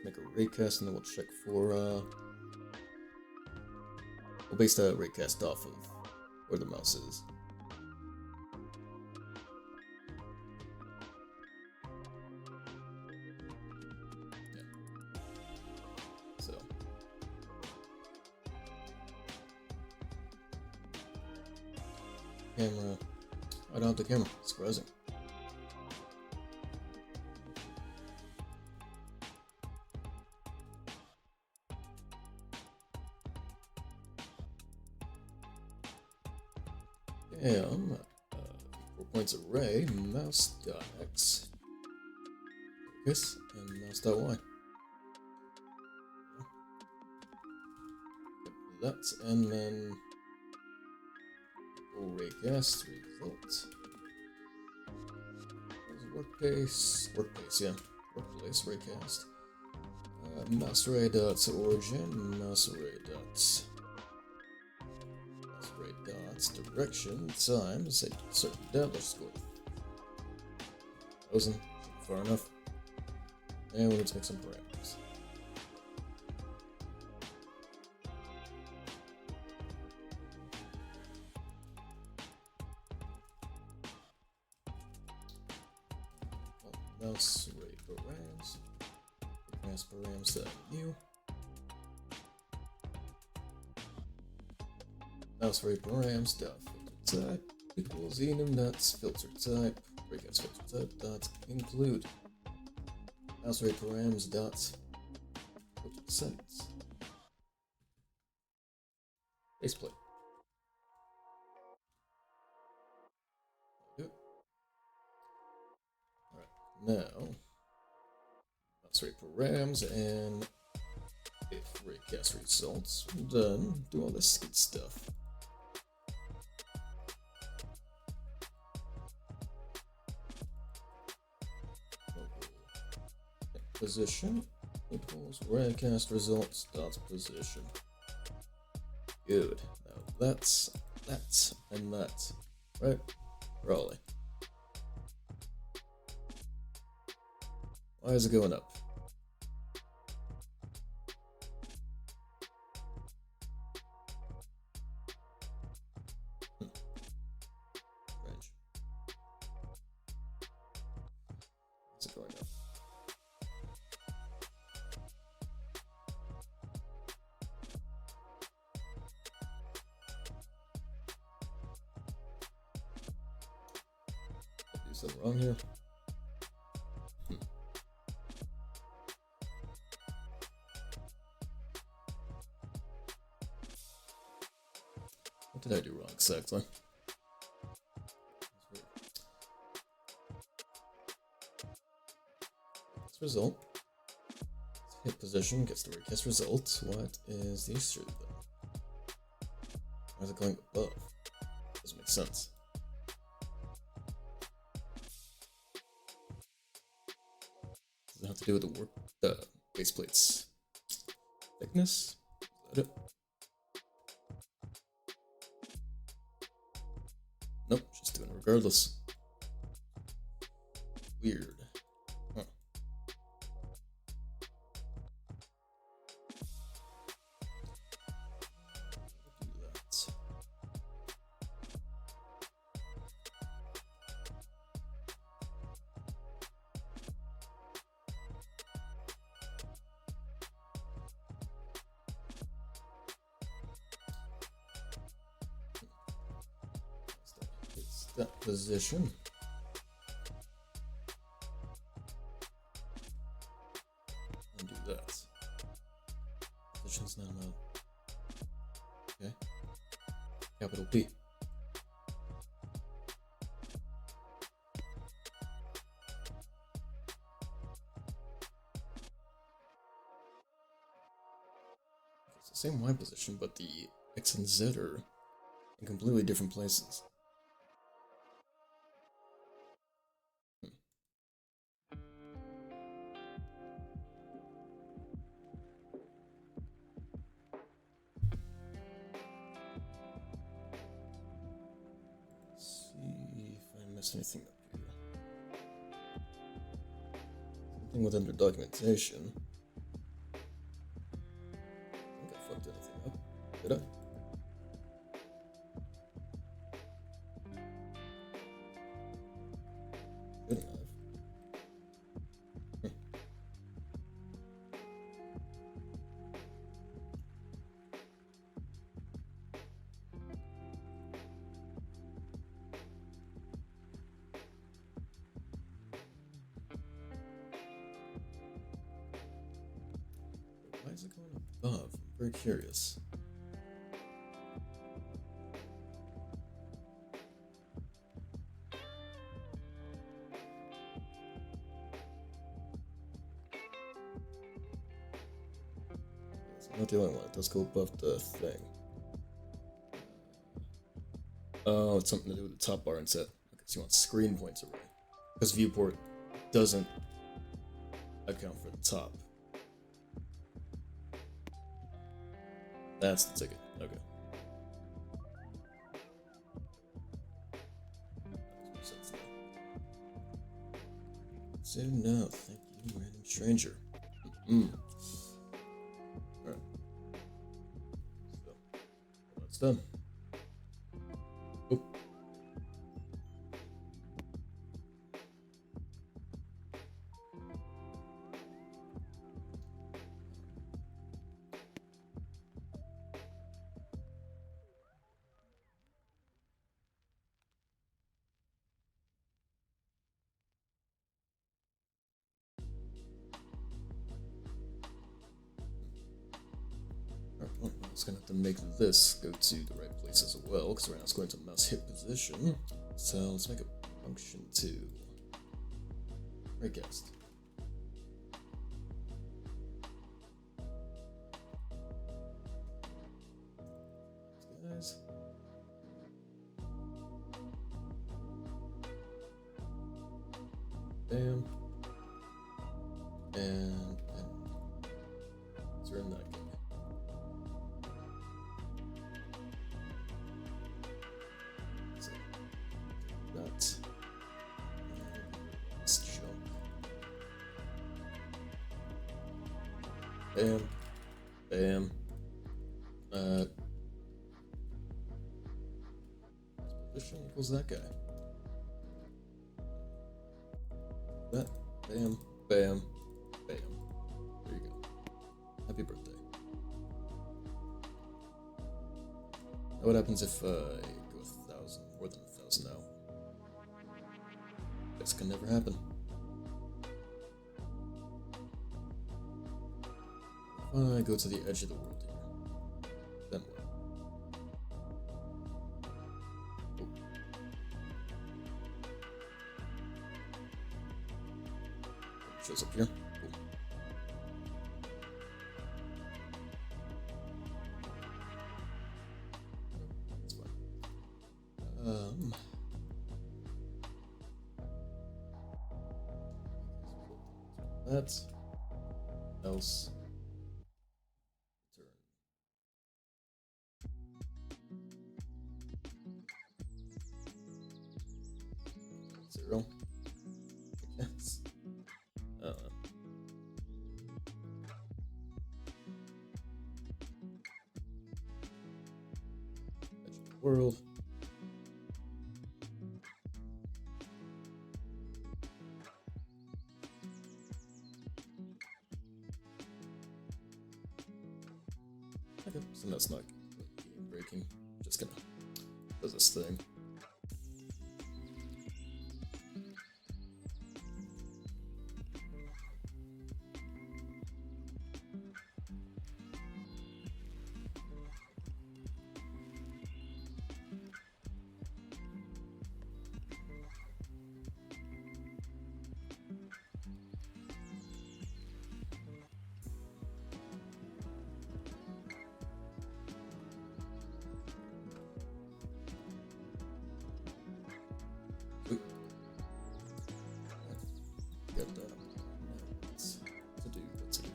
Make a raycast and then we'll check for we'll base that raycast off of where the mouse is. Yeah. So camera. I don't have the camera, surprising. And 4 points array, mouse.x, focus, and mouse.y. That, and then raycast result. Workplace, yeah, workplace raycast. Mouse array dots origin, mouse array dots. Dots, direction, time, say certain depth, let's go 1,000, far enough. And we need to make some parameters. Mouse array params, mouse params that new. Mouse array params dot filter type equals enum nuts filter type raycast filter type dot include mouse array params dot filter settings faceplate. Good. All right, now mouse array params and if raycast results, then do all this good stuff. position equals raycast results dot position. Good. Now that's that and that. Right? Raleigh. Why is it going up? Strange. What's it going up? Did I do something wrong here? What did I do wrong exactly? This result. Hit position gets the raycast result. What is the issue then? Why is it going above? Doesn't make sense. Does it have to do with the base plates thickness? Is that it? Nope, just doing it regardless. Weird. Huh. Do that. It's that position. And do that. Position's not allowed. Okay. Capital P. It's the same Y position, but the X and Z are in completely different places. Let's see if I missed anything up here. Something with under documentation. I think I fucked anything up. Did I? Good enough. Why is it going above? I'm very curious. It's not the only one. It does go above the thing. Oh, it's something to do with the top bar instead. Okay, so you want screen points array. Because viewport doesn't account for the top. That's the ticket. Okay. So no, thank you, random stranger. Alright. So, that's done. Oh. Well, I was gonna have to make this go to the right place as well, because right now it's going to mouse hit position. So let's make a function to raycast. Guys. Bam. And turn that guy. So that. Let's jump. Bam. Bam. Position equals that guy. That. Bam. Bam. Bam. There you go. Happy birthday. Now what happens if I go 1,000, more than 1,000 now? This can never happen. If I go to the edge of the world here, then what? Oh. Shows up here. Cool. That's fine. That else turn. Zero. Yes. Edge of the world. Okay, so that's not game breaking. Just gonna does this thing. Got that. What's to do? What's to do?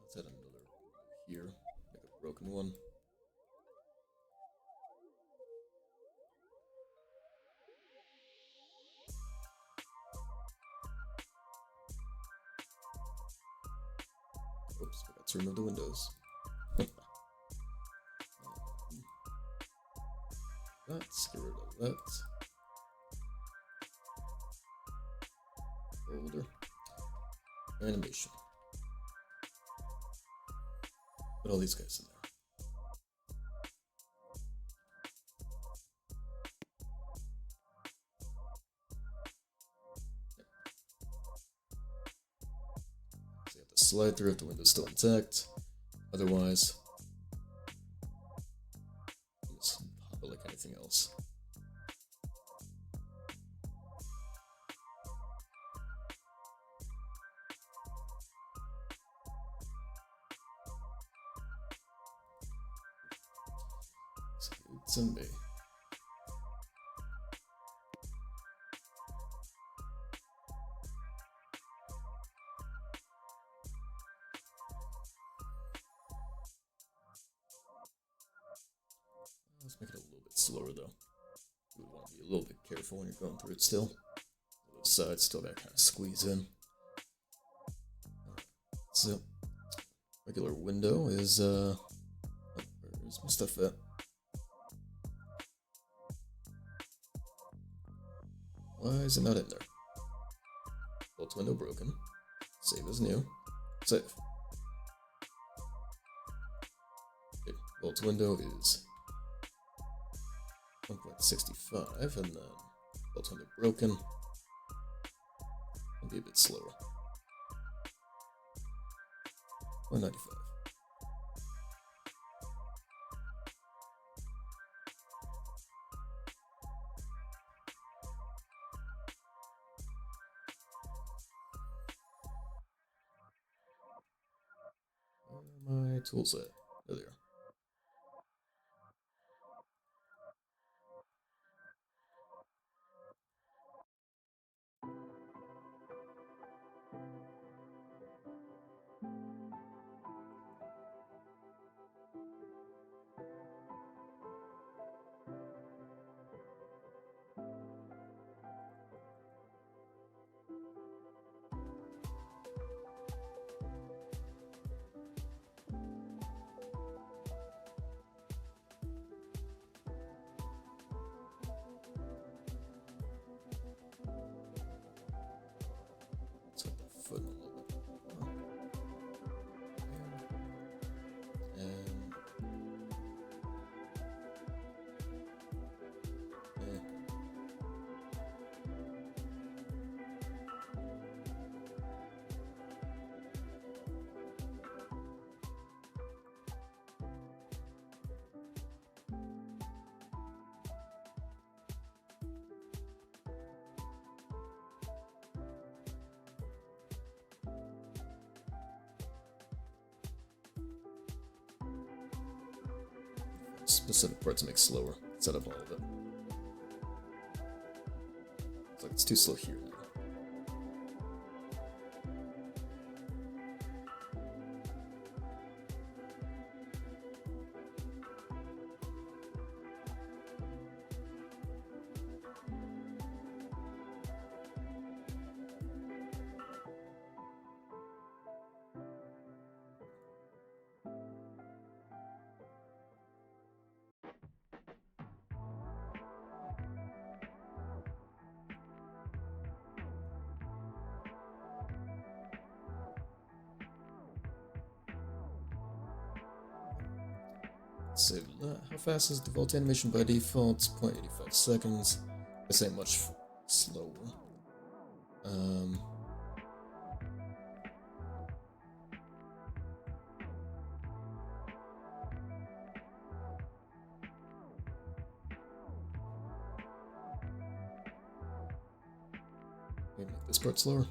Let's add another here. Make a broken one. Oops, forgot to remove the windows. Let's get rid of that. Folder. Animation. Put all these guys in there. So you have to slide through if the window's still intact. Otherwise, just pop it like anything else. It's in me. Let's make it a little bit slower though. You would want to be a little bit careful when you're going through it still. Those sides still gotta kind of squeeze in. So, regular window is, where's my stuff at? Why is it not in there? Bolt window broken. Save as new. Save. Okay, bolt window is 1.65, and then bolt window broken. It'll be a bit slower. 195. Where are my tools at? There they are. Let's hit the foot a little bit more. And specific parts make slower. Set up all of it. It's like it's too slow here now. Save that. How fast is the vault animation by default? 0.85 seconds. This ain't much slower. Maybe make this part slower.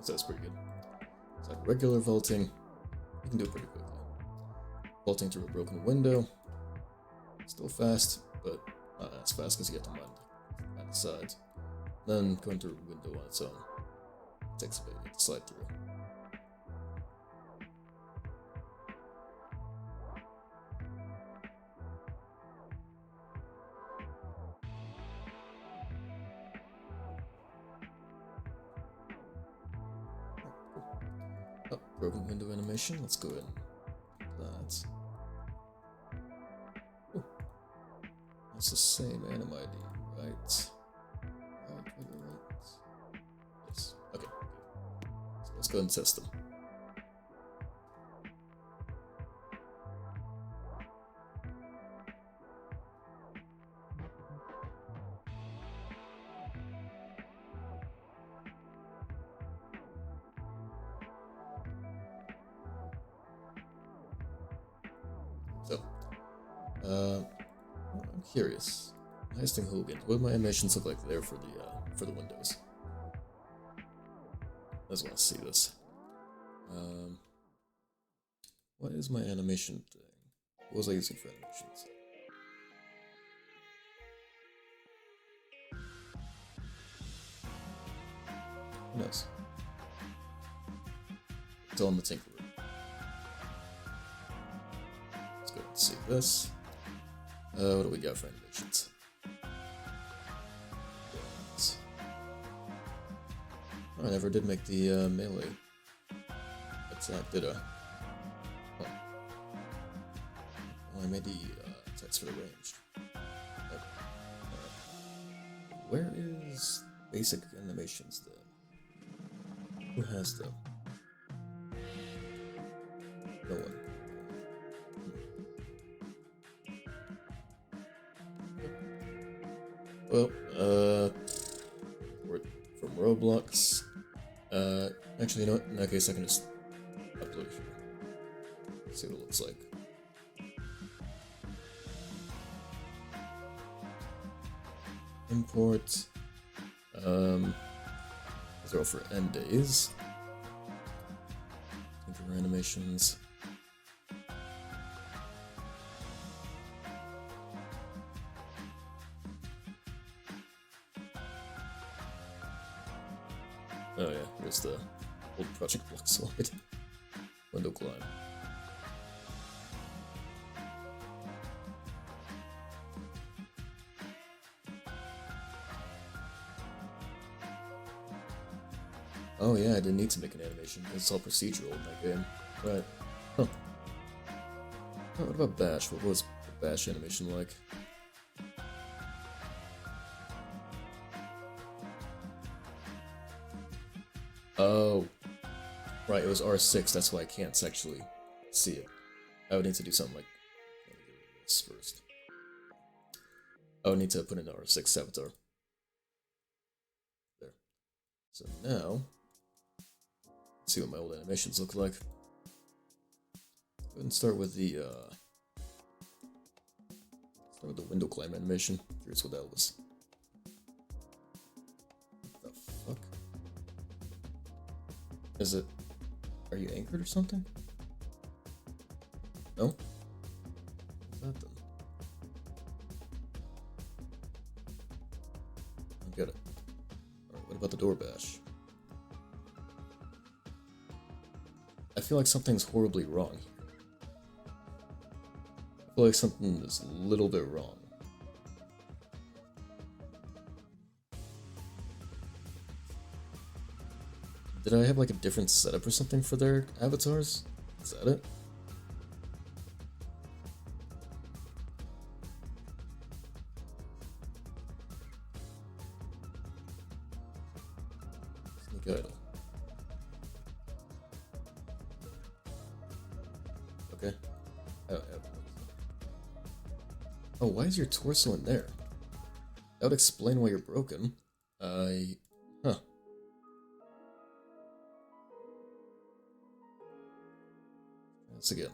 That's pretty good. It's like regular vaulting. You can do it pretty quickly. Vaulting through a broken window. Still fast, but not as fast as you get to mine the sides. Then going through a window on its own. It takes a bit to slide through. Oh, broken window animation. Let's go ahead and that. Oh, that's the same anim ID, right? Right. Yes. Okay. So let's go ahead and test them. So, I'm curious. Heisting hooligans. What do my animations look like there for the windows? I just want to see this. What is my animation thing? What was I using for animations? Who knows? It's all in the Tinker Room. Let's go and see this. What do we got for animations? Oh, I never did make the melee attack, did I? Oh. Oh, I made the attacks for the ranged. Yep. Where is basic animations then? Who has them? No one. Well, from Roblox, Actually, you know what? In that case, I can just upload it here. See what it looks like. Import. These are all for end days. Tinker animations. Oh yeah, here's the old Project Bloxoid window climb. Oh yeah, I didn't need to make an animation because it's all procedural in that game. Right. Huh. Oh, what about Bash? What was the Bash animation like? Oh. Right, it was R6, that's why I can't actually see it. I would need to do something like... Let me get rid of this first. I would need to put in R6 Avatar. There. So now... Let's see what my old animations look like. Go ahead and start with the, Start with the window climb animation. Here's what that was. What the fuck? Is it... Are you anchored or something? No? What's that then? I don't get it. Alright, what about the door bash? I feel like something's horribly wrong here. I feel like something is a little bit wrong. Did I have like a different setup or something for their avatars? Is that it? Sneak idol. Okay. Oh, why is your torso in there? That would explain why you're broken. Huh. Once again.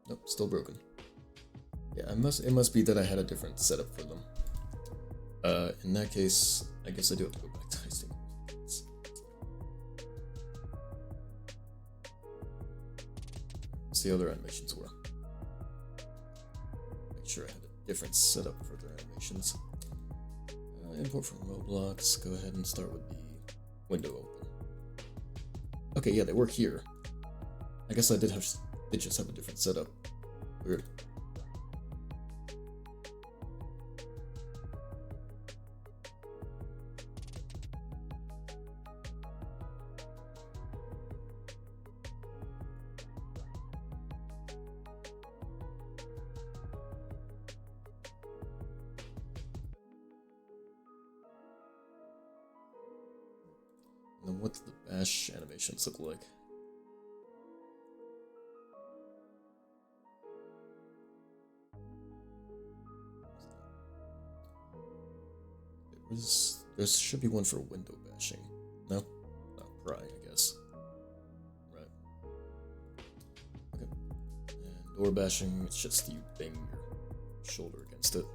Nope, still broken. Yeah, it must be that I had a different setup for them. In that case, I guess I do have to go back to icing. What's the other animations were? Make sure I had a different setup for their animations. Import from Roblox. Go ahead and start with the window open. Okay, yeah, they work here. I guess I did just have a different setup. Weird. And then what's the Bash animations look like? There should be one for window bashing. No? Oh, prying, I guess. Right. Okay. And door bashing, it's just you bang your shoulder against it.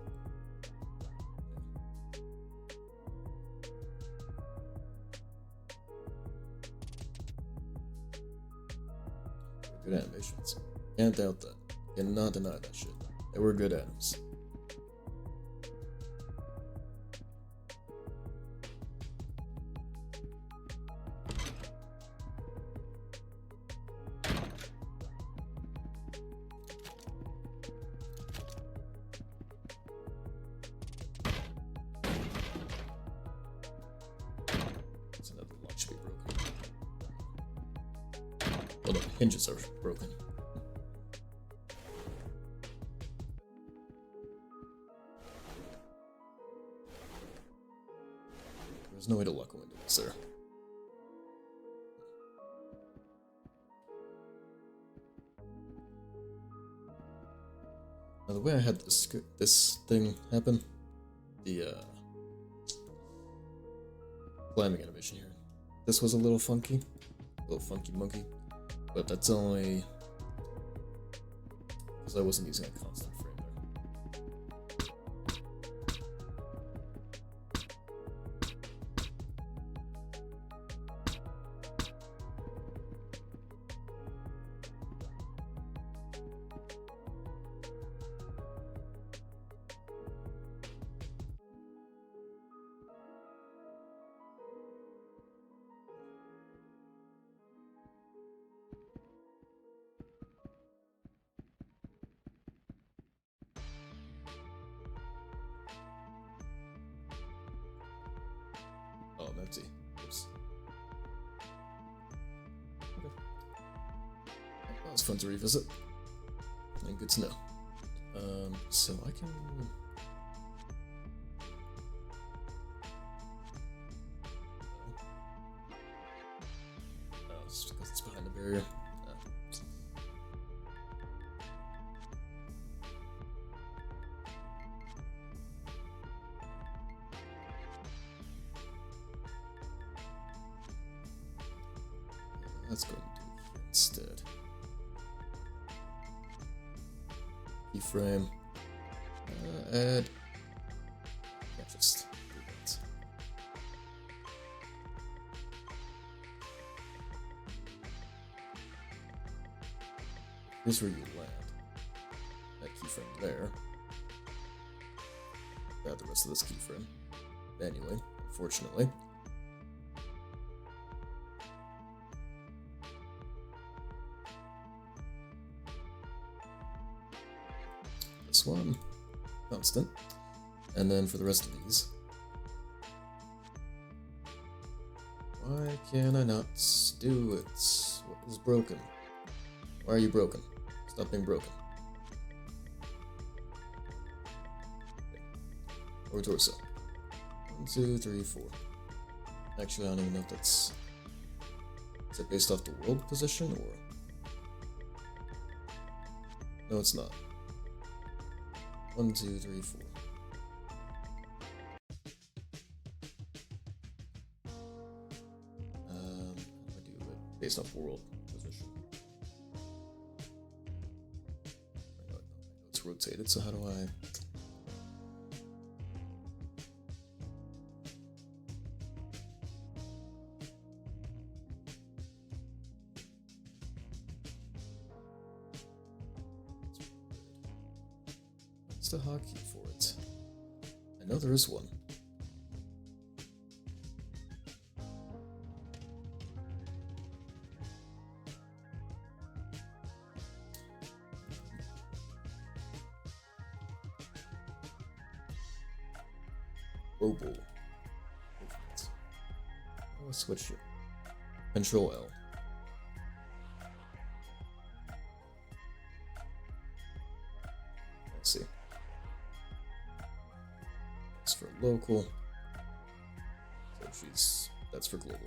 Good animations. Can't doubt that. Cannot deny that shit. They were good animes. That's another lock should be broken. Well, no, hinges are broken. There's no way to lock a window, is there? Now, the way I had this thing happen, the climbing animation here. This was a little funky monkey, but that's only because I wasn't using a constant frame there. Oh, I'm empty. Oops. Okay. That was fun to revisit. And good to know. So I can... Oh, it's because it's behind the barrier. Let's go and do it here instead. Keyframe. Add. Yeah, just do that. Here's where you land. That keyframe there. Add the rest of this keyframe. Anyway, unfortunately. One constant, and then for the rest of these, why can I not do it? What is broken? Why are you broken? Stop being broken. Okay. Or torso. 1, 2, 3, 4. Actually, I don't even know if that's... Is it based off the world position, or... No, it's not. 1, 2, 3, 4. How do I do it based off world position? I know it's rotated, so how do I... What's the hotkey for it? I know there is one. Global. I'll switch it. Control L. Let's see. That's for local. So that's for global.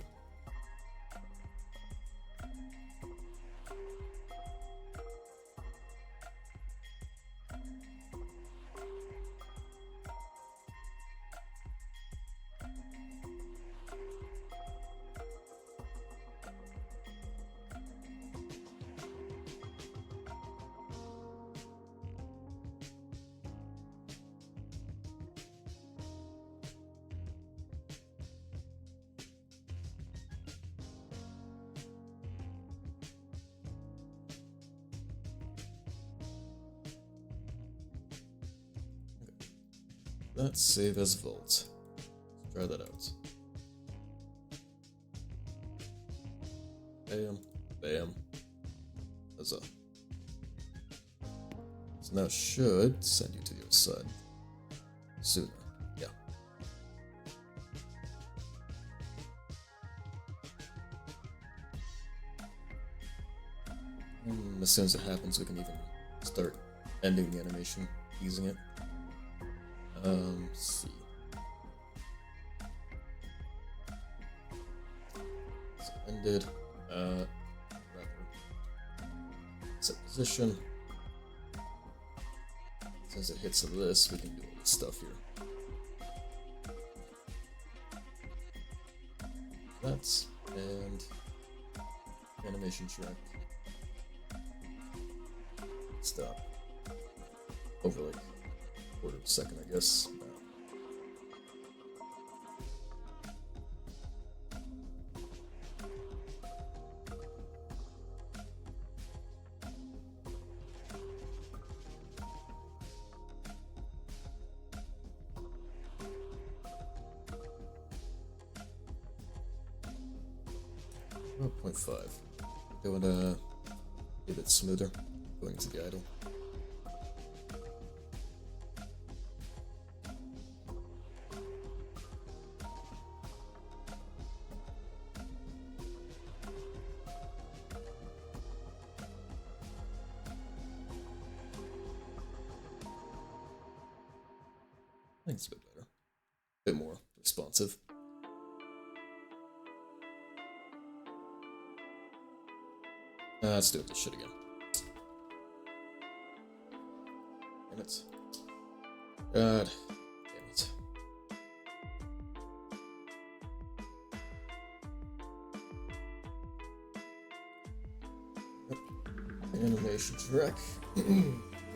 Let's save as Volt. Try that out. Bam, bam, huzzah. So now it should send you to the other side sooner. Yeah. And as soon as it happens, we can even start ending the animation, easing it. Let's see. So ended. Rather. Set position. Since it hits this, we can do all this stuff here. that, and animation track. Stop. Over like a quarter of a second, I guess. 0.5. Going a bit smoother, going to the idle. I think it's a bit better. A bit more responsive. Let's do this shit again. Damn it. God. Damn it. Yep. Animation track.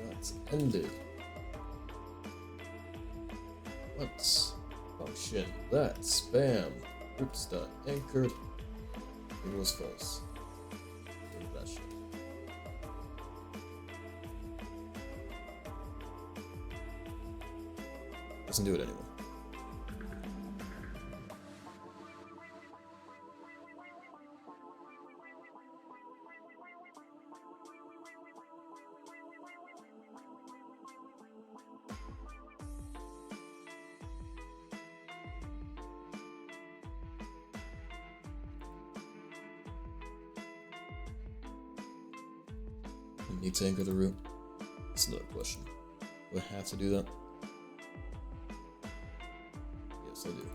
That's ended. Let's function. That's spam. Oops, dot anchored. It was false. That shit. Doesn't do it anymore. You need to anchor the root? That's another question. Do I have to do that? Yes, I do.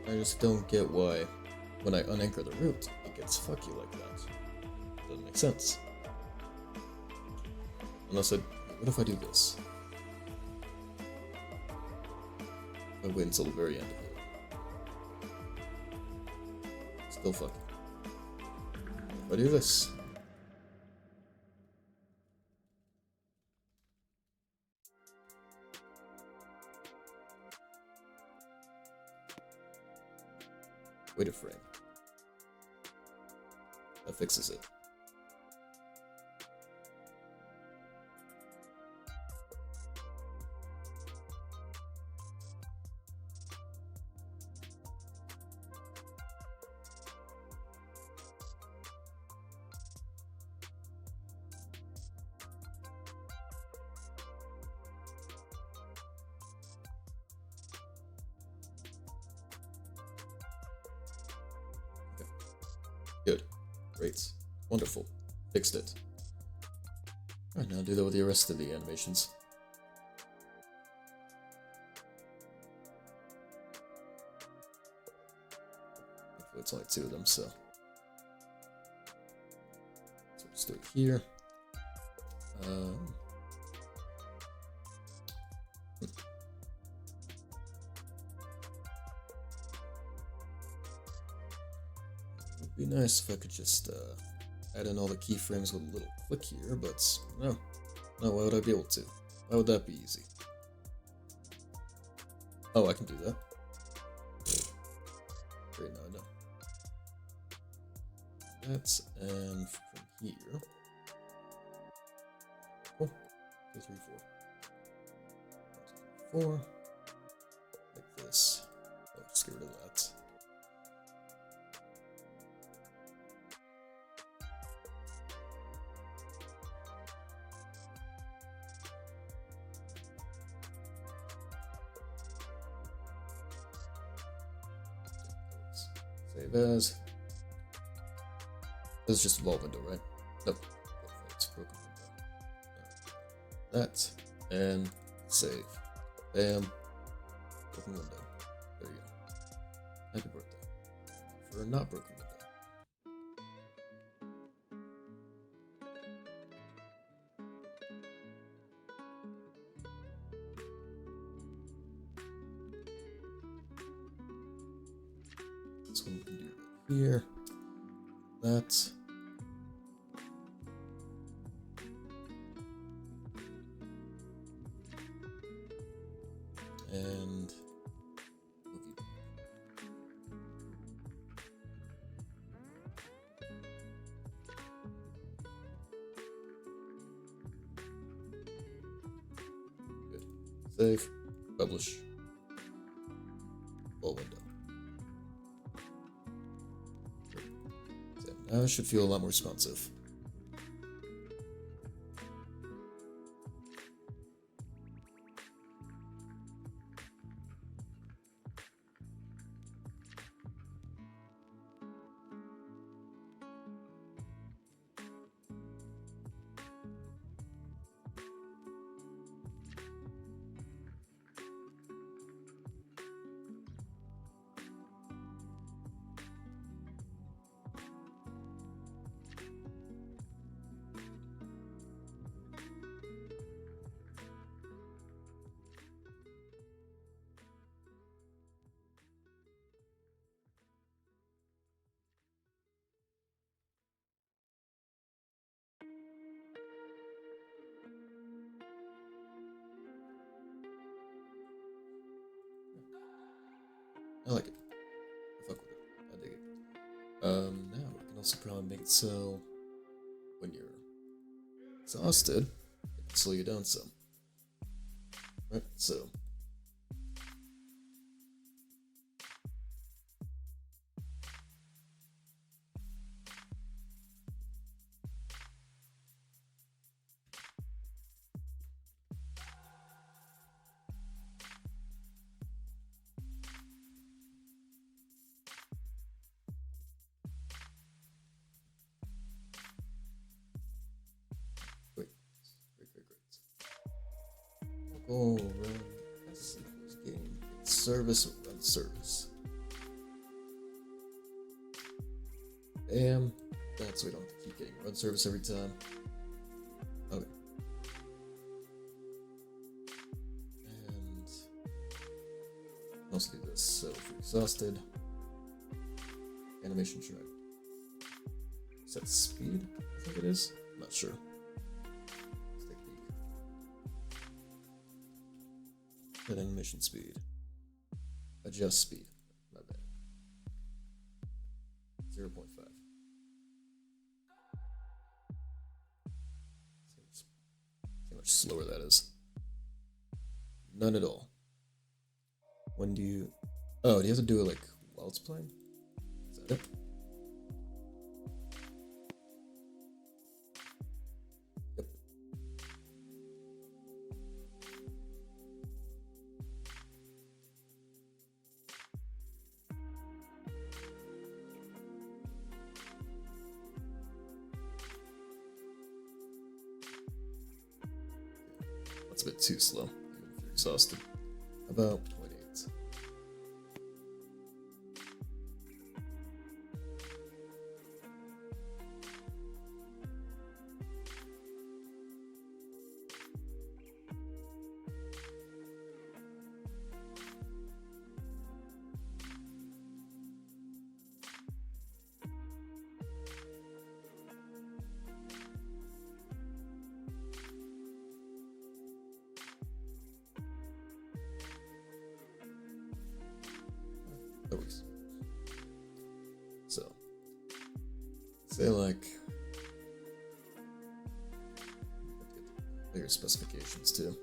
I just don't get why, when I unanchor the root, it gets fucky like that. Doesn't make sense. Unless what if I do this? I wait until the very end of it. Still fucking. If I do this. Wait a frame. That fixes it. Good. Great. Wonderful. Fixed it. Alright, now do that with the rest of the animations. Hopefully it's only 2 of them, so. So just do it here. It'd be nice if I could just add in all the keyframes with a little click here, but no. No, why would I be able to? Why would that be easy? Oh, I can do that. Great, now I know. That's, and from here. Oh, 2, 3, 4. 1, 2, 3, 4. Like this. Oh, just get rid of that. Save as. This is just a wall window, right? Nope. It's broken window. That. And save. Bam. Broken window. There you go. Happy birthday. For a not broken window. This one we can do right here. That. And move you. Good. Save. Publish. Full window. So now it should feel a lot more responsive. I like it. I fuck with it. I dig it. Now we can also probably make it so when you're exhausted, it can slow you down some. Right? So. Great. Oh, run. That's the game. Service or run service. Bam. That's so we don't have to keep getting run service every time. Okay. And also do this. So if you're exhausted, animation track. Set speed, I think it is. I'm not sure. Let's take a peek. Set animation speed. Adjust speed. My bad. 0.5. See how much slower that is. None at all. When do you... Oh, do you have to do it like while it's playing? Is that it? Yep. That's a bit too slow, even if you're exhausted. About 0.8. Always. So, say like player specifications too.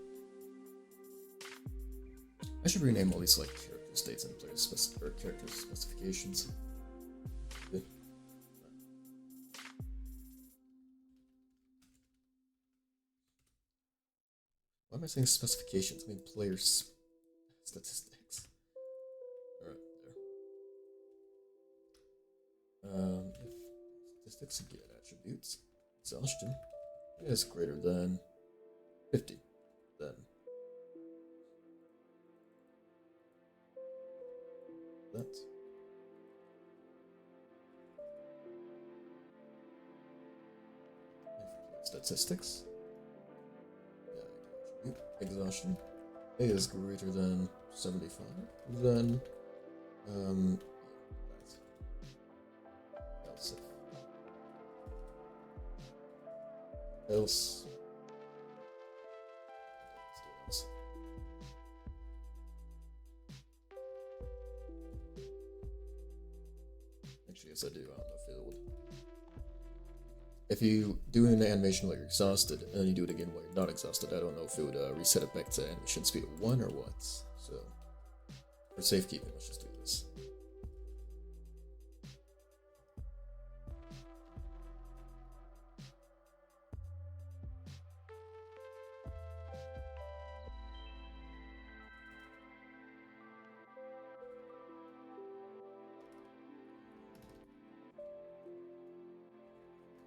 I should rename all these like character states and player or character specifications. Yeah. Why am I saying specifications? I mean players statistics. If statistics get attributes, exhaustion is greater than 50, then that. If statistics, attribute, exhaustion is greater than 75, then that. else? Let's do else. Actually, yes, I do. I don't know if it would. If you do an animation while you're exhausted, and then you do it again while you're not exhausted, I don't know if it would reset it back to animation speed of 1 or what. So, for safekeeping, let's just do this.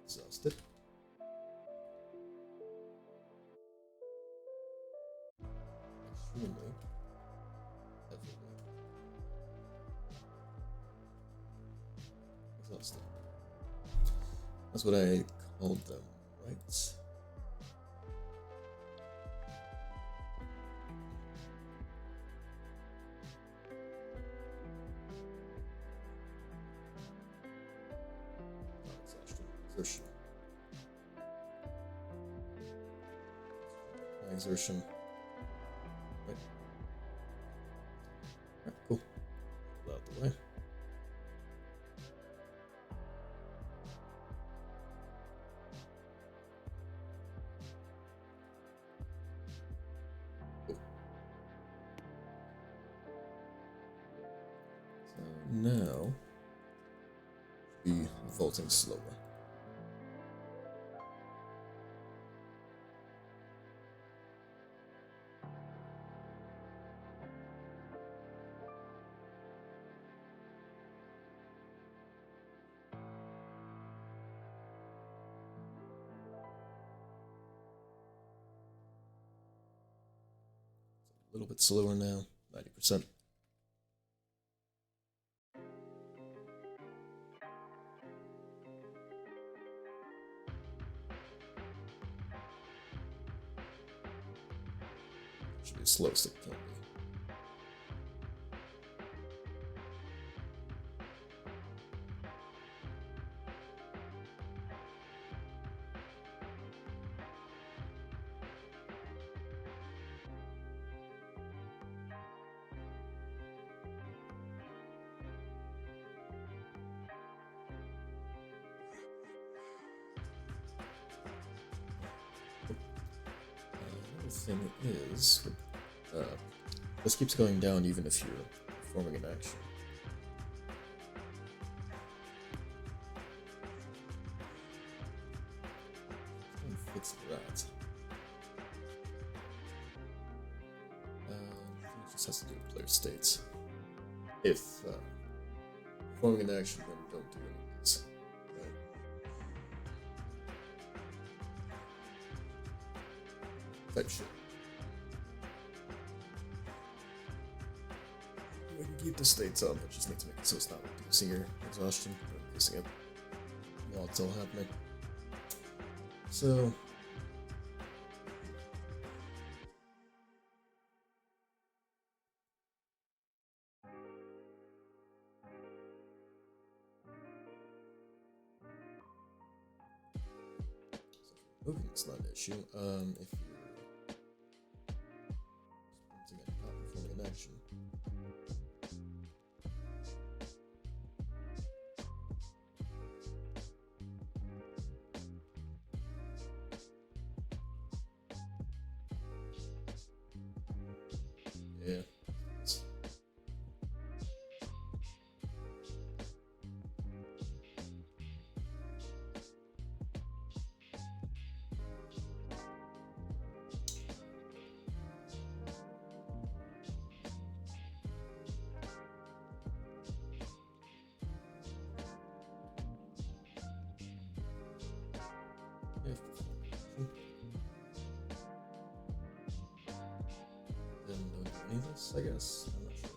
Exhausted. Extremely. Heavily. Exhausted. That's what I called them, right? Not exhaustion. Exertion. Exertion. Right. Alright, cool. Pull out the way. Cool. So now be vaulting slower. A little bit slower now, 90%. Should be the slowest it can be. Another thing is, this keeps going down even if you're performing an action. Fix that. It just has to do with player states. If performing an action, then don't do any of these. Right? Type shit. We can keep the states up, I just need to make it so it's not reducing your exhaustion, or increasing it while it's all happening. So moving is not an issue. If you're not performing an action. Yeah. Then don't do any of this, I guess. I'm not sure.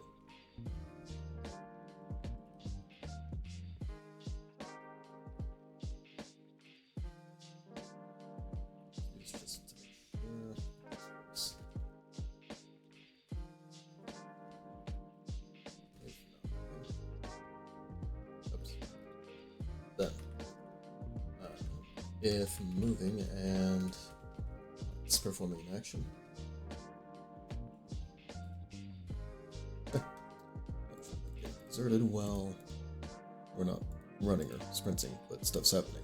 It's just to make sure. If not, oops. Then, if moving and it's performing an action. Deserted while we're not running or sprinting, but stuff's happening.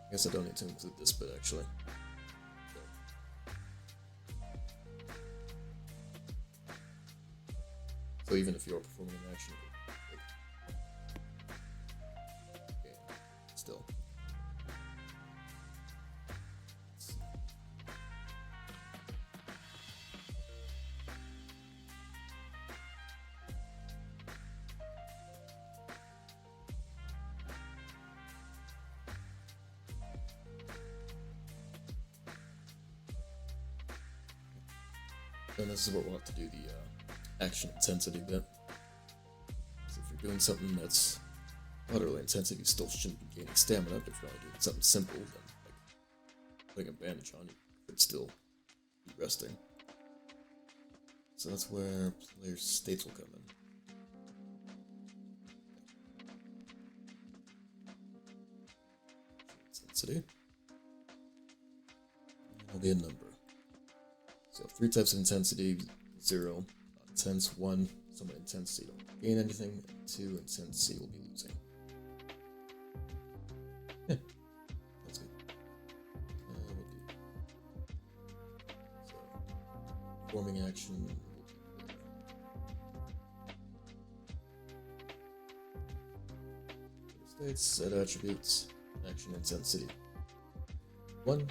I guess I don't need to include this bit actually. So even if you're performing an action, okay, still. And this is where we'll have to do the action intensity bit. So if you're doing something that's utterly intensive, you still shouldn't be gaining stamina, but if you're only doing something simple, then like putting a bandage on, you could still be resting. So that's where player states will come in. Intensity. It'll be a number. So 3 types of intensity: 0, intense; 1, somewhat intense, so you don't gain anything; and 2, intense, so you'll be losing. Yeah, that's good. We'll do. So, forming action. States, set attributes, action intensity. 1.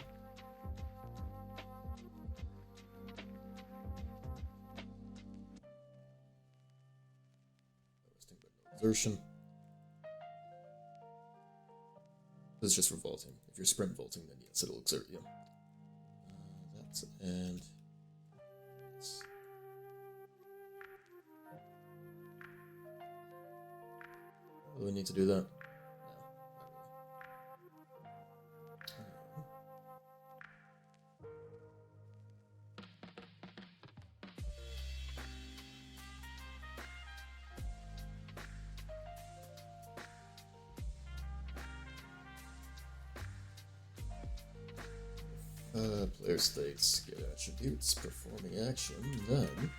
Exertion. This is just for vaulting. If you're sprint vaulting, then yes, it'll exert you. That's and yes. Do we need to do that? Player states get attributes, performing action, then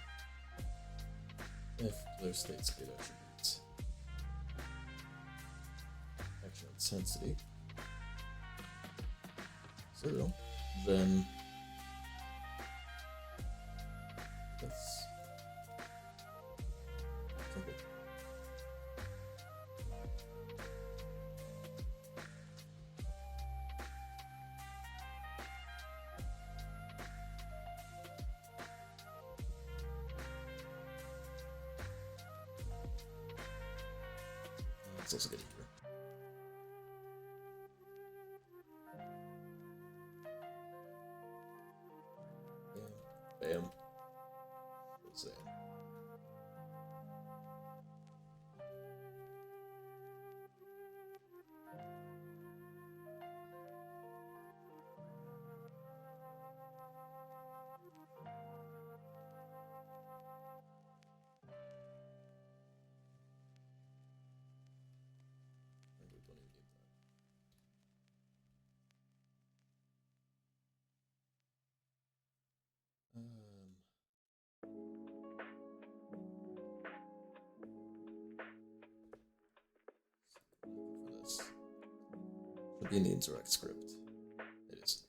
if player states get attributes, action intensity 0, then that's simple. Let's also get here. Bam. Bam. What's that? For this. Should be in the interact script. It is.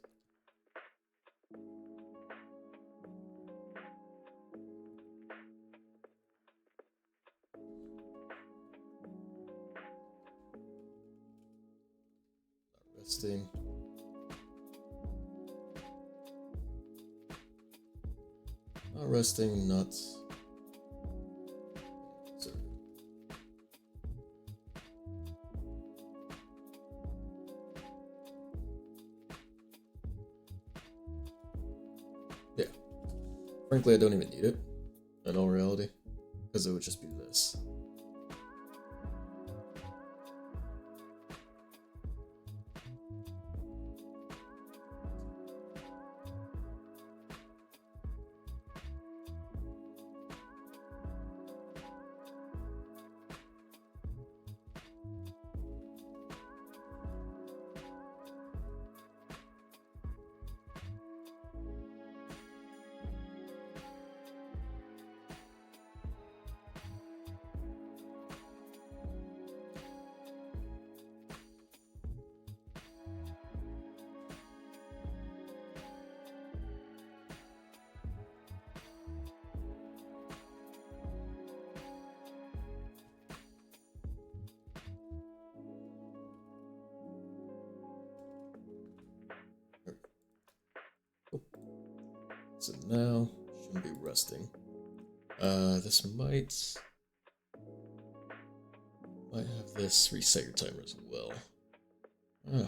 Not resting. resting, not... Yeah. Frankly, I don't even need it, in all reality, because it would just be this. So now, shouldn't be resting. This might have this reset your timer as well. Ah.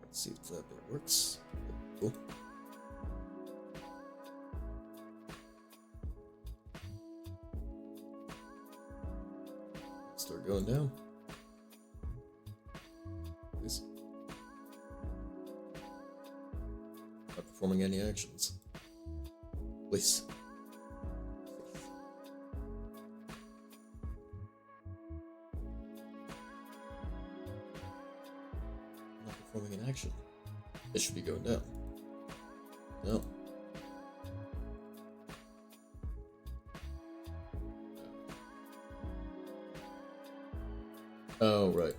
Let's see if that bit works. Cool. Start going down. Please. Not performing any actions. Please. Performing an action. It should be going down. No. Oh, right.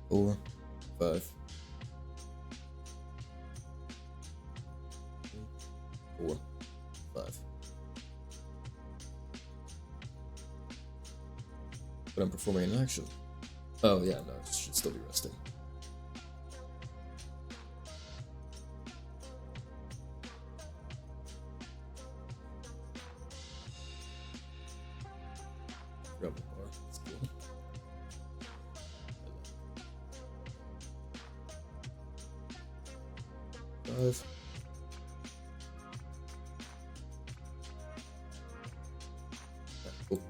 Four, 5, 4, 5. But I'm performing an action. Oh yeah, no, it should still be resting. Grab the bar. That's cool. 5. Cool.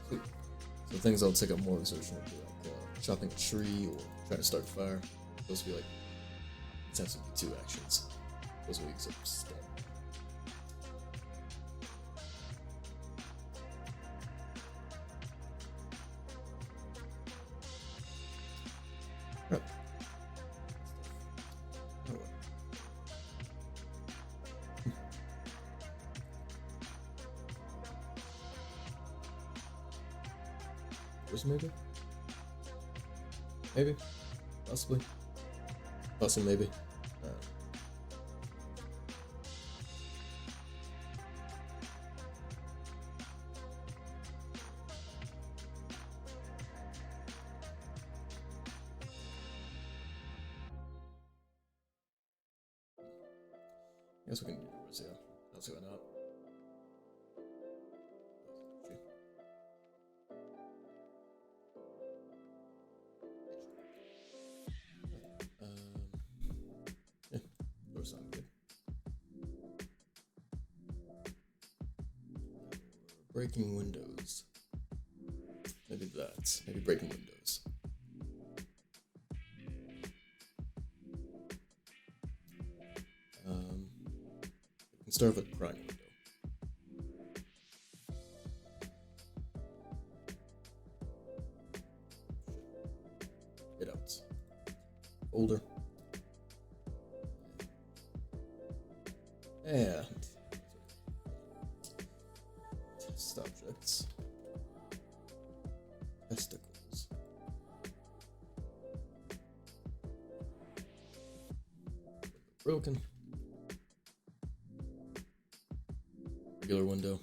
Sweet. So things I'll take up more exertion would be like chopping a tree or trying to start a fire. Those would be like, it tends to be 2 actions. Those will use up stamina. Right. Oh, well. Where's maybe? Maybe. Possibly. Possibly maybe. I guess we can do the Rosio. I What's going on? Yeah, those sound good. Breaking windows. Maybe that. Maybe breaking windows. We can start with a prying window. Get out. Folder. And test objects. Testicles. Broken. Regular window.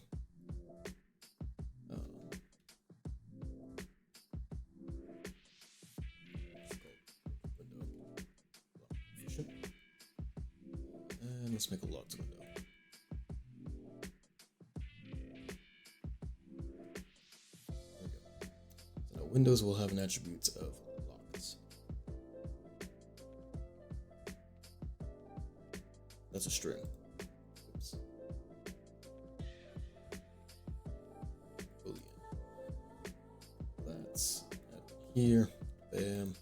Window. Efficient. And let's make a locked window. There we go. So now windows will have an attribute of locked. That's a string. Oops. Boolean. That's here. Bam.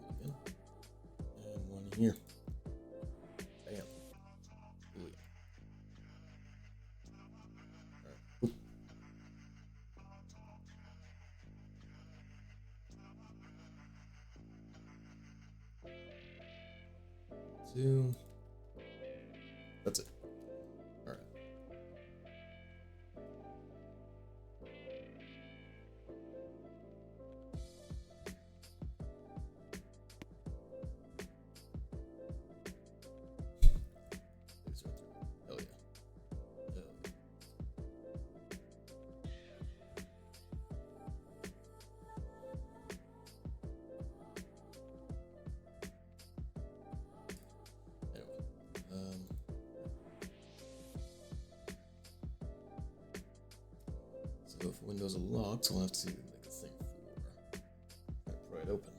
Boolean. And one here. Bam. Boolean. Alright. Oop. Two. That's it. Alright. Hell yeah. Hell yeah. Anyway, so if windows are locked, we'll have to make a thing for pry it open.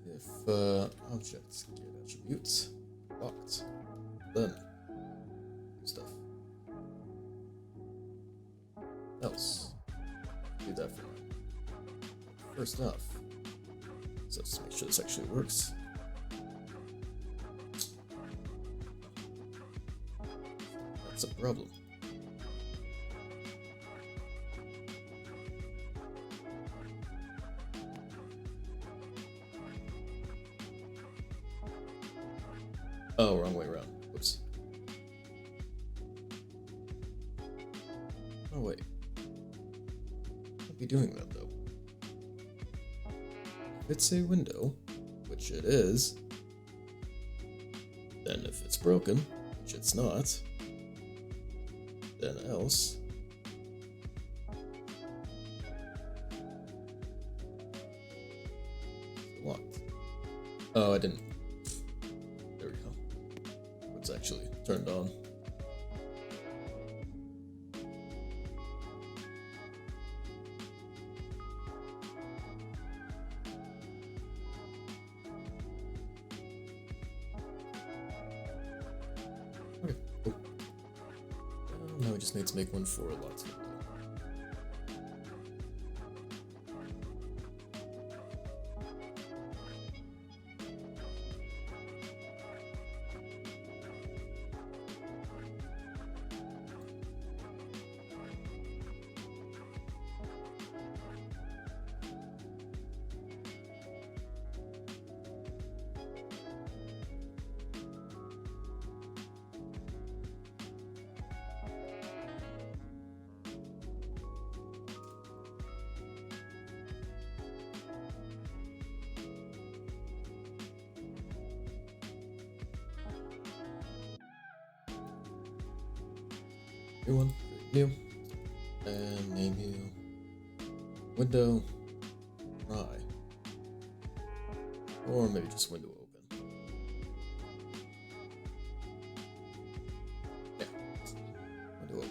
If objects get attributes locked, then do stuff. Else, do that for now. First off, so let's make sure this actually works. That's a problem. Oh, wrong way around. Whoops. Oh, wait. Can't be doing that, though. If it's a window, which it is, then if it's broken, which it's not, then else. It's locked. Oh, I didn't. There we go. It's actually turned on. Okay, cool. Now we just need to make one for a locked window. New one, create new, and name you window try, or maybe just window open. Yeah, window open.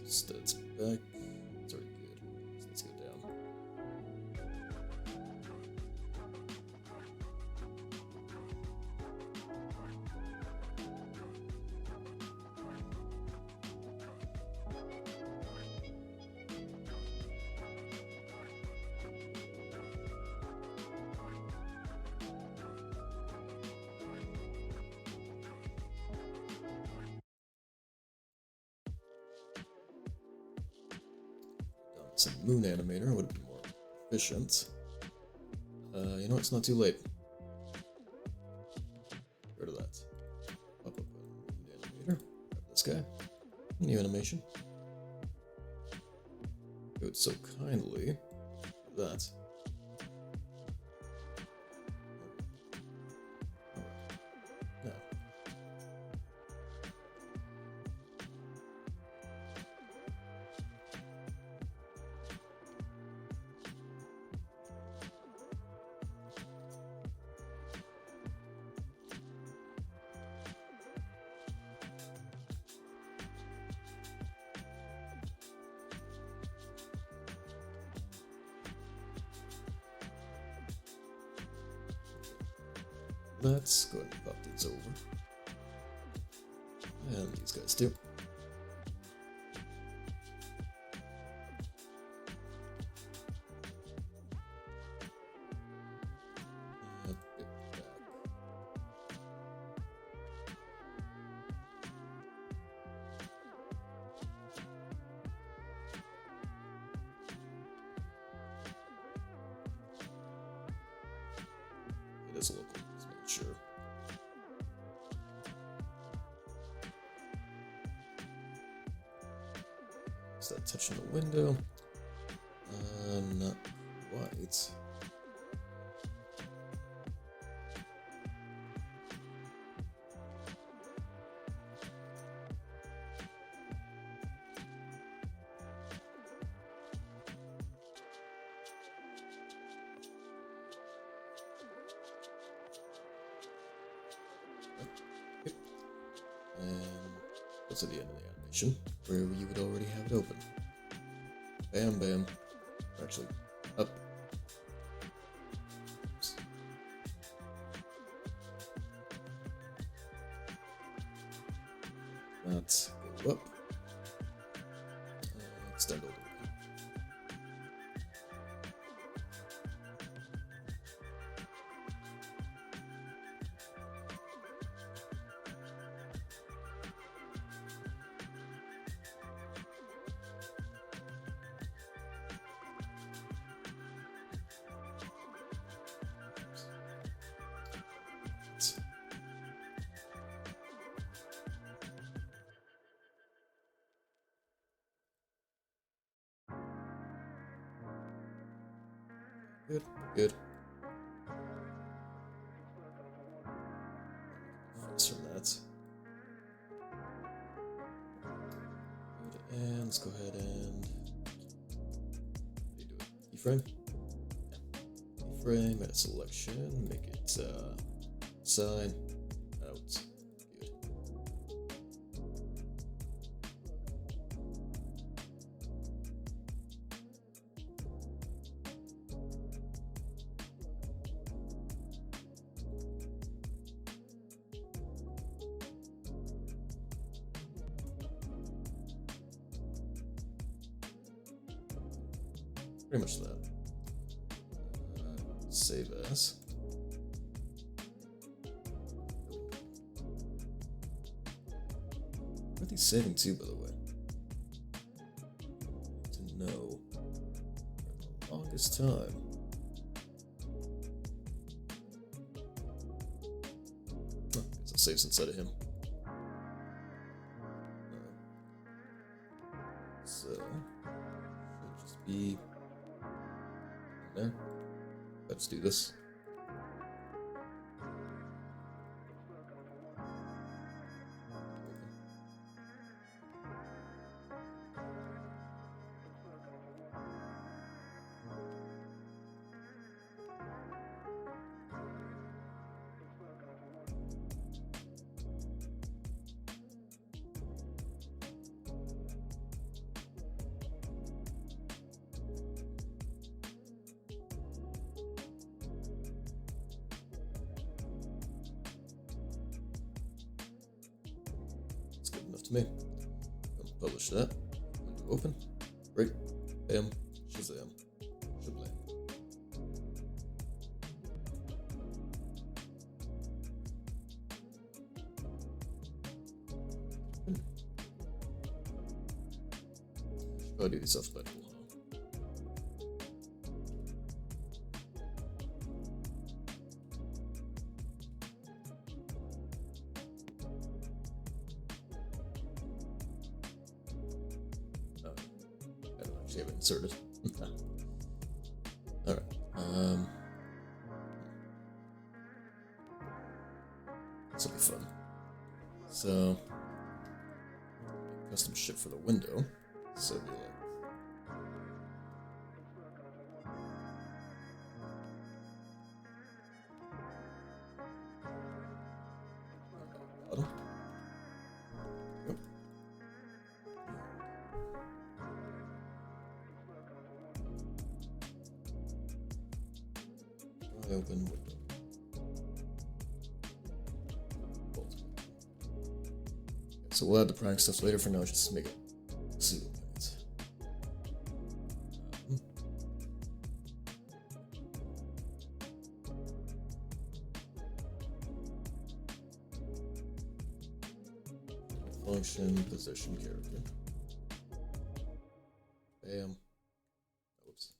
Studs back. It's already good. So let's go down. Some moon animator would be more efficient. You know, it's not too late. Get rid of that. Up, moon animator. Grab this guy. New animation. Do it so kindly. That. No. Let's go ahead and pop these over. And these guys too. It is a local, just make sure. Is that touching the window? Not quite. And go to the end of the animation, where you would already have it open. Bam, bam. Actually, up. Oops. Let's go up. Extend all the way. Good, good. Focus from that. Good, and let's go ahead and do it. Keyframe. Yeah. Keyframe, edit selection, make it side, out. Good. pretty much that. Save as. What are these saving to, by the way? To know. For the longest time. Oh, guess it saves inside of him. So, should just be there. Let's do this. To me. Publish that. Window open. Break. Bam. Shazam. Shablam. Should probably do these alphabetical, huh? Have it inserted. Alright. This will be fun. So, custom ship for the window. So it'll be like. Bottom. Yep. Open window. So we'll add the prank stuff later. For now, just make it single minutes. Function position character. Bam. Whoops.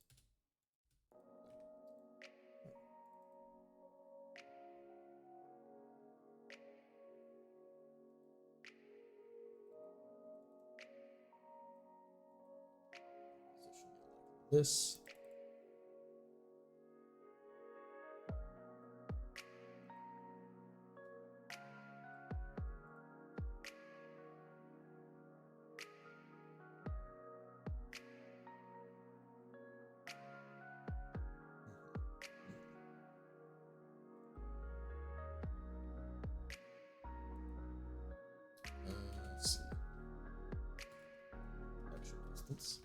This. Let's see. Actual distance.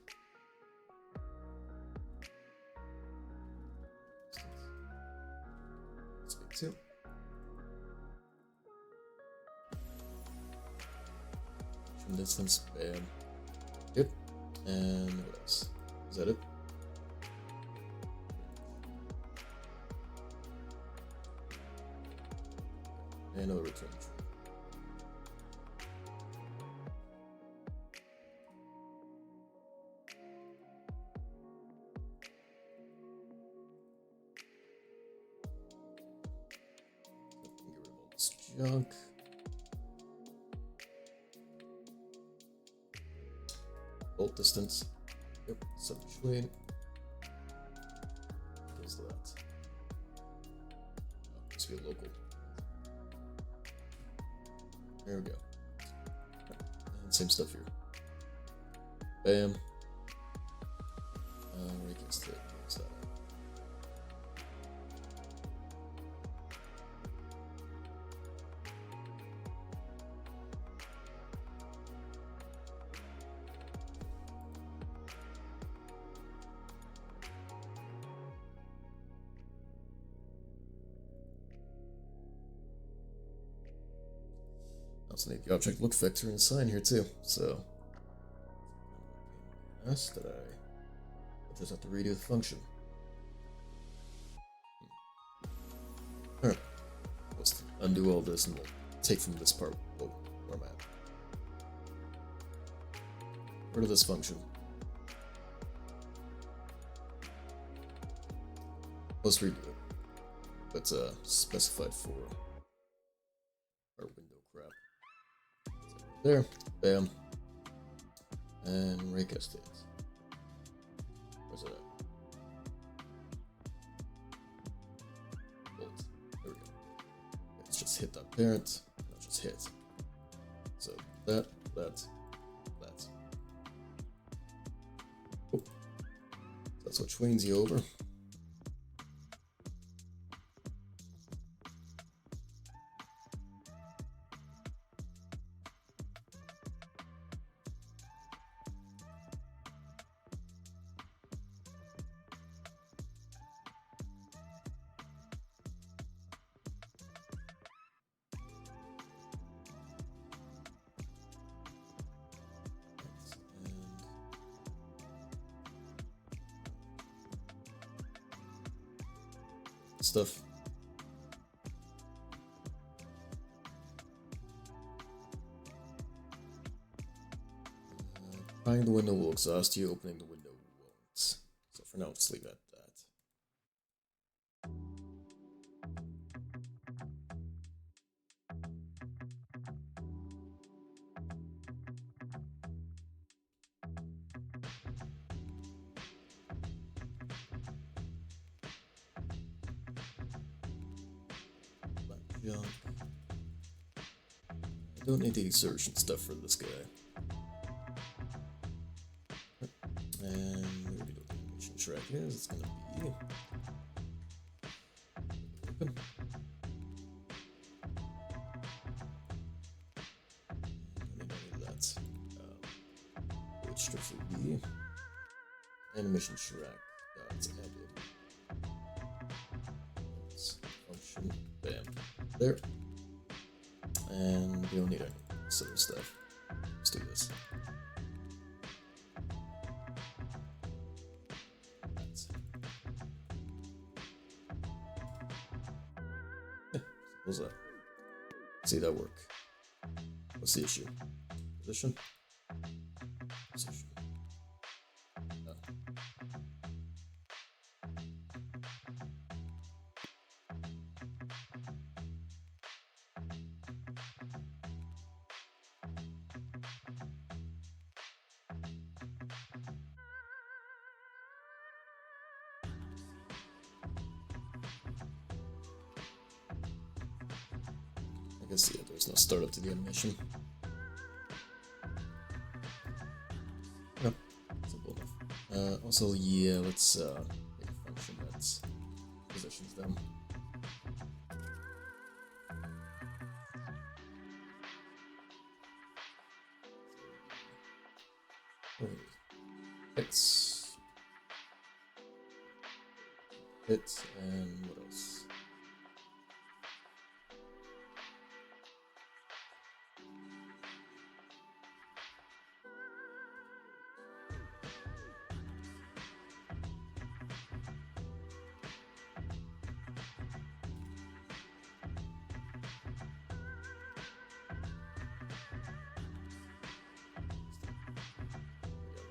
Too. Distance, bam. Yep. And what else? Is that it? And another return tree. Junk. Bolt distance. Yep, set between. What is that? Oh, needs to be a local. There we go. And same stuff here. Bam. Right against it. What's that? Also need the object look vector and sign here too, so. Yes, did I I just have to redo the function. Alright, let's undo all this and we'll take from this part where I'm at. Rid of this function. Let's redo it. That's specified for our window crap. There, bam, and raycast it. Where's it at? Bolt. There we go. Let's just hit that parent. Let's just hit. So that. Oh. That's what swings you over. Stuff. Prying the window will exhaust you, opening the window won't. So for now, just leave it at that. Junk. I don't need the exertion stuff for this guy. And we already know what the animation track is. It's gonna be open. I don't need any of that. Which strips will be animation track. That's added. Let's function. Bam. There. And we don't need any silly stuff. Let's do this. What's that? See that work? What's the issue? Position? Position. No. I guess, yeah, there's no startup to the animation. No, simple enough. Also, yeah, let's make a function that positions them. Hits. Hits, and what else?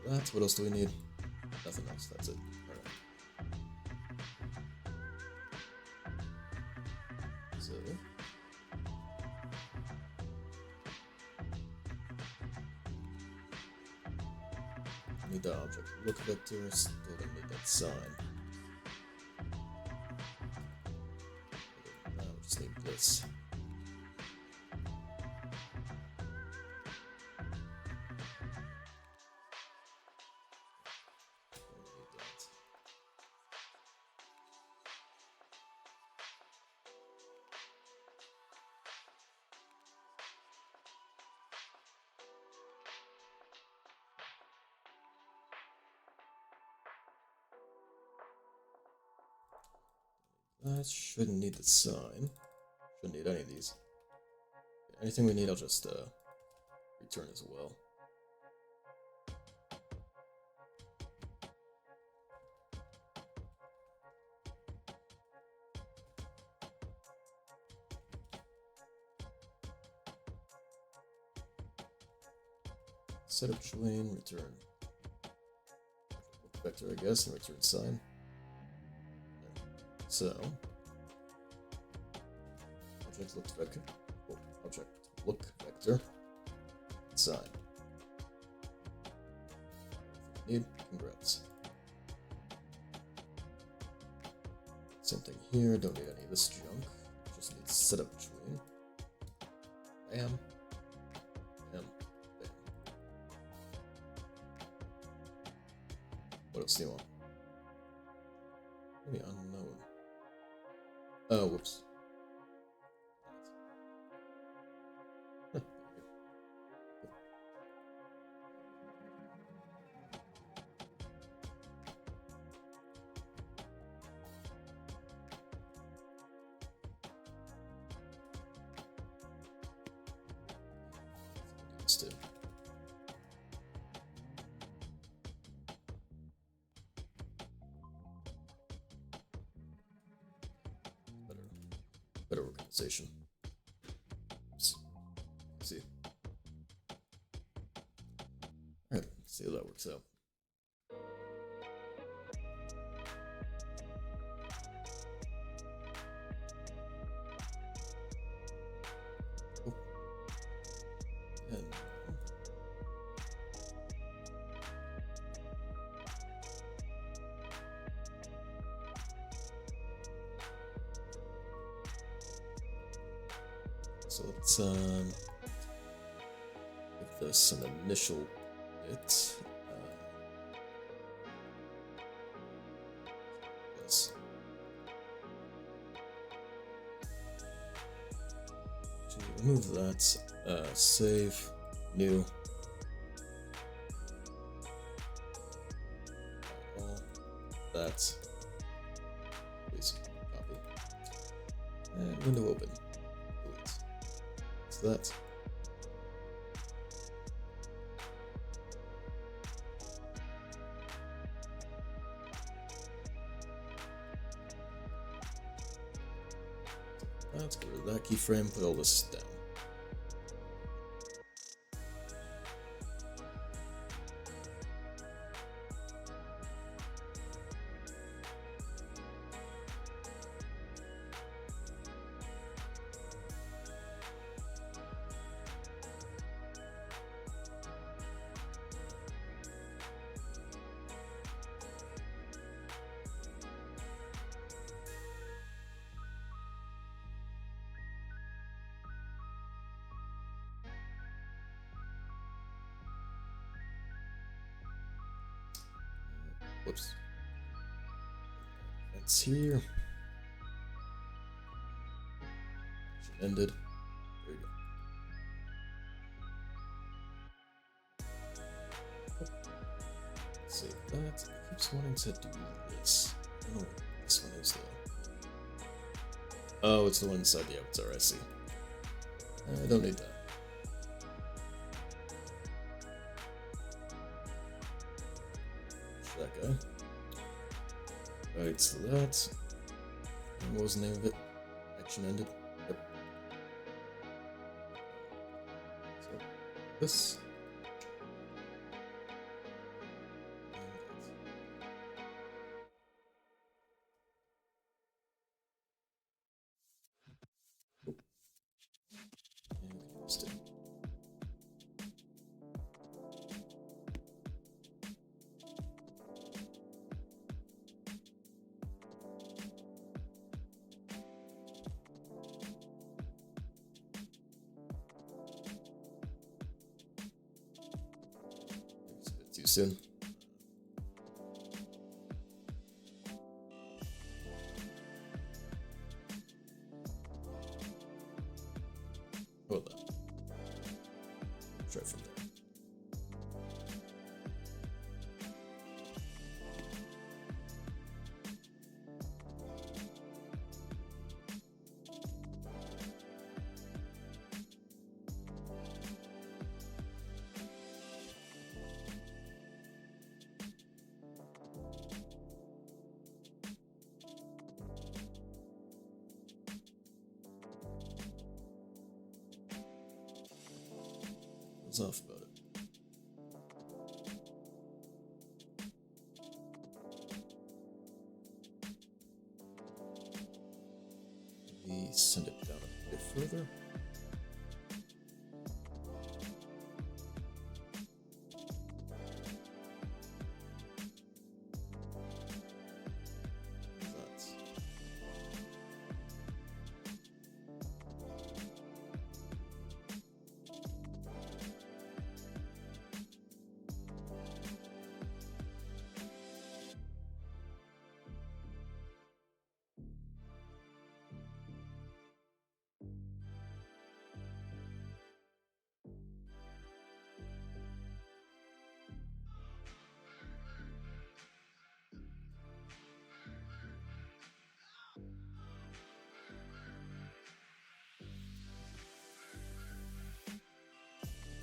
That's what else do we need? Nothing else. That's it. Alright. So I need the object look vector, still gonna need that sign. Now we just need this. That shouldn't need the sign. Shouldn't need any of these. Anything we need, I'll just return as well. Set up join, return vector, I guess, and return sign. So, object look vector, object look vector, sign. Need, congrats. Same thing here, don't need any of this junk. Just need setup join. Bam. Bam. Bam. What else do you want? Maybe unknown. Oh, whoops. Let's do. Better organization. Oops. See. Alright, see how that works out. Oh. And so let's give this an initial bit. Yes. So remove that. Save. New. All that. Please copy. And window open. Delete. So that. Let's get rid of that keyframe, put all this down. Whoops. That's here. Action ended. There you go. Save that. It keeps wanting to do this. I don't know what this one is though. Oh, it's the one inside the avatar, I see. I don't need that. That guy. Right, so that. And what was the name of it? Action ended. Yep. So this. And paste it. It's a bit too soon. Hold on. Try from there. What's off about it? further.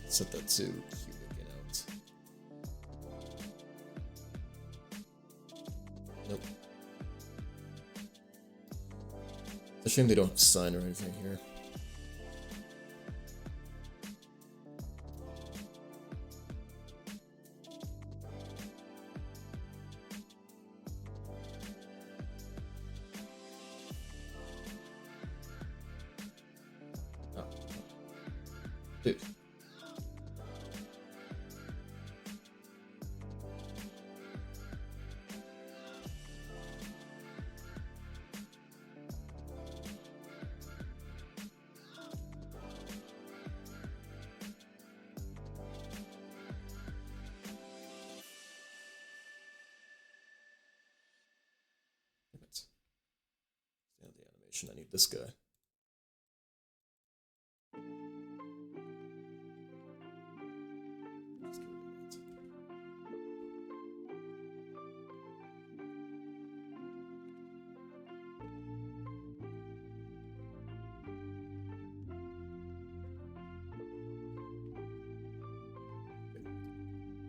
Set that to cubic and out. Nope. It's a shame they don't have sign or anything here. Oh. Dude. Stand the animation. I need this guy.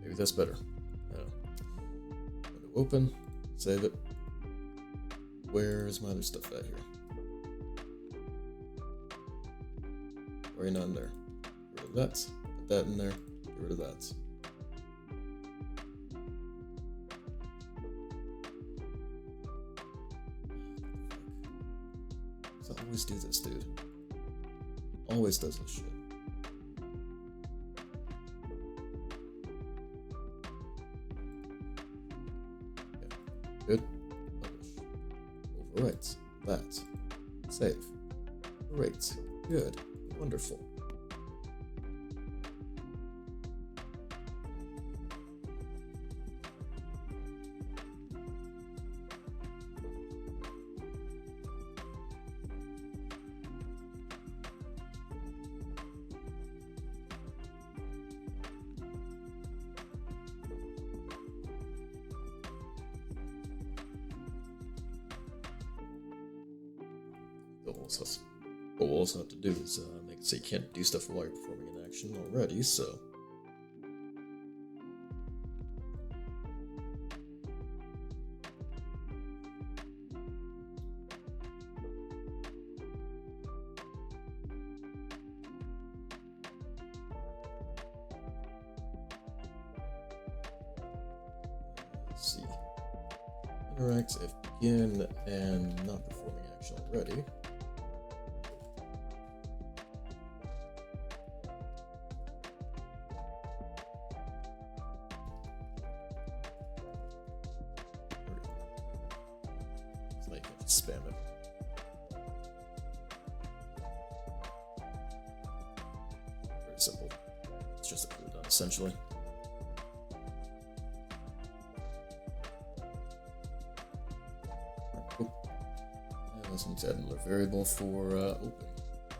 Maybe that's better. I don't know. Window open. Save it. Where's my other stuff at here? Or none there. Get rid of that. Put that in there. Get rid of that. I always do this, dude. Always does this shit. Okay. Good. Overwrite that. Save. Great. Good. Wonderful. What we'll also have to do is make it so you can't do stuff while you're performing an action already, so. Let's see. Interact if begin and not performing action already. Spam it. Very simple. It's just a cooldown, essentially. Right, cool. And let's need to add another variable for open,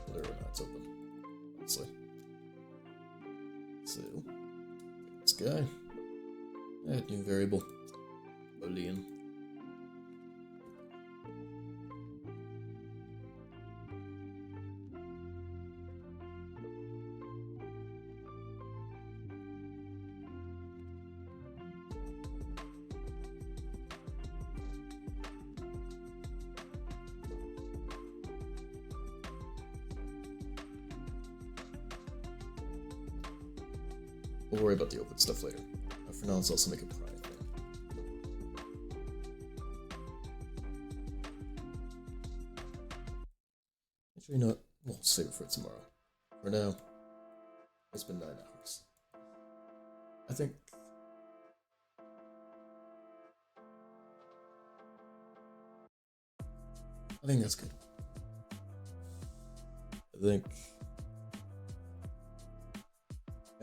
whether or not it's open, obviously. So, this guy. Add new variable. Boolean. We'll worry about the open stuff later. For now, let's also make a private thing. Actually, you know what? We'll save it for tomorrow. For now, it's been 9 hours. I think that's good. I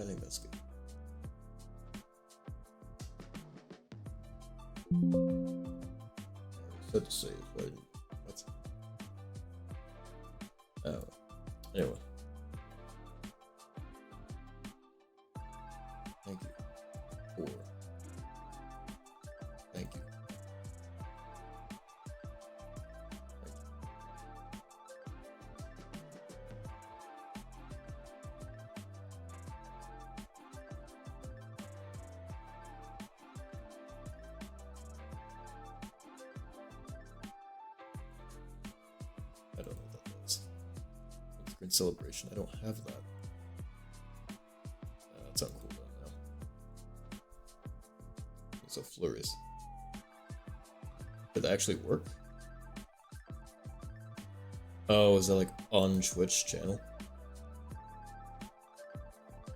think that's good. Set to save. What? Oh, anyway. Thank you. Thank you. I don't know what that is. Green celebration. I don't have that. It's on cooldown now. It's a flurries. Did that actually work? Oh, is that like on Twitch channel?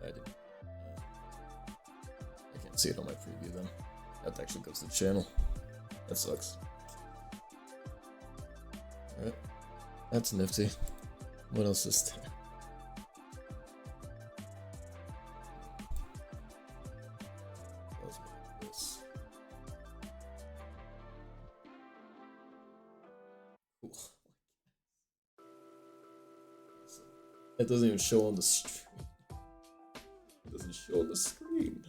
I didn't. I can't see it on my preview then. That actually goes to the channel. That sucks. Alright. That's nifty. What else is there? Cool. It doesn't even show on the stream. It doesn't show on the screen.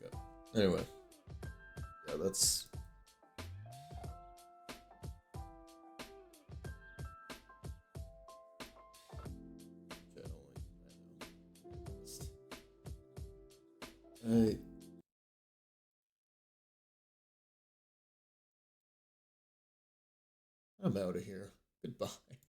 Okay. Anyway. Yeah, that's... I'm out of here. Goodbye.